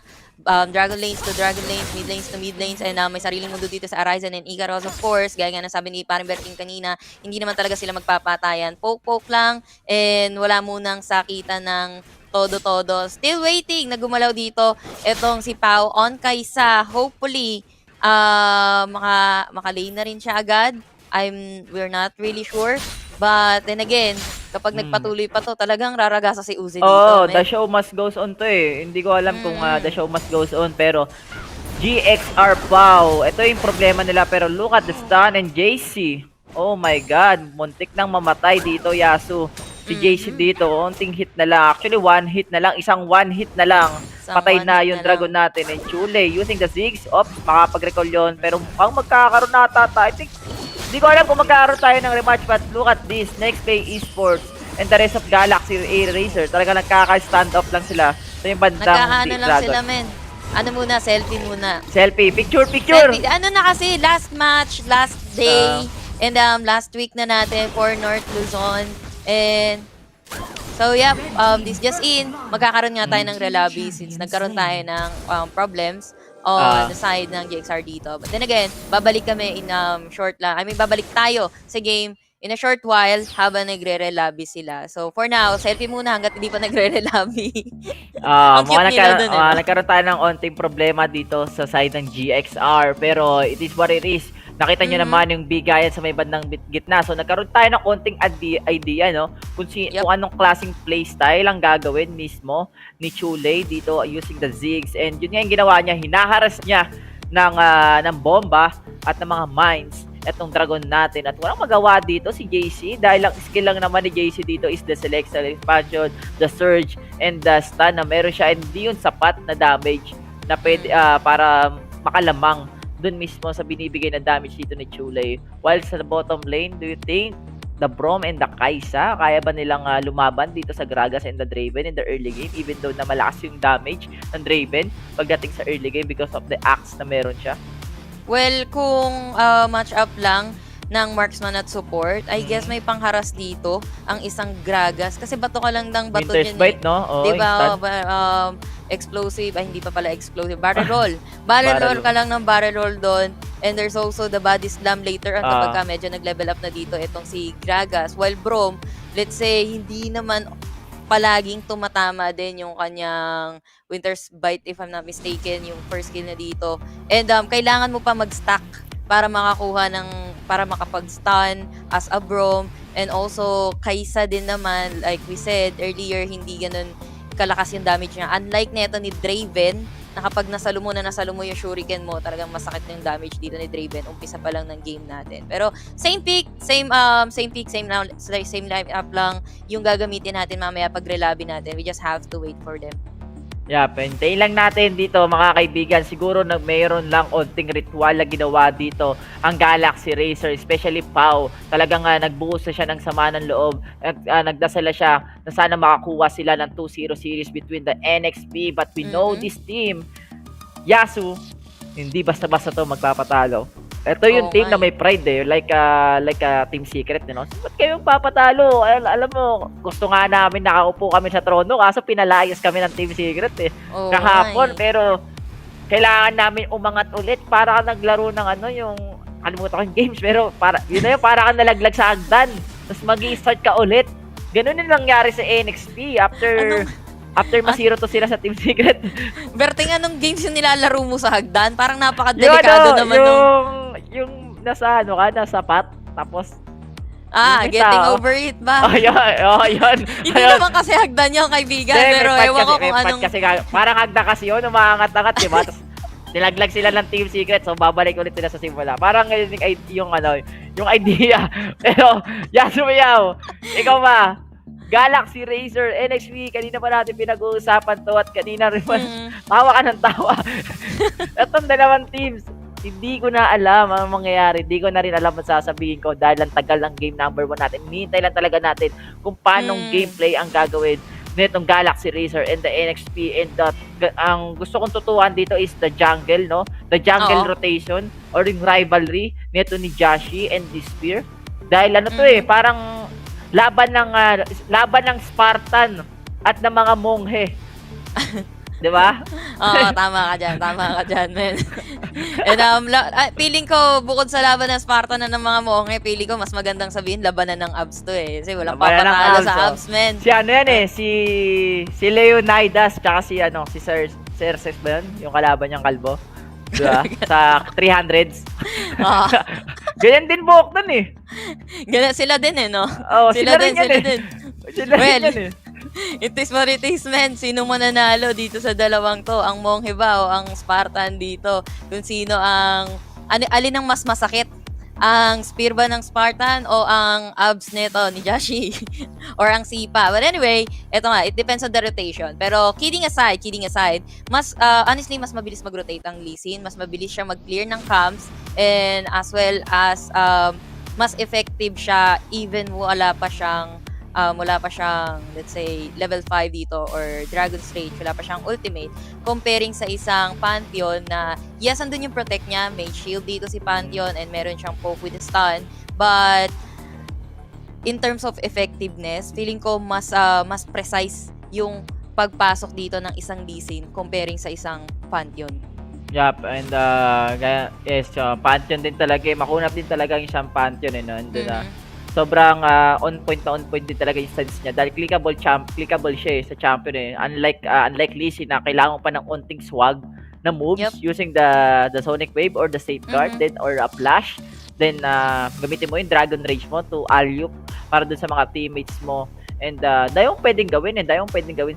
Dragon lanes to dragon lanes, mid lanes to mid lanes, and may sariling mundo dito sa Horizon and Ikaros, of course. Gaya nga na sabi ni Parang Berting kanina, hindi naman talaga sila magpapatayan. Poke-poke lang, and wala munang sakita ng todo-todo. Still waiting na gumalaw dito etong si Pau on Kaysa. Hopefully, maka-lane na rin siya agad. We're not really sure. But then again, kapag nagpatuloy pa to, talagang raragasa si Uzi dito. Oh, the show must goes on to eh. Hindi ko alam kung the show must goes on, pero GXR Pau, ito yung problema nila, pero look at the stun and JC. Oh my god, muntik nang mamatay dito, Yasu. Si JC dito, unting hit na lang. Actually, one hit na lang. Isang one hit na lang. Patay na yung dragon natin. And Chule, using the Ziggs. Oops, makapag-recall yun. Pero mukhang magkakaroon na tata. I think, hindi ko alam kung magkakaroon tayo ng rematch. But look at this. Nexplay Esports and the rest of Galaxy Racer. Talaga nagkaka-stand up lang sila sa yung bandang Nagkakaano lang dragon. sila, men. Ano muna, selfie muna. Selfie, picture. Selfie. Ano na kasi, last match, last day, and last week na natin for North Luzon. And so yeah, this just in, magkakaroon nga tayo ng relabi since nagkaroon tayo ng problems on the side ng GXR dito. But then again, babalik kami in short lang. Babalik tayo sa game in a short while habang nagre-relabi sila. So for now, selfie muna hanggat hindi pa nagre-relabi. Nagkaroon tayo ng onting problema dito sa side ng GXR, pero it is what it is. Nakita nyo naman yung bigayan sa may bandang gitna. So nagkaroon tayo ng konting idea, no? Kung anong klaseng playstyle ang gagawin mismo ni Chule dito using the Ziggs. And yun nga yung ginawa niya, hinaharas niya ng bomba at ng mga mines etong dragon natin. At walang magawa dito si JC dahil ang skill lang naman ni JC dito is the select, expansion, the surge, and the stun na meron siya. And hindi yun sapat na damage na pwede, para makalamang dun mismo sa binibigay na damage dito ni Chule. While sa bottom lane, do you think the Brom and the Kaysa, kaya ba nilang lumaban dito sa Gragas and the Draven in the early game, even though na malakas yung damage ng Draven pagdating sa early game because of the axe na meron siya? Well, kung match up lang ng marksman at support, I guess may pangharas dito ang isang Gragas. Kasi bato ka lang ng bato Winter's niyan. Bite, no? Oh, diba? Explosive, hindi pa pala explosive. Barrel roll. Barrel roll ka lang ng barrel roll doon. And there's also the body slam later on kapag medyo nag-level up na dito itong si Gragas. While Brom, let's say, hindi naman palaging tumatama din yung kanyang Winter's Bite, if I'm not mistaken, yung first skill na dito. And kailangan mo pa mag-stack para makapag-stun as a Brom. And also, Kaysa din naman, like we said earlier, hindi ganun kalakas yung damage niya. Unlike neto ni Draven, na kapag nasalo mo yung shuriken mo, talagang masakit yung damage dito ni Draven. Umpisa pa lang ng game natin. Pero same pick, same line up lang yung gagamitin natin mamaya pag relabi natin. We just have to wait for them. Yeah, hintayin lang natin dito mga kaibigan. Siguro mayroon lang onting ritual na ginawa dito ang Galaxy Racer, especially Pau. Talagang nagbuhos na siya ng sama ng loob. Nagdasala siya na sana makakuha sila ng 2-0 series between the NXP. But we know this team, Yasu, hindi basta-basta to magpapatalo. Ito yung team na may pride eh, like Team Secret, you know? Ba't kayo papatalo? Alam mo, gusto nga namin nakaupo kami sa trono kaso pinalayas kami ng Team Secret eh. Kahapon, pero kailangan namin umangat ulit para ka naglaro ng yung kalimutan ko yung games, pero yun na yun, para ka nalaglag sa hagdan tapos mag-i-start ka ulit. Ganun yung nangyari sa NXP after ma-0 to sila sa Team Secret. Berting, anong games yung nilalaro mo sa hagdan? Parang napaka-delikado naman yung nasa nasa pat, tapos getting over it ba? Yun. Hindi naman kasi hagdan yung kaibigan, pero ewan ko kung anong... Kasi parang hagdan kasi yun, umaangat-angat, diba? Tapos nilaglag sila ng Team Secret, so babalik ulit sila sa simula. Parang yung idea. Pero, Yasumiyaw, ikaw ba? Galaxy Racer, NXP, kanina pa natin pinag-uusapan to at kanina rin tawa ka ng tawa. Itong dalawang teams, hindi ko na alam ang mangyayari. Hindi ko na rin alam ang sasabihin ko dahil ang tagal ng game number 1 natin. Hinihintay lang talaga natin kung paano gameplay ang gagawin nitong Galaxy Racer and the NXP. And ang gusto kong tutuan dito is the jungle, no? The jungle rotation or yung rivalry nito ni Jashi and the Spear. Dahil ano to parang laban ng Spartan at ng mga monghe. 'Di ba? Oo, tama ka dyan, men. And feeling ko, bukod sa laban ng Spartan na ng mga monghe, feeling ko mas magandang sabihin, labanan ng abs to Kasi walang Labanan ng papatalo abs, sa abs, men. Si ano yan si Leonidas tsaka si Cerces ba yun? Yung kalaban niyang kalbo. Diba? Sa 300s. Ganyan din buhok dun Ganyan sila din no? Oo, sila din. Sila well, din it is what it is, men. Sino mananalo dito sa dalawang to? Ang monghe ba o ang Spartan dito? Kung sino alin ang mas masakit? Ang spear ba ng Spartan o ang abs nito ni Joshi? Or ang sipa? But anyway, eto nga, it depends on the rotation. Pero kidding aside, mas honestly, mas mabilis mag-rotate ang Lee Sin. Mas mabilis siya mag-clear ng camps. And as well as, mas effective siya even wala pa siyang, let's say, level 5 dito or Dragon's Rage, wala pa siyang ultimate, comparing sa isang Pantheon na, yes, andun yung protect niya, may shield dito si Pantheon, and meron siyang poke with stun, but in terms of effectiveness, feeling ko mas precise yung pagpasok dito ng isang Lee Sin comparing sa isang Pantheon. Yup, and Pantheon din talaga, makunap din talaga yung isang Pantheon sobrang on point din talaga yung stance niya dahil clickable siya sa champion unlike Lee Sin na kailangan pa ng onting swag na moves using the Sonic Wave or the Safeguard then or a flash, then gamitin mo yung Dragon Rage mo to alley-oop para dun sa mga teammates mo. And dayong pwedeng gawin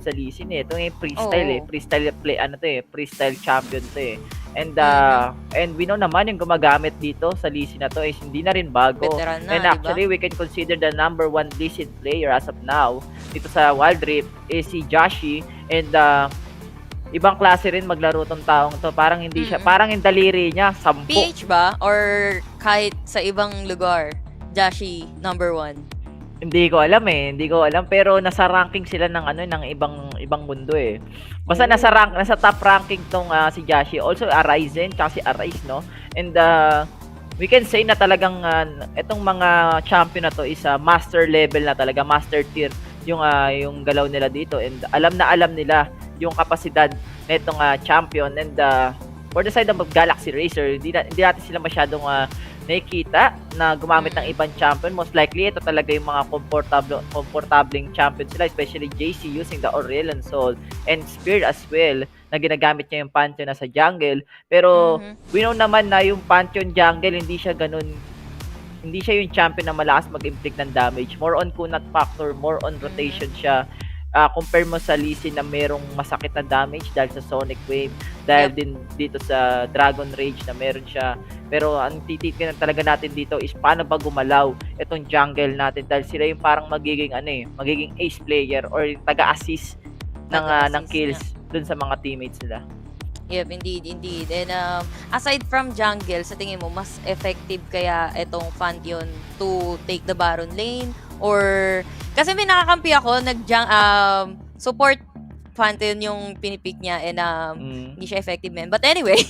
sa Lee Sin Ito yung freestyle freestyle play freestyle champion to And we know naman yung gumagamit dito sa Lee Sin na to is hindi na rin bago. Veteran na, and actually we can consider the number 1 Lee Sin player as of now dito sa Wild Rift is si Joshi, and ibang klase rin maglaro tong taong to. Parang hindi siya, parang yung daliri niya 10. PH ba or kahit sa ibang lugar? Joshi number 1. Hindi ko alam pero nasa ranking sila ng ng ibang mundo Basta nasa top ranking tong si Joshi, also Arizen tsaka si Arise, no? And we can say na talagang etong mga champion na to is master level na talaga, master tier yung galaw nila dito, and alam nila yung kapasidad nitong champion. And for the side of Galaxy Racer, hindi natin sila masyadong nakikita na gumamit ng ibang champion. Most likely, ito talaga yung mga komportableng champion sila, especially JC using the Aurelion Soul and Spear as well, na ginagamit niya yung Pantheon na sa jungle. Pero, we know naman na yung Pantheon jungle, hindi siya yung champion na malakas mag-inflict ng damage. More on kunat factor, more on rotation siya. Compare mo sa Lee Sin na merong masakit na damage dahil sa Sonic Wave, dahil din dito sa Dragon Rage na meron siya. Pero ang tititingnan talaga natin dito is paano ba gumalaw itong jungle natin, dahil sila yung parang magiging ace player or taga-assist ng kills dun sa mga teammates nila. Yep, indeed. And aside from jungle, sa tingin mo, mas effective kaya itong Pantheon to take the Baron lane? Or, kasi may nakakampi ako, support Pantheon yung pinipick niya, and hindi siya effective, man. But anyway,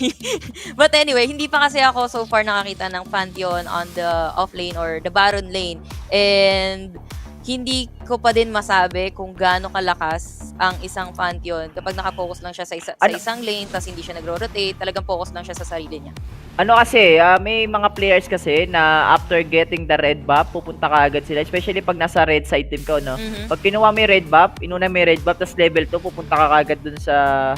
hindi pa kasi ako so far nakakita ng Pantheon on the off lane or the Baron lane. And hindi ko pa din masabi kung gaano kalakas ang isang Pantheon kapag nakapokus lang siya sa isang lane, tapos hindi siya nagro-rotate, talagang focus lang siya sa sarili niya. Kasi, may mga players kasi na after getting the red buff, pupunta ka agad sila, especially pag nasa red side team ka, no? Pag kinuha mo yung red buff, inuna mo yung red buff, tapos level 2, pupunta ka agad dun sa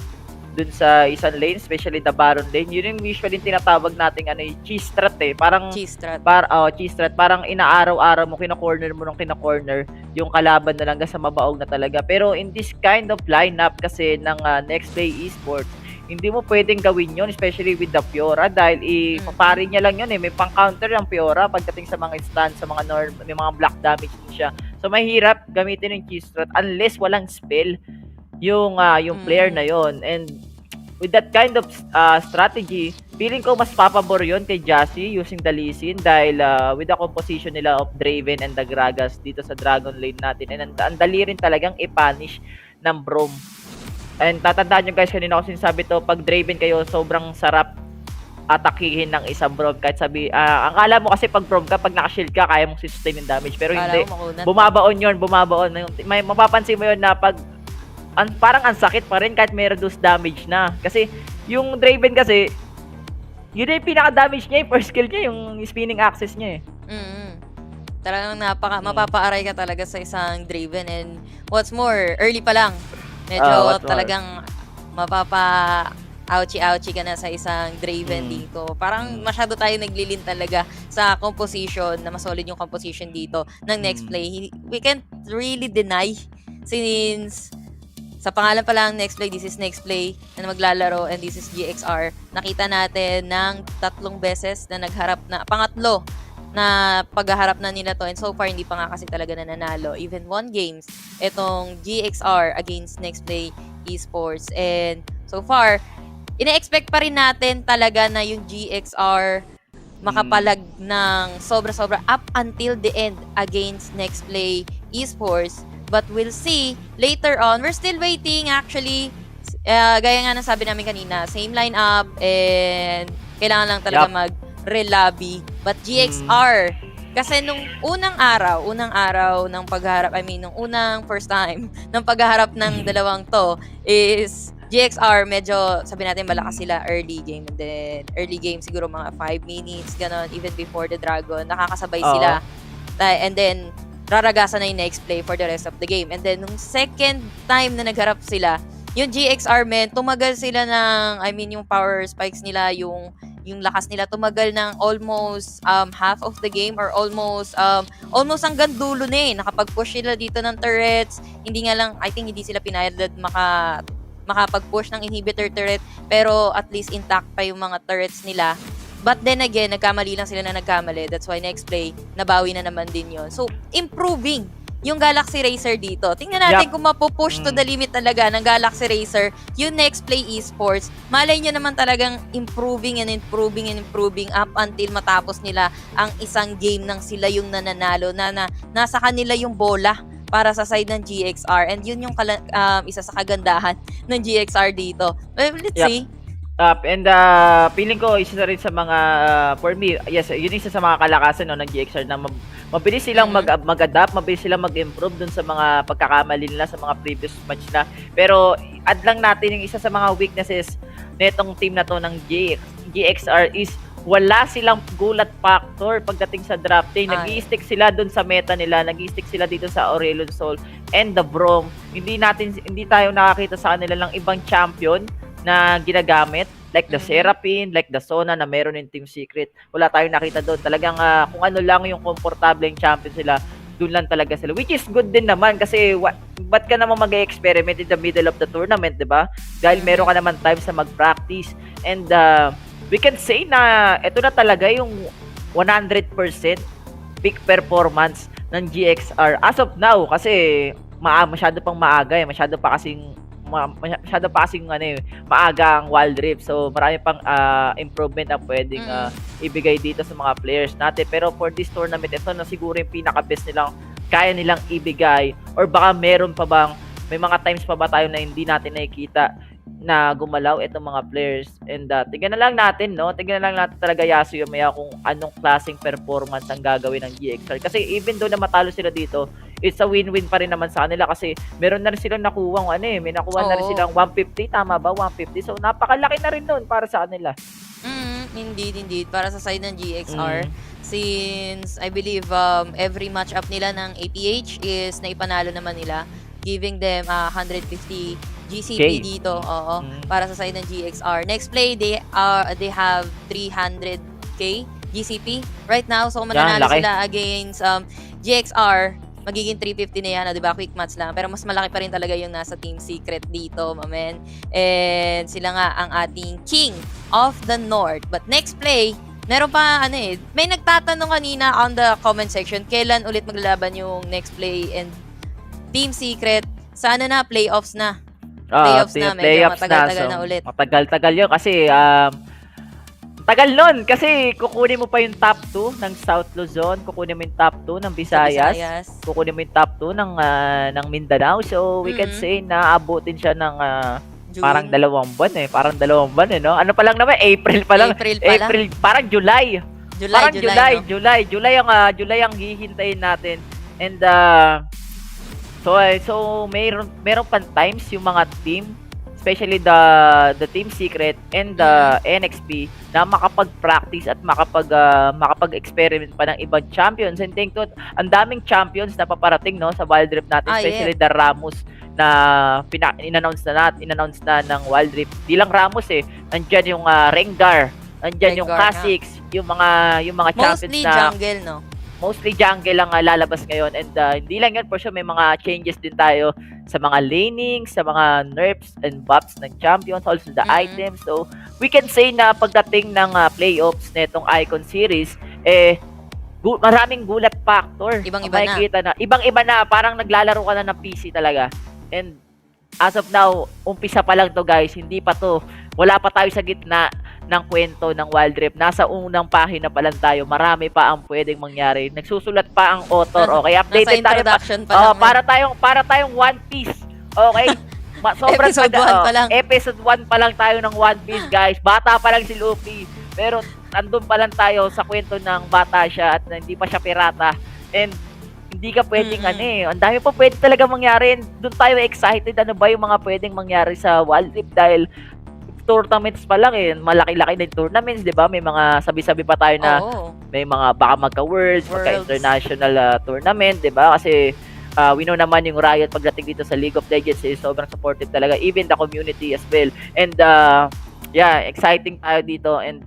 isang lane, especially the Baron lane. Yun yung usually tinatawag nating cheese strat Parang cheese strat. Parang inaaraw-araw mo, kina-corner yung kalaban na lang sa mabaog na talaga. Pero in this kind of lineup kasi ng Nexplay Esports, hindi mo pwedeng gawin yon, especially with the Fiora, dahil papari niya lang yun May pang-counter yung Fiora pagdating sa mga stun, sa mga may mga block damage din siya. So mahirap gamitin yung cheese strat unless walang spell yung player na yon. And with that kind of strategy, feeling ko mas papabor yon kay Joshi using the Lee Sin, dahil with the composition nila of Draven and the Gragas dito sa Dragon lane natin, and ang dali rin talagang i-punish ng Braum. And tatandaan nyo guys, kanina ko sinasabi to, pag Draven kayo, sobrang sarap atakihin ng isang Braum kahit akala mo kasi pag Braum ka, pag naka-shield ka, kaya mong sustain yung damage. Pero hindi. Bumabaon. May mapapansin mo yun na pag parang ang sakit pa rin kahit may reduced damage na. Kasi yung Draven kasi, yun yung pinaka-damage niya, yung first skill niya, yung spinning axis niya Talagang mapapaaray ka talaga sa isang Draven, and what's more, early pa lang. Medyo talagang ouchie ka na sa isang Draven dito. Parang masyado tayo naglilin talaga sa composition, na masolid yung composition dito ng Nexplay. We can't really deny since sa pangalan pa lang Nexplay, this is Nexplay na maglalaro, and this is GXR. Nakita natin ng 3 beses na pangatlo na paghaharap na nila to, and so far hindi pa nga kasi talaga nananalo. Even 1 games itong GXR against Nexplay Esports, and so far ina-expect pa rin natin talaga na yung GXR makapalag ng sobra-sobra up until the end against Nexplay Esports. But we'll see later on. We're still waiting actually. Gaya nga ng sabi namin kanina, same lineup, and kailangan lang talaga mag-relobby. But GXR, kasi nung unang araw ng pagharap, nung unang first time ng pagharap ng dalawang to is GXR, medyo sabi natin malakas sila early game, and then early game siguro mga 5 minutes, ganon, even before the Dragon, nakakasabay sila. And then raragasan na yung Nexplay for the rest of the game. And then nung second time na nagharap sila, yung GXR tumagal sila ng, yung power spikes nila, yung lakas nila tumagal ng almost half of the game, or almost hanggang dulo na nakapag-push sila dito ng turrets. Hindi nga lang, I think hindi sila pinayad makapag-push ng inhibitor turret, pero at least intact pa yung mga turrets nila. But then again, nagkamali lang sila na nagkamali. That's why Nexplay, nabawi na naman din yon. So, improving yung Galaxy Racer dito. Tingnan natin kung mapupush to the limit talaga ng Galaxy Racer yung Nexplay Esports. Malay nyo naman talagang improving up until matapos nila ang isang game nang sila yung nananalo, na nasa kanila yung bola para sa side ng GXR. And yun yung isa sa kagandahan ng GXR dito. Well, let's see. And feeling ko isa na rin sa mga for me, yes, yun isa sa mga kalakasan ng GXR na mabilis silang mag-adapt, mabilis silang mag-improve dun sa mga pagkakamali nila sa mga previous match na. Pero add lang natin yung isa sa mga weaknesses netong team na to ng GXR is wala silang gulat factor pagdating sa drafting. Nag-i-stick sila dun sa meta nila, nag-i-stick sila dito sa Aurelion Sol and the Braum. Hindi tayo nakakita sa kanila lang ibang champion na ginagamit, like the Seraphine, like the Sona na meron yung Team Secret. Wala tayong nakita doon. Talagang kung ano lang yung komportable yung champion sila, doon lang talaga sila. Which is good din naman kasi ba't ka naman mag-experiment in the middle of the tournament, di ba? Dahil meron ka naman time sa mag-practice. And we can say na ito na talaga yung 100% peak performance ng GXR as of now kasi masyado pang maaga masyado pa kasing maaga ang Wild Rift. So marami pang improvement ang pwedeng ibigay dito sa mga players natin. Pero for this tournament, ito na siguro yung pinaka-best kaya nilang ibigay. Or baka meron pa bang, may mga times pa ba tayo na hindi natin nakikita na gumalaw itong mga players. And tignan na lang natin, talaga Yasuo Maya kung anong klaseng performance ang gagawin ng GXR. Kasi even though na matalo sila dito, it's a win-win pa rin naman sa kanila kasi meron na rin silang nakuha may nakuha na rin silang 150, tama ba? 150. So napakalaki na rin doon para sa kanila. Indeed. Para sa side ng GXR. Since I believe every matchup nila ng APH is naipanalo naman nila, giving them 150 GCP dito. Para sa side ng GXR. Nexplay, they have 300k GCP right now. So mananalo sila against GXR. Magiging 350 na yan, di ba? Quick match lang. Pero mas malaki pa rin talaga yung nasa Team Secret dito, mamen. And sila nga ang ating King of the North. But Nexplay, meron pa, may nagtatanong kanina on the comment section, kailan ulit maglalaban yung Nexplay and Team Secret? Sana na, playoffs na. Playoffs na, medyo matagal-tagal na ulit. Matagal-tagal yun kasi tagal nun kasi kukunin mo pa yung top 2 ng South Luzon, kukunin mo yung top 2 ng Visayas, kukunin mo yung top 2 ng Mindanao. So we can say na abutin siya ng Parang 2 buwan eh. Parang 2 buwan eh, no? Ano pa lang naman? April pa lang. April pa lang. Parang July. Parang July, no? July ang hihintayin natin. And so meron pang times yung mga team, especially the Team Secret and the NXP na makapag-practice at makapag-experiment pa ng ibang champions. And think to, ang daming champions na paparating, no, sa Wild Rift natin, especially the Ramos na in-announce na ng Wild Rift. Di lang Ramos eh. Nandiyan yung Rengar, nandiyan yung Kha'Zix, yung mga champions Mostly na jungle, no? Mostly jungle lang lalabas ngayon, and hindi lang yun, for sure may mga changes din tayo sa mga laning, sa mga nerfs and buffs ng champions, also the items. So we can say na pagdating ng playoffs netong Icon series, maraming gulat factor. Ibang-iba na, parang naglalaro ka na ng PC talaga. And as of now, umpisa pa lang to, guys. Hindi pa to. Wala pa tayo sa gitna ng kwento ng Wild Rift. Nasa unang pahina pa lang tayo. Marami pa ang pwedeng mangyari. Nagsusulat pa ang author. Okay, updated tayo. Para tayong One Piece. Okay? Sobrang Episode 1 pa lang. Episode 1 pa lang tayo ng One Piece, guys. Bata pa lang si Luffy. Pero andun pa lang tayo sa kwento ng bata siya at hindi pa siya pirata. And hindi ka pwedeng ang dami pa pwede talaga mangyari. And doon tayo excited. Ano ba yung mga pwedeng mangyari sa Wild Rift, dahil tournaments pa lang eh. Malaki-laki na yung tournaments, di ba? May mga sabi-sabi pa tayo na may mga baka magka-worlds, magka-international tournament, di ba? Kasi we know naman yung Riot pagdating dito sa League of Legends is sobrang supportive talaga, even the community as well. And exciting tayo dito, and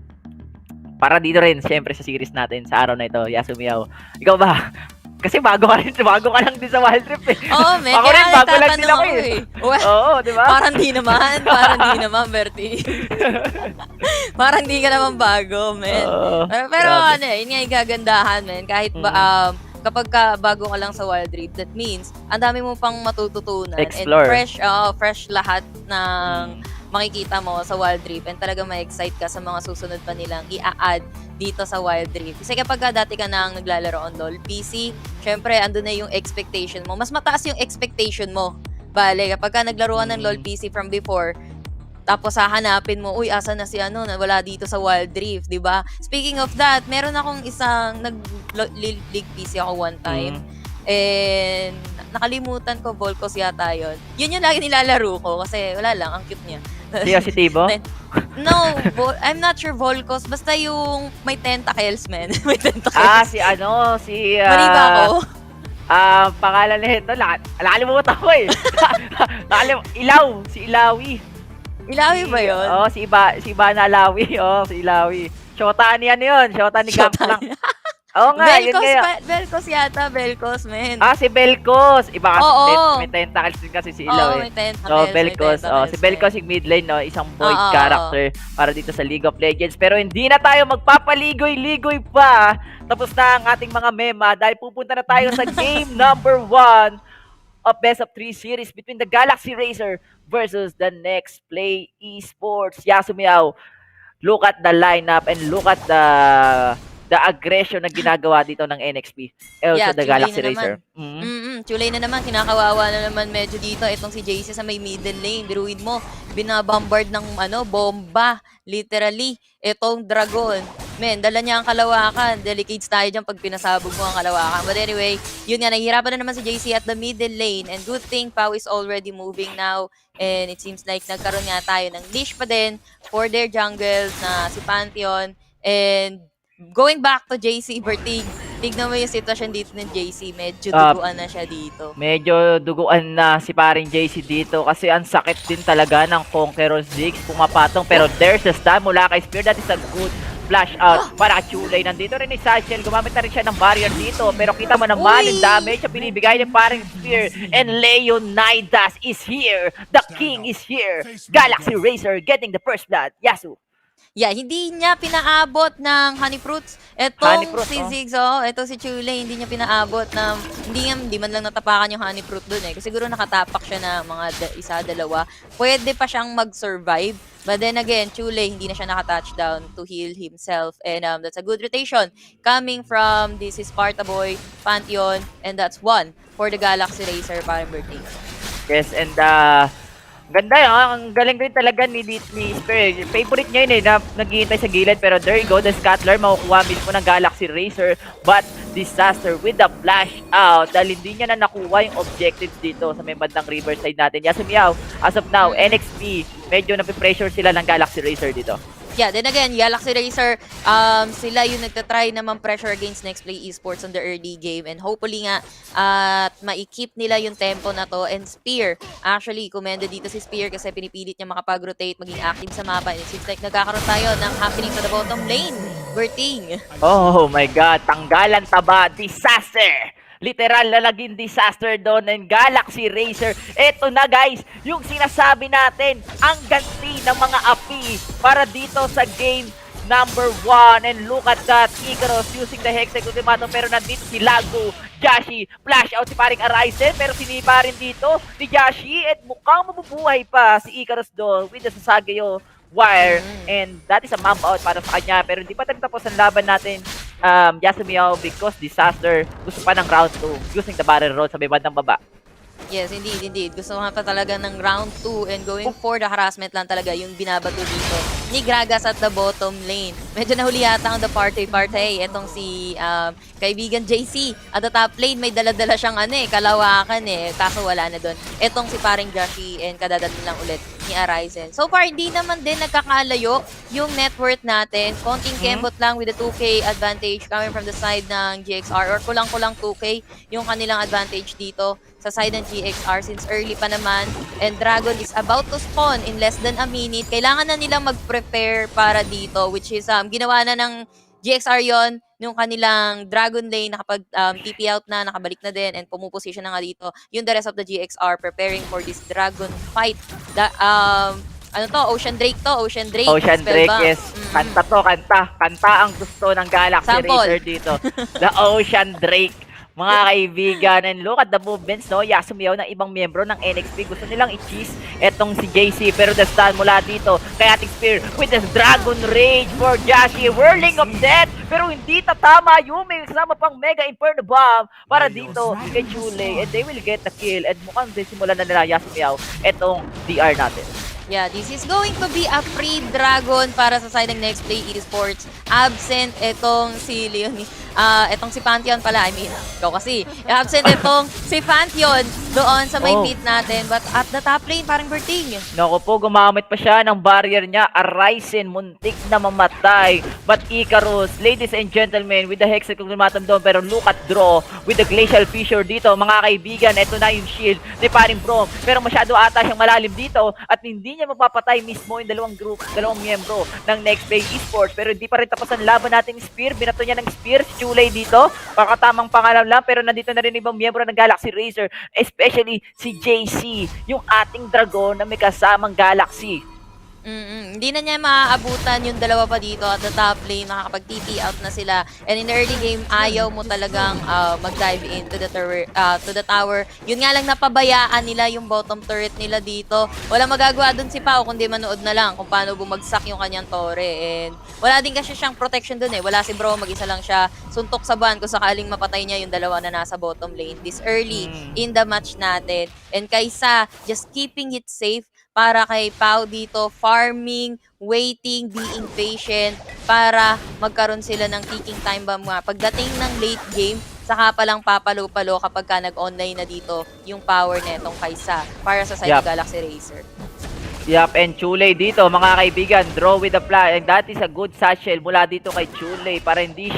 para dito rin syempre sa series natin sa araw na ito, Yasumiyaw. Ikaw ba? Kasi bago ka lang din sa Wild Rift eh. Oo, may ako rin, bago lang din ako eh. Oo, di ba? Parang di naman, Bertie. Parang di ka naman bago, men. Pero yun nga yung gagandahan, men. Kahit kapag bago ka lang sa Wild Rift, that means ang dami mo pang matututunan. Explore. And fresh lahat ng makikita mo sa Wild Rift, and talaga ma-excite ka sa mga susunod pa nilang i-add dito sa Wild Rift. Kasi kapag dati ka nang naglalaro on LoL PC, syempre andun na yung expectation mo. Mas mataas yung expectation mo. Bale, kapag ka naglaro ka ng LoL PC from before, tapos hahanapin mo, uy, asa na si wala dito sa Wild Rift, di ba? Speaking of that, meron akong isang nag-League PC ako one time. And nakalimutan ko, Volcos yata yun. Yun yung lagi nilalaro ko kasi wala lang, ang cute niya. Si Tibo? No, I'm not sure Volcos. Basta yung may tentacles, man. May tentacles. Mali ba ako? Pangalan nito, nakalimutan ko eh. Si Ilawi. Ilawi ba yun? Oo, si Ivana Alawi. Si Ilawi. Shota ni yun. Shota ni Gangplank. Oo nga, yun kaya. Belcos yata, Belcos, men. Si Belcos. Iba kasi, may tentacles din kasi si Ilaw may tentacles. Belcos. Si Belcos yung mid lane, no? Isang void character para dito sa League of Legends. Pero hindi na tayo magpapaligoy-ligoy pa. Tapos na ang ating mga mema dahil pupunta na tayo sa game number 1 of Best of 3 series between the Galaxy Racer versus the Nexplay Esports. Yasumiyaw, look at the lineup and look at the aggression na ginagawa dito ng NXP. Also the Galaxy Racer. Chulay na naman, kinakawawa na naman medyo dito itong si JC sa may middle lane. Biruin mo, binabombard ng bomba, literally, itong dragon. Men, dala niya ang kalawakan. Delicates tayo dyan pag pinasabog mo ang kalawakan. But anyway, yun nga, nahihirapan na naman si JC at the middle lane. And good thing, Pau is already moving now. And it seems like nagkaroon nga tayo ng leash pa din for their jungle na si Pantheon. And going back to JC, Bertig, tignan mo yung sitwasyon dito ng JC. Medyo duguan na siya dito. Medyo duguan na si paring JC dito kasi ang sakit din talaga ng Conqueror Ziggs. Pumapatong pero there's a stun mula kay Spear. That is a good flash out para Chulay. Nandito rin ni Ashen. Gumamit na rin siya ng barrier dito. Pero kita mo naman yung damage na binibigay ng paring Spear. And Leonidas is here. The king is here. Galaxy Racer getting the first blood. Yasu. Yeah, hindi niya pinaabot ng honey fruits. Etong si Ziggs, ito si Chulay, hindi niya pinaabot ng, hindi man lang natapakan yung honey fruit dun eh. Kasi siguro nakatapak siya na mga isa, dalawa. Pwede pa siyang mag-survive. But then again, Chulay, hindi na siya naka-touchdown to heal himself. And that's a good rotation coming from this is Sparta Boy, Pantheon, and that's 1 for the Galaxy Racer, parang birthday. Yes, and Ganda yun, ang galing rin talaga ni Spear. Favorite niya yun na naghihintay sa gilid, pero there you go, the Scattler makukuha mismo ng Galaxy Racer, but Disaster with the flash out dahil hindi niya na nakuha yung objectives dito sa may bandang Riverside natin. Yasumiao, as of now, NXP, medyo napipressure sila ng Galaxy Racer dito. Yeah, then again, Galaxy Racer, sila yung nagtatry naman pressure against Nexplay Esports on the early game, and hopefully nga at ma-keep nila yung tempo na to. And Spear, actually, commended dito si Spear kasi pinipilit niya makapag-rotate, maging active sa mapa, and it seems like nagkakaroon tayo ng happening sa the bottom lane. Berting. Oh my god, tanggalan taba, Disaster! Literal na naging disaster doon ng Galaxy Racer. Eto na guys, yung sinasabi natin, ang ganti ng mga api para dito sa game number 1. And look at that, Ikaros using the Hex Ultimatum, pero nandito si Lago, Jashi, flash out si paring Arisen, pero sinipa rin dito ni Jashi, at mukhang mabubuhay pa si Ikaros doon with the Sasageo wire, and that is a map out para sa kanya, pero hindi pa tapos ang laban natin, Yasumiao, because Disaster gusto pa ng round 2 using the barrel roll sa may bandang baba. Yes, indeed. Gusto nga pa talaga ng round 2 and going for the harassment lang talaga yung binabato dito ni Gragas at the bottom lane. Medyo nahuli yata ang the party. Etong si kaibigan JC at the top lane, may dala-dala siyang kalawakan kaso wala na doon. Etong si paring Jashi and kadadating lang ulit ni Arisen. So far, hindi naman din nagkakalayo yung net worth natin. Konting kembot lang with the 2K advantage coming from the side ng GXR, or kulang-kulang 2K yung kanilang advantage dito sa side ng GXR since early pa naman, and Dragon is about to spawn in less than a minute. Kailangan na nilang mag-prepare para dito, which is ginawa na ng GXR yon yung kanilang Dragon lane, nakapag TP out na, nakabalik na din, and pumuposition na nga dito yung the rest of the GXR preparing for this Dragon fight. Ocean Drake to, Ocean Drake. Ocean Drake, yes. Kanta to, kanta ang gusto ng Galaxy Racer dito. The Ocean Drake. Mga kaibigan, and look at the movements, no? Yasumiao ng ibang miyembro ng NXP. Gusto nilang i-cheese etong si JC, pero the stun mula dito kay ating Spear with the Dragon Rage for Jashi. Whirling of Death, pero hindi tatama. Yung may kasama pang Mega Inferno Bomb para dito kay Chule, and they will get the kill. And mukhang simulan na nila Yasumiao etong DR natin. Yeah, this is going to be a free Dragon para sa side ng Nexplay Esports. Absent etong si Leonie. Etong si Pantheon pala. Ikaw kasi. Absent etong si Pantheon doon sa may pit natin. But at the top lane, parang Berting. Naku po, gumamit pa siya ng barrier niya. Arisen, muntik na mamatay. But Icarus, ladies and gentlemen, with the Hex Ultimatum doon. Pero look at draw with the Glacial Fissure dito. Mga kaibigan, ito na yung shield ni paring Brom. Pero masyado ata siyang malalim dito. At hindi niya mapapatay mismo yung dalawang miyembro ng Nexplay Esports. Pero hindi pa rin tapos ang laban natin ni Spear. Binato niya ng Spear si Chulay dito. Pakatamang pangalan lang, pero nandito na rin ibang miyembro ng Galaxy Racer, especially si JC, yung ating dragon na may kasamang Galaxy. Hindi na niya maaabutan yung dalawa pa dito at the top lane, makakapag-TP out na sila. And in the early game, ayaw mo talagang mag-dive into the tower. Yun nga lang, napabayaan nila yung bottom turret nila dito. Wala magagawa dun si Pao kundi manood na lang kung paano bumagsak yung kanyang tore. And wala din kasi siyang protection dun Wala si Bro, mag-isa lang siya. Suntok sa ban kung sakaling mapatay niya yung dalawa na nasa bottom lane this early in the match natin. And kaysa just keeping it safe, para kay Pau dito, farming, waiting, being patient, para magkaroon sila ng ticking time bomb nga. Pagdating ng late game, saka palang papalo-palo kapag ka nag-online na dito yung power netong Kaysa para sa side ng Galaxy Racer. Yup, and Chule dito, mga kaibigan, draw with the flash. And that is a good satchel mula dito kay Chule para hindi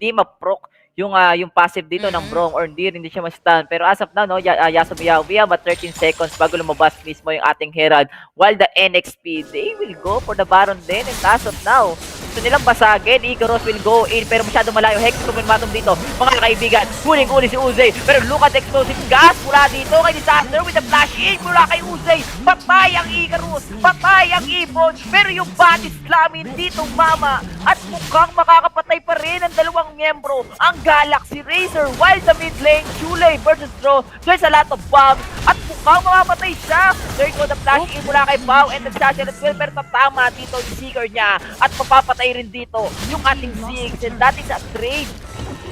ma-proc yung passive dito ng Brom, or hindi siya ma-stun. Pero as of now, no, Yasumiao, we have 13 seconds bago lumabas mismo yung ating Herald, while the NXP, they will go for the Baron din. And as of now, gusto nilang basagin. Ikaros will go in, pero masyado malayo. Hex Ultimatum dito, mga kaibigan. Huling-huli si Uzay, pero look at explosive gas mula dito kay Disaster with the flash in mula kay Uzay. Patay ang Ikaros, patay ang Ibon, pero yung body slamming dito, mama, at mukhang makakapatay pa rin ang dalawang miyembro, ang Galaxy Racer, while the mid lane, Chule versus Draw, there's a lot of bombs, at mukhang mamamatay siya. There go the flash in mula kay Pau, and the Satchel as well, pero tatama dito yung seeker niya, at mapapatay rin dito yung ating Ziggs, and that is a trade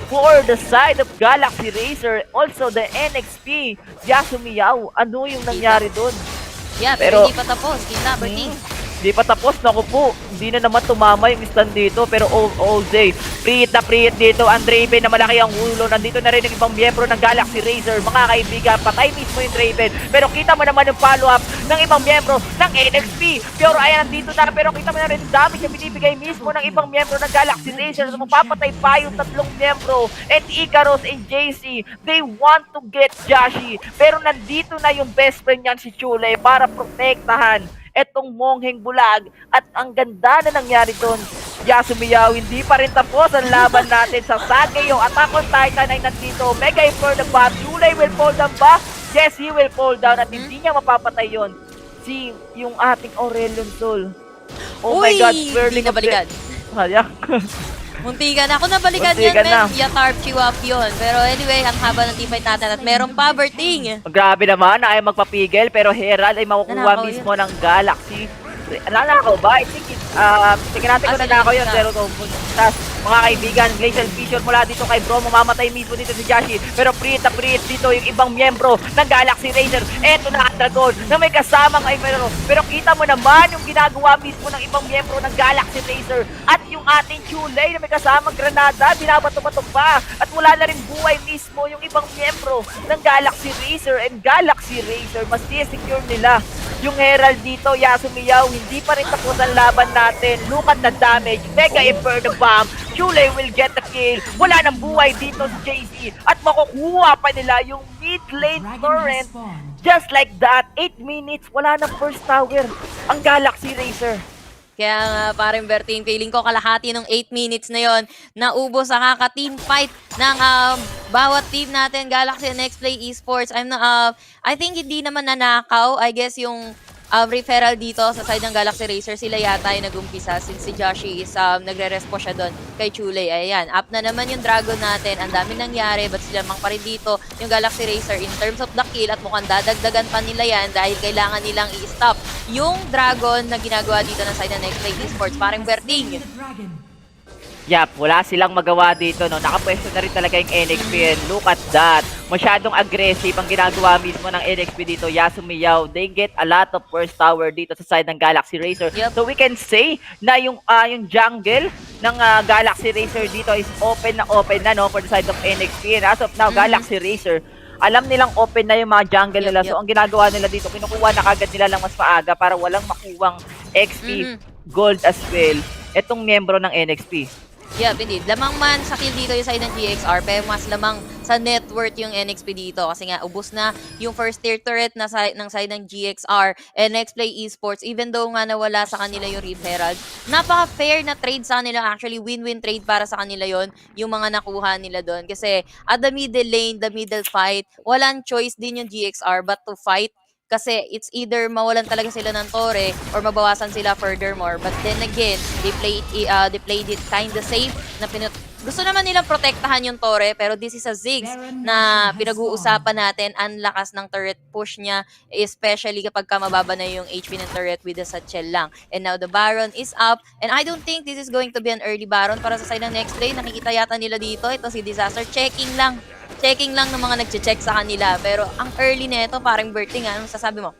for the side of Galaxy Racer. Also the NXP, Yasumiao, ano yung nangyari doon? Yeah, pero hindi pa tapos. Kita, Berting. Hindi pa tapos, naku po. Hindi na naman tumama yung stand dito. Pero OJ, priit na priit dito. Ang Draven na malaki ang ulo. Nandito na rin yung ibang miyembro ng Galaxy Razer. Mga kaibigan, patay mismo yung Draven. Pero kita mo naman yung follow-up ng ibang miyembro ng NXP. Pure Eye nandito na. Pero kita mo na rin yung damage na binibigay mismo ng ibang miyembro ng Galaxy Razer. So mapapatay pa yung tatlong miyembro. And Icarus and JC, they want to get Joshi. Pero nandito na yung best friend niyan si Chule para protektahan etong mongheng bulag at ang ganda na nangyari doon. Yasumiyaw, hindi pa rin tapos ang laban natin sa Sage. Yung Attack on Titan ay nandito. Mega for the bomb. Yulay will fall down ba? Yes, he will fall down at hindi niya mapapatay yon. Si yung ating Aurelion Sol. Oh my God, swirling na balikan. Muntikan na. Ako nabalikan yan, men. Yatarp Chiwap yun. Pero anyway, ang haba ng teamfight natin at meron pa, Berting. Grabe naman, ay magpapigil pero Herald ay makukuha mismo ng Galaxy. Nanakaw ba? I think tingnan natin kung nanakaw yun. Pero tas, mga kaibigan, Glacial Fissure mula dito kay Bro, mamamatay mismo dito si Joshi. Pero priit dito yung ibang miyembro ng Galaxy Razer. Eto na ang Dragon na may kasamang ay meron. Pero kita mo naman yung ginagawa mismo ng ibang miyembro ng Galaxy Razer. At yung ating Chulay na may kasamang granada, binabato-bato pa. At wala na rin buhay mismo yung ibang miyembro ng Galaxy Razer. And Galaxy Razer, mas secure nila yung Herald dito. Yasumiyaw, hindi pa rin tapos ang laban natin. Look at the damage. Mega Inferno Bomb. Chule will get the kill. Wala nang buhay dito si JC. At makukuha pa nila yung mid lane torrent. Just like that, 8 minutes, wala nang first tower ang Galaxy Razer. Kaya nga, parang Berting, feeling ko kalahati ng 8 minutes na yon naubos sa kaka-team fight ng bawat team natin, Galaxy and Nexplay Esports. I think hindi naman nanakaw. I guess yung referral dito sa side ng Galaxy Racer, sila yata yung nag-umpisa since si Joshi is nagre-respo siya doon kay Chule. Ayan, up na naman yung Dragon natin. Ang dami nangyari, but sila mang pa rin dito yung Galaxy Racer in terms of the kill at mukhang dadagdagan pa nila yan dahil kailangan nilang i-stop yung Dragon na ginagawa dito ng side ng Nexplay Esports. Parang Berting. Yap, wala silang magawa dito, no? Nakapwesto na rin talaga yung NXP and look at that. Masyadong aggressive ang ginagawa mismo ng NXP dito. Yasumiyaw, they get a lot of first tower dito sa side ng Galaxy Racer. Yep. So we can say na yung jungle ng Galaxy Racer dito is open na, no? For the side of NXP. And as of now, Galaxy Racer, alam nilang open na yung mga jungle nila. So ang ginagawa nila dito, kinukuha na kagad nila lang mas maaga para walang makuwang XP, gold as well. Etong miyembro ng NXP. Yeah, indeed. Lamang man sa kill dito yung side ng GXR, pero mas lamang sa net worth yung NXP dito. Kasi nga, ubos na yung first tier turret na ng side ng GXR and Nexplay Esports. Even though nga nawala sa kanila yung Reef Herald, napaka-fair na trade sa kanila. Actually, win-win trade para sa kanila yon yung mga nakuha nila doon. Kasi at the middle lane, the middle fight, walang choice din yung GXR but to fight. Kasi it's either mawalan talaga sila ng tore or mabawasan sila furthermore. But then again, they played it kinda safe. Gusto naman nilang protektahan yung tore, pero this is a Ziggs na pinag-uusapan natin. Ang lakas ng turret push niya, especially kapag mababa na yung HP ng turret with the satchel lang. And now the Baron is up. And I don't think this is going to be an early Baron para sa side ng Nexplay. Nakikita yata nila dito. Ito si Disaster. Checking lang ng mga nagche-check sa kanila. Pero ang early nito, parang Berting, anong sasabi mo?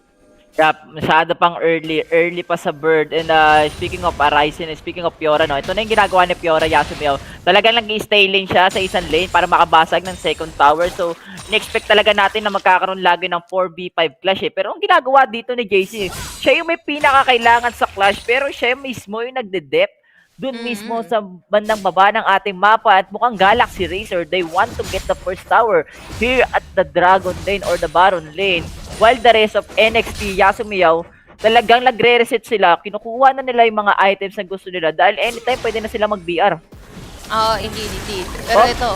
Yep, masyado pang early pa sa Bird. And speaking of Arising, speaking of Fiora, no, ito na yung ginagawa ni Fiora Yasumiyaw. Talagang nag-stay lane siya sa isang lane para makabasag ng second tower. So, in-expect talaga natin na magkakaroon lagi ng 4v5 clash Pero ang ginagawa dito ni JC, siya yung may pinakakailangan sa clash, pero siya mismo yung nagde-depth doon mismo sa bandang baba ng ating mapa. At mukhang Galaxy Racer, they want to get the first tower here at the Dragon lane or the Baron lane. While the rest of NXP, Yasumiyaw, talagang nagre-reset sila. Kinukuha na nila yung mga items na gusto nila dahil anytime pwede na sila mag-BR. Indeed. Pero ito,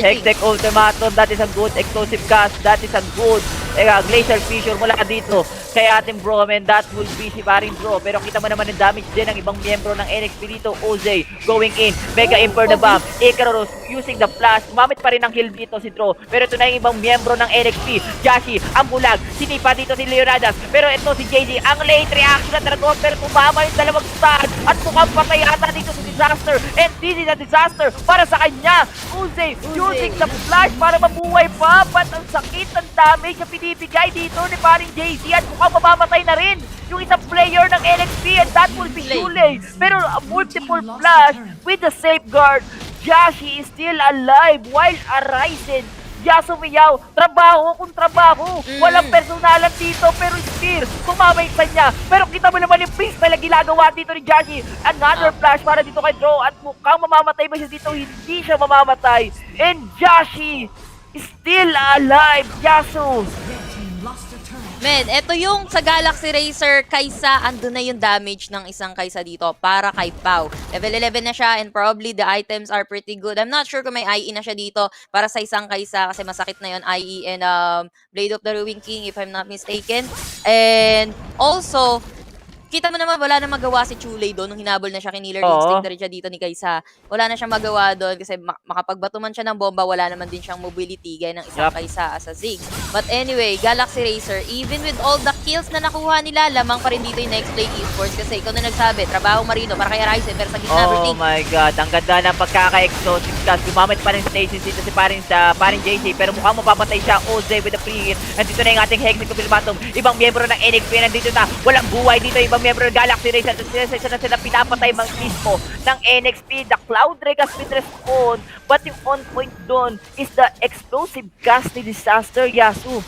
Hectic Ultimatum, that is a good explosive cast, that is a good Glacial Fissure mula dito kay ating bro, man, that will be si Barin Bro. Pero kita mo naman yung damage din ng ibang miyembro ng NXP dito. OJ going in, Mega Inferno Bomb, Icarus using the flash, gumamit pa rin ng heal dito si Dro. Pero ito na yung ibang miyembro ng NXP, Joshi, ang bulag, sinipa dito si Leonidas. Pero ito si JJ, ang late reaction na Dragon, pero tumama yung dalawang stun at mukhang patay ata dito si Disaster. And this is a disaster para sa kanya. OJ using the flash para mabuhay pa, but ang sakit ng damage na ibibigay dito ni paring JC at mukhang mamamatay na rin yung isang player ng NXP and that will be Shuley. Pero multiple flash with the safeguard. Jashi is still alive while Arisen. Yasumiyaw, trabaho kung trabaho. Walang personalan dito pero still, tumamay sa niya. Pero kita mo naman yung pistol na ginagawa dito ni Jashi. Another flash para dito kay Draw at mukhang mamamatay ba siya dito? Hindi siya mamamatay. And Jashi is still alive. Yasu. Men, eto yung sa Galaxy Racer, Kaysa, andun na yung damage ng isang Kaysa dito para kay Pau. Level 11 na siya and probably the items are pretty good. I'm not sure kung may IE na siya dito para sa isang Kaysa kasi masakit na yun, IE and Blade of the Ruined King if I'm not mistaken. And also, kita mo naman, wala na magawa si Chuley doon nung hinabol na siya, kiniller instinct na rin siya dito ni Kaysa. Wala na siyang magawa doon kasi makapagbato man siya ng bomba, wala naman din siyang mobility gaya ng isang Kaysa as a Zig. But anyway, Galaxy Racer, even with all the kills na nakuha nila, lamang pa rin dito yung Nexplay Esports kasi ikaw na nagsabi, trabaho Marino para kay Ryzen pero sa gitna oh my god, ang ganda ng pagkaka-explosive cast. Gumamit pa rin stations dito si paring JC pero mukhang mapapatay siya. OZ with the pre-hit. Nandito na yung ating Hexen Kubilmatum. Ibang miyembro ng NXP nandito na. Walang buhay dito. Ibang miyembro ng Galaxy Racer na sila pinapatay mismo ng NXP. The Cloud Drake has been respawned but yung on point doon is the explosive cast ni Disaster Yasu.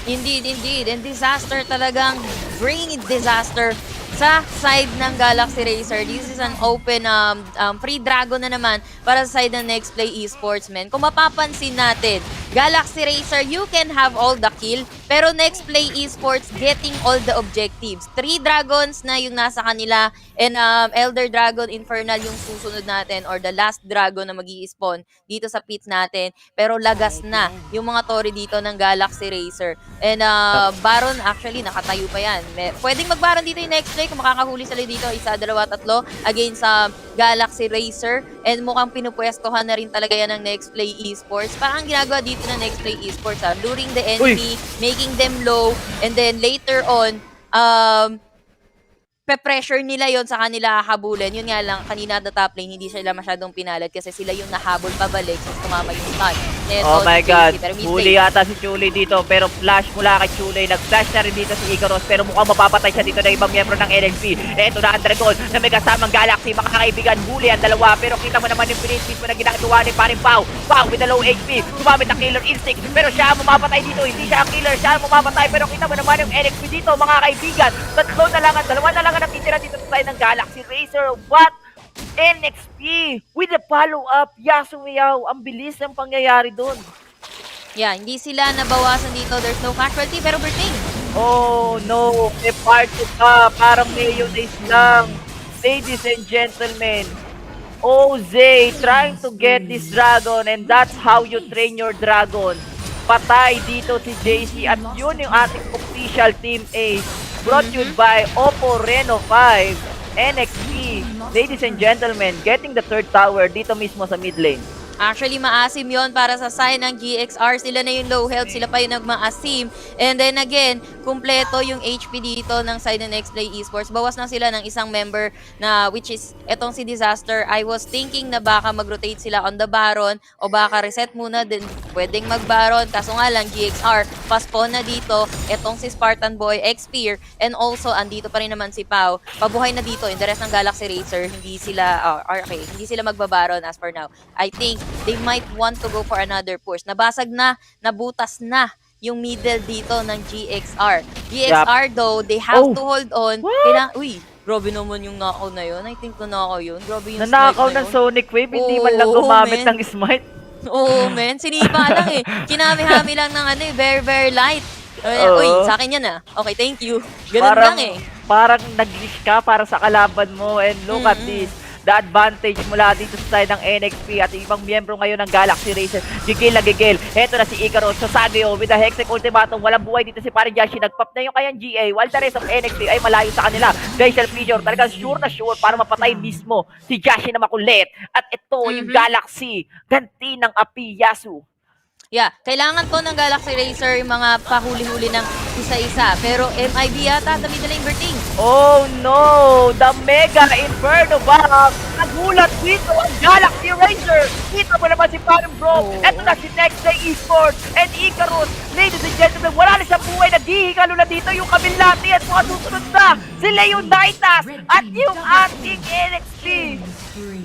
Indeed. And Disaster talagang bringing disaster sa side ng Galaxy Racer. This is an open free dragon na naman para sa side ng Nexplay Esports, men. Kung mapapansin natin, Galaxy Racer, you can have all the kill, pero Nexplay Esports getting all the objectives. 3 dragons na yung nasa kanila and Elder Dragon Infernal yung susunod natin or the last dragon na mag-i-spawn dito sa pit natin. Pero lagas na yung mga tori dito ng Galaxy Racer. And Baron, actually, nakatayo pa yan. Pwedeng mag-Baron dito yung Nexplay kung makakahuli sila dito, 1, 2, 3 against sa Galaxy Racer. And mukhang pinupwestohan na rin talaga yan ng Nexplay Esports. Parang ginagawa dito ng Nexplay Esports, luring the enemy, making them low, and then later on, pe-pressure nila yon sa kanila habulin. Yun nga lang, kanina the top lane, hindi sila masyadong pinalad kasi sila yung nahabol pabalik since tumama yung stun. Oh my god, huli yata si Chuley dito pero flash mula kay Chuley. Nag-flash na rin dito si Ikaros pero mukhang mapapatay siya dito ng ibang miyembro ng NXP. Eto na ang Dragon na may kasamang Galaxy, makakaibigan, huli ang dalawa pero kita mo naman yung pinipit mo na ginagawa ni paring Pau. Pau with a low HP, gumamit ng killer instinct pero siya ang mamapatay dito, hindi siya ang killer, siya ang mamapatay pero kita mo naman yung NXP dito mga kaibigan. Tatlo na lang, dalawa na lang ang natitira dito sa side ng Galaxy Racer. What? NXP with the follow-up. Yasumiyaw, ang bilis ng pangyayari doon. Yeah, hindi sila nabawasan dito. There's no casualty pero Berting. Oh no, may party pa. Parang mayonnaise lang. Ladies and gentlemen, OZ trying to get this dragon and that's how you train your dragon. Patay dito si JC at yun yung ating official Team A. Brought to you by Oppo Reno 5. NXP, ladies and gentlemen, getting the 3rd tower dito mismo sa mid lane. Actually, maasim yon para sa side ng GXR. Sila na yung low health, sila pa yung nagmaasim. And then again, kumpleto yung HP dito ng side ng Nexplay Esports. Bawas na sila ng isang member na which is etong si Disaster. I was thinking na baka mag-rotate sila on the Baron o baka reset muna din. Pwedeng mag-Baron. Kaso nga lang, GXR, pa-spawn na dito. Etong si Spartan Boy, Xpear, and also andito pa rin naman si Pau. Pabuhay na dito. In the rest ng Galaxy Racer, hindi sila magbabaron as for now. I think they might want to go for another push. Nabasag na, nabutas na yung middle dito ng GXR. GXR though, they have to hold on. Uy, grabe naman yung knockout na yun. I think nanakaw yun. Grabe yung nanakaw ng Sonic Wave, hindi man lang gumamit ng smite. Oo, men. Sinipa lang eh. Kinami-hami lang ng very, very light. Uy, sa akin yan ah. Okay, thank you. Ganun lang eh. Parang nag-glitch ka para sa kalaban mo and look at this. The advantage mula dito sa side ng NXP at ibang miyembro ngayon ng Galaxy Racer. Gigil na gigil. Heto na si Ikaros sa Sageo with the Hextech Ultimatum. Walang buhay dito si Paring Jashi. Nagpop na yung kayang GA while the rest of NXP ay malayo sa kanila. Facial feature. Talagang sure na sure para mapatay mismo si Jashi na makulit. At ito yung Galaxy. Ganti ng api, Yasu. Yeah, kailangan to ng Galaxy Racer yung mga pahuli-huli ng isa-isa. Pero MIB yata sa middle lane, Berting. Oh no! The Mega Inferno Bomb! Nagulat dito ang Galaxy Racer. Kita mo naman si Parang Bro. Ito na si Nexplay Esports and Icarus. Ladies and gentlemen, wala na siyang buhay. Naghihingalo na dito yung Kabilati at mga susunod na si Leonidas at yung ating NXT.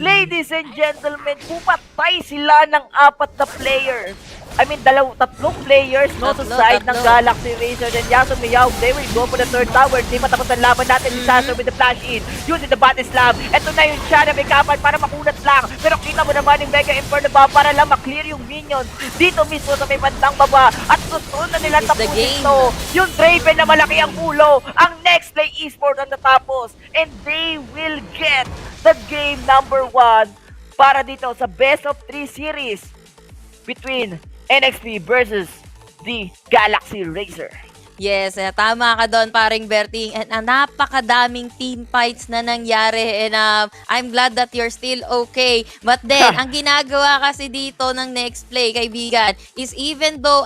Ladies and gentlemen, pupatay sila ng 4 na players. I mean, tatlong players no sa side ng Galaxy Racer and Yasun Miyaw. They will go for the third tower. Di matapos ang laban natin. Disaster with the flash in. Using the body slam. Ito na yung siya na may kapal para makunat lang. Pero kita mo naman yung Mega Inferno ba para lang maklear yung minions. Dito mismo sa may bandang baba. At susunod na nila tapusin ito. Yung Draven na malaki ang ulo. Ang Nexplay Esports ang natapos. And they will get the game number 1 para dito sa best of 3 series between NXT versus the Galaxy Racer. Yes, tama ka doon, paring Berting. And napakadaming team fights na nangyari. And I'm glad that you're still okay. But then, ang ginagawa kasi dito ng Nexplay, kaibigan, is even though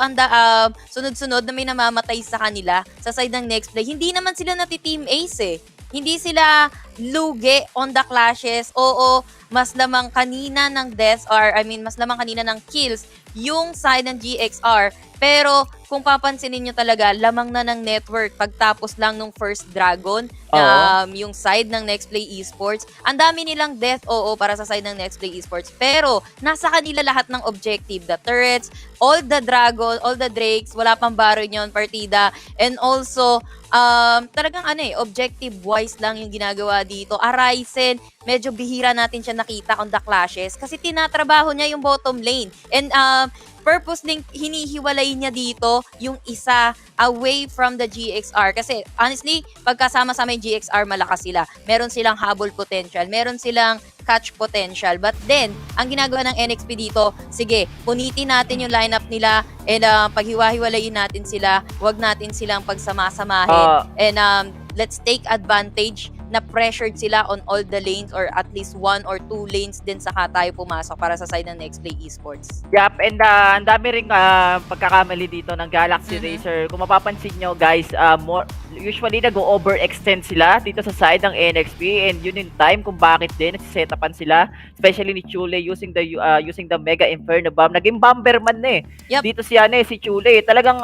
sunod-sunod na may namamatay sa kanila, sa side ng Nexplay, hindi naman sila nati-team ace eh. Hindi sila lugi on the clashes. Oo, mas lamang kanina ng deaths mas lamang kanina ng kills yung side ng GXR. Pero kung papansinin nyo talaga, lamang na ng network pagtapos lang nung first dragon, yung side ng Nexplay Esports. Ang dami nilang death, para sa side ng Nexplay Esports. Pero nasa kanila lahat ng objective. The turrets, all the dragon, all the drakes, wala pang baron yun, partida. And also, talagang objective-wise lang yung ginagawa dito. Arisen, medyo bihira natin siya nakita on the clashes kasi tinatrabaho niya yung bottom lane. And purposely hinihiwalay niya dito yung isa away from the GXR. Kasi honestly, pagkasama-sama yung GXR, malakas sila. Meron silang habol potential. Meron silang catch potential. But then, ang ginagawa ng NXP dito, sige, punitin natin yung lineup nila and paghiwa-hiwalayin natin sila. Huwag natin silang pagsamasamahin. And let's take advantage na pressured sila on all the lanes or at least 1 or 2 lanes din saka tayo pumasok para sa side ng Nexplay Esports. Yup, and ang dami ring pagkakamali dito ng Galaxy Racer. Kung mapapansin nyo guys, usually nag-overextend sila dito sa side ng NXP and yun yung time kung bakit din nagsisetapan sila, especially ni Chule using the Mega Inferno Bomb. Naging bomberman na dito si Chule. Talagang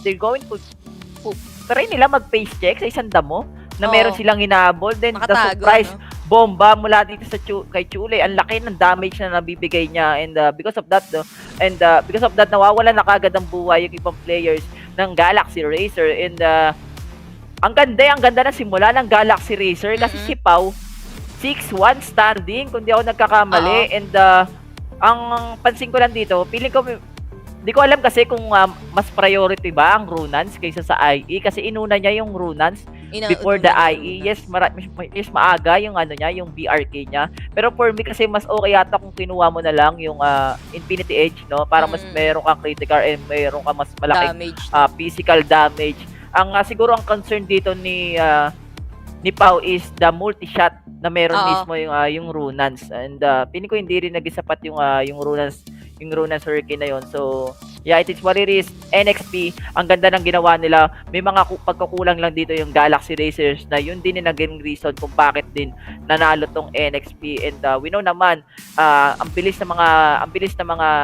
they're going to try nila mag-face check sa isang damo na meron silang hinahabol. Then the surprise bomba mula dito sa kay Chule. Ang laki ng damage na nabibigay niya and because of that nawawala na kagad ang buhay yung ibang players ng Galaxy Racer. And ang ganda ng simula ng Galaxy Racer kasi si Pau 6-1 star din kung di ako nagkakamali. And ang pansin ko lang dito, feeling ko di ko alam kasi kung mas priority ba ang Runans kaysa sa IE kasi inuna niya yung Runans before the IE. Yes, maaga yung yung BRK niya. Pero for me kasi mas okay yata kung kinuha mo na lang yung Infinity Edge, no? Para mas meron kang critical and meron kang mas malaking physical damage. Ang siguro ang concern dito ni Pau is the multi-shot na meron mismo yung Runans. And piling ko hindi rin nagisapat yung Runans Hurricane na yon. So, yeah, it is what it is. NXP, ang ganda ng ginawa nila. May mga pagkukulang lang dito yung Galaxy Racers na yun din yung naging reason kung bakit din nanalo tong NXP. And we know naman, ang bilis na mga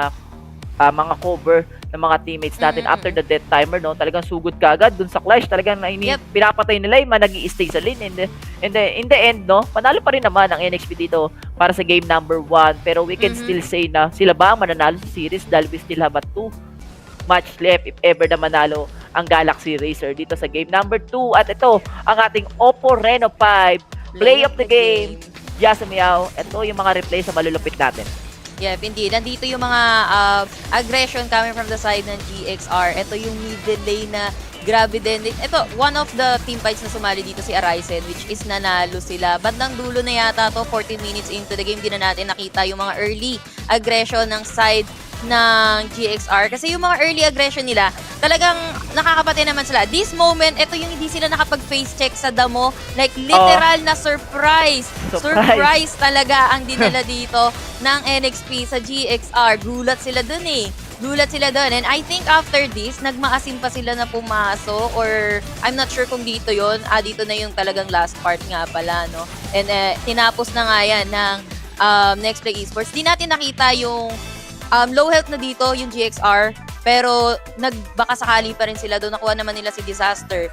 cover ng mga teammates natin after the death timer, no? Talagang sugod kagad dun sa clash. Talagang pinapatay nila yung nag-i-stay sa lane. And in the end, no? Panalo pa rin naman ang NXP dito para sa game number 1. Pero we can still say na sila ba mananalo sa series dahil we still have a 2 match left if ever na manalo ang Galaxy Racer dito sa game number 2. At ito, ang ating Oppo Reno 5 play of the game. Yasumiao, ito yung mga replay sa malulupit natin. Yep, indeed. Nandito yung mga aggression coming from the side ng GXR. Ito yung middle lane na grabe din. Ito, one of the team fights na sumali dito si Arisen, which is nanalo sila. Bandang dulo na yata to, 14 minutes into the game, di na natin nakita yung mga early aggression ng side ng GXR. Kasi yung mga early aggression nila, talagang nakakapatay naman sila. This moment, ito yung hindi sila nakapag-face check sa damo. Like, literal na surprise. Surprise talaga ang dinala dito ng NXP sa GXR. Gulat sila dun eh. Gulat sila dun. And I think after this, nagmaasim pa sila na pumasok or I'm not sure kung dito yon. Dito na yung talagang last part nga pala, no? And tinapos na nga yan ng Nexplay Esports. Di natin nakita yung low health na dito, yung GXR, pero nagbaka sakali pa rin sila doon. Nakuha naman nila si Disaster.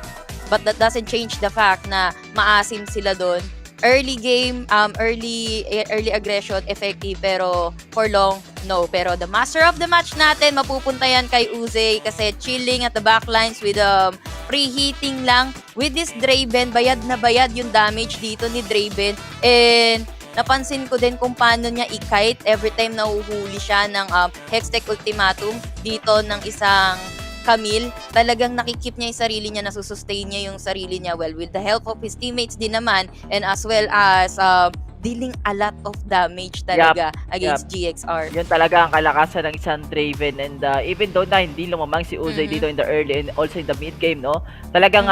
But that doesn't change the fact na maasim sila doon. Early game, early aggression, effective, pero for long, no. Pero the master of the match natin, mapupunta yan kay Uze kasi chilling at the backlines with preheating lang. With this Draven, bayad na bayad yung damage dito ni Draven. And napansin ko din kung paano niya i-kite every time nahuhuli siya ng Hextech Ultimatum dito ng isang Camille. Talagang nakikip niya yung sarili niya, nasusustain niya yung sarili niya well with the help of his teammates din naman and as well as dealing a lot of damage talaga against GXR. Yun talaga ang kalakasan ng isang Draven and even though na hindi lumamang si Uze dito in the early and also in the mid game, no? Talagang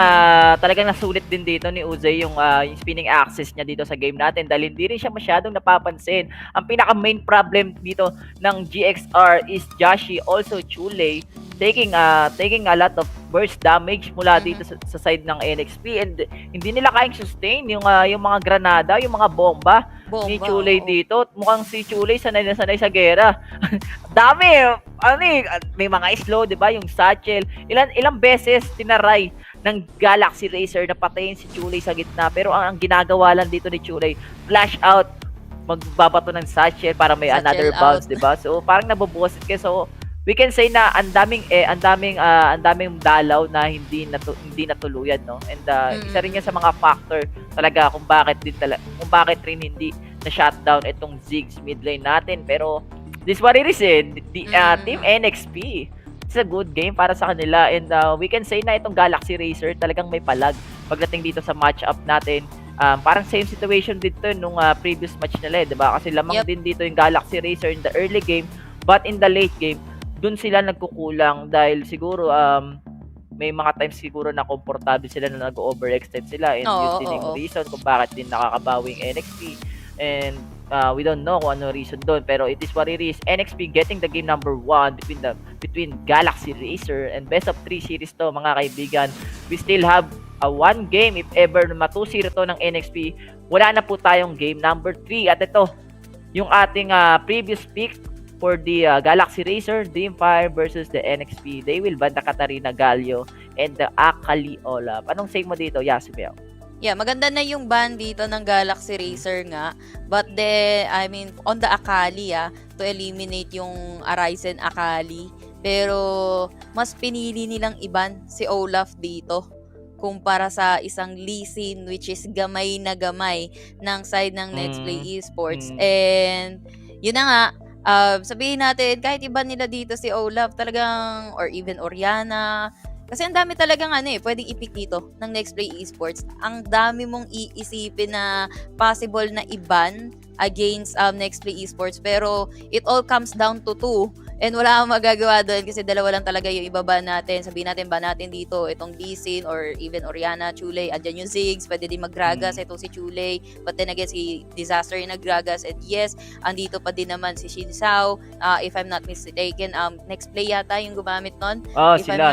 talagang nasulit din dito ni Uze yung spinning axis niya dito sa game natin dahil hindi rin siya masyadong napapansin. Ang pinaka main problem dito ng GXR is Joshi, also Chule taking a lot of burst damage mula dito sa side ng NXP and hindi nila kayang sustain yung mga granada, yung mga bomba ni Chule dito. Mukhang si Chule sanay na sanay sa gera. Dami, may mga slow, 'di ba? Yung satchel. Ilang beses tinaray ng Galaxy Racer na patayin si Chule sa gitna pero ang ginagawa lang dito ni Chule, flash out, magbabato ng satchel para may another bounce, 'di ba? So parang nabobosit kayo. So we can say na ang daming dalaw na hindi natuluyan, no? And isa rin yan sa mga factor talaga kung bakit rin hindi na shutdown itong Ziggs mid lane natin. Pero this what it is, Team NXP, it's a good game para sa kanila and we can say na itong Galaxy Racer talagang may palag pagdating dito sa match-up natin. Parang same situation dito nung previous match nila, 'di ba? Kasi lamang din dito yung Galaxy Racer in the early game, but in the late game dun sila nagkukulang dahil siguro may mga times siguro na komportable sila na nag-overextend sila and yun din yung reason kung bakit din nakakabawi yung NXP and we don't know kung ano reason doon pero it is what it is. NXP getting the game number 1 between Galaxy Racer and best of 3 series to mga kaibigan. We still have a 1 game if ever ma-2-0 to ng NXP. Wala na po tayong game number 3 at ito yung ating previous pick for the Galaxy Racer, Dreamfire versus the NXP. They will ban the Katarina Galio and the Akali Olaf. Anong say mo dito, Yasumel? Yeah, maganda na yung ban dito ng Galaxy Racer nga. But on the Akali, to eliminate yung Arisen Akali. Pero, mas pinili nilang iban si Olaf dito kumpara sa isang Lee Sin which is gamay na gamay ng side ng Nexplay Esports. And, yun na nga, sabihin natin, kahit iba nila dito si Olaf, talagang, or even Oriana, kasi ang dami talagang pwedeng i-pick dito ng Nexplay Esports. Ang dami mong iisipin na possible na iban against Nexplay Esports, pero it all comes down to 2. And wala kang magagawa doon kasi dalawa lang talaga yung ibaba natin. Sabihin natin ba natin dito itong Lee Sin or even Oriana, Chule, andyan yung Ziggs, pwede din maggragas itong si Chule, but then again si Disaster yung naggragas, and yes, andito pa din naman si Shin Sao, if I'm not mistaken, Nexplay yata yung gumamit nun. Sila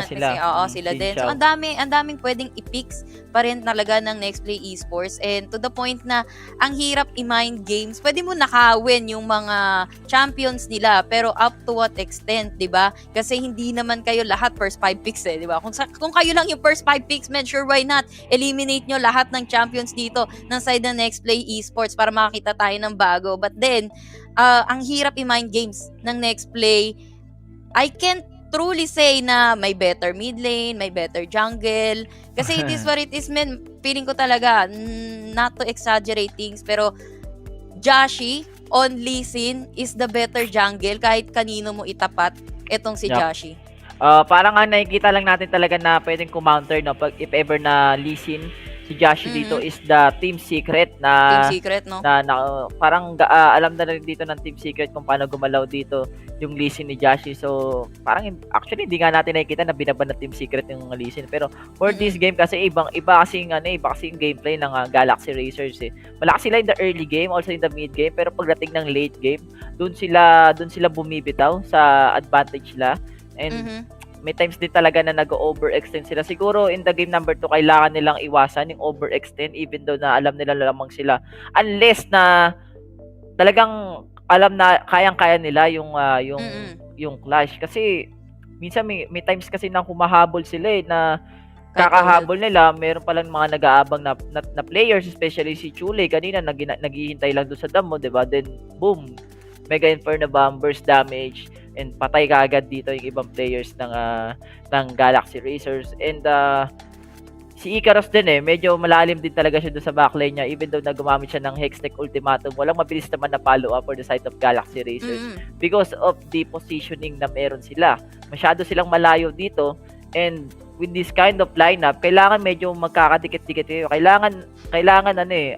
sila din. So ang daming pwedeng i-picks pa rin talaga ng Nexplay Esports, and to the point na ang hirap i-mind games. Pwede mo nakawin yung mga champions nila, pero up to what extent, 'di ba? Kasi hindi naman kayo lahat first 5 picks 'di ba? Kung kayo lang yung first 5 picks, man, sure, why not? Eliminate nyo lahat ng champions dito ng side ng Nexplay Esports para makakita tayo ng bago. But then, ang hirap i-mind games ng Nexplay. I can't truly say na may better mid lane, may better jungle. Kasi it is what it is, man. Feeling ko talaga, not to exaggerate things, pero Joshi on Lee Sin is the better jungle kahit kanino mo itapat etong si Joshi. Parang nakikita lang natin talaga na pwedeng counter, no? Pag if ever na Lee Sin, si Joshi dito is the team secret na no? Parang alam na rin dito ng team secret kung paano gumalaw dito yung Lee Sin ni Joshi. So parang actually hindi nga natin nakikita na binaban na team secret yung Lee Sin. Pero for this game kasi iba kasing gameplay ng Galaxy Racers eh. Malakas sila in the early game, also in the mid game, pero pagdating ng late game, doon sila bumibitaw sa advantage nila. And may times din talaga na nag-overextend sila. Siguro in the game number 2, kailangan nilang iwasan yung overextend even though na alam nila lamang sila. Unless na talagang alam na kayang-kaya nila Mm-mm. yung clash kasi minsan may times kasi na humahabol sila na Kahit kakahabol nila, meron palang mga nag-aabang na players, especially si Chule kanina naghihintay lang doon sa dam mo, 'di ba? Then boom, Mega Inferno bomb, burst damage, and patay kaagad dito yung ibang players ng Galaxy Racers. And si Icarus din medyo malalim din talaga siya doon sa backline niya, even though na gumamit siya ng Hextech Ultimatum. Walang mabilis naman na follow up for the side of Galaxy Racers because of the positioning na meron sila. Masyado silang malayo dito, and with this kind of lineup, kailangan medyo magkakadikit-dikit kayo. Kailangan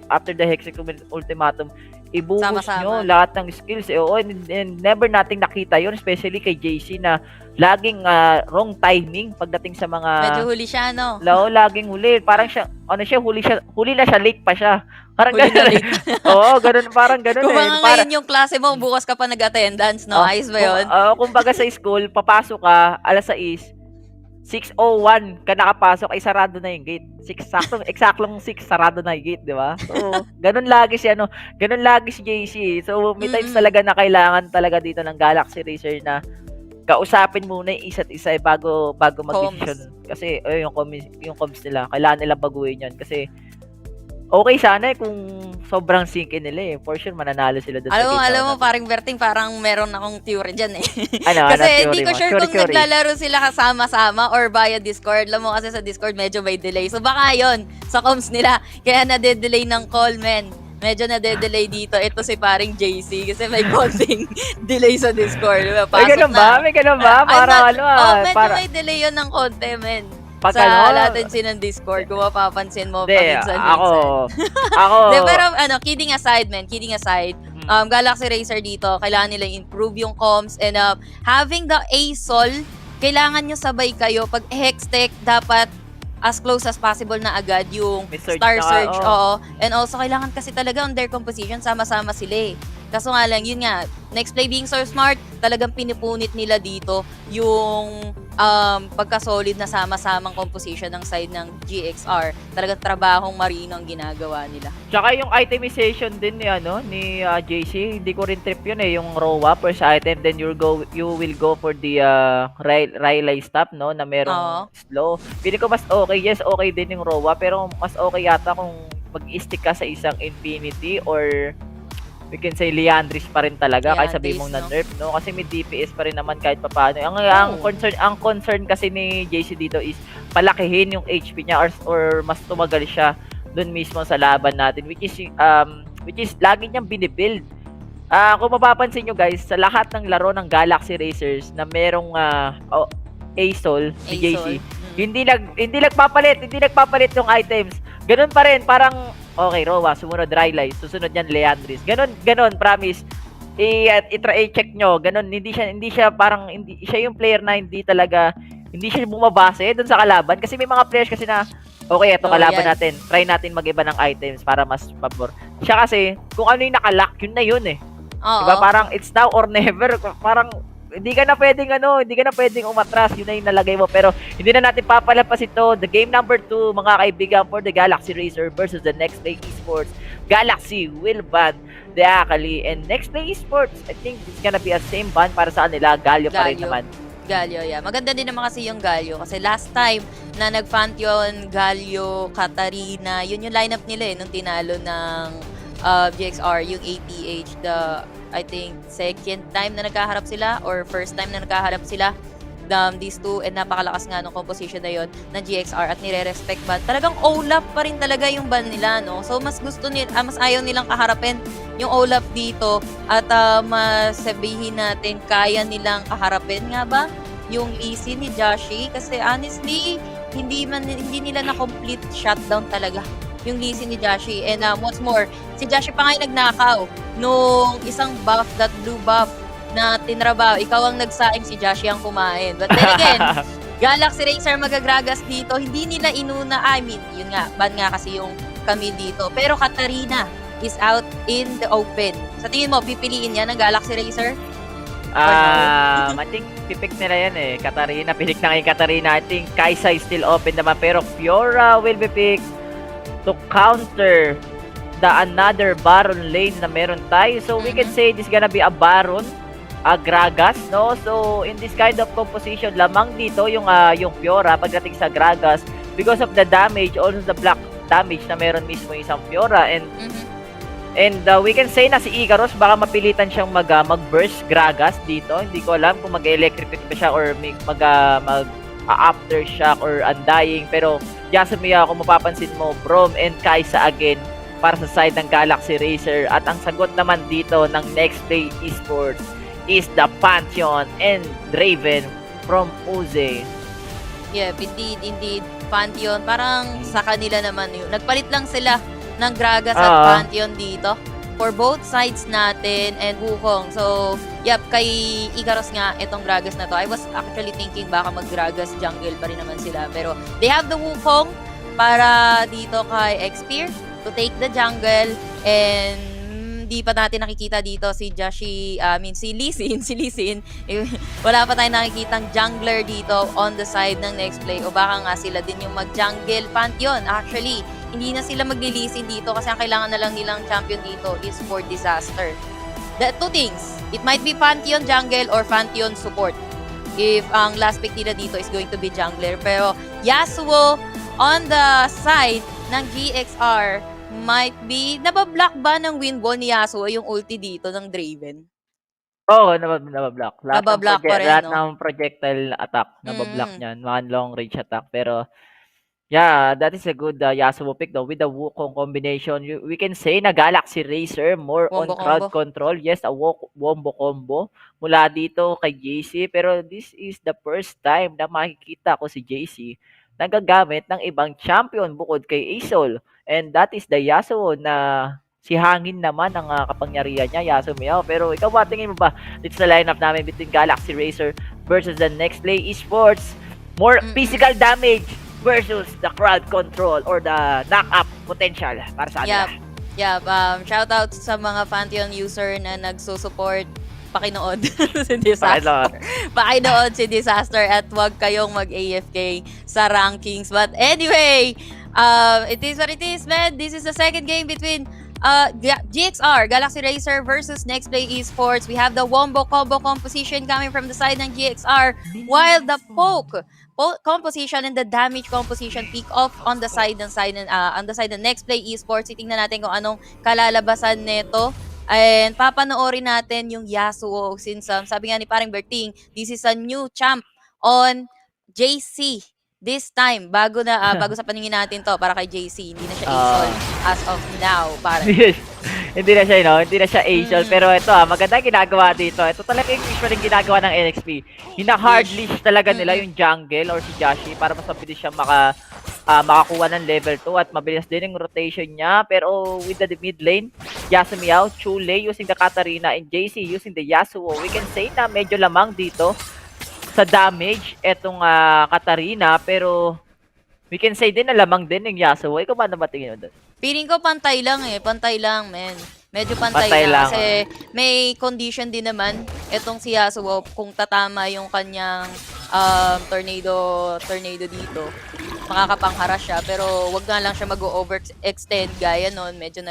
after the Hextech Ultimatum, ibuhos Sama-sama. nyo lahat ng skills. And never nating nakita yun, especially kay JC na laging wrong timing pagdating sa mga... Medyo huli siya, no? Laging huli. Parang siya, huli na siya, late pa siya. Parang Huli na gano'n. late. Oo, parang gano'n Kung mga ngayon yung klase mo, bukas ka pa nag-attendance, no? Ayos ba yun? Kumbaga sa school, papasok ka, alas 6, 6:01 ka nakapasok, ay sarado na yung gate. Eksaktong 6, sarado na yung gate, di ba? So, ganun lagi si JC. So, may times talaga na kailangan talaga dito ng Galaxy Racer na kausapin muna yung isa't isa bago mag-decision. Kasi yung comms nila, kailangan nila baguhin yan. Kasi okay sana kung sobrang sync nila For sure, mananalo sila doon sa game. Alam mo, parang Berting, parang meron akong theory dyan Ano Kasi theory hindi ko mo? sure kung Theory. naglalaro sila kasama-sama or via Discord. Alam mo kasi sa Discord medyo may delay. So baka yun, sa comms nila, kaya nade-delay ng call, men. Medyo nade-delay dito. Ito si paring JC kasi may konting delay sa Discord. Pasok May ganun ba? Medyo may delay yun ng konti, men. Pag Sa latency ng Discord, kung mapapansin mo, paminsan-minsan. Ako. Pero kidding aside, Galaxy Racer dito, kailangan nila improve yung comms and having the ASOL, kailangan nyo sabay kayo. Pag Hextech, dapat as close as possible na agad yung Star Surge. Oo. And also, kailangan kasi talaga on their composition, sama-sama sila Kaso nga lang, yun nga, Nexplay being so smart, talagang pinipunit nila dito yung pagka-solid na sama-samang composition ng side ng GXR. Talagang trabahong marino ang ginagawa nila. Tsaka yung itemization din ni JC, hindi ko rin trip yun yung ROA first item, then you will go for the relay stop na merong slow. Pili ko mas okay, yes, okay din yung ROA, pero mas okay yata kung mag-stick ka sa isang Infinity or we can say Liandris pa rin talaga kahit sabi mong na-nerf, kasi may DPS pa rin naman kahit papaano. Ang concern kasi ni JC dito is palakihin yung HP niya or mas tumagal siya doon mismo sa laban natin, which is lagi niyang binibuild. Kung mapapansin nyo guys, sa lahat ng laro ng Galaxy Racers na merong ASOL, si JC, hindi nagpapalit yung items. Ganun pa rin, parang okay, Rowa, sumunod Rylai, susunod yan Leandris. Ganon, promise. I-check nyo, ganon, hindi siya yung player na hindi siya bumabase doon sa kalaban kasi may mga players kasi na okay, ito kalaban natin. Try natin mag-iba ng items para mas pabor. Siya kasi kung ano yung nakalock, yun na yun Diba? Parang it's now or never. Parang hindi ka na pwedeng umatras, yun na yung nalagay mo. Pero hindi na natin papalapas ito. The game number 2, mga kaibigan, for the Galaxy Racer versus the Nexplay Esports. Galaxy will ban the Akali, and Nexplay Esports, I think it's gonna be a same ban para sa kanila. Galio pa rin naman. Galio, yeah. Maganda din naman kasi yung Galio. Kasi last time na nag-Pantheon, Galio, Katarina, yun yung lineup nila nung tinalo ng GXR, yung APH, I think second time na nagkaharap sila or first time na nagkaharap sila, these two, and napakalakas nga ng composition na yon ng GXR at nire-respect ban. Talagang OLAP pa rin talaga yung ban nila, So mas mas ayaw nilang kaharapin yung OLAP dito at masabihin natin kaya nilang kaharapin nga ba yung easy ni Joshi, kasi honestly hindi nila na complete shutdown talaga yung Lee ni Joshi. And what's more, si Joshi pa nga yung nagnakaw nung isang buff, that blue buff na tinrabaho. Ikaw ang nagsaing, si Joshi ang kumain. But then again, Galaxy Racer magagragas dito. Hindi nila inuna, yun nga, ban nga kasi yung kami dito. Pero Katarina is out in the open. Sa tingin mo, pipiliin yan ng Galaxy Racer? I think pipick nila yan Katarina, pilik na ngayon Katarina. I think Kaisa is still open naman, pero Fiora will be picked to counter the another Baron lane na meron tayo. So we can say this gonna be a Baron, a Gragas, no? So in this kind of composition, lamang dito yung Fiora pagdating sa Gragas because of the damage, also the black damage na meron mismo yung isang Fiora. And we can say na si Ikaros baka mapilitan siyang mag-burst Gragas dito. Hindi ko alam kung mag-electrify ba siya or aftershock or undying. Pero Yasumiya, kung mapapansin mo, Brom and Kaisa again para sa side ng Galaxy Racer. At ang sagot naman dito ng Nexplay Esports is the Pantheon and Draven from Uze. Yeah, indeed. Pantheon, parang sa kanila naman yun. Nagpalit lang sila ng Gragas at Pantheon dito for both sides natin and Wukong. So, yep, kay Ikaros nga, itong Gragas na to. I was actually thinking baka mag-Gragas jungle pa rin naman sila. Pero they have the Wukong para dito kay Xpear to take the jungle, and di pa natin nakikita dito si si Lee Sin. Wala pa tayong nakikitang jungler dito on the side ng Nexplay, o baka nga sila din yung mag-jungle Pantheon. Actually, hindi na sila maglilisin dito kasi ang kailangan na lang nilang champion dito is for disaster. The two things, it might be Pantheon jungle or Pantheon support if ang last pick nila dito is going to be jungler. Pero Yasuo on the side ng GXR might be, nabablock ba ng wind wall ni Yasuo yung ulti dito ng Draven? Oo, nabablock. Nabablock pa rin, lahat no? ng projectile attack, nabablock niyan. Mga long range attack. Pero, yeah, that is a good Yasuo pick though. With the Wukong combination, we can say na Galaxy Racer more Wombo on crowd combo. control. Yes, a wombo combo mula dito kay JC. Pero this is the first time na makikita ko si JC nagagamit ng ibang champion bukod kay Asol. And that is the Yasuo na si Hangin naman ang kapangyarihan niya, Yasuo. Pero ikaw ba, tingin mo ba dito sa lineup namin between Galaxy Racer versus the Nexplay Esports? More physical damage versus the crowd control or the knock-up potential para sa kanila. Yep. Shout out sa mga Pantheon user na nagsusupport. Pakinood si Disaster. Pakinood si Disaster at huwag kayong mag-AFK sa rankings. But anyway, it is what it is, man. This is the second game between GXR, Galaxy Racer versus Nexplay Esports. We have the wombo combo composition coming from the side ng GXR, while the poke composition and the damage composition pick off on the side ng Nexplay Esports. Titingnan natin kung anong kalalabasan nito. And papanoorin natin yung Yasuo since sabi nga ni parang Berting, this is a new champ on JC. This time, bago sa paningin natin to para kay JC. Hindi na siya Asol as of now. Hindi na siya, hindi na siya Asol. Pero ito, maganda yung ginagawa dito. Ito talaga yung usually ginagawa ng NXP. Hina-hard leash talaga nila yung jungle or si Jashi para mas mabilis siya makakuha ng level 2 at mabilis din yung rotation niya. Pero with the mid lane, Yasuo, Chule using the Katarina, and JC using the Yasuo, we can say na medyo lamang dito sa damage etong Katarina, pero we can say din na lamang din yung Yasuo. Ikaw ba nabatingin mo doon? Feeling ko pantay lang, men. Medyo pantay lang kasi may condition din naman etong si Yasuo kung tatama yung kanyang tornado dito. Makakapangharas siya, pero wag nga lang siya mag-overextend gaya nun. Medyo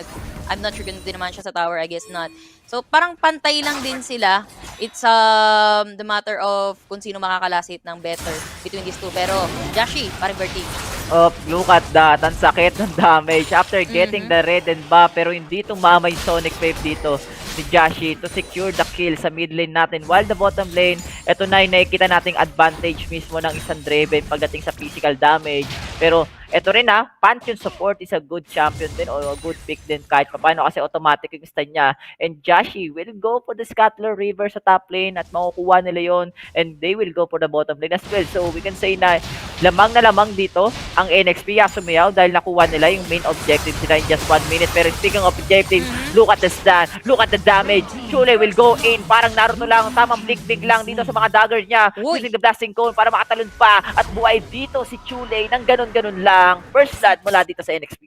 I'm not sure kung din naman siya sa tower, I guess not. So parang pantay lang din sila. It's the matter of kung sino makakalasit ng better between these two. Pero Jashi, parang Bertie. Oh, look at that. Ang sakit ng damage after getting the red and buff, pero hindi tumama yung Sonic Wave dito ni Jashi to secure the kill sa mid lane natin. While the bottom lane, ito na yung nakikita nating advantage mismo ng isang Draven pagdating sa physical damage. Pero ito rin Pantheon support is a good champion din or a good pick din kahit paano kasi automatic yung stun niya. And Jashi will go for the Scattler River sa top lane at makukuha nila yon, and they will go for the bottom lane as well. So we can say na lamang dito ang NXP Yasuo dahil nakuha nila yung main objective sila in just 1 minute. Pero speaking of objective, look at the stun, look at the damage. Chule will go in, parang Naruto lang, tamang big lang dito sa mga dagger niya using the blasting cone para makatalon pa at buhay dito si Chule ng ganun lang. First blood mula dito sa NXP.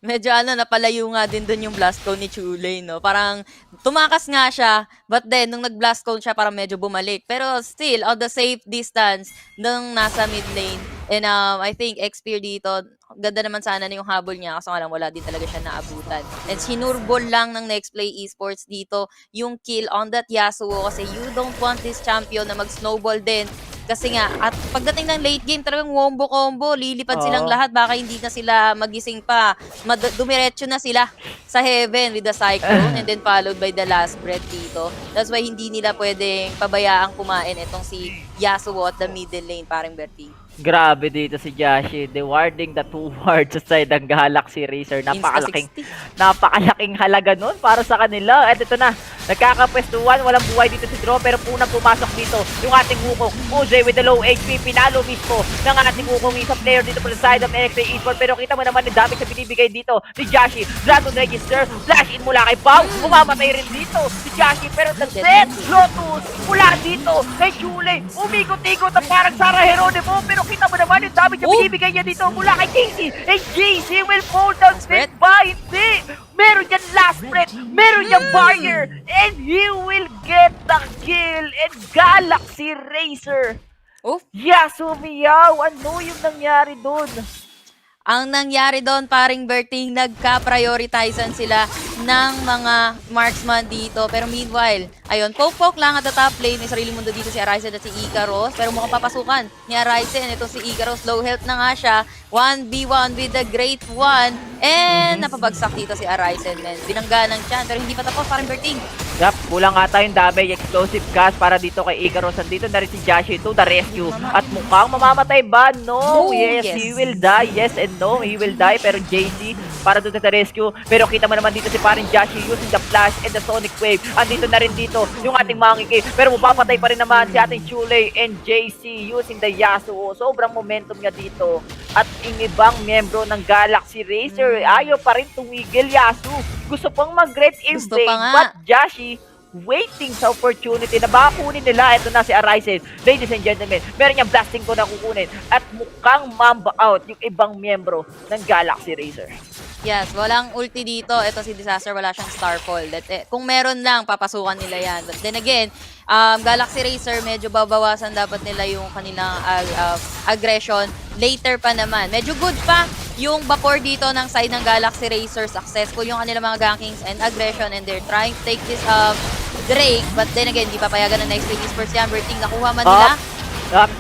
Medyo napalayo nga din dun yung blast cone ni Chule, no? Parang tumakas nga siya, but then nung nag-blast cone siya parang medyo bumalik. Pero still, on the safe distance nung nasa mid lane, And I think XP dito, ganda naman sana na yung habol niya kaso nga lang wala din talaga siya naabutan. And sinurbol lang ng Nexplay Esports dito yung kill on that Yasuo kasi you don't want this champion na mag-snowball din. Kasi nga, at pagdating ng late game, talagang wombo combo, lilipad silang lahat, baka hindi na sila magising pa. Dumiretso na sila sa heaven with the cyclone and then followed by the last breath dito. That's why hindi nila pwedeng pabayaang kumain itong si Yasuo at the middle lane, parang Bertie. Grabe dito si Jashi, rewarding the 2 wards sa side ng Galaxy Racer. Napakalaking halaga nun para sa kanila. At ito na, nagkakapwestuhan, walang buhay dito si Draw, pero punang pumasok dito yung ating Wukong. Uze with the low HP, pinalo mismo ng ating Wukong, isang player dito from the side of Nexplay Esports. Pero kita mo naman yung damage na binibigay dito ni Jashi. Dragon Register, flash in mula kay Pau, umamatay rin dito si Jashi. Pero the set, Lotus, mula dito kay Chule, umikot-ikot na parang Sarah Heronimo. Pero kita mo naman yung damage na binibigay niya dito mula kay JC. And JC will fall down straight by. Hindi! Meron yan last breath, meron yan barrier, and he will get the kill. And Galaxy Racer. Yasumiyaw, ano yung nangyari doon? Ang nangyari doon, paring Berting, nagka-prioritizean sila ng mga marksman dito. Pero meanwhile, ayun, poke-poke lang at the top lane. May sarili mundo dito si Aryzen at si Ikaros. Pero mukhang papasukan ni Aryzen. Ito si Ikaros, low health na nga siya. 1v1 with the Great One. And napabagsak dito si Aryzen, man. Binangga ng chan, pero hindi pa tapos, paring Berting. Yup, kulang ata yung damage, explosive cast para dito kay Ikaros. Andito na rin si Jashi to the rescue. At mukhang mamamatay ba? No! Yes, he will die. Yes and no, he will die. Pero JC para doon sa rescue. Pero kita mo naman dito si paring Jashi using the flash and the sonic wave. Andito na rin dito yung ating Mangiki. Pero mapapatay pa rin naman si ating Chule and JC using the Yasuo. Sobrang momentum niya dito. At yung ibang membro ng Galaxy Racer, ayaw pa rin tumigil Yasuo. Gusto pang mag-great invade, but Jashi waiting sa opportunity na baka kunin nila. Ito na si Aryzen. Ladies and gentlemen, meron niyang blasting ko na kukunin. At mukhang mamba out yung ibang miyembro ng Galaxy Racer. Yes, walang ulti dito. Ito si Disaster, wala siyang Starfall. Kung meron lang, papasukan nila yan. But then again, Galaxy Racer, medyo babawasan dapat nila yung kanilang aggression. Later pa naman. Medyo good pa yung Vapor dito ng side ng Galaxy Racer. Successful yung kanilang mga gankings and aggression. And they're trying to take this Drake. But then again, di papayagan ng Nexplay Esports yan. Berting, nakuha man nila.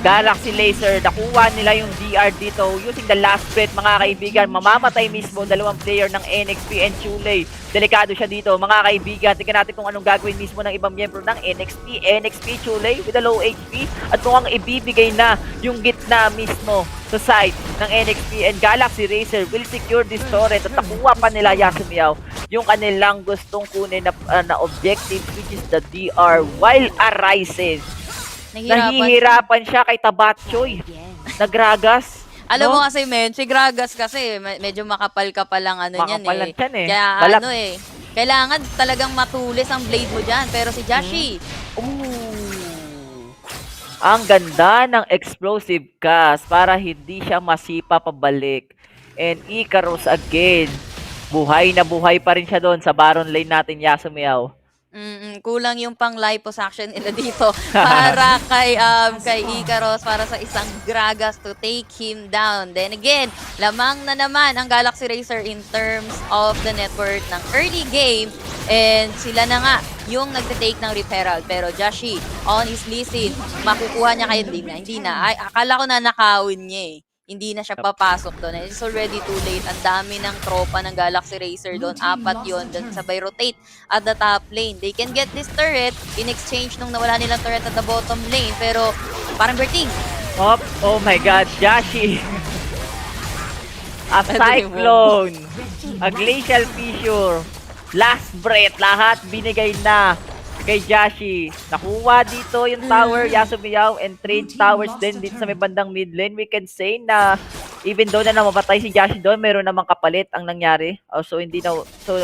Galaxy Laser, nakuha nila yung DR dito using the last breath, mga kaibigan. Mamamatay mismo dalawang player ng NXP and Chule. Delikado siya dito, mga kaibigan. Tingnan natin kung anong gagawin mismo ng ibang miyembro ng NXP Chule with a low HP. At kung ang ibibigay na yung gitna mismo sa side ng NXP and Galaxy Racer will secure this turret. At nakuha pa nila Yasumiyaw yung kanilang gustong kunin na objective, which is the DR, while Aryzen nahihirapan siya kay Tabatchoy. Nagragas. Alam mo kasi, men, si Gragas kasi, medyo makapal-kapal lang niyan eh. Kaya kailangan talagang matulis ang blade mo dyan. Pero si Jashi, ang ganda ng explosive cast para hindi siya masipa pabalik. And Ikaros again. Buhay na buhay pa rin siya doon sa Baron lane natin, Yasumiyaw. Kulang yung pang live action nila dito para kay Ikaros, para sa isang Gragas to take him down. Then again, lamang na naman ang Galaxy Racer in terms of the network ng early game. And sila na nga yung nagte-take ng referral. Pero Jashi, on his listen, makukuha niya kayo. Hindi na. Ay, akala ko na nakawin niya eh. Hindi na siya papasok doon. It's already too late. Ang dami ng tropa ng Galaxy Racer doon. 4 yun. Sabay rotate at the top lane. They can get this turret in exchange nung nawala nilang turret at the bottom lane. Pero parang Berting. Oh my God, Jashi. A Cyclone. A Glacial Fissure. Last breath. Lahat binigay na kay Jashi. Nakuha dito yung tower, Yasumiyaw, and trade towers din dito sa may bandang mid lane. We can say na even though na namapatay si Jashi doon, meron namang kapalit ang nangyari. So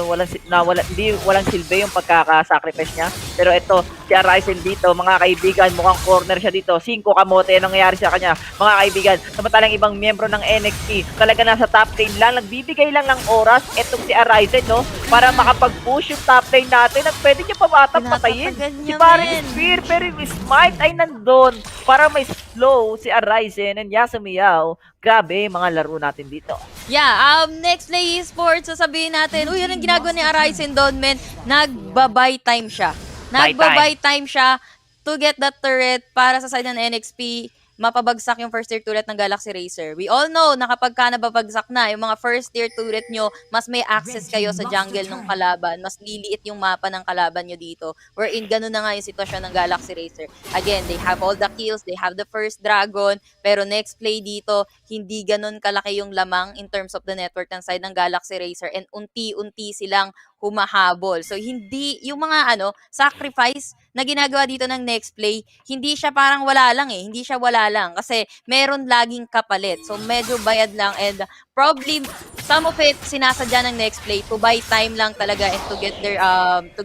walang silbi yung pagkaka-sacrifice niya. Pero ito, si Arising dito, mga kaibigan, mukhang corner siya dito. 5 kamote ang nangyayari sa kanya, mga kaibigan. Samantalang ibang miyembro ng NXT, talaga nasa top lane lang, nagbibigay lang ng oras etong si Arising, no? Para makapag-push yung top lane natin at pwede niya pamatang patayin. Si Baron Spear, pero yung smite ay nandun para may slow si Arising and Yasumiyaw. Grabe, mga laro natin dito. Yeah, Nexplay Esports, sasabihin natin, uy, yun ang ginagawa ni Arising doon, men. Nagba-buy time siya. Nagba-buy time siya to get that turret para sa side ng NXP, mapabagsak yung first tier turret ng Galaxy Racer. We all know na kapag ka nababagsak na, yung mga first tier turret nyo, mas may access kayo sa jungle ng kalaban, mas liliit yung mapa ng kalaban nyo dito. Wherein, ganun na nga yung sitwasyon ng Galaxy Racer. Again, they have all the kills, they have the first dragon, pero next play dito, hindi ganun kalaki yung lamang in terms of the network ng side ng Galaxy Racer and unti-unti silang humahabol. So, hindi, yung mga sacrifice na ginagawa dito ng next play, hindi siya parang wala lang eh. Hindi siya wala lang. Kasi meron laging kapalit. So, medyo bayad lang and probably some of it sinasadya ng next play to buy time lang talaga and to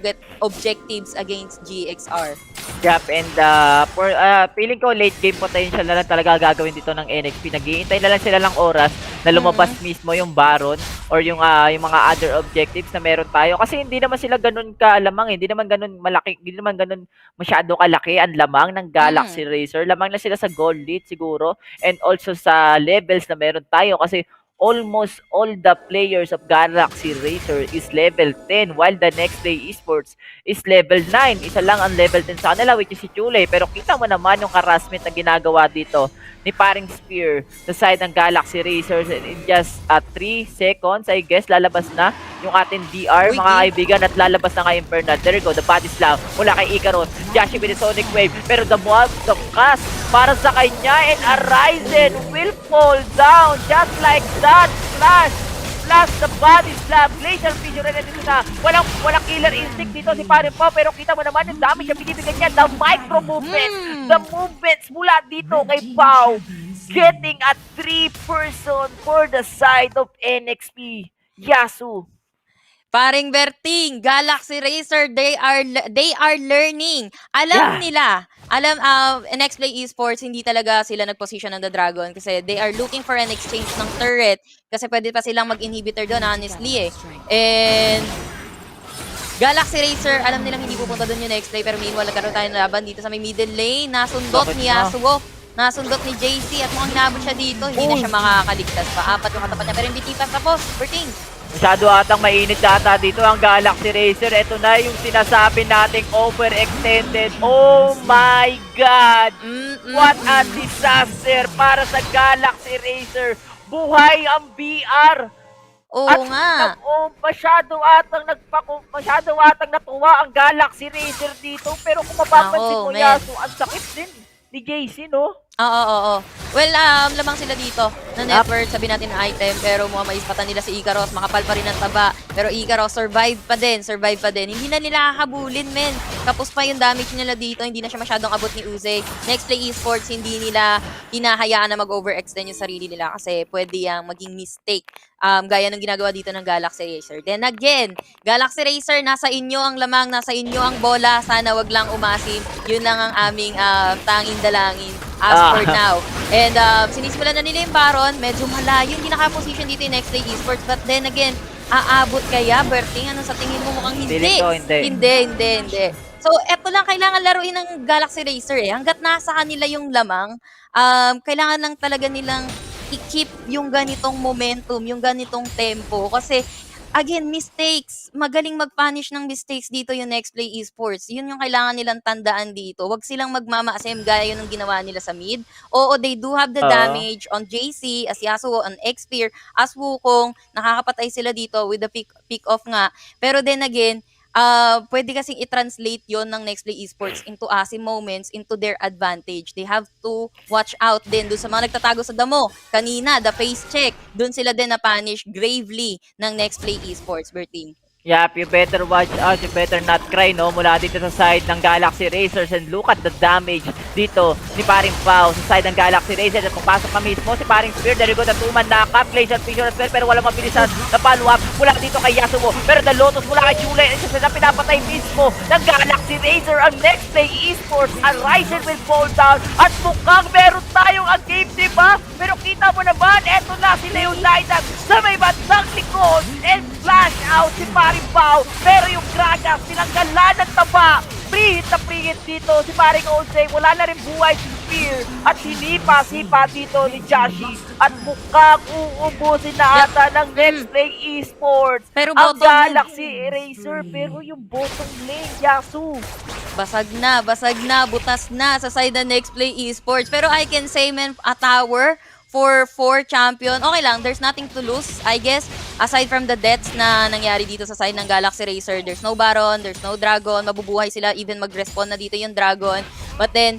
get objectives against GXR. Yep, and feeling ko late game potential na lang talaga gagawin dito ng NXP. Naghihintay na lang sila ng oras na lumabas mismo yung Baron or yung mga other objectives na meron tayo. Kasi hindi naman sila ganun kalamang, hindi naman ganun malaki, hindi naman ganun masyado kalaki ang lamang ng Galaxy Racer. Lamang na sila sa gold lead siguro and also sa levels na meron tayo kasi almost all the players of Galaxy Racer is level 10 while the Nexplay Esports is level 9. Isa lang ang level 10 sa kanila which is si Chule. Pero kita mo naman yung harassment na ginagawa dito ni paring Spear sa side ng Galaxy Racers in just 3 seconds I guess lalabas na yung ating DR mga kaibigan at lalabas na nga Infernal. There you go, the body slam mula kay Icarus. Jashi with the Sonic Wave pero the cast para sa kanya and Arising will fall down just like that. Flash the body slam. Glacial Fissure na dito na walang killer instinct dito si Parin Pao pero kita mo naman yung damage na binibigyan niya. The micro movements, the movements mula dito kay Pao getting a 3-person for the side of NXP. Yasu. Paring Berting, Galaxy Racer, they are learning. Alam nila, Nexplay Esports, hindi talaga sila nag-position ng The Dragon kasi they are looking for an exchange ng turret kasi pwede pa silang mag-inhibitor doon, honestly eh. And Galaxy Racer, alam nilang hindi pupunta doon yung Nexplay pero meanwhile, nagkaroon tayo ng laban dito sa may middle lane. Nasundot ni Yasuo, nasundot ni JC at mukhang hinabol siya dito. Hindi na siya makakaligtas pa. 4 yung katapat niya pero hindi tipas tapos. Berting. Masyado atang mainit ata dito ang Galaxy Racer. Ito na yung sinasabi nating overextended. Oh my God! What a disaster para sa Galaxy Racer. Buhay ang BR. Oo nga. Masyado atang natuwa ang Galaxy Racer dito. Pero kung mapapansin mo, Yasu, ang sakit din ni JC, no? Oo. Well, lamang sila dito na network, sabi natin ng item, pero mukhang maispatan nila si Icarus, makapal pa rin ang taba. Pero Icarus, survive pa din. Hindi na nila habulin, men. Tapos pa yung damage nila dito, hindi na siya masyadong abot ni Uze. Nexplay Esports, hindi nila hinahayaan na mag-overextend yung sarili nila kasi pwede yung maging mistake. Gaya ng ginagawa dito ng Galaxy Racer. Then again, Galaxy Racer, nasa inyo ang lamang, nasa inyo ang bola. Sana wag lang umasim. Yun lang ang aming tanging dalangin as for now. And sinisimulan na nila yung Baron. Medyo malayo. Hindi nakaposition dito yung Nexplay Esports. But then again, aabot kaya, Berting? Ano sa tingin mo mukhang hindi? Hindi. So, eto lang kailangan laruin ng Galaxy Racer eh. Hanggat nasa kanila yung lamang, kailangan lang talaga nilang i-keep yung ganitong momentum, yung ganitong tempo. Kasi, again, mistakes. Magaling mag-punish ng mistakes dito yung Nexplay Esports. Yun yung kailangan nilang tandaan dito. Huwag silang magmamaasim gaya yun ng ginawa nila sa mid. Oo, they do have the damage on JC, as Yasuo, on Xpear, as Wukong. Nakakapatay sila dito with the pick off nga. Pero then again, pwede kasing i-translate yon ng Nexplay Esports into asim moments, into their advantage. They have to watch out din doon sa mga nagtatago sa damo. Kanina, the face check, doon sila din na-punish gravely ng Nexplay Esports, Berting. Yep, you better watch out, you better not cry, no? Mula dito sa side ng Galaxy Racers, and look at the damage dito ni Paring Pao sa side ng Galaxy Racers. At pupasok na mismo si Paring Spear, there you go, the two-man knock-up, Glacier Fisher as well, pero walang mabilisan na follow-up mula dito kay Yasuo. Pero the Lotus mula kay Chule, and siya na pinapatay mismo ng Galaxy Racer. Ang Nexplay Esports, ang Ryzen will fall down, at mukhang meron tayong ang game, diba? Pero kita mo naman, eto na si Leonidas sa may bandang likod, and flash out si Paring Pao, pero yung Gragas tinanggalan ng taba. Pre-hit na pre-hit dito si Paring Olsay, wala na rin buhay si Spear, at hinipa-sipa dito ni Joshi, at mukhang uubusin na ata ng Nexplay Esports Pero ang bottom lane. Galaxy Eraser, pero yung bottom lane, Yasu, Basag na, butas na sa side ng Nexplay Esports. Pero I can say, man, a tower for 4 champion, okay lang, there's nothing to lose, I guess. Aside from the deaths na nangyari dito sa side ng Galaxy Racer, there's no Baron, there's no Dragon, mabubuhay sila, even mag-respawn na dito yung Dragon. But then,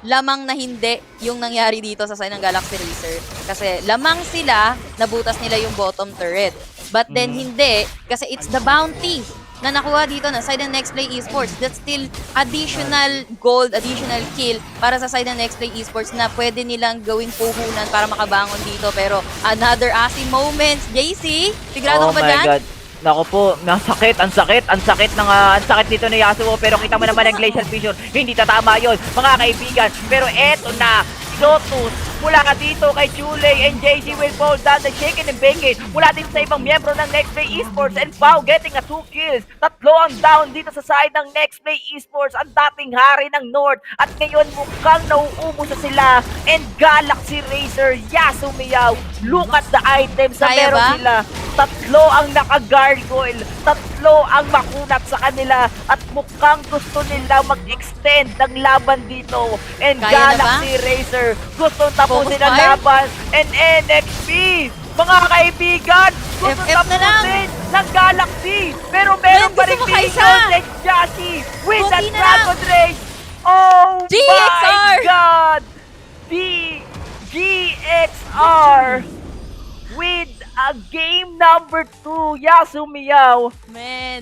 lamang na hindi yung nangyari dito sa side ng Galaxy Racer. Kasi lamang sila, nabutas nila yung bottom turret. But then hindi, kasi it's the bounty na nakuha dito na side ng Nexplay Esports. That's still additional gold, additional kill para sa side ng Nexplay Esports na pwede nilang gawing puhunan para makabangon dito. Pero another assy moments. JC, sigurado ka ba dyan? God. Naku po, ang sakit dito ni Yasuo, pero kita mo naman ang Glacial Vision, hindi tatama yon mga kaibigan. Pero eto na, Lotus mula dito kay Chule, and JC will fall down, the shaken and bacon mula dito sa ibang miyembro ng Nexplay Esports, and Pau getting a 2 kills. Tatlo ang down dito sa side ng Nexplay Esports, ang dating hari ng North, at ngayon mukhang nauubos na sila. And Galaxy Racer, Yasuo Miyaw, look at the items na Kaya meron ba? sila. Tatlo ang naka-gargoyle, tatlo ang makunat sa kanila, at mukhang gusto nila mag-extend ng laban dito. And Kaya na ba? Galaxy Racer, gusto tapusin ang fire? laban. And NXP, mga kaibigan, gusto FF na lang. tapusin ng Galaxy. Pero meron Men, pa rin gusto mo kaisa? Vision and Joshi with Kunti that na Dragon Rage. Oh GXR! my God! The GXR with a game number 2, Yasuo Miyaw. Men.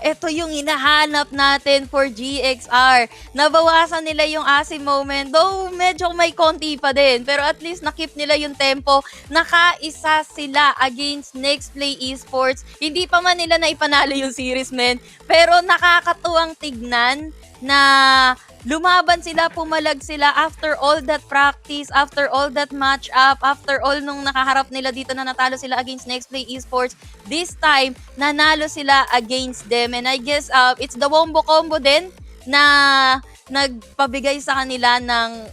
Ito yung hinahanap natin for GXR. Nabawasan nila yung assy moment. Though medyo may konti pa din. Pero at least nakip nila yung tempo. Nakaisa sila against Nexplay Esports. Hindi pa man nila naipanalo yung series, men. Pero nakakatuwang tignan na lumaban sila, pumalag sila after all that practice, after all that match up, after all nung nakaharap nila dito na natalo sila against Nexplay Esports. This time, nanalo sila against them. And I guess it's the wombo combo din na nagpabigay sa kanila ng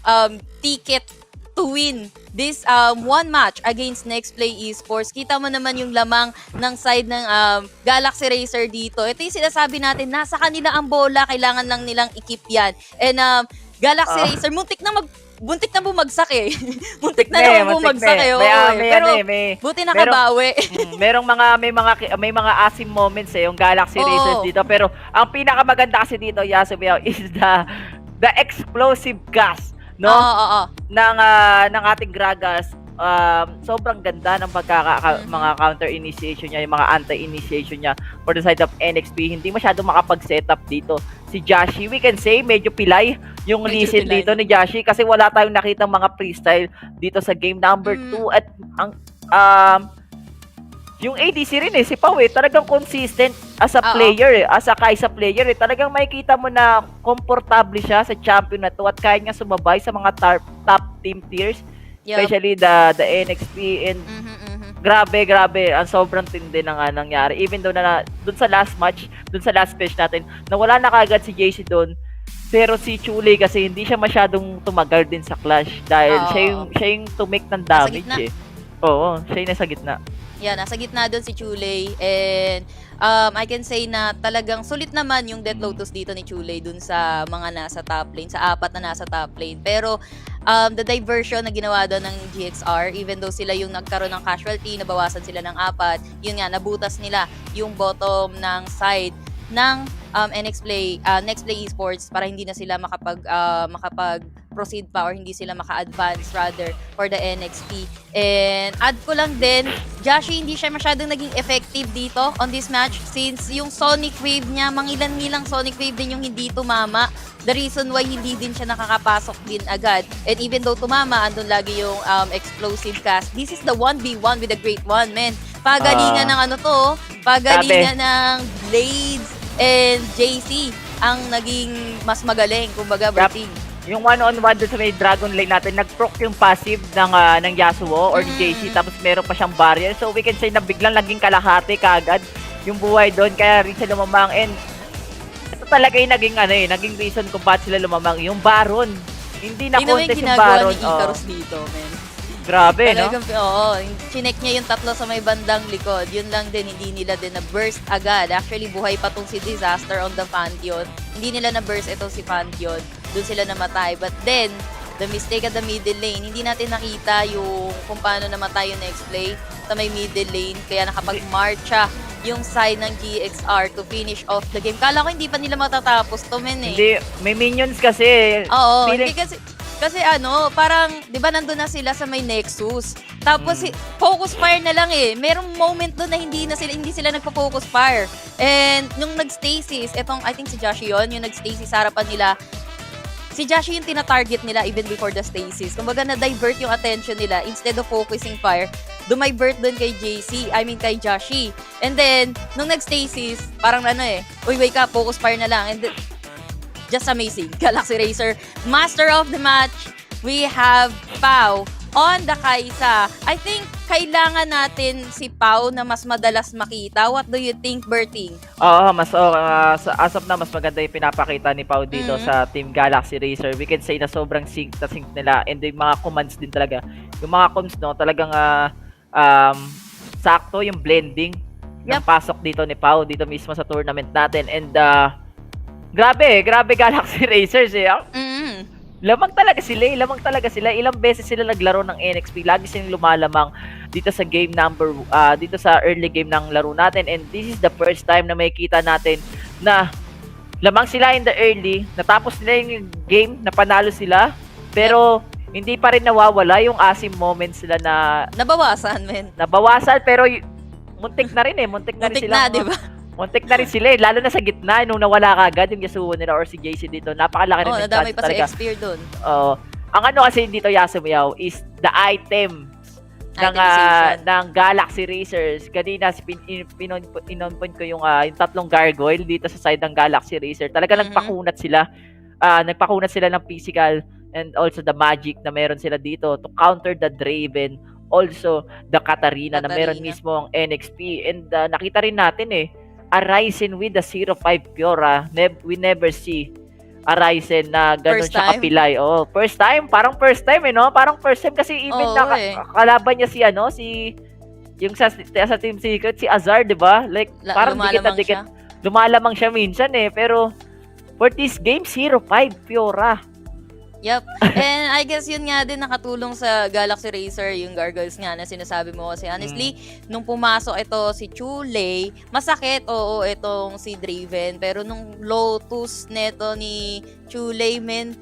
ticket to win this one match against Nexplay Esports. Kita mo naman yung lamang ng side ng Galaxy Racer dito. Ito yung sinasabi natin, nasa kanila ang bola, kailangan lang nilang ikip yan. And Galaxy Racer, buntik na bumagsak eh. Buntik na naman bumagsak eh. Pero buti nakabawi. may mga asim moments eh, yung Galaxy Racers dito. Pero ang pinakamaganda kasi dito, Yasuo Miyaw, is the explosive gas, no? Ng ating Gragas. Sobrang ganda ng mga counter initiation niya, yung mga anti-initiation niya for the side of NXP. Hindi masyado makapag-setup dito si Joshi. We can say medyo pilay yung listen dito ni Joshi kasi wala tayong nakitang mga freestyle dito sa game number 2. At yung ADC rin si Pau talagang consistent as a player as a Kaisa player talagang makikita mo na komportable siya sa champion na to at kaya niya sumabay sa mga top team tiers, especially the NXP. And grabe ang sobrang tindi na nga nangyari, even though na dun sa last match, dun sa last pitch natin, nawala na kagad si JC doon. Pero si Chule kasi hindi siya masyadong tumagal din sa clash dahil siya yung tumik ng damage siya yung nasa gitna. Nasa gitna doon si Chule. And I can say na talagang sulit naman yung Death Lotus dito ni Chule dun sa mga nasa top lane, sa 4 na nasa top lane. Pero the diversion na ginawa doon ng GXR, even though sila yung nagkaroon ng casualty, nabawasan sila ng 4, yun nga, nabutas nila yung bottom ng side ng Nexplay Esports para hindi na sila makapag maka-proceed pa or hindi sila maka-advance rather for the NXT. And add ko lang din, Joshi hindi siya masyadong naging effective dito on this match since yung Sonic Wave niya, mangilan-ngilang Sonic Wave din yung hindi tumama. The reason why hindi din siya nakakapasok din agad. And even though tumama, andun lagi yung explosive cast. This is the 1v1 with the great one, man. Pagalingan ng ano to, pagalingan ng Blades and JC ang naging mas magaling, kumbaga, Berting. Yung one-on-one dun sa may Dragon Lane natin, nag-proc yung passive ng Yasuo or ni JC, tapos meron pa siyang barrier. So we can say na biglang naging kalahati kaagad yung buhay doon, kaya rin siya lumamang. And ito talaga yung naging reason kung bakit sila lumamang. Yung Baron, hindi na contest yung Baron. Ni Icarus dito, man. Grabe, talagang, no? Oo, chinek niya yung tatlo sa may bandang likod. Yun lang din, hindi nila din na-burst agad. Actually, buhay pa tong si Disaster on the Pantheon. Hindi nila na-burst itong si Pantheon. Doon sila namatay. But then, the mistake at the middle lane, hindi natin nakita yung kung paano namatay yung Nexplay sa may middle lane. Kaya nakapag-marcha yung side ng GXR to finish off the game. Kala ko hindi pa nila matatapos to, men eh. Hindi, may minions kasi. Oo, hindi kasi ano, parang, di ba nandun na sila sa may Nexus. Tapos, focus fire na lang eh. Merong moment doon na hindi sila nagpo-focus fire. And, nung nag-stasis, etong, I think si Joshi yun, yung nag-stasis sa harapan nila, si Joshi yung tina-target nila even before the stasis. Kumbaga, na-divert yung attention nila. Instead of focusing fire, dumivert doon kay kay Joshi. And then, nung nag-stasis, parang uy, wake up, focus fire na lang. And then, just amazing. Galaxy Racer, master of the match. We have Pau on the Kaisa. I think kailangan natin si Pau na mas madalas makita. What do you think, Berting? Oo, as of na mas maganda yung pinapakita ni Pau dito sa Team Galaxy Racer. We can say na sobrang sync nila, and yung mga commands din talaga. Yung mga comms, no, talagang sakto yung blending ng pasok dito ni Pau dito mismo sa tournament natin. And grabe Galaxy Racers eh. Lamang talaga sila. Ilang beses sila naglaro ng NXP. Lagi silang lumalamang dito sa dito sa early game ng laro natin. And this is the first time na makikita natin na lamang sila in the early. Natapos nila yung game, napanalo sila. Pero hindi pa rin nawawala yung asim moments sila na nabawasan, men. Nabawasan, pero muntik na rin eh. Muntik na rin sila. Di ba? Muntik na rin sila eh, lalo na sa gitna, nung nawala kagad yung Yasuo nila or si JC dito. Napakalaki rin yung nadamay chance pa talaga. si Xpear dun. Ang ano kasi dito, Yasuo, is the item ng Galaxy Racers. Kanina, pinonpoint ko yung tatlong gargoyle dito sa side ng Galaxy Racer. Talaga nagpakunat sila. Nagpakunat sila ng physical and also the magic na meron sila dito to counter the Draven. Also, the Katarina na meron mismo ang NXP. And nakita rin natin eh, Ryzen with the 0.5 Fiora. We never see a Ryzen na ganun siya kapilay. Oh, first time eh, no? Parang first time kasi even kalaban niya yung sa Team Secret, si Azar, di ba? Like, parang dikit. Lumalamang siya minsan eh. Pero, for this game, 0.5 Fiora. Yep. And I guess yun nga din nakatulong sa Galaxy Racer, yung gargoyles nga na sinasabi mo. Kasi honestly, nung pumasok ito si Chulei, masakit, oo, itong si Draven. Pero nung Lotus neto ni Chulei, men,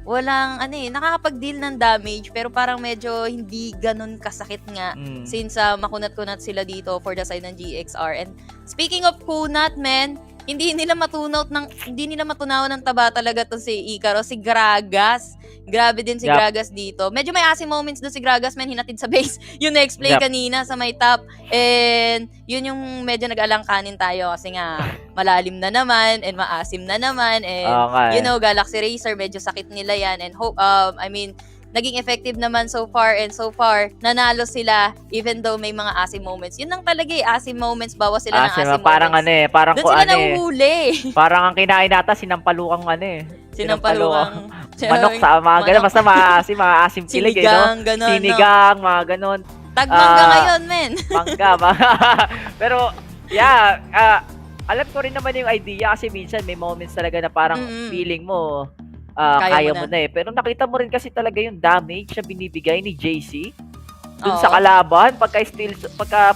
walang, nakakapag-deal ng damage, pero parang medyo hindi ganun kasakit nga since makunat-kunat sila dito for the side ng GXR. And speaking of kunat, men, hindi nila matunawan ng taba talaga to si Icarus, si Gragas. Grabe din si Gragas dito. Medyo may asim moments doon si Gragas, man, hinatid sa base yung Nexplay kanina sa may top. And yun yung medyo nag-alangkanin tayo kasi nga malalim na naman and maasim na naman. And you know, Galaxy Racer, medyo sakit nila yan. And naging effective naman so far, and so far, nanalo sila even though may mga asim moments. Yun lang talaga eh, asim moments, bawas sila ng asim parang moments. Parang doon sila nahuhuli. Parang ang kinain nata, sinampalukang Sinampalukang manok sa mga ganun, basta maasim kilig eh, no? Ganon, Sinigang, mga ganun. Tagmangga ngayon, men. Mangga. Pero, alam ko rin naman yung idea kasi minsan may moments talaga na parang feeling mo, kaya mo na eh. Pero nakita mo rin kasi talaga yung damage na binibigay ni JC dun sa kalaban. Pagka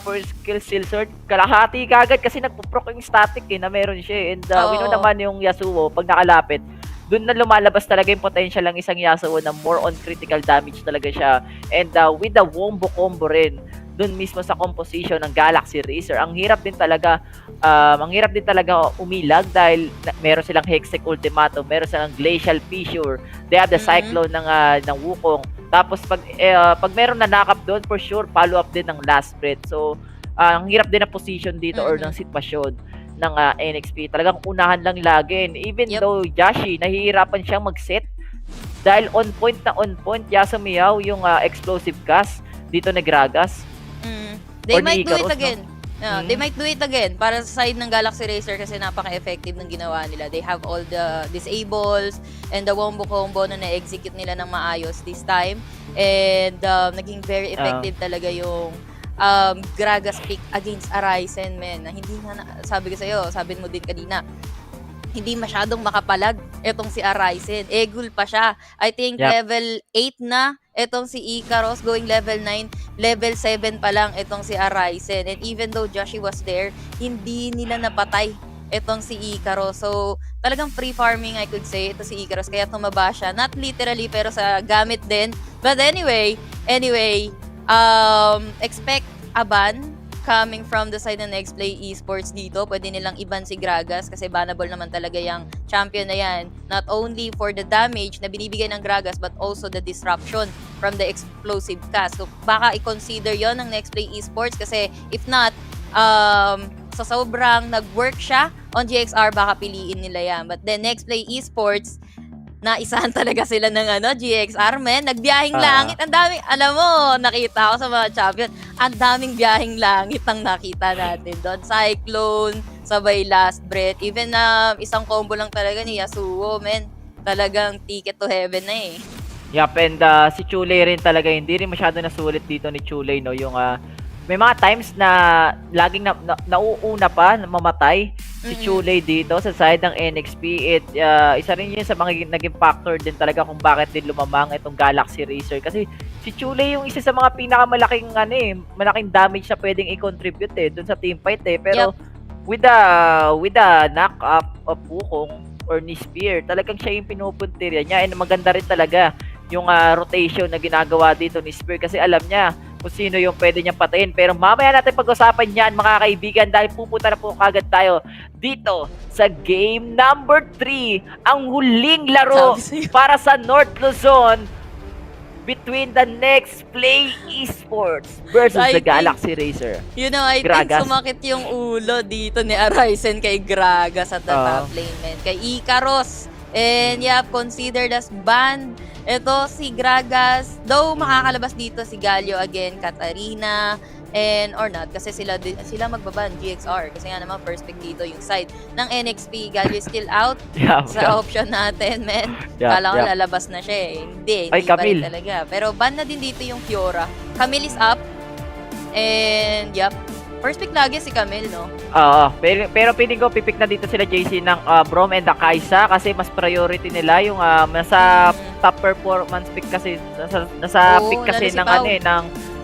first kill Steel Sword, kalahati kagad kasi nagpo-proc yung static eh, na meron siya. And we know naman yung Yasuo, pag nakalapit, doon na lumalabas talaga yung potential ng isang Yasuo na more on critical damage talaga siya. And with the wombo combo rin, doon mismo sa composition ng Galaxy Racer, ang hirap din talaga umilag dahil meron silang Hextech Ultimatum, meron silang Glacial Fissure, they have the Cyclone ng Wukong. Tapos pag meron na knock-up doon, for sure, follow-up din ng Last Breath. So, ang hirap din ng position dito or ng sitwasyon ng NXP. Talagang unahan lang lagi. And even though Jashi, nahihirapan siyang mag-set dahil on point Yasuo Miao yung explosive cast dito ni Gragas. They might do it again. They might do it again para sa side ng Galaxy Racer kasi napaka-effective ng ginawa nila. They have all the disables and the wombo combo na na-execute nila ng maayos this time. And naging very effective talaga yung Gragas pick against Arisen, men. Na hindi na, sabi ko sa'yo, sabi mo din kanina, hindi masyadong makapalag etong si Arisen. Egul pa siya. I think level 8 na etong si Icaros, going level 9, level 7 pa lang etong si Arisen. And even though Joshi was there, hindi nila napatay etong si Icaros. So, talagang free farming, I could say, ito si Icaros. Kaya tumaba siya. Not literally, pero sa gamit din. But anyway, expect a ban coming from the side ng Nexplay Esports dito. Pwede nilang iban si Gragas kasi bannable naman talaga yung champion na yan. Not only for the damage na binibigay ng Gragas but also the disruption from the explosive cast. So baka i-consider yon ng Nexplay Esports kasi if not, sa sobrang nag-work siya on GXR, baka piliin nila yan. But then Nexplay Esports, naisahan talaga sila ng GXR, men. Nagbiyahing langit. Ang daming, alam mo, nakita ko sa mga champion, ang daming biyahing langit ang nakita natin doon. Cyclone, sabay Last Breath. Even isang combo lang talaga ni Yasuo, men. Talagang ticket to heaven na eh. Yup, and si Chulay rin talaga, hindi rin masyado nasulit dito ni Chulay, no? Yung may mga times na laging nauuna pa na mamatay si Chulay dito sa side ng NXP. Isa rin yun sa mga naging factor din talaga kung bakit din lumamang itong Galaxy Racer. Kasi si Chulay yung isa sa mga pinakamalaking malaking damage na pwedeng i-contribute dun sa teamfight Pero with the knock-up of Wukong or ni Spear, talagang siya yung pinupuntirya niya. And maganda rin talaga yung rotation na ginagawa dito ni Spear kasi alam niya kung sino yung pwede niyang patayin. Pero mamaya natin pag-usapan yan, mga kaibigan, dahil pupunta na po kagad tayo dito sa game number 3, ang huling laro para sa North Luzon between the Nexplay Esports versus the Galaxy Racer. You know, I think sumakit yung ulo dito ni Arisen kay Gragas at the top lane, man. Kay Icaros. And considered as banned. Ito si Gragas, though makakalabas dito si Galio again, Katarina, and or not, kasi sila magbaban, GXR. Kasi nga naman, first pick dito yung side ng NXP. Galio is still out sa option natin, men. Kala ko lalabas na siya eh. Hindi pa rin talaga. Pero ban na din dito yung Fiora. Camille is up. And first pick lagi si Camille, no? Pero piling ko pipick na dito sila JC ng Brom and the Kaisa kasi mas priority nila yung nasa top performance pick kasi nasa pick kasi ng ng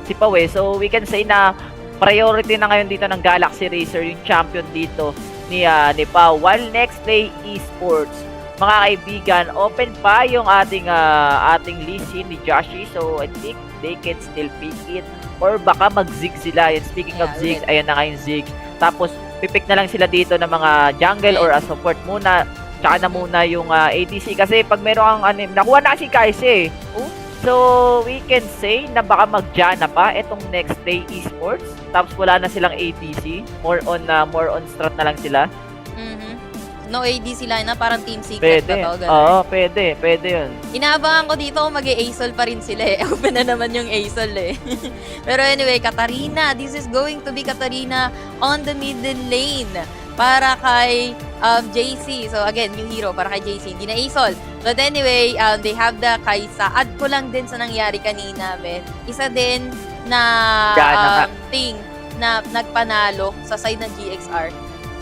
si Pau eh. So we can say na priority na ngayon dito ng Galaxy Racer yung champion dito ni Pau. While Nexplay Esports, mga kaibigan, open pa yung ating list ni Joshi. So I think they can still pick it. Or baka mag-zig sila. And speaking of zig, ayan na nga yung zig. Tapos, pipick na lang sila dito ng mga jungle or support muna. Tsaka na muna yung ADC. Kasi pag meron kang nakuha na si Kaise. So, we can say na baka mag-jana pa itong Nexplay Esports. Tapos, wala na silang ADC. More on strat na lang sila. No ADC line na, parang team secret pwede. Na to. Oo, pwede yun. Inaabangan ko dito kung mag-ASOL pa rin sila eh. Open na naman yung ASOL eh. Pero anyway, Katarina. This is going to be Katarina on the middle lane para kay JC. So again, new hero para kay JC. Hindi na ASOL. But anyway, they have the Kaisa. Add ko lang din sa nangyari kanina, men. Isa din na thing na nagpanalo sa side ng GXR.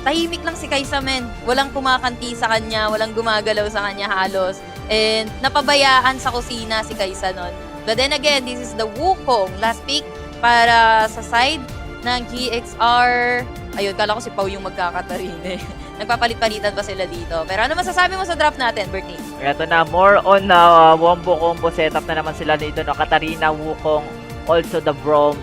Tahimik lang si Kaisa, men. Walang kumakanti sa kanya, walang gumagalaw sa kanya halos. And napabayaan sa kusina si Kaisa nun. But then again, this is the Wukong. Last pick para sa side ng GXR. Ayun, kala ko si Pau yung magkakatarina eh. Nagpapalit-palitan pa sila dito. Pero ano masasabi mo sa draft natin, Bertie? Ito na, more on wombo combo setup na naman sila dito, no? Katarina, Wukong, also the Braum.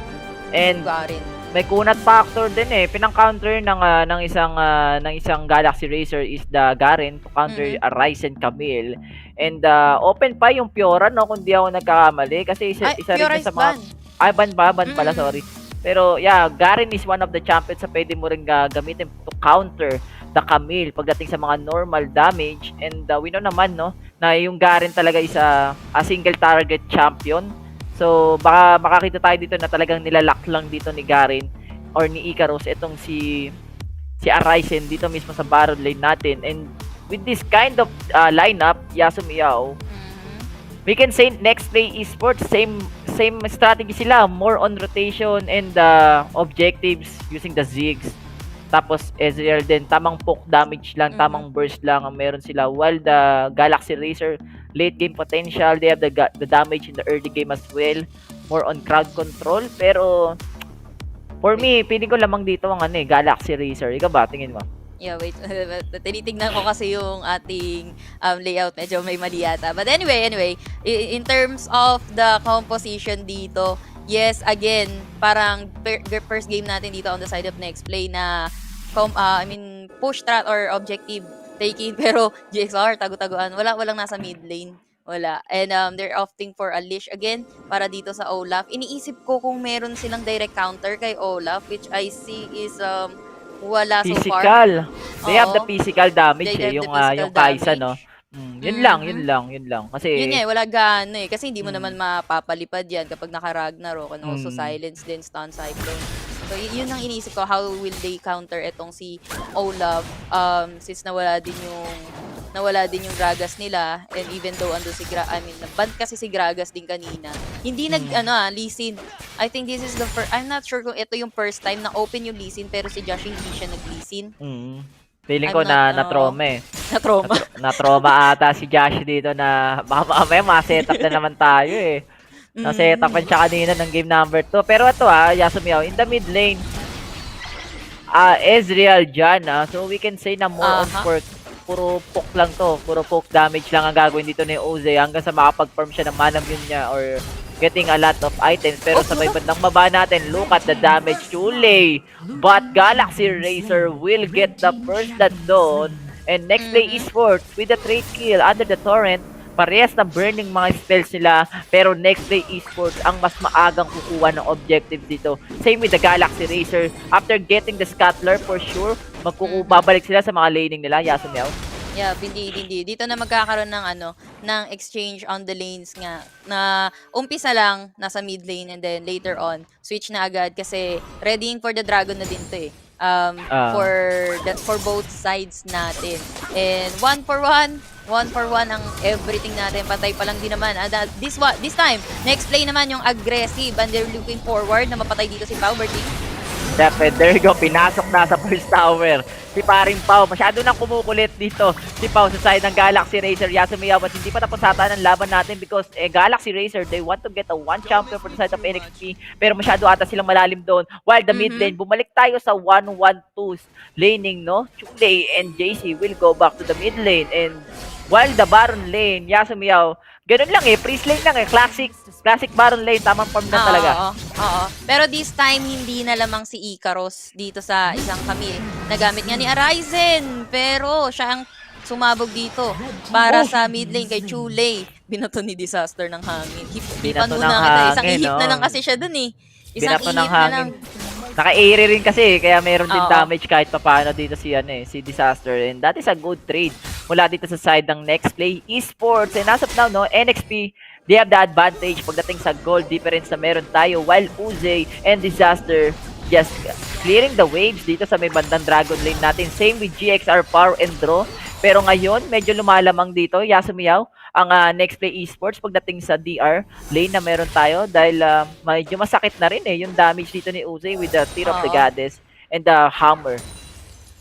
And Garin. may kunat factor din eh. Pinang-counter ng isang Galaxy Racer is the Garen to counter Ryzen Camille. And open pa yung Fiora, no, kung di ako nagkakamali kasi isa rin Fiora yun sa is mga ban pala, Mm-mm. sorry. Pero yeah, Garen is one of the champions sa pwede mo rin gamitin to counter the Camille pagdating sa mga normal damage. And we know naman, no, na yung Garen talaga is a single target champion. So, baka makakita tayo dito na talagang nilalak lang dito ni Garen or ni Icarus itong si Aryzen dito mismo sa Baron lane natin. And with this kind of lineup, Yasumiao, we can say Nexplay Esports, same strategy sila, more on rotation and objectives using the Ziggs. Tapos Ezreal din, tamang poke damage lang, tamang burst lang ang meron sila. While the Galaxy Racer, late game potential, they have the damage in the early game as well. More on crowd control. Pero, for me, piling ko lamang dito ang Galaxy Racer. Ikaw ba? Tingin mo? Yeah, wait. Tinitignan ko kasi yung ating layout. Medyo may mali yata. But anyway, in terms of the composition dito, yes, again, parang first game natin dito on the side of Nexplay na push strat or objective taking, pero GXR, tago-taguan. Walang nasa mid lane. Wala. And they're opting for a leash again para dito sa Olaf. Iniisip ko kung meron silang direct counter kay Olaf, which I see is wala so far. Physical. They have the Oo. physical damage They have yung the physical Kai'Sa, no? damage. Yun lang. Kasi Yun nga, wala gaano eh. Kasi hindi mo naman mapapalipad yan kapag naka-Ragnarok and also silence din, stun cyclone. So yun ang iniisip ko, how will they counter etong si Olaf since nawala din yung Gragas nila, and even though ando si ban kasi si Gragas din kanina. Hindi Lee Sin. I think this is the first, I'm not sure kung ito yung first time na open yung Lee Sin pero si Josh hindi siya nag-Lee Sin. Feeling ko na-trauma eh. Na-trauma. Na-trauma ata si Josh dito na baka mamaya ma-setup na naman tayo eh. Na-setupan siya kanina ng game number 2. Pero ito Yasumiao, in the mid lane, Ezreal dyan so we can say na more on pork. Puro poke lang to. Puro poke damage lang ang gagawin dito ni Oze hanggang sa makapag-farm siya ng mana mune niya or getting a lot of items. Pero sa may bandang baba natin, look at the damage Chule. But Galaxy Racer will get the first blood doon. And Nexplay Esports with the trade kill under the torrent. Parehas na burning mga spells nila. Pero Nexplay Esports ang mas maagang kukuha ng objectives dito. Same with the Galaxy Racer. After getting the Scuttler for sure, babalik sila sa mga laning nila. Yasumiao. Yeah, hindi. Dito na magkakaroon ng exchange on the lanes nga. Na umpisa lang nasa mid lane and then later on switch na agad kasi readying for the dragon na din to eh. For both sides natin. And one for one ang everything natin. Patay pa lang din naman. This time, Nexplay naman yung aggressive and they're looking forward na mapatay dito si Pau Bertie. There you go, pinasok na sa first tower. Si paring Pau, masyado nang kumukulit dito. Si Pau sa side ng Galaxy Racer, Yasumiao, but hindi pa tapos ata ng laban natin because Galaxy Racer, they want to get a one champion for the side of NXP. Pero masyado ata silang malalim doon. While the mid lane, bumalik tayo sa 1-1-2 laning, no? Chule and JC will go back to the mid lane. And while the Baron lane, Yasumiao, ganun lang priest lane lang classic Baron lane, tamang farm na talaga. Oo. Pero this time, hindi na lamang si Icarus dito sa isang Camille. Nagamit nga ni Aryzen, pero siya ang sumabog dito para sa mid lane kay Chule. Binato ni Disaster ng hangin. Hipan muna kita. Isang ihip na lang kasi siya dun eh. Binato ng hangin. Naka-airy rin kasi, kaya meron din damage kahit papaano dito si Disaster. And that is a good trade mula dito sa side ng Nexplay Esports. And as of now, NXP, they have the advantage pagdating sa gold difference na meron tayo. While Uze and Disaster just clearing the waves dito sa may bandang dragon lane natin. Same with GXR Power and Draw. Pero ngayon, medyo lumalamang dito, Yasumiao, ang Nexplay Esports pagdating sa DR lane na meron tayo dahil medyo masakit na rin yung damage dito ni Uze with the Tear of the Goddess and the Hammer.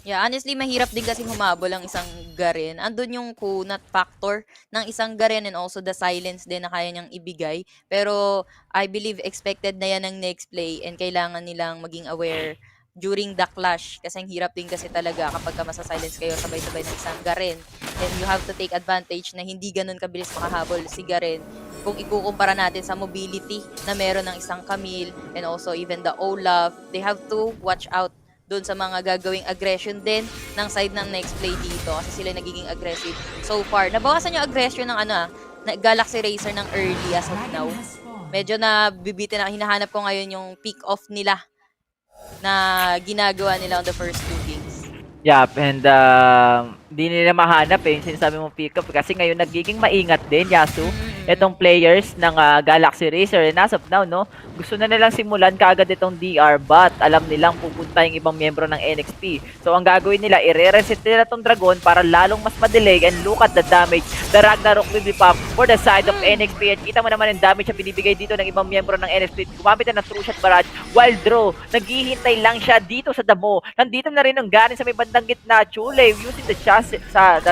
Yeah, honestly, mahirap din kasi humabol ang isang Garen. Andun yung kunat factor ng isang Garen and also the silence din na kaya niyang ibigay. Pero I believe expected na yan ng next play and kailangan nilang maging aware during the clash. Kasi ang hirap din kasi talaga kapag ka masa-silence kayo sabay-sabay ng isang Garen. And you have to take advantage na hindi ganun kabilis makahabol si Garen kung ikukumpara natin sa mobility na meron ng isang Camille and also even the Olaf. They have to watch out doon sa mga gagawing aggression din ng side ng Nexplay dito kasi sila nagiging aggressive so far. Nabawasan yung aggression ng na Galaxy Racer ng early as of now. Medyo na bibitin na hinahanap ko ngayon yung pick off nila na ginagawa nila on the first 2 games. Yup, and di nila mahanap yung sinasabi mong pick up kasi ngayon nagiging maingat din, Yasu, itong players ng Galaxy Racer. And as of now, no, gusto na nilang simulan kaagad itong DR but alam nilang pupunta yung ibang miyembro ng NXP. So ang gagawin nila, i-reset nila itong Dragon para lalong mas madelay and look at the damage. The Ragnarok will be popped for the side of NXP. At kita mo naman yung damage na binibigay dito ng ibang miyembro ng NXP. Gumamit na ng true shot barrage. While draw, naghihintay lang siya dito sa damo. Nandito na rin ang galing sa may bandang gitna. Chule using the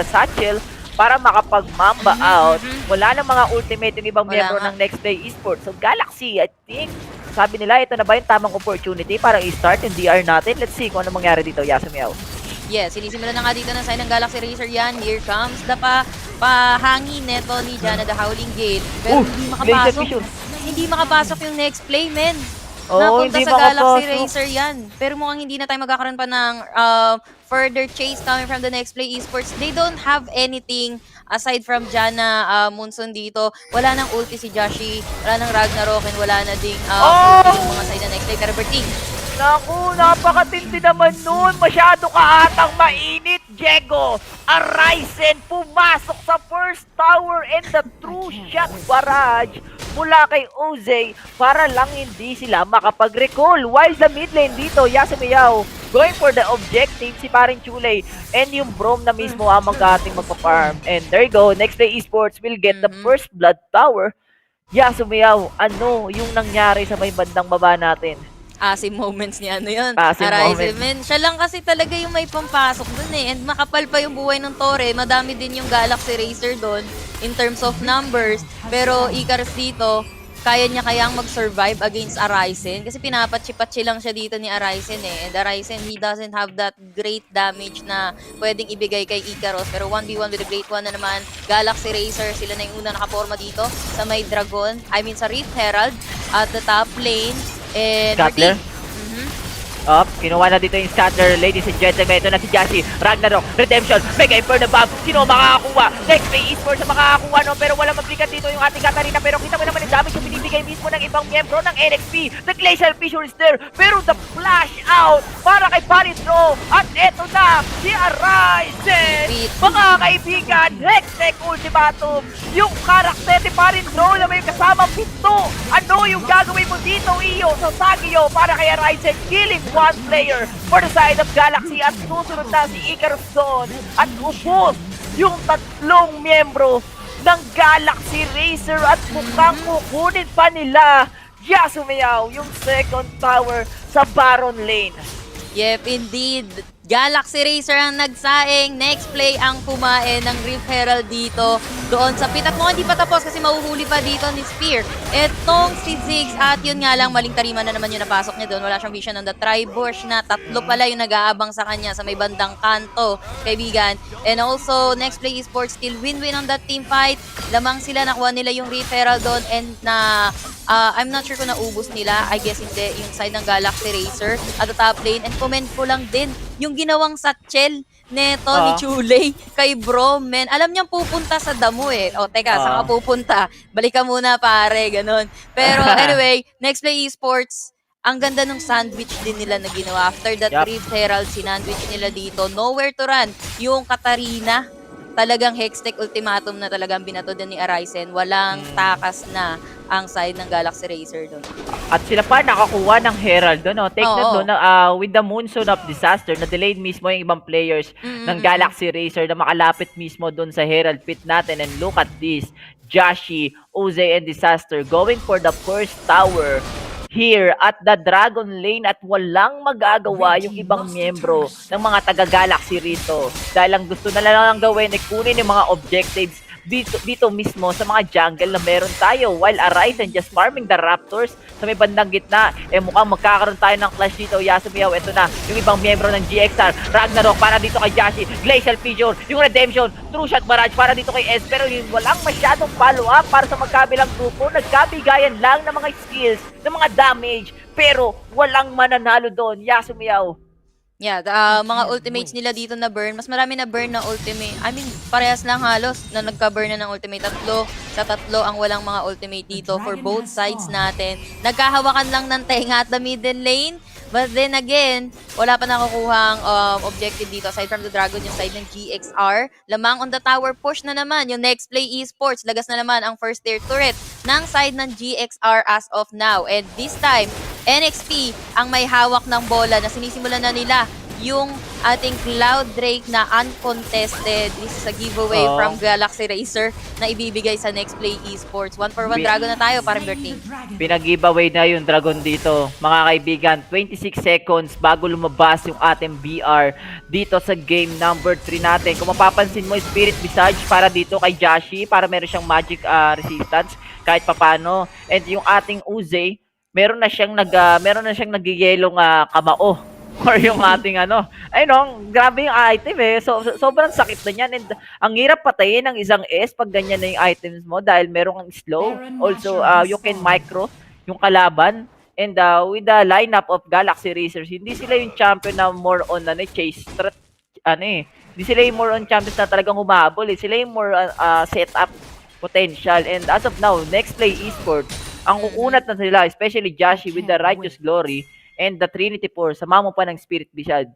satchel para makapag-mamba out. Wala na mga ultimate yung ibang miyembro ng Nexplay Esports. So Galaxy, I think, sabi nila, ito na ba yung tamang opportunity para i-start yung DR natin? Let's see kung ano mangyari dito, Yasumiao. Yes, sinisimulan na nga dito ng side ng Galaxy Racer yan. Here comes the pahangin neto ni Jana the Howling Gale. Pero hindi makapasok. Hindi makapasok yung Nexplay, men. Napunta sa Galaxy Racer yan. Pero mukhang hindi na tayo magkakaroon pa ng further chase coming from the Nexplay Esports. They don't have anything aside from Jana Munson dito. Wala nang ulti si Joshi, wala nang Ragnarok, and wala na ding ulti yung mga side ng Nexplay. Pero Berting, naku, napakatindi naman nun. Masyado ka atang mainit, Diego. Arisen pumasok sa first tower and the true shot barrage mula kay Oze para lang hindi sila makapag-recall. While the mid lane dito, Yasumiao going for the objective, si paring Chule and yung Brom na mismo ang mag-ating magpa-farm. And there you go, Nexplay Esports will get the first blood tower. Yasumiao, ano yung nangyari sa may bandang baba natin? asim moments niya, ano yun? Asim Arise, moments. man. Siya lang kasi talaga yung may pampasok dun eh. And makapal pa yung buhay ng Torre. Madami din yung Galaxy Racer dun in terms of numbers. Pero Icarus dito, kaya niya kayang mag-survive against Arisen kasi pinapatsi-patsi lang siya dito ni Arisen eh. And Arisen, he doesn't have that great damage na pwedeng ibigay kay Icarus. Pero 1v1 with a great one na naman. Galaxy Racer, sila na yung unang nakaporma dito sa may Dragon. I mean sa Rift Herald at the top lane. And Scattler? Up, kinuha na dito yung Scattler, ladies and gentlemen. Ito na si Jashi, Ragnarok, Redemption, Mega Inferno Bomb. Sino makakakuha? Nexplay Esports ang makakakuha, no? Pero wala mablikat dito yung ating Katarina. Pero kita mo naman yung damage yung binibigay mismo ng ibang miyembro ng NXP. The Glacial Fissure is there, pero the flash out para kay Paritro. At eto na, si Arisen. Mga kaibigan, Hextech Ultimatum. Yung karakter ni Paritro na may kasamang pinto. Ano yung gagawin mo dito, Iyo? Sa Sagio para kay Arisen, killing one player for the side of Galaxy at susunod na si Icarus Zone at ubos yung tatlong miyembro ng Galaxy Racer at mukhang kukunin pa nila Yasumiao yung second tower sa Baron Lane. Yep, indeed. Galaxy Racer ang nagsaing, Nexplay ang kumain ng Rift Herald dito. Doon sa pitak mo, hindi pa tapos kasi mahuhuli pa dito ni Spear. Etong si Ziggs at yun nga lang, maling tarima na naman yung napasok niya doon. Wala siyang vision on the Tribush na tatlo pala yung nag-aabang sa kanya sa may bandang kanto, kaibigan. And also, Nexplay Esports still win-win on that team fight. Lamang sila, nakuha nila yung Rift Herald doon and na I'm not sure kung naubos nila. I guess hindi, yung side ng Galaxy Racer at the top lane. And comment ko lang din, yung ginawang satchel neto ni Chule kay Bro, men. Alam niyang pupunta sa damo eh. O, teka, saan ka pupunta? Balik ka muna, pare. Ganon. Pero anyway, Nexplay Esports, ang ganda ng sandwich din nila na ginawa. After that Rift Herald, sinandwich nila dito. Nowhere to run. Yung Katarina, talagang Hextech Ultimatum na talagang binato din ni Arisen. Walang takas na ang side ng Galaxy Racer doon. At sila pa nakakuha ng Herald doon, no? Take note doon, with the Moonstone of Disaster, na-delayed mismo yung ibang players ng Galaxy Racer na makalapit mismo doon sa Herald pit natin. And look at this, Jashi, Oze, and Disaster going for the first tower here at the Dragon Lane at walang magagawa yung ibang miyembro ng mga taga-Galaxy rito. Dahil ang gusto na lang gawin ay kunin yung mga objectives dito mismo sa mga jungle na meron tayo, while Arise and just farming the Raptors sa may bandang gitna. Mukhang magkakaroon tayo ng clash dito. Yasumiyaw, ito na yung ibang miyembro ng GXR. Ragnarok para dito kay Jashi, Glacial Fissure, yung Redemption, True Shot Barrage para dito kay S, pero yung walang masyadong follow-up para sa magkabilang grupo. Nagkabigayan lang ng mga skills, ng mga damage, pero walang mananalo doon. Yasumiyaw. Yeah, mga ultimates nila dito na burn. Mas marami na burn na ultimate. I mean, parehas lang halos na nagka-burn na ng ultimate. Tatlo ang walang mga ultimate dito for both sides natin. Nagkahawakan lang ng tenga at the middle lane. But then again, wala pa nakukuhang objective dito aside from the Dragon, yung side ng GXR. Lamang on the tower push na naman yung Nexplay Esports. Lagas na naman ang first tier turret ng side ng GXR as of now. And this time, NXP ang may hawak ng bola na sinisimulan na nila yung ating Cloud Drake na uncontested. This is a giveaway from Galaxy Racer na ibibigay sa Nexplay Esports. 1-for-1 Dragon na tayo, parang Berting. Pinag-giveaway na yung Dragon dito. Mga kaibigan, 26 seconds bago lumabas yung ating BR dito sa game number 3 natin. Kung mapapansin mo, Spirit Visage para dito kay Jashi, para meron siyang magic resistance kahit papano. And yung ating Uze, meron na siyang nagiyelong kamao. Or yung ating grabe yung item sobrang sakit na yan, and ang hirap patayin ng isang S pag ganyan na yung items mo dahil meron kang slow. Also, you can micro yung kalaban, and with the lineup of Galaxy Racers, hindi sila yung champion na more on chase strat, hindi sila yung more on champions na talagang humahabol, sila yung more setup potential. And as of now, Nexplay Esports, ang kukunat na sila, especially Jashi with the Righteous Glory and the Trinity 4, sama mo pa ng Spirit Visage.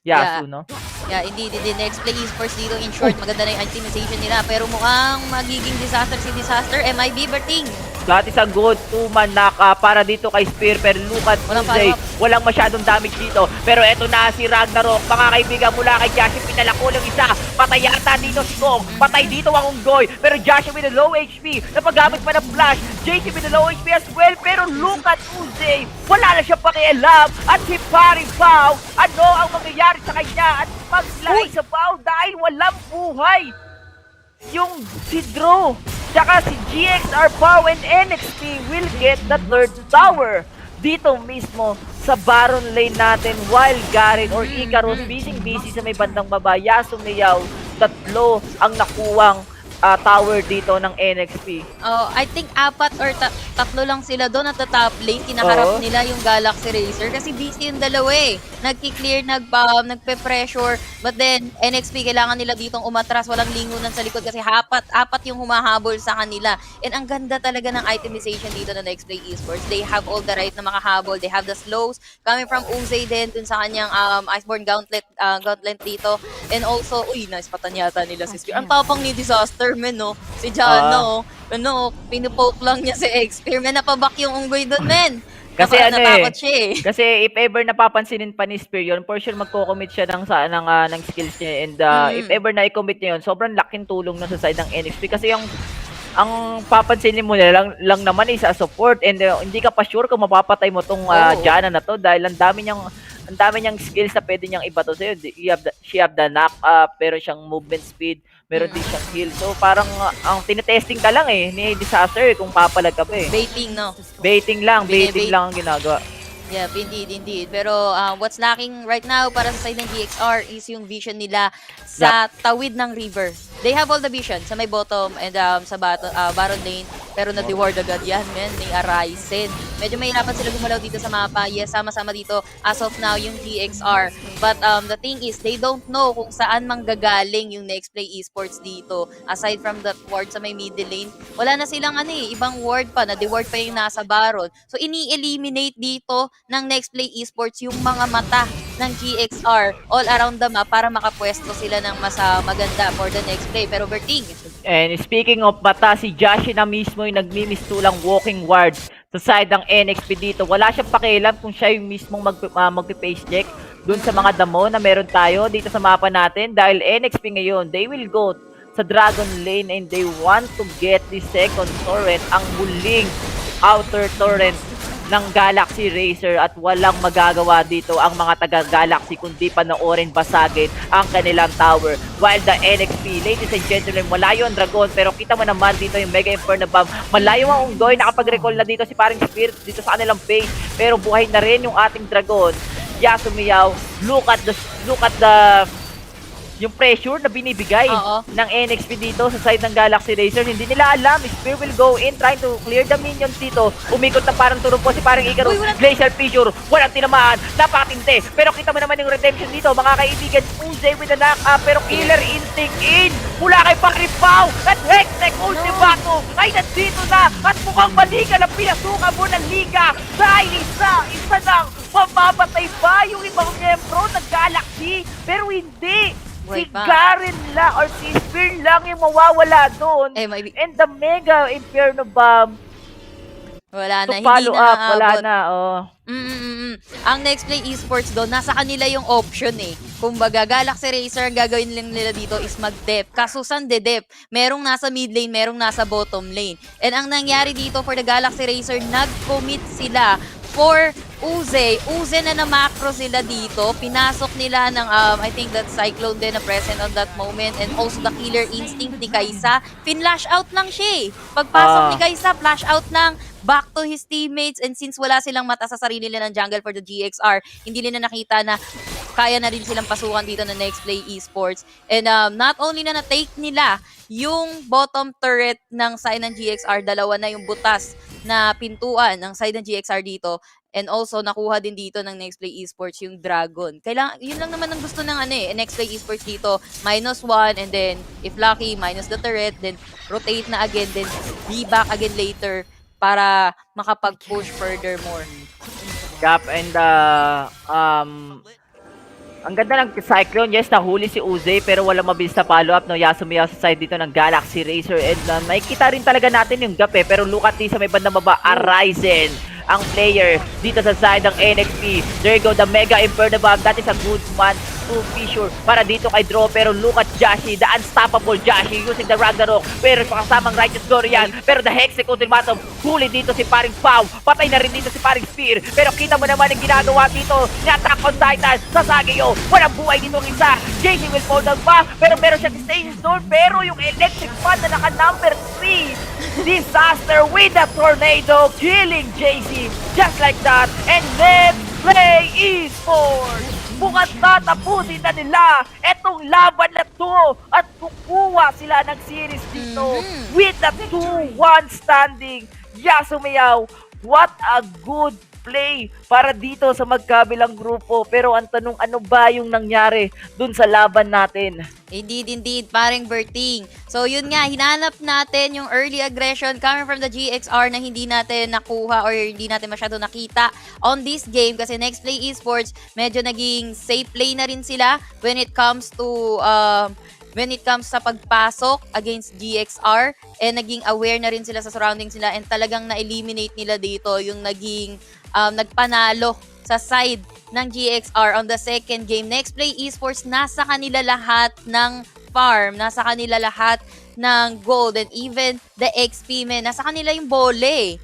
Yasu, no? Yeah, indeed. Nexplay Esports dito, in short, maganda na yung itemization nila. Pero mukhang magiging disaster si Disaster. MIB, Berting. That is a good two-man knock para dito kay Spear, pero look at Tuesday, walang masyadong damage dito. Pero eto na si Ragnarok, mga kaibigan, mula kay Jashi, pinalako ng isa. Patay yata dito si Kong, patay dito ang Unggoy, pero Jashi with a low HP, napagamit pa ng flash, JC with a low HP as well, pero look at Tuesday, wala na siya pakialam, at si Paring Pao, ano ang mangyayari sa kanya, at mag-slide sa Pao dahil walang buhay. Yung si Drew, tsaka si GXR Pao and NXP will get the third tower dito mismo sa Baron lane natin, while Garen or Icarus busy sa may bandang baba. Yasumiyaw, tatlo ang nakuwang tower dito ng NXP. I think apat or tatlo lang sila doon at the top lane. Kinaharap nila yung Galaxy Racer kasi busy yung dalawa eh. Nagki-clear, nagpe-pressure. But then, NXP kailangan nila ditong umatras. Walang lingunan sa likod kasi apat yung humahabol sa kanila. And ang ganda talaga ng itemization dito na Nexplay Esports. They have all the right na makahabol. They have the slows coming from Uze din dun sa kanyang Iceborne Gauntlet dito. And also, nice patan yata nila si Spear. Ang tapang ni Disaster, men, no? Si Jano, pinupoke lang niya si X-Spear. Men, napabak yung Unggoy dun, men. Kasi natakot siya eh. Kasi if ever napapansinin pa ni Spear yun, for sure magko-commit siya ng skills niya, and if ever na i-commit niya yun, sobrang laking tulong na sa side ng NXP kasi ang papansinin mo lang naman is sa support, and hindi ka pa sure kung mapapatay mo tong Jana na to dahil ang dami niyang skills na pwede niyang ibato sa'yo. She have the knock up, pero siyang movement speed, meron din siyang heal. So parang ang tinetesting ka lang ni Disaster kung papalag ka pa eh. Baiting, no? Baiting lang ang ginagawa. Yeah, indeed. Pero what's lacking right now para sa side ng GXR is yung vision nila sa tawid ng river. They have all the vision sa may bottom and sa Baron lane, pero na-deward agad yan, men, ni Arisen. Medyo mahirapan sila gumalaw dito sa mapa. Yes, sama-sama dito as of now yung GXR. But the thing is, they don't know kung saan manggagaling yung Nexplay Esports dito. Aside from that ward sa may middle lane, wala na silang ibang ward pa, na-deward pa yung nasa Baron. So, ini-eliminate dito ng Nexplay Esports yung mga mata ng GXR all around the map para makapwesto sila ng mas maganda for the next play. Pero Berting. And speaking of mata, si Jashi na mismo yung nagmimistulang walking ward sa side ng NXP dito. Wala siyang pakialam kung siya yung mismong magpi-face check dun sa mga damo na meron tayo dito sa mapa natin, dahil NXP ngayon, they will go sa Dragon Lane and they want to get the second turret, ang muling outer turret ng Galaxy Racer at walang magagawa dito ang mga taga-Galaxy kundi panoorin basagin ang kanilang tower. While the NXP, ladies and gentlemen, malayo ang Dragon pero kita mo naman dito yung Mega Inferno Bomb. Malayo ang Unggoy, nakapag-recall na dito si paring Spirit dito sa kanilang base pero buhay na rin yung ating Dragon. Yasumiyaw, look at the yung pressure na binibigay ng NXP dito sa side ng Galaxy Racer. Hindi nila alam. Spear will go in trying to clear the minions dito. Umikot na parang turong po si parang Ikaros. Glacial Fissure. Walang tinamaan. Napakatindi. Pero kita mo naman yung redemption dito. Mga kaibigan, Uze with the knock-up. Pero Killer Instinct in. Mula kay Pagripaw. At Hextech Ultimatum ay nandito na. At mukhang balikan ang pinasuka mo ng liga. Dahil isa lang. Mamamatay ba yung ibang membro ng Galaxy? Pero hindi. Si Garen lang or si Spear lang yung mawawala doon. And the Mega Inferno Bomb. Wala na, to follow hindi up, na wala aabot. na, Ang Nexplay Esports doon, nasa kanila yung option eh. Kumbaga, Galaxy Racer, ang gagawin lang nila dito is mag-dep. Kaso saan de-dep? Merong nasa mid lane, merong nasa bottom lane. And ang nangyari dito for the Galaxy Racer, nag-commit sila for Uze. Uze na na-macro sila dito. Pinasok nila ng, I think that Cyclone din na present on that moment. And also the Killer Instinct ni Kaisa. Pin-lash out lang siya eh. Pagpasok ni Kaisa, flash out lang. Back to his teammates. And since wala silang mata sa sarili nila ng jungle for the GXR, hindi nila nakita na kaya na rin silang pasukan dito ng Nexplay Esports. And not only na na-take nila yung bottom turret ng side ng GXR, dalawa na yung butas na pintuan ng side ng GXR dito. And also, nakuha din dito ng Nexplay Esports yung Dragon. Kailangan, yun lang naman ang gusto ng Nexplay Esports dito. -1, and then, if lucky, minus the turret, then rotate na again, then be back again later para makapag-push furthermore. Cap, and ang ganda ng Cyclone. Yes, nahuli si Uze pero wala mabilis na follow-up. No? Yasumiya sa side dito ng Galaxy Racer. And nakikita rin talaga natin yung gap eh. Pero look at this sa may bandang baba. Arisen ang player dito sa side ng NXP. There you go, the Mega Inferno Bomb. That is a good man to Fissure para dito kay Draw. Pero look at Jashi, the unstoppable Jashi using the Ragnarok. Pero kasamang Righteous Glorian. Pero the Hextech Ultimatum. Huli dito si paring Pau. Patay na rin dito si paring Spear. Pero kita mo naman ang ginagawa dito ni Attack on Titan sa Sageo. Walang buhay dito ng isa. JC will fall down pa. Pero meron siya staying zone. Pero yung electric fan na naka number 3. Disaster with the tornado. Killing JC. Just like that. And let's play Esports. Mukhang tatapusin na nila etong laban na to at kukuha sila ng series dito with the 2-1 standing. Yasumiyaw, what a good play para dito sa magkabilang grupo. Pero ang tanong, ano ba yung nangyari dun sa laban natin? Indeed, paring Berting. So yun nga, hinanap natin yung early aggression coming from the GXR na hindi natin nakuha or hindi natin masyado nakita on this game kasi Nexplay Esports medyo naging safe play na rin sila when it comes sa pagpasok against GXR and naging aware na rin sila sa surroundings nila and talagang na-eliminate nila dito yung naging nagpanalo sa side ng GXR on the second game. Nexplay Esports, nasa kanila lahat ng farm, nasa kanila lahat ng gold and even the XP men. Nasa kanila yung bole.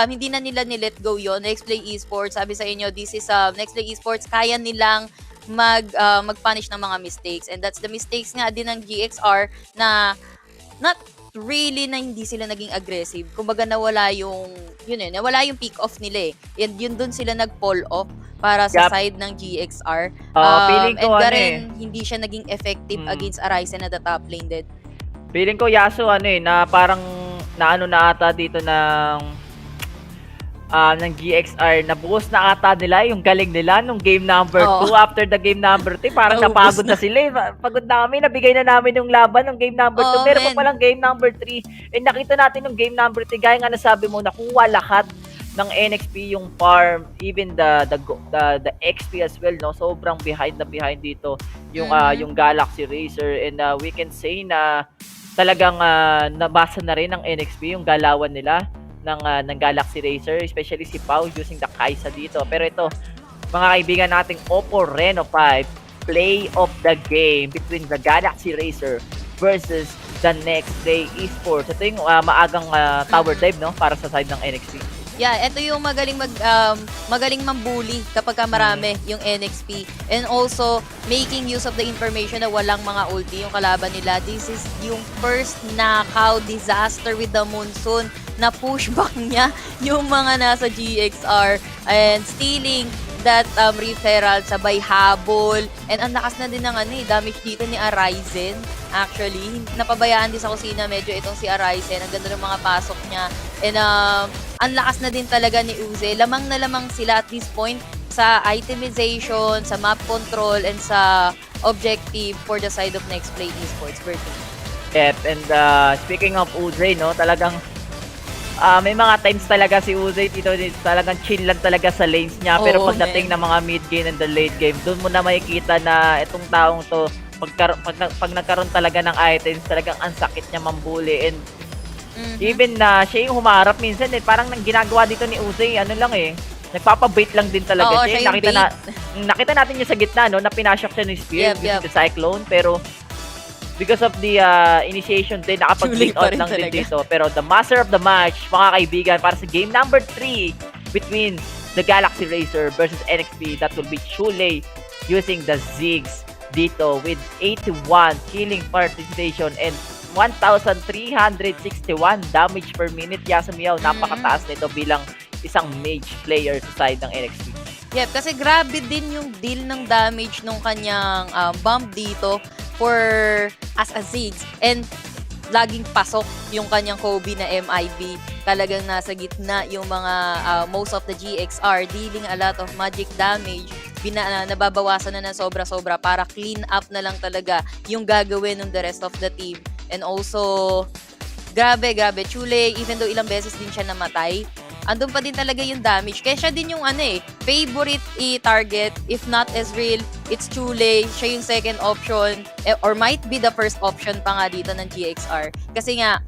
Hindi na nila ni-let go yun. Nexplay Esports, sabi sa inyo, this is Nexplay Esports, kaya nilang mag-punish ng mga mistakes. And that's the mistakes nga din ng GXR na not really na hindi sila naging aggressive. Kumbaga nawala yung pick off nila eh. And yun dun sila nag-fall off para sa side ng GXR. Feeling ko hindi siya naging effective against Arisen at the top lane din. Feeling ko Yasu na parang naano na ata dito ng GXR, nabuhos na ata nila yung galing nila nung game number 2. After the game number 3, parang napagod na sila eh. Pagod na kami, nabigay na namin yung laban ng game number 2. Meron pa palang game number 3. And nakita natin yung game number 3, gaya nga nasabi mo, nakuha lahat ng NXP yung farm, even the XP as well, no? Sobrang behind dito yung yung Galaxy Racer, and we can say na talagang nabasa na rin ng NXP yung galawan nila ng Galaxy Racer, especially si Pau using the Kaisa dito. Pero ito, mga kaibigan nating Oppo Reno 5, play of the game between the Galaxy Racer versus the Nexplay Esports. Ito yung maagang tower dive, no, para sa side ng NXP. Yeah, ito yung magaling mambuli kapag marami yung NXP. And also, making use of the information na walang mga ulti yung kalaban nila. This is yung first knockout disaster with the Monsoon na pushback niya yung mga nasa GXR and stealing that referral sabay habol. And ang lakas na din ng damage dito ni Arizen. Actually, napabayaan din sa kusina medyo itong si Arizen. Ang ganda ng mga pasok niya. And ang lakas na din talaga ni Uze. Lamang na lamang sila at this point sa itemization, sa map control, and sa objective for the side of Nexplay Esports. Bertie. Yep, and speaking of Uze, no, talagang may mga times talaga si Uze dito talagang chill lang talaga sa lanes niya. Pero pagdating ng mga mid game and the late game, doon mo na makikita na itong taong to, pag nagkaroon talaga ng items, talagang ang sakit niya mambuli. And even na siya yung humarap minsan parang nang ginagawa dito ni Uze, nagpapabait lang din talaga siya. Nakita natin yung sa gitna, no, na pinashock siya ng spear with the cyclone, pero because of the initiation din, nakapag-blink out lang din dito. Pero the master of the match, mga kaibigan, para sa game number 3 between the Galaxy Racer versus NXP, that will be Chule using the Ziggs dito with 81 killing participation and 1,361 damage per minute. Yasumiyaw, napakataas nito bilang isang mage player sa side ng NXP. Yep, kasi grabe din yung deal ng damage nung kanyang bump dito for as a Ziggs. And laging pasok yung kanyang Kobe na MIB. Talagang nasa gitna yung mga most of the GXR dealing a lot of magic damage. Nababawasan na ng sobra-sobra para clean up na lang talaga yung gagawin ng the rest of the team. And also, grabe, Chule, even though ilang beses din siya namatay, andun pa din talaga yung damage. Kaya siya din yung favorite i-target. If not Ezreal, it's Chule. Siya yung second option. Or might be the first option pa nga dito ng GXR. Kasi nga,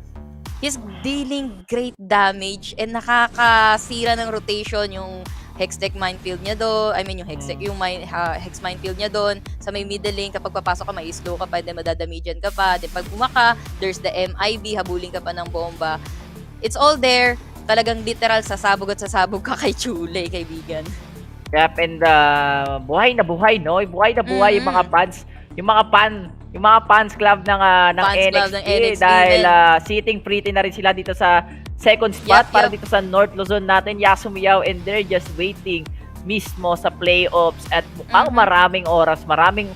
he's dealing great damage and nakakasira ng rotation yung Hextech Minefield niya doon. I mean, yung Hex Minefield niya doon. Sa may middle lane, kapag papasok ka, may slow ka pa, then madadamijan ka pa. Then pag bumaka, there's the MIB, habulin ka pa ng bomba. It's all there. Talagang literal sasabog ka kay Chule, kaibigan. Yep, and buhay na buhay, no? Buhay na buhay yung mga fans. Yung mga fans club ng NXT dahil sitting pretty na rin sila dito sa second spot para dito sa North Luzon natin, Yasumiyaw, and they're just waiting mismo sa playoffs at mukhang maraming oras, maraming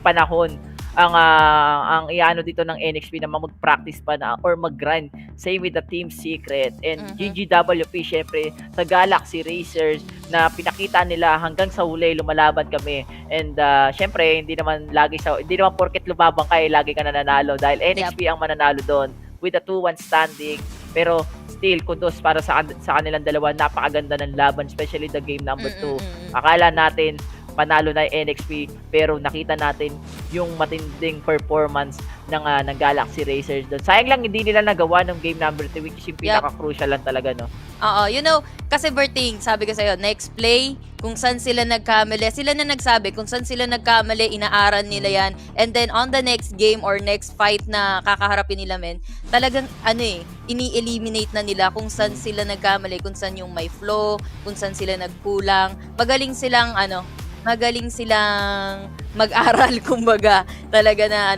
panahon ang iano dito ng NXP na mag-practice pa na or mag-grind. Same with the Team Secret and GGWP, syempre sa Galaxy Racers na pinakita nila hanggang sa huli lumalaban kami. And syempre hindi naman porket lumabang ka lagi ka nananalo dahil NXP ang mananalo doon with a 2-1 standing. Pero still, kudos para sa kanilang dalawa. Napakaganda ng laban, especially the game number 2. Akala natin panalo na yung NXP, pero nakita natin yung matinding performance ng Galaxy Racers doon. Sayang lang hindi nila nagawa ng game number 2, which is yung pinaka-crucial lang talaga, no? Oo, kasi Berting, sabi ko sa'yo, Nexplay, kung saan sila nagkamali, sila na nagsabi, kung saan sila nagkamali, inaaral nila yan. And then on the next game or next fight na kakaharapin nila, talagang ini-eliminate na nila kung saan sila nagkamali, kung saan yung may flow, kung saan sila nagkulang. Magaling silang mag-aral, kumbaga. Talaga na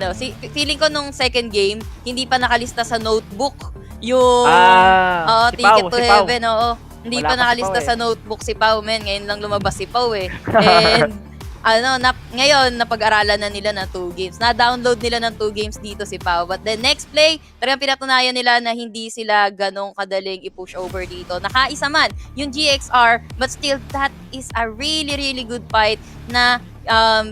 feeling ko nung second game, hindi pa nakalista sa notebook yung Ticket to Heaven, Hindi pa nakalista sa notebook si Pau, Ngayon lang lumabas si Pau And ngayon napag-aralan na nila ng 2 games. Na-download nila ng 2 games dito si Pau. But the next play, talagang pinatunayan nila na hindi sila ganong kadaling i-push over dito. Nakaisa man yung GXR, but still that is a really, really good fight na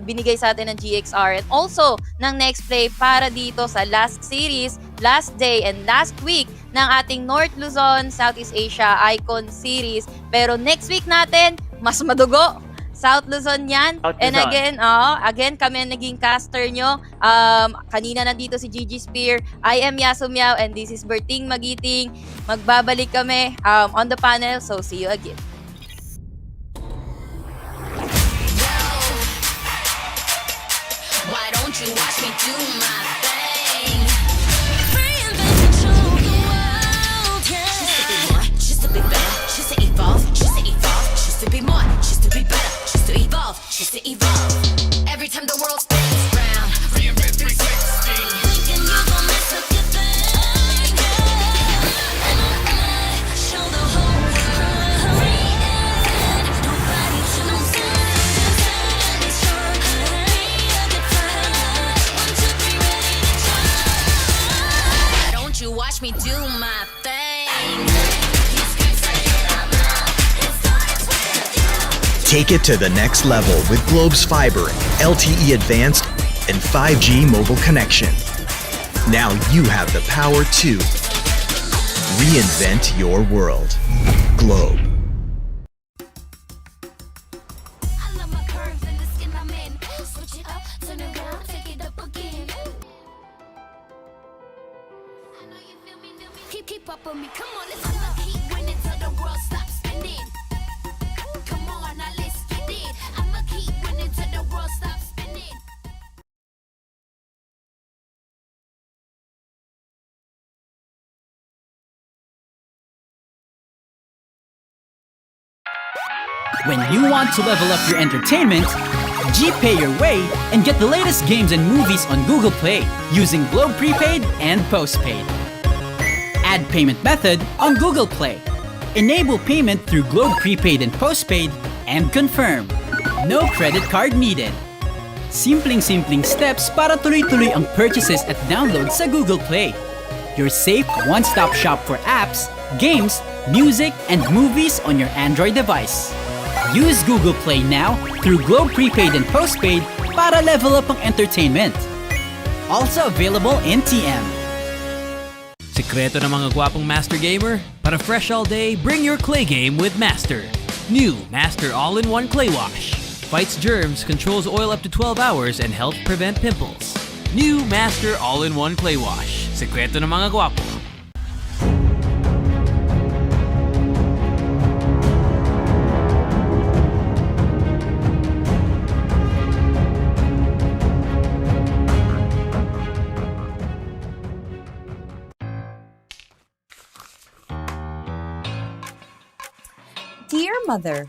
binigay sa atin ng GXR and also ng Nexplay para dito sa last series, last day and last week ng ating North Luzon, Southeast Asia Icon Series. Pero next week natin, mas madugo. South Luzon yan. And again, kami ang naging caster nyo. Kanina nandito si Gigi Spear. I am Yasumiyaw and this is Berting Magiting. Magbabalik kami on the panel. So, see you again. Why don't you watch me do my thing? Free and control the world, yeah. Just a bit more, just a bit better, just Take it to the next level with Globe's fiber, LTE advanced, and 5G mobile connection. Now you have the power to reinvent your world. Globe. Keep up with me, come on, let's keep winning till the world stops spinning. Come on, now let's get it. I'ma keep winning till the world stops spinning. When you want to level up your entertainment, G-Pay your way and get the latest games and movies on Google Play using Globe Prepaid and Postpaid. Add payment method on Google Play. Enable payment through Globe Prepaid and Postpaid and confirm. No credit card needed. Simpleng steps para tuloy-tuloy ang purchases at download sa Google Play. Your safe one-stop shop for apps, games, music, and movies on your Android device. Use Google Play now through Globe Prepaid and Postpaid para level up ang entertainment. Also available in TM. Sekreto ng mga gwapong Master Gamer? Para fresh all day, bring your clay game with Master. New Master All-in-One Clay Wash. Fights germs, controls oil up to 12 hours, and helps prevent pimples. New Master All-in-One Clay Wash. Sekreto ng mga gwapo. Dear Mother,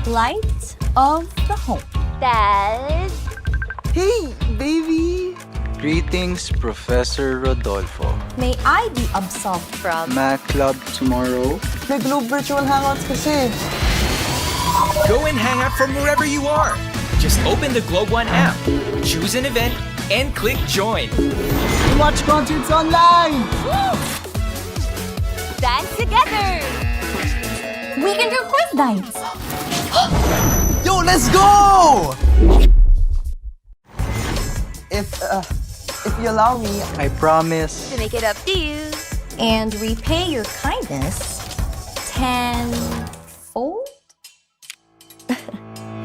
light of the home. Dad? Hey, baby! Greetings, Professor Rodolfo. May I be absolved from Math Club tomorrow. May Globe Virtual Hangouts kasi. Go and hang out from wherever you are. Just open the Globe One app, choose an event, and click join. Watch concerts online! Dance together! We can do quiz nights. Yo, let's go! If you allow me, I promise To make it up to you. And repay your kindness tenfold?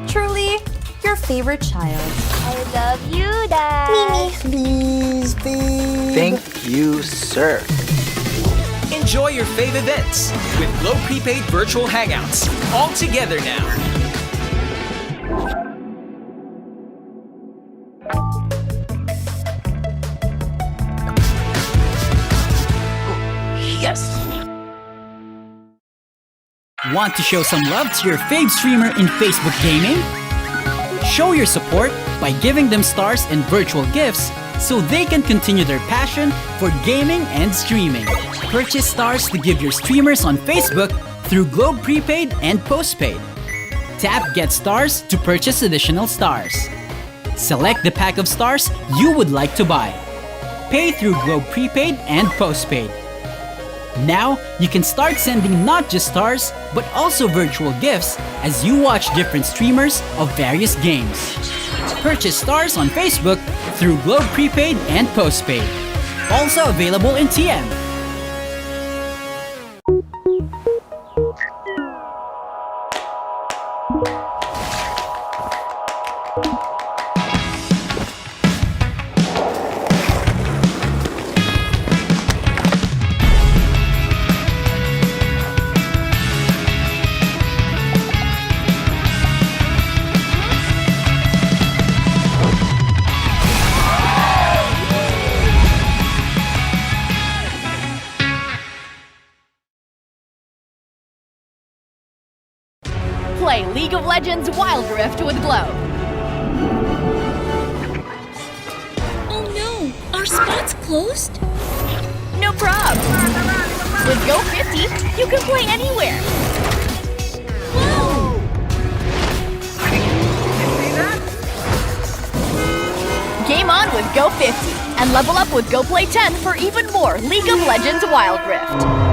Truly, your favorite child. I love you, Dad. Mimi. Please, babe. Thank you, sir. Enjoy your fave events with Globe Prepaid Virtual Hangouts. All together now. Yes! Want to show some love to your fave streamer in Facebook Gaming? Show your support by giving them stars and virtual gifts so they can continue their passion for gaming and streaming. Purchase stars to give your streamers on Facebook through Globe Prepaid and Postpaid. Tap Get Stars to purchase additional stars. Select the pack of stars you would like to buy. Pay through Globe Prepaid and Postpaid. Now, you can start sending not just stars, but also virtual gifts as you watch different streamers of various games. Purchase stars on Facebook through Globe Prepaid and Postpaid. Also available in TM. Play League of Legends Wild Rift with Globe. Oh no, our spot's closed? No prob. With Go 50, you can play anywhere. Wow! Game on with Go 50 and level up with Go Play 10 for even more League of Legends Wild Rift.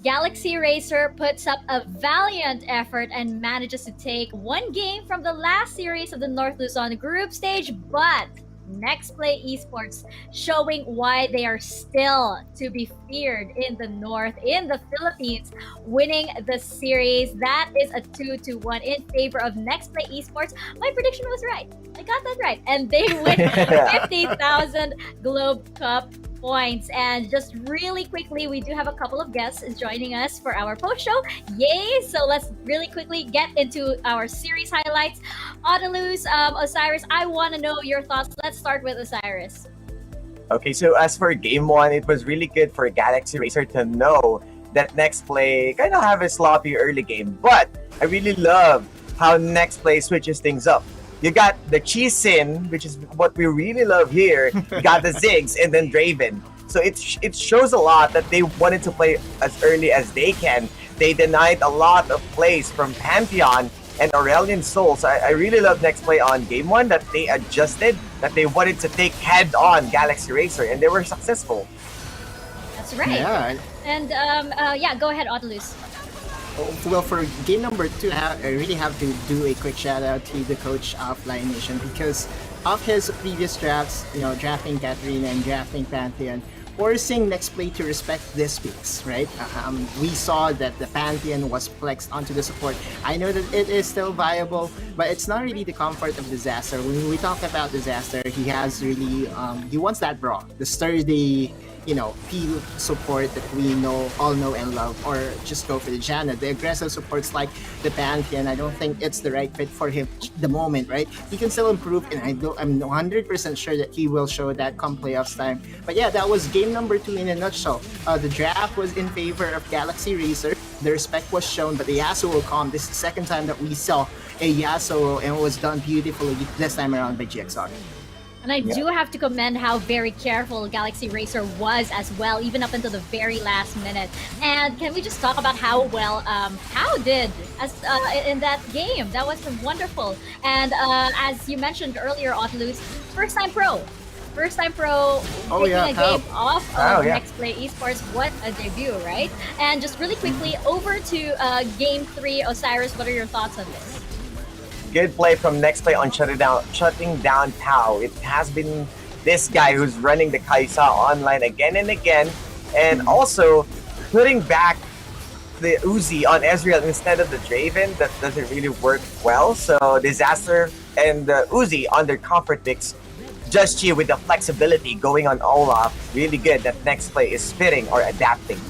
Galaxy Racer puts up a valiant effort and manages to take one game from the last series of the North Luzon group stage, but Nexplay Esports showing why they are still to be feared in the North, in the Philippines, winning the series. That is a 2-1 in favor of Nexplay Esports. My prediction was right. I got that right. And they win 50,000 Globe Cup points. And just really quickly, we do have a couple of guests joining us for our post show. Yay! So let's really quickly get into our series highlights. Audelus, Osiris, I want to know your thoughts. Let's start with Osiris. Okay, so as for game one, it was really good for Galaxy Racer to know that Nexplay kind of have a sloppy early game. But I really love how Nexplay switches things up. You got the Chisin, which is what we really love here. You got the Ziggs and then Draven. So it shows a lot that they wanted to play as early as they can. They denied a lot of plays from Pantheon and Aurelian Souls. I really love Nexplay on game one, that they adjusted, that they wanted to take head on Galaxy Racer, and they were successful. That's right. Yeah. And go ahead, Audelus. Well, for game number 2, I really have to do a quick shout out to the coach of Lion Nation, because of his previous drafts, drafting Katarina and drafting Pantheon, forcing Nexplay to respect this piece, right? We saw that the Pantheon was flexed onto the support. I know that it is still viable, but it's not really the comfort of Disaster. When we talk about Disaster, he has really, he wants that brawl, the sturdy, PL support that we all know and love, or just go for the Janna. The aggressive supports like the Pantheon, I don't think it's the right fit for him at the moment, right? He can still improve, and I'm 100% sure that he will show that come playoffs time. But yeah, that was game number 2 in a nutshell. The draft was in favor of Galaxy Racer. The respect was shown, but the Yasuo will come. This is the second time that we saw a Yasuo, and it was done beautifully this time around by GXR. And I do have to commend how very careful Galaxy Racer was as well, even up until the very last minute. And can we just talk about how well How did in that game? That was wonderful. And as you mentioned earlier, Audelus, first time pro taking a game off of Nexplay Esports. What a debut, right? And just really quickly, over to game 3. Osiris, what are your thoughts on this? Good play from Nexplay on shutting down Tao. It has been this guy who's running the Kaisa online again and again, and also putting back the Uzi on Ezreal instead of the Draven. That doesn't really work well. So Disaster and Uzi on their comfort mix. Just Chi with the flexibility going on Olaf. Really good that Nexplay is fitting or adapting.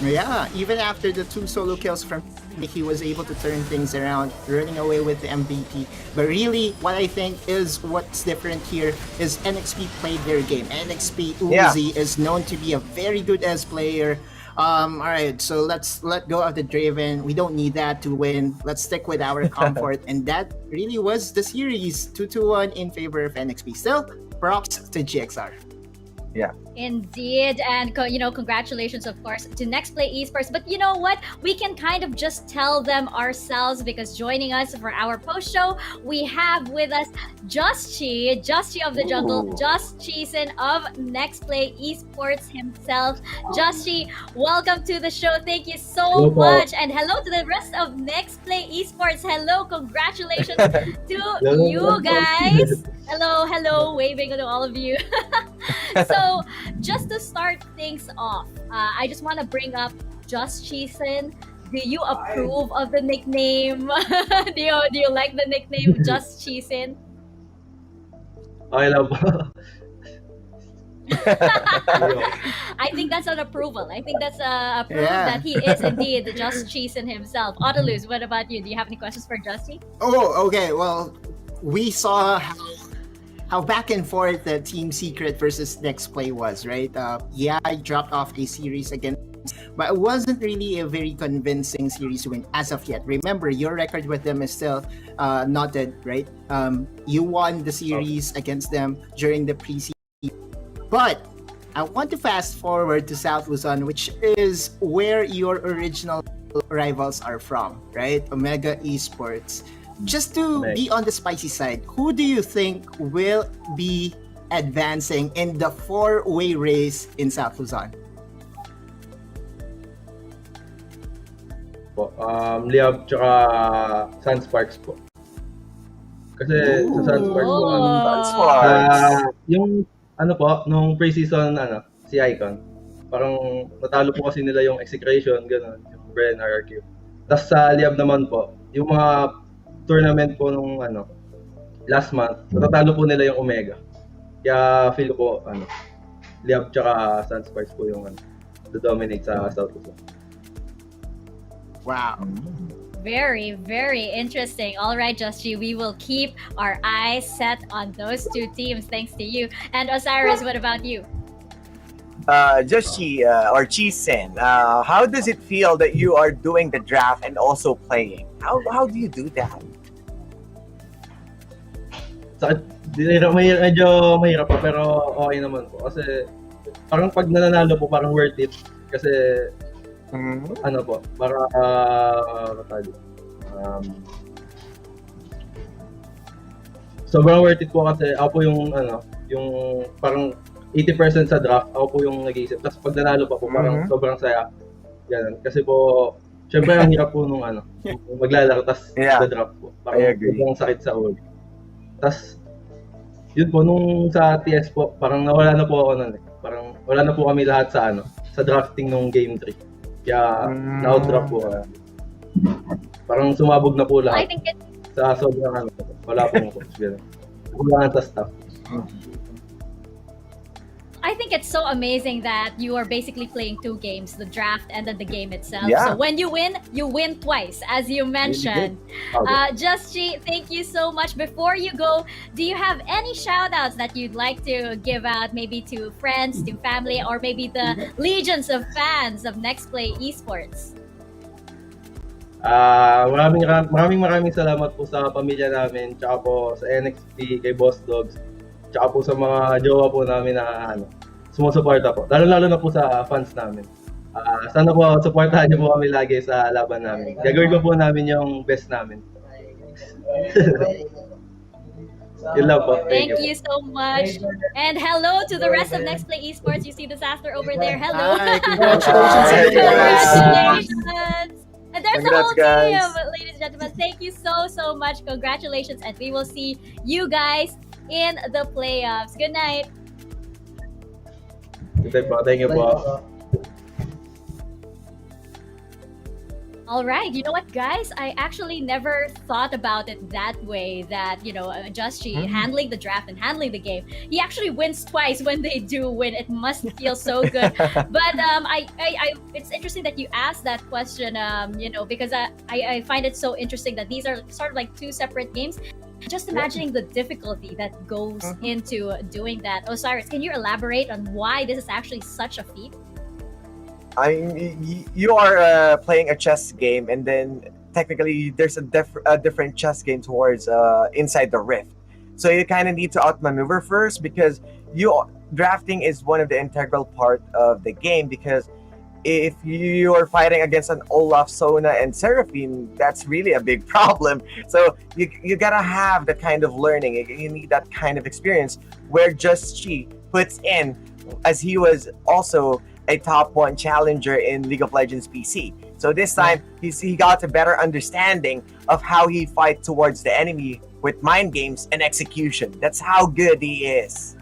Yeah, even after the 2 solo kills from he was able to turn things around, running away with the MVP. But really, what I think is what's different here is NXP played their game. NXP Uzi is known to be a very good S player. Alright, so let's let go of the Draven. We don't need that to win. Let's stick with our comfort. And that really was the series. 2-1 in favor of NXP. Still, props to GXR. Yeah. Indeed, and congratulations, of course, to Nexplay Esports. But you know what? We can kind of just tell them ourselves, because joining us for our post show, we have with us Just Chi of the Jungle, Just Chisin of Nexplay Esports himself. Just Chi, welcome to the show. Thank you so much, and hello to the rest of Nexplay Esports. Hello, congratulations to you guys. Hello, waving to all of you. So, just to start things off, I just want to bring up Just Chisin. Do you approve of the nickname? do you like the nickname Just Chisin? Okay lang po. I think that's an approval. I think that's a proof that he is indeed Just Chisin himself. Audelus, what about you? Do you have any questions for Justy? Oh, okay. Well, we saw how back and forth the Team Secret versus Nexplay was, right? I dropped off a series against, but it wasn't really a very convincing series win as of yet. Remember, your record with them is still not dead, right? You won the series against them during the preseason. But I want to fast forward to South Luzon, which is where your original rivals are from, right? Omega Esports. Just to be on the spicy side, who do you think will be advancing in the 4-way race in South Luzon? Liab tsaka Sunsparks po. Kasi sa Sunsparks po, yung ano po, nung pre-season si Icon, parang natalo po kasi nila yung Execration, gano'n, yung Bren RRQ. Tapos sa Liab naman po, yung mga tournament po nung last month, natatalo po nila yung Omega. Kaya feel ko Liab tsaka Sunsparks po yung dominate sa South Luzon. Wow. Very, very interesting. All right, Just G, we will keep our eyes set on those two teams thanks to you. And Osiris, what about you? Just Chi or Chi-Sen, how does it feel that you are doing the draft and also playing? How do you do that? Medyo mahirap po, pero okay naman po. Kasi parang pag nananalo po, parang worth it. Kasi po, para sobrang worth it po kasi ako po yung parang 80% sa draft, ako po yung nag-iisip. Tapos pag nanalo pa po, parang sobrang saya. Ganun. Kasi po, syempre ang hirap po nung maglalaro, tapos draft po. Parang sobrang sakit sa ulo. Tapos, yun po, nung sa TS po, parang nawala na po ako nun eh. Parang wala na po kami lahat sa drafting nung game 3. Kaya na-outdraft po kami. Parang sumabog na po lahat. Sa sobrang wala pong coach. Kulangan sa staff. I think it's so amazing that you are basically playing two games, the draft and then the game itself. Yeah. So when you win twice, as you mentioned. Just G, thank you so much. Before you go, do you have any shout-outs that you'd like to give out, maybe to friends, to family, or maybe the legions of fans of Nexplay Esports? Maraming salamat po sa pamilya namin, tsaka po sa NXT, kay Boss Dogs, tsaka po sa mga jowa po namin na sumusuporta po. Lalo na po sa fans namin. Sana po supportahan niyo po kami lagi sa laban namin. Gagawin ko po namin yung best namin. Yun lang po. Thank you so much. And hello to the rest of Nexplay Esports. You see Disaster over there. Hello. Hi, congratulations. Congratulations. And there's the whole guys. team, ladies and gentlemen. Thank you so much. Congratulations. And we will see you guys in the playoffs. Good night. Thank you po. All right. You know what, guys? I actually never thought about it that way. That Just G handling the draft and handling the game, he actually wins twice when they do win. It must feel so good. But it's interesting that you asked that question. Because I find it so interesting that these are sort of like two separate games. Just imagining the difficulty that goes into doing that. Osiris, can you elaborate on why this is actually such a feat? You are playing a chess game, and then technically there's a different chess game towards inside the rift. So you kind of need to outmaneuver first, because drafting is one of the integral part of the game. Because if you are fighting against an Olaf, Sona, and Seraphine, that's really a big problem. So you gotta have that kind of learning. You need that kind of experience where Just Chi puts in, as he was also a top 1 challenger in League of Legends PC. So this time, he got a better understanding of how he fights towards the enemy with mind games and execution. That's how good he is.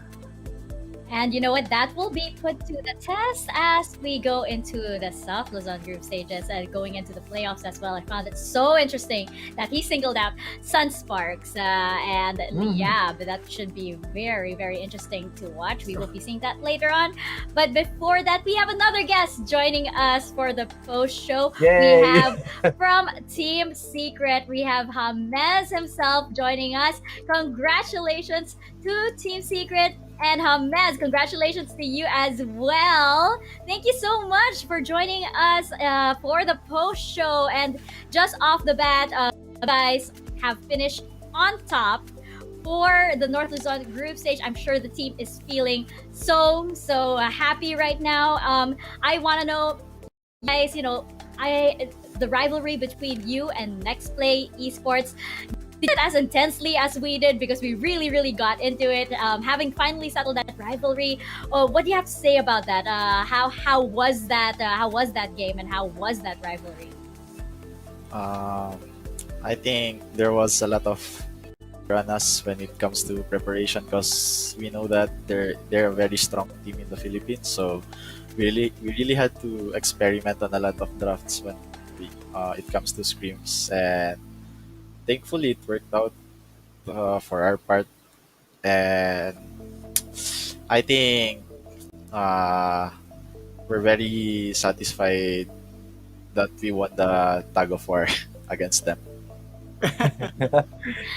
And you know what? That will be put to the test as we go into the South Luzon group stages and going into the playoffs as well. I found it so interesting that he singled out Sunsparks and Liab. That should be very, very interesting to watch. We will be seeing that later on. But before that, we have another guest joining us for the post show. Yay. We have from Team Secret, we have James himself joining us. Congratulations to Team Secret. And James, congratulations to you as well. Thank you so much for joining us for the post show. And just off the bat, guys have finished on top for the North Luzon group stage. I'm sure the team is feeling so happy right now. I want to know, guys, the rivalry between you and Nexplay Esports, did it as intensely as we did, because we really got into it, having finally settled that rivalry. What do you have to say about that? How was that game, and how was that rivalry? Um, I think there was a lot of on us when it comes to preparation because we know that they're a very strong team in the Philippines. So we really had to experiment on a lot of drafts when it comes to scrims, and thankfully it worked out for our part. And I think uh, we're very satisfied that we won the tug of war against them.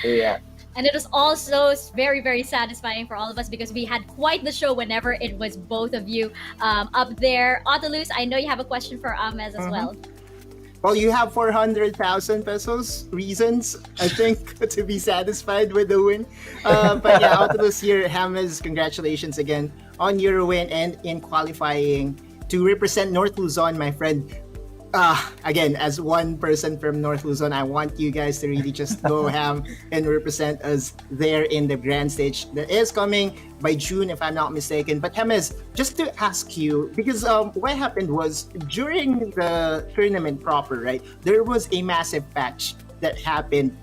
Yeah. And it was also very, very satisfying for all of us because we had quite the show whenever it was both of you up there. Otolus, I know you have a question for Amez as well. Well, you have 400,000 pesos reasons, I think, to be satisfied with the win. But yeah, out of this year, James, congratulations again on your win and in qualifying to represent North Luzon, my friend. Again, as one person from North Luzon, I want you guys to really just go ham and represent us there in the grand stage that is coming by June, if I'm not mistaken. But James, just to ask you, because what happened was during the tournament proper, right? There was a massive patch that happened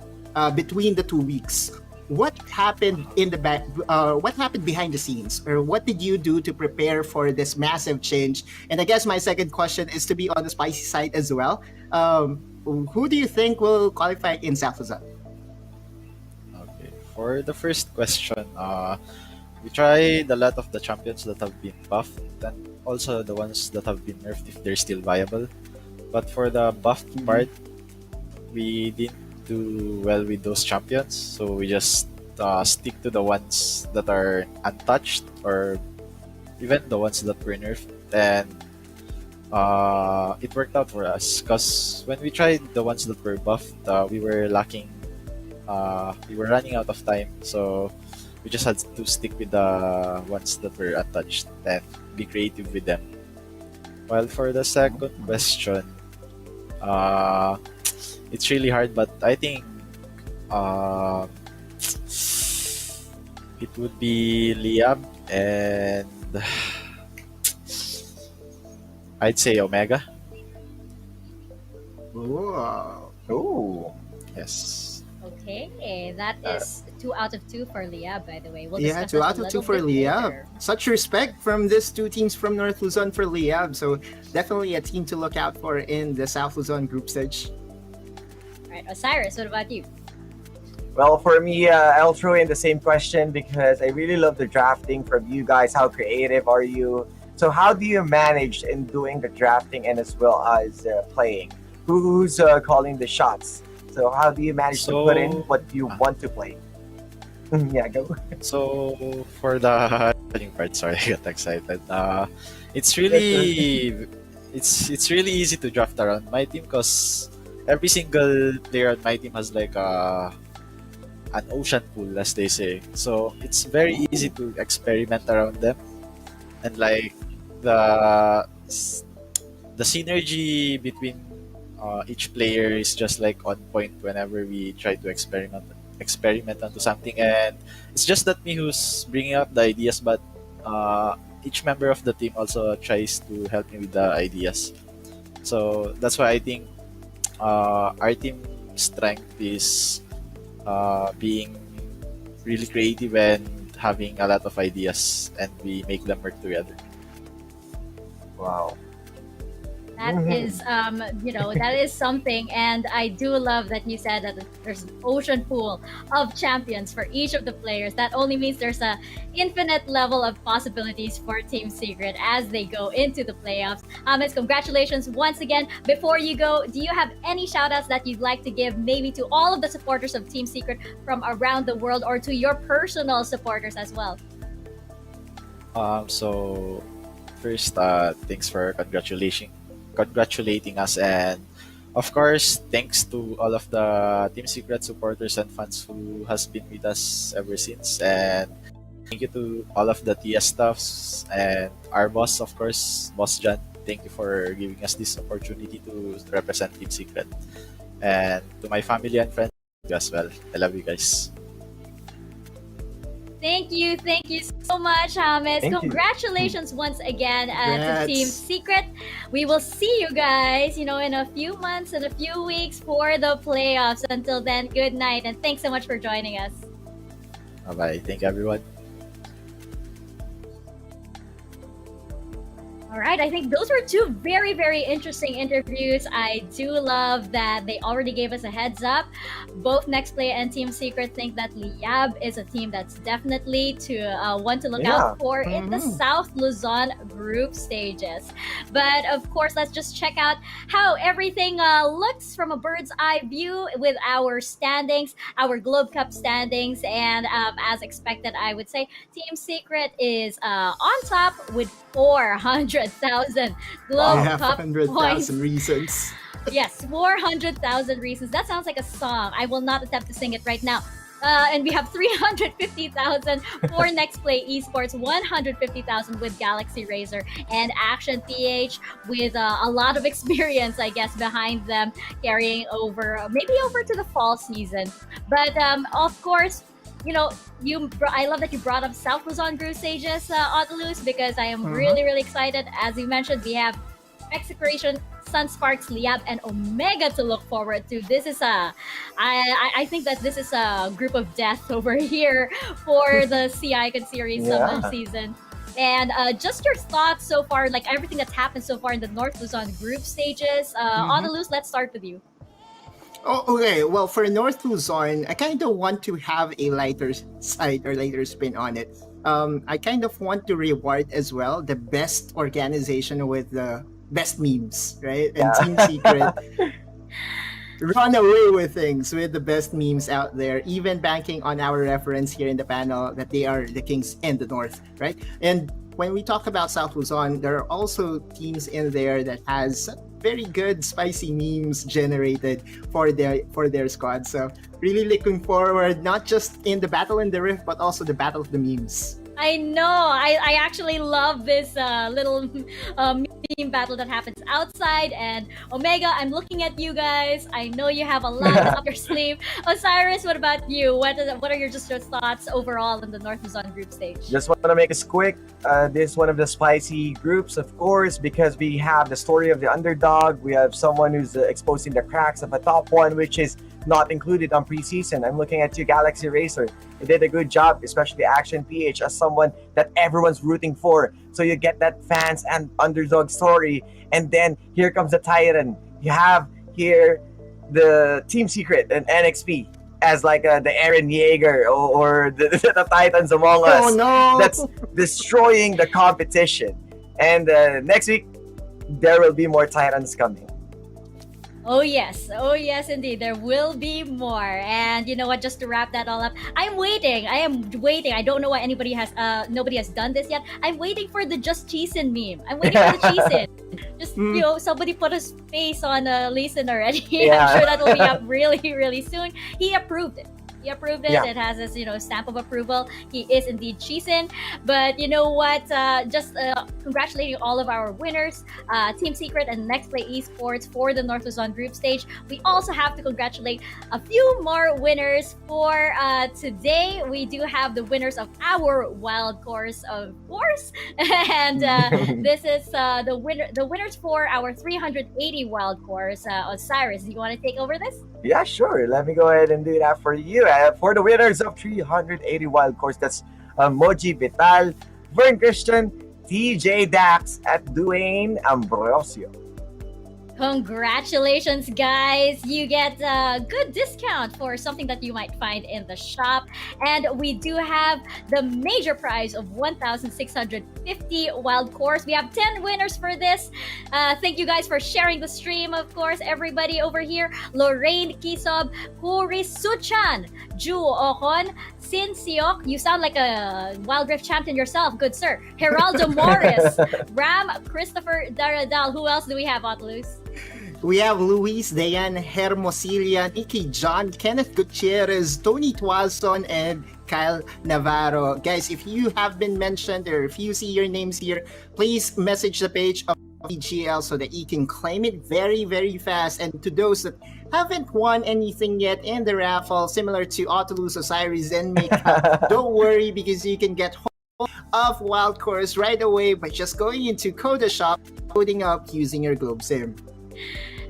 between the 2 weeks. What happened in the back? What happened behind the scenes, or what did you do to prepare for this massive change? And I guess my second question is to be on the spicy side as well. Who do you think will qualify in South Luzon? Okay. For the first question, we tried a lot of the champions that have been buffed and also the ones that have been nerfed if they're still viable. But for the buffed part, we didn't do well with those champions, so we just stick to the ones that are untouched or even the ones that were nerfed, and it worked out for us because when we tried the ones that were buffed, we were lacking, we were running out of time, so we just had to stick with the ones that were untouched and be creative with them. While for the second question, it's really hard, but I think it would be Liam and I'd say Omega. Oh. Yes. Okay, that is 2 out of 2 for Leah, by the way. We'll Yeah, discuss 2 that out a of 2 little for bit Liab. later. Such respect from these two teams from North Luzon for Liab. So definitely a team to look out for in the South Luzon group stage. All right, Osiris, what about you? Well, for me, I'll throw in the same question because I really love the drafting from you guys. How creative are you? So how do you manage in doing the drafting and as well as playing? Who's calling the shots? So how do you manage to put in what you want to play? Yeah, go. So for the part, sorry, I got excited. It's really it's really easy to draft around my team because every single player on my team has like an ocean pool, as they say. So it's very easy to experiment around them, and like the synergy between each player is just like on point whenever we try to experiment onto something. And it's just not me who's bringing up the ideas, but each member of the team also tries to help me with the ideas. So that's why I think our team strength is being really creative and having a lot of ideas, and we make them work together. Wow. That is, that is something. And I do love that you said that there's an ocean pool of champions for each of the players. That only means there's a infinite level of possibilities for Team Secret as they go into the playoffs. Ahmed, congratulations once again. Before you go, do you have any shout outs that you'd like to give maybe to all of the supporters of Team Secret from around the world, or to your personal supporters as well? So first, thanks for congratulating us, and of course thanks to all of the Team Secret supporters and fans who has been with us ever since, and thank you to all of the TS staffs and our boss, of course, Boss John. Thank you for giving us this opportunity to represent Team Secret, and to my family and friends as well. I love you guys. Thank you so much, Hamis. Thank you. Congratulations once again to Congrats. Team Secret. We will see you guys, in a few months and a few weeks for the playoffs. Until then, good night, and thanks so much for joining us. Bye bye. Thank you, everyone. All right, I think those were two very, very interesting interviews. I do love that they already gave us a heads up. Both Nexplay and Team Secret think that Liab is a team that's definitely one to look out for in the South Luzon group stages. But of course, let's just check out how everything looks from a bird's eye view with our standings, our Globe Cup standings, and as expected, I would say Team Secret is on top with 400,000 Globe Cup 100,000 points. reasons. Yes, 400,000 reasons. That sounds like a song. I will not attempt to sing it right now. And we have 350,000 for Nexplay Esports, 150,000 with Galaxy Razor and Ashen PH with a lot of experience, I guess, behind them, carrying over, maybe over to the fall season. But of course, I love that you brought up South Luzon group stages, Audaluz, because I am really, really excited. As you mentioned, we have Execration, Sunsparks, Liab, and Omega to look forward to. This is I think that this is a group of death over here for the CI Icon series of the season. And just your thoughts so far, like everything that's happened so far in the North Luzon group stages. Audaluz, let's start with you. Oh, okay. Well, for North Luzon, I kind of want to have a lighter side or lighter spin on it. I kind of want to reward as well the best organization with the best memes, right? And Team Secret run away with things with the best memes out there, even banking on our reference here in the panel that they are the kings in the North, right? And when we talk about South Luzon, there are also teams in there that has very good spicy memes generated for their squad. So really looking forward, not just in the battle in the rift, but also the battle of the memes. I know. I actually love this little meme battle that happens outside. And Omega, I'm looking at you guys. I know you have a lot up your sleeve. Osiris, what about you? What are your thoughts overall in the North Luzon group stage? Just want to make this quick. This is one of the spicy groups, of course, because we have the story of the underdog. We have someone who's exposing the cracks of a top one, which is not included on preseason. I'm looking at you, Galaxy Racer. You did a good job, especially Action PH, as someone that everyone's rooting for. So you get that fans and underdog story. And then here comes the Tyrant. You have here the Team Secret and NXP as like the Eren Yeager or the Titans Among Us. Oh no! That's destroying the competition. And next week, there will be more Titans coming. Oh yes indeed, there will be more. And you know what, just to wrap that all up, I am waiting. I don't know why nobody has done this yet. I'm waiting for the Just Cheesin meme. I'm waiting for the Cheesin. Just somebody put a face on a Leeson already. Yeah. I'm sure that will be up really, really soon. He approved it. Yeah. It has his stamp of approval. He is indeed Cheesin. But you know what, just congratulating all of our winners, Team Secret and Nexplay Esports for the North Luzon group stage. We also have to congratulate a few more winners for today. We do have the winners of our wild course, of course. And this is the winners for our 380 wild course. Osiris, do you want to take over this? Yeah, sure. Let me go ahead and do that for you. For the winners of 380 wild course, that's Moji Vital, Vern Christian, TJ Dax, at Duane Ambrosio. Congratulations, guys. You get a good discount for something that you might find in the shop. And we do have the major prize of 1,650 wild course. We have 10 winners for this. Thank you guys for sharing the stream, of course. Everybody over here. Lorraine Kisob, Kuri Suchan, Ju Okon, Sin Siok. You sound like a Wild Rift champion yourself. Good sir. Geraldo Morris, Ram, Christopher Daradal. Who else do we have, Otlus? We have Luis, Dayan, Hermosilia, Nikki John, Kenneth Gutierrez, Tony Tuazon, and Kyle Navarro. Guys, if you have been mentioned or if you see your names here, please message the page of PPGL so that you can claim it very, very fast. And to those that haven't won anything yet in the raffle, similar to Autolus, Osiris, and Mika, don't worry because you can get hold of Wild Course right away by just going into Coda Shop, coding up using your Globe SIM.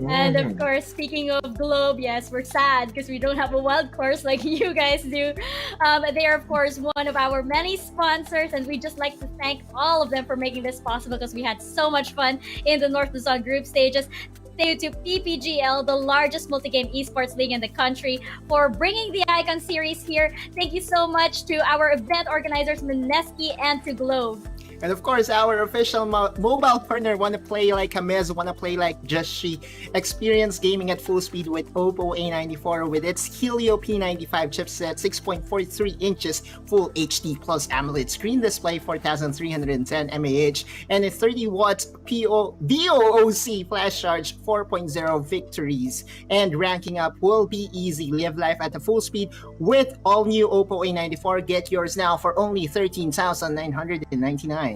And of course, speaking of Globe, yes, we're sad because we don't have a wild course like you guys do. They are, of course, one of our many sponsors, and we just like to thank all of them for making this possible because we had so much fun in the North Luzon group stages. Thank you to PPGL, the largest multi-game esports league in the country, for bringing the Icon series here. Thank you so much to our event organizers, Mineski, and to Globe. And of course, our official mobile partner, Wanna Play Like Hamez, Wanna Play Like Just Experience gaming at full speed with Oppo A94 with its Helio P95 chipset, 6.43 inches, Full HD Plus AMOLED screen display, 4310 mAh, and a 30-watt VOOC flash charge, 4.0 victories. And ranking up will be easy. Live life at a full speed with all new Oppo A94. Get yours now for only 13,999.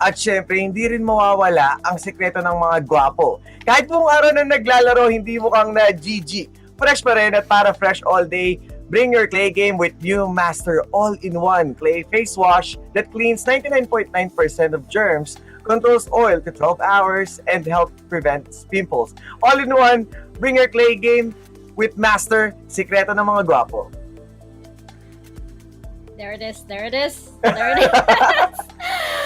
At syempre, hindi rin mawawala ang sekreto ng mga gwapo. Kahit buong araw na naglalaro, hindi mo kang na GG. Fresh pa rin at para fresh all day, bring your clay game with new Master All-in-One Clay Face Wash that cleans 99.9% of germs, controls oil to 12 hours, and helps prevent pimples. All-in-one, bring your clay game with Master, sekreto ng mga gwapo. There it is. There it is. There it is.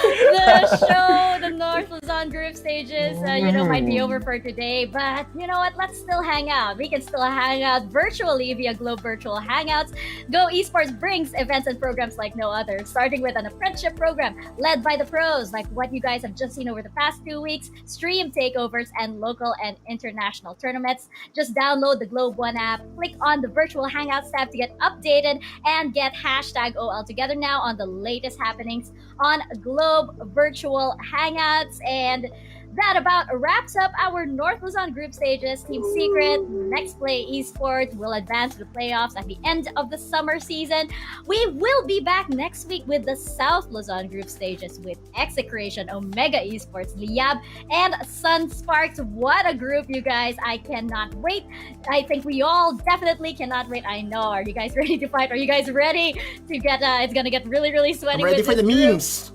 The show, the North Luzon group stages, might be over for today. But you know what? Let's still hang out. We can still hang out virtually via Globe Virtual Hangouts. Go Esports brings events and programs like no other, starting with an apprenticeship program led by the pros, like what you guys have just seen over the past 2 weeks, stream takeovers, and local and international tournaments. Just download the Globe One app, click on the Virtual Hangouts tab to get updated, and get hashtag OL together now on the latest happenings on Globe Virtual Hangouts. And that about wraps up our North Luzon group stages. Team Secret, Nexplay Esports will advance to the playoffs at the end of the summer season. We will be back next week with the South Luzon group stages with Execration, Omega Esports, Liab, and Sun Sparks. What a group, you guys. I cannot wait. I think we all definitely cannot wait. I know. Are you guys ready to fight? Are you guys ready to get, it's going to get really, really sweaty. I'm ready for the memes.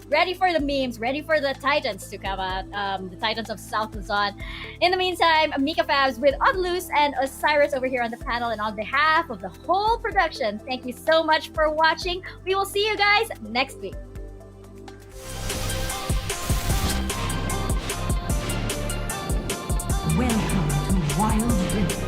Ready for the memes, ready for the Titans to come out, the Titans of South Luzon. In the meantime, Mika Fabs with Odlus and Osiris over here on the panel, and on behalf of the whole production, thank you so much for watching. We will see you guys next week. Welcome to Wild Rift.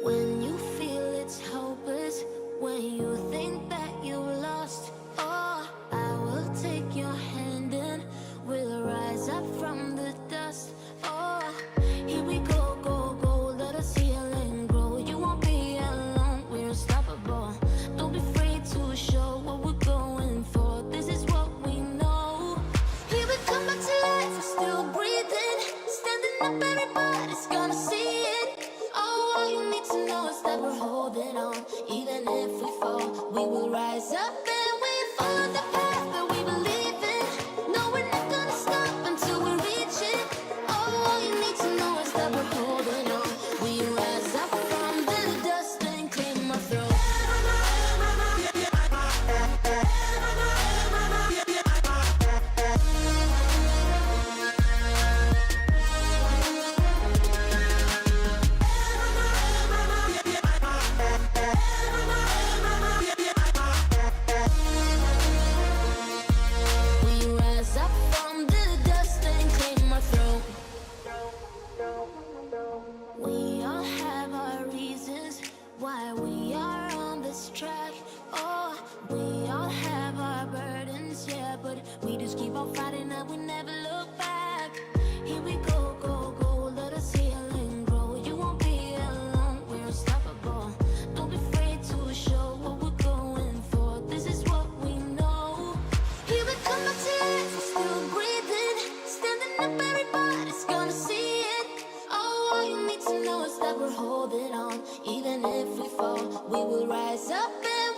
When you feel it's hopeless, when you think that you lost to know is that we're holding on. Even if we fall, we will rise up and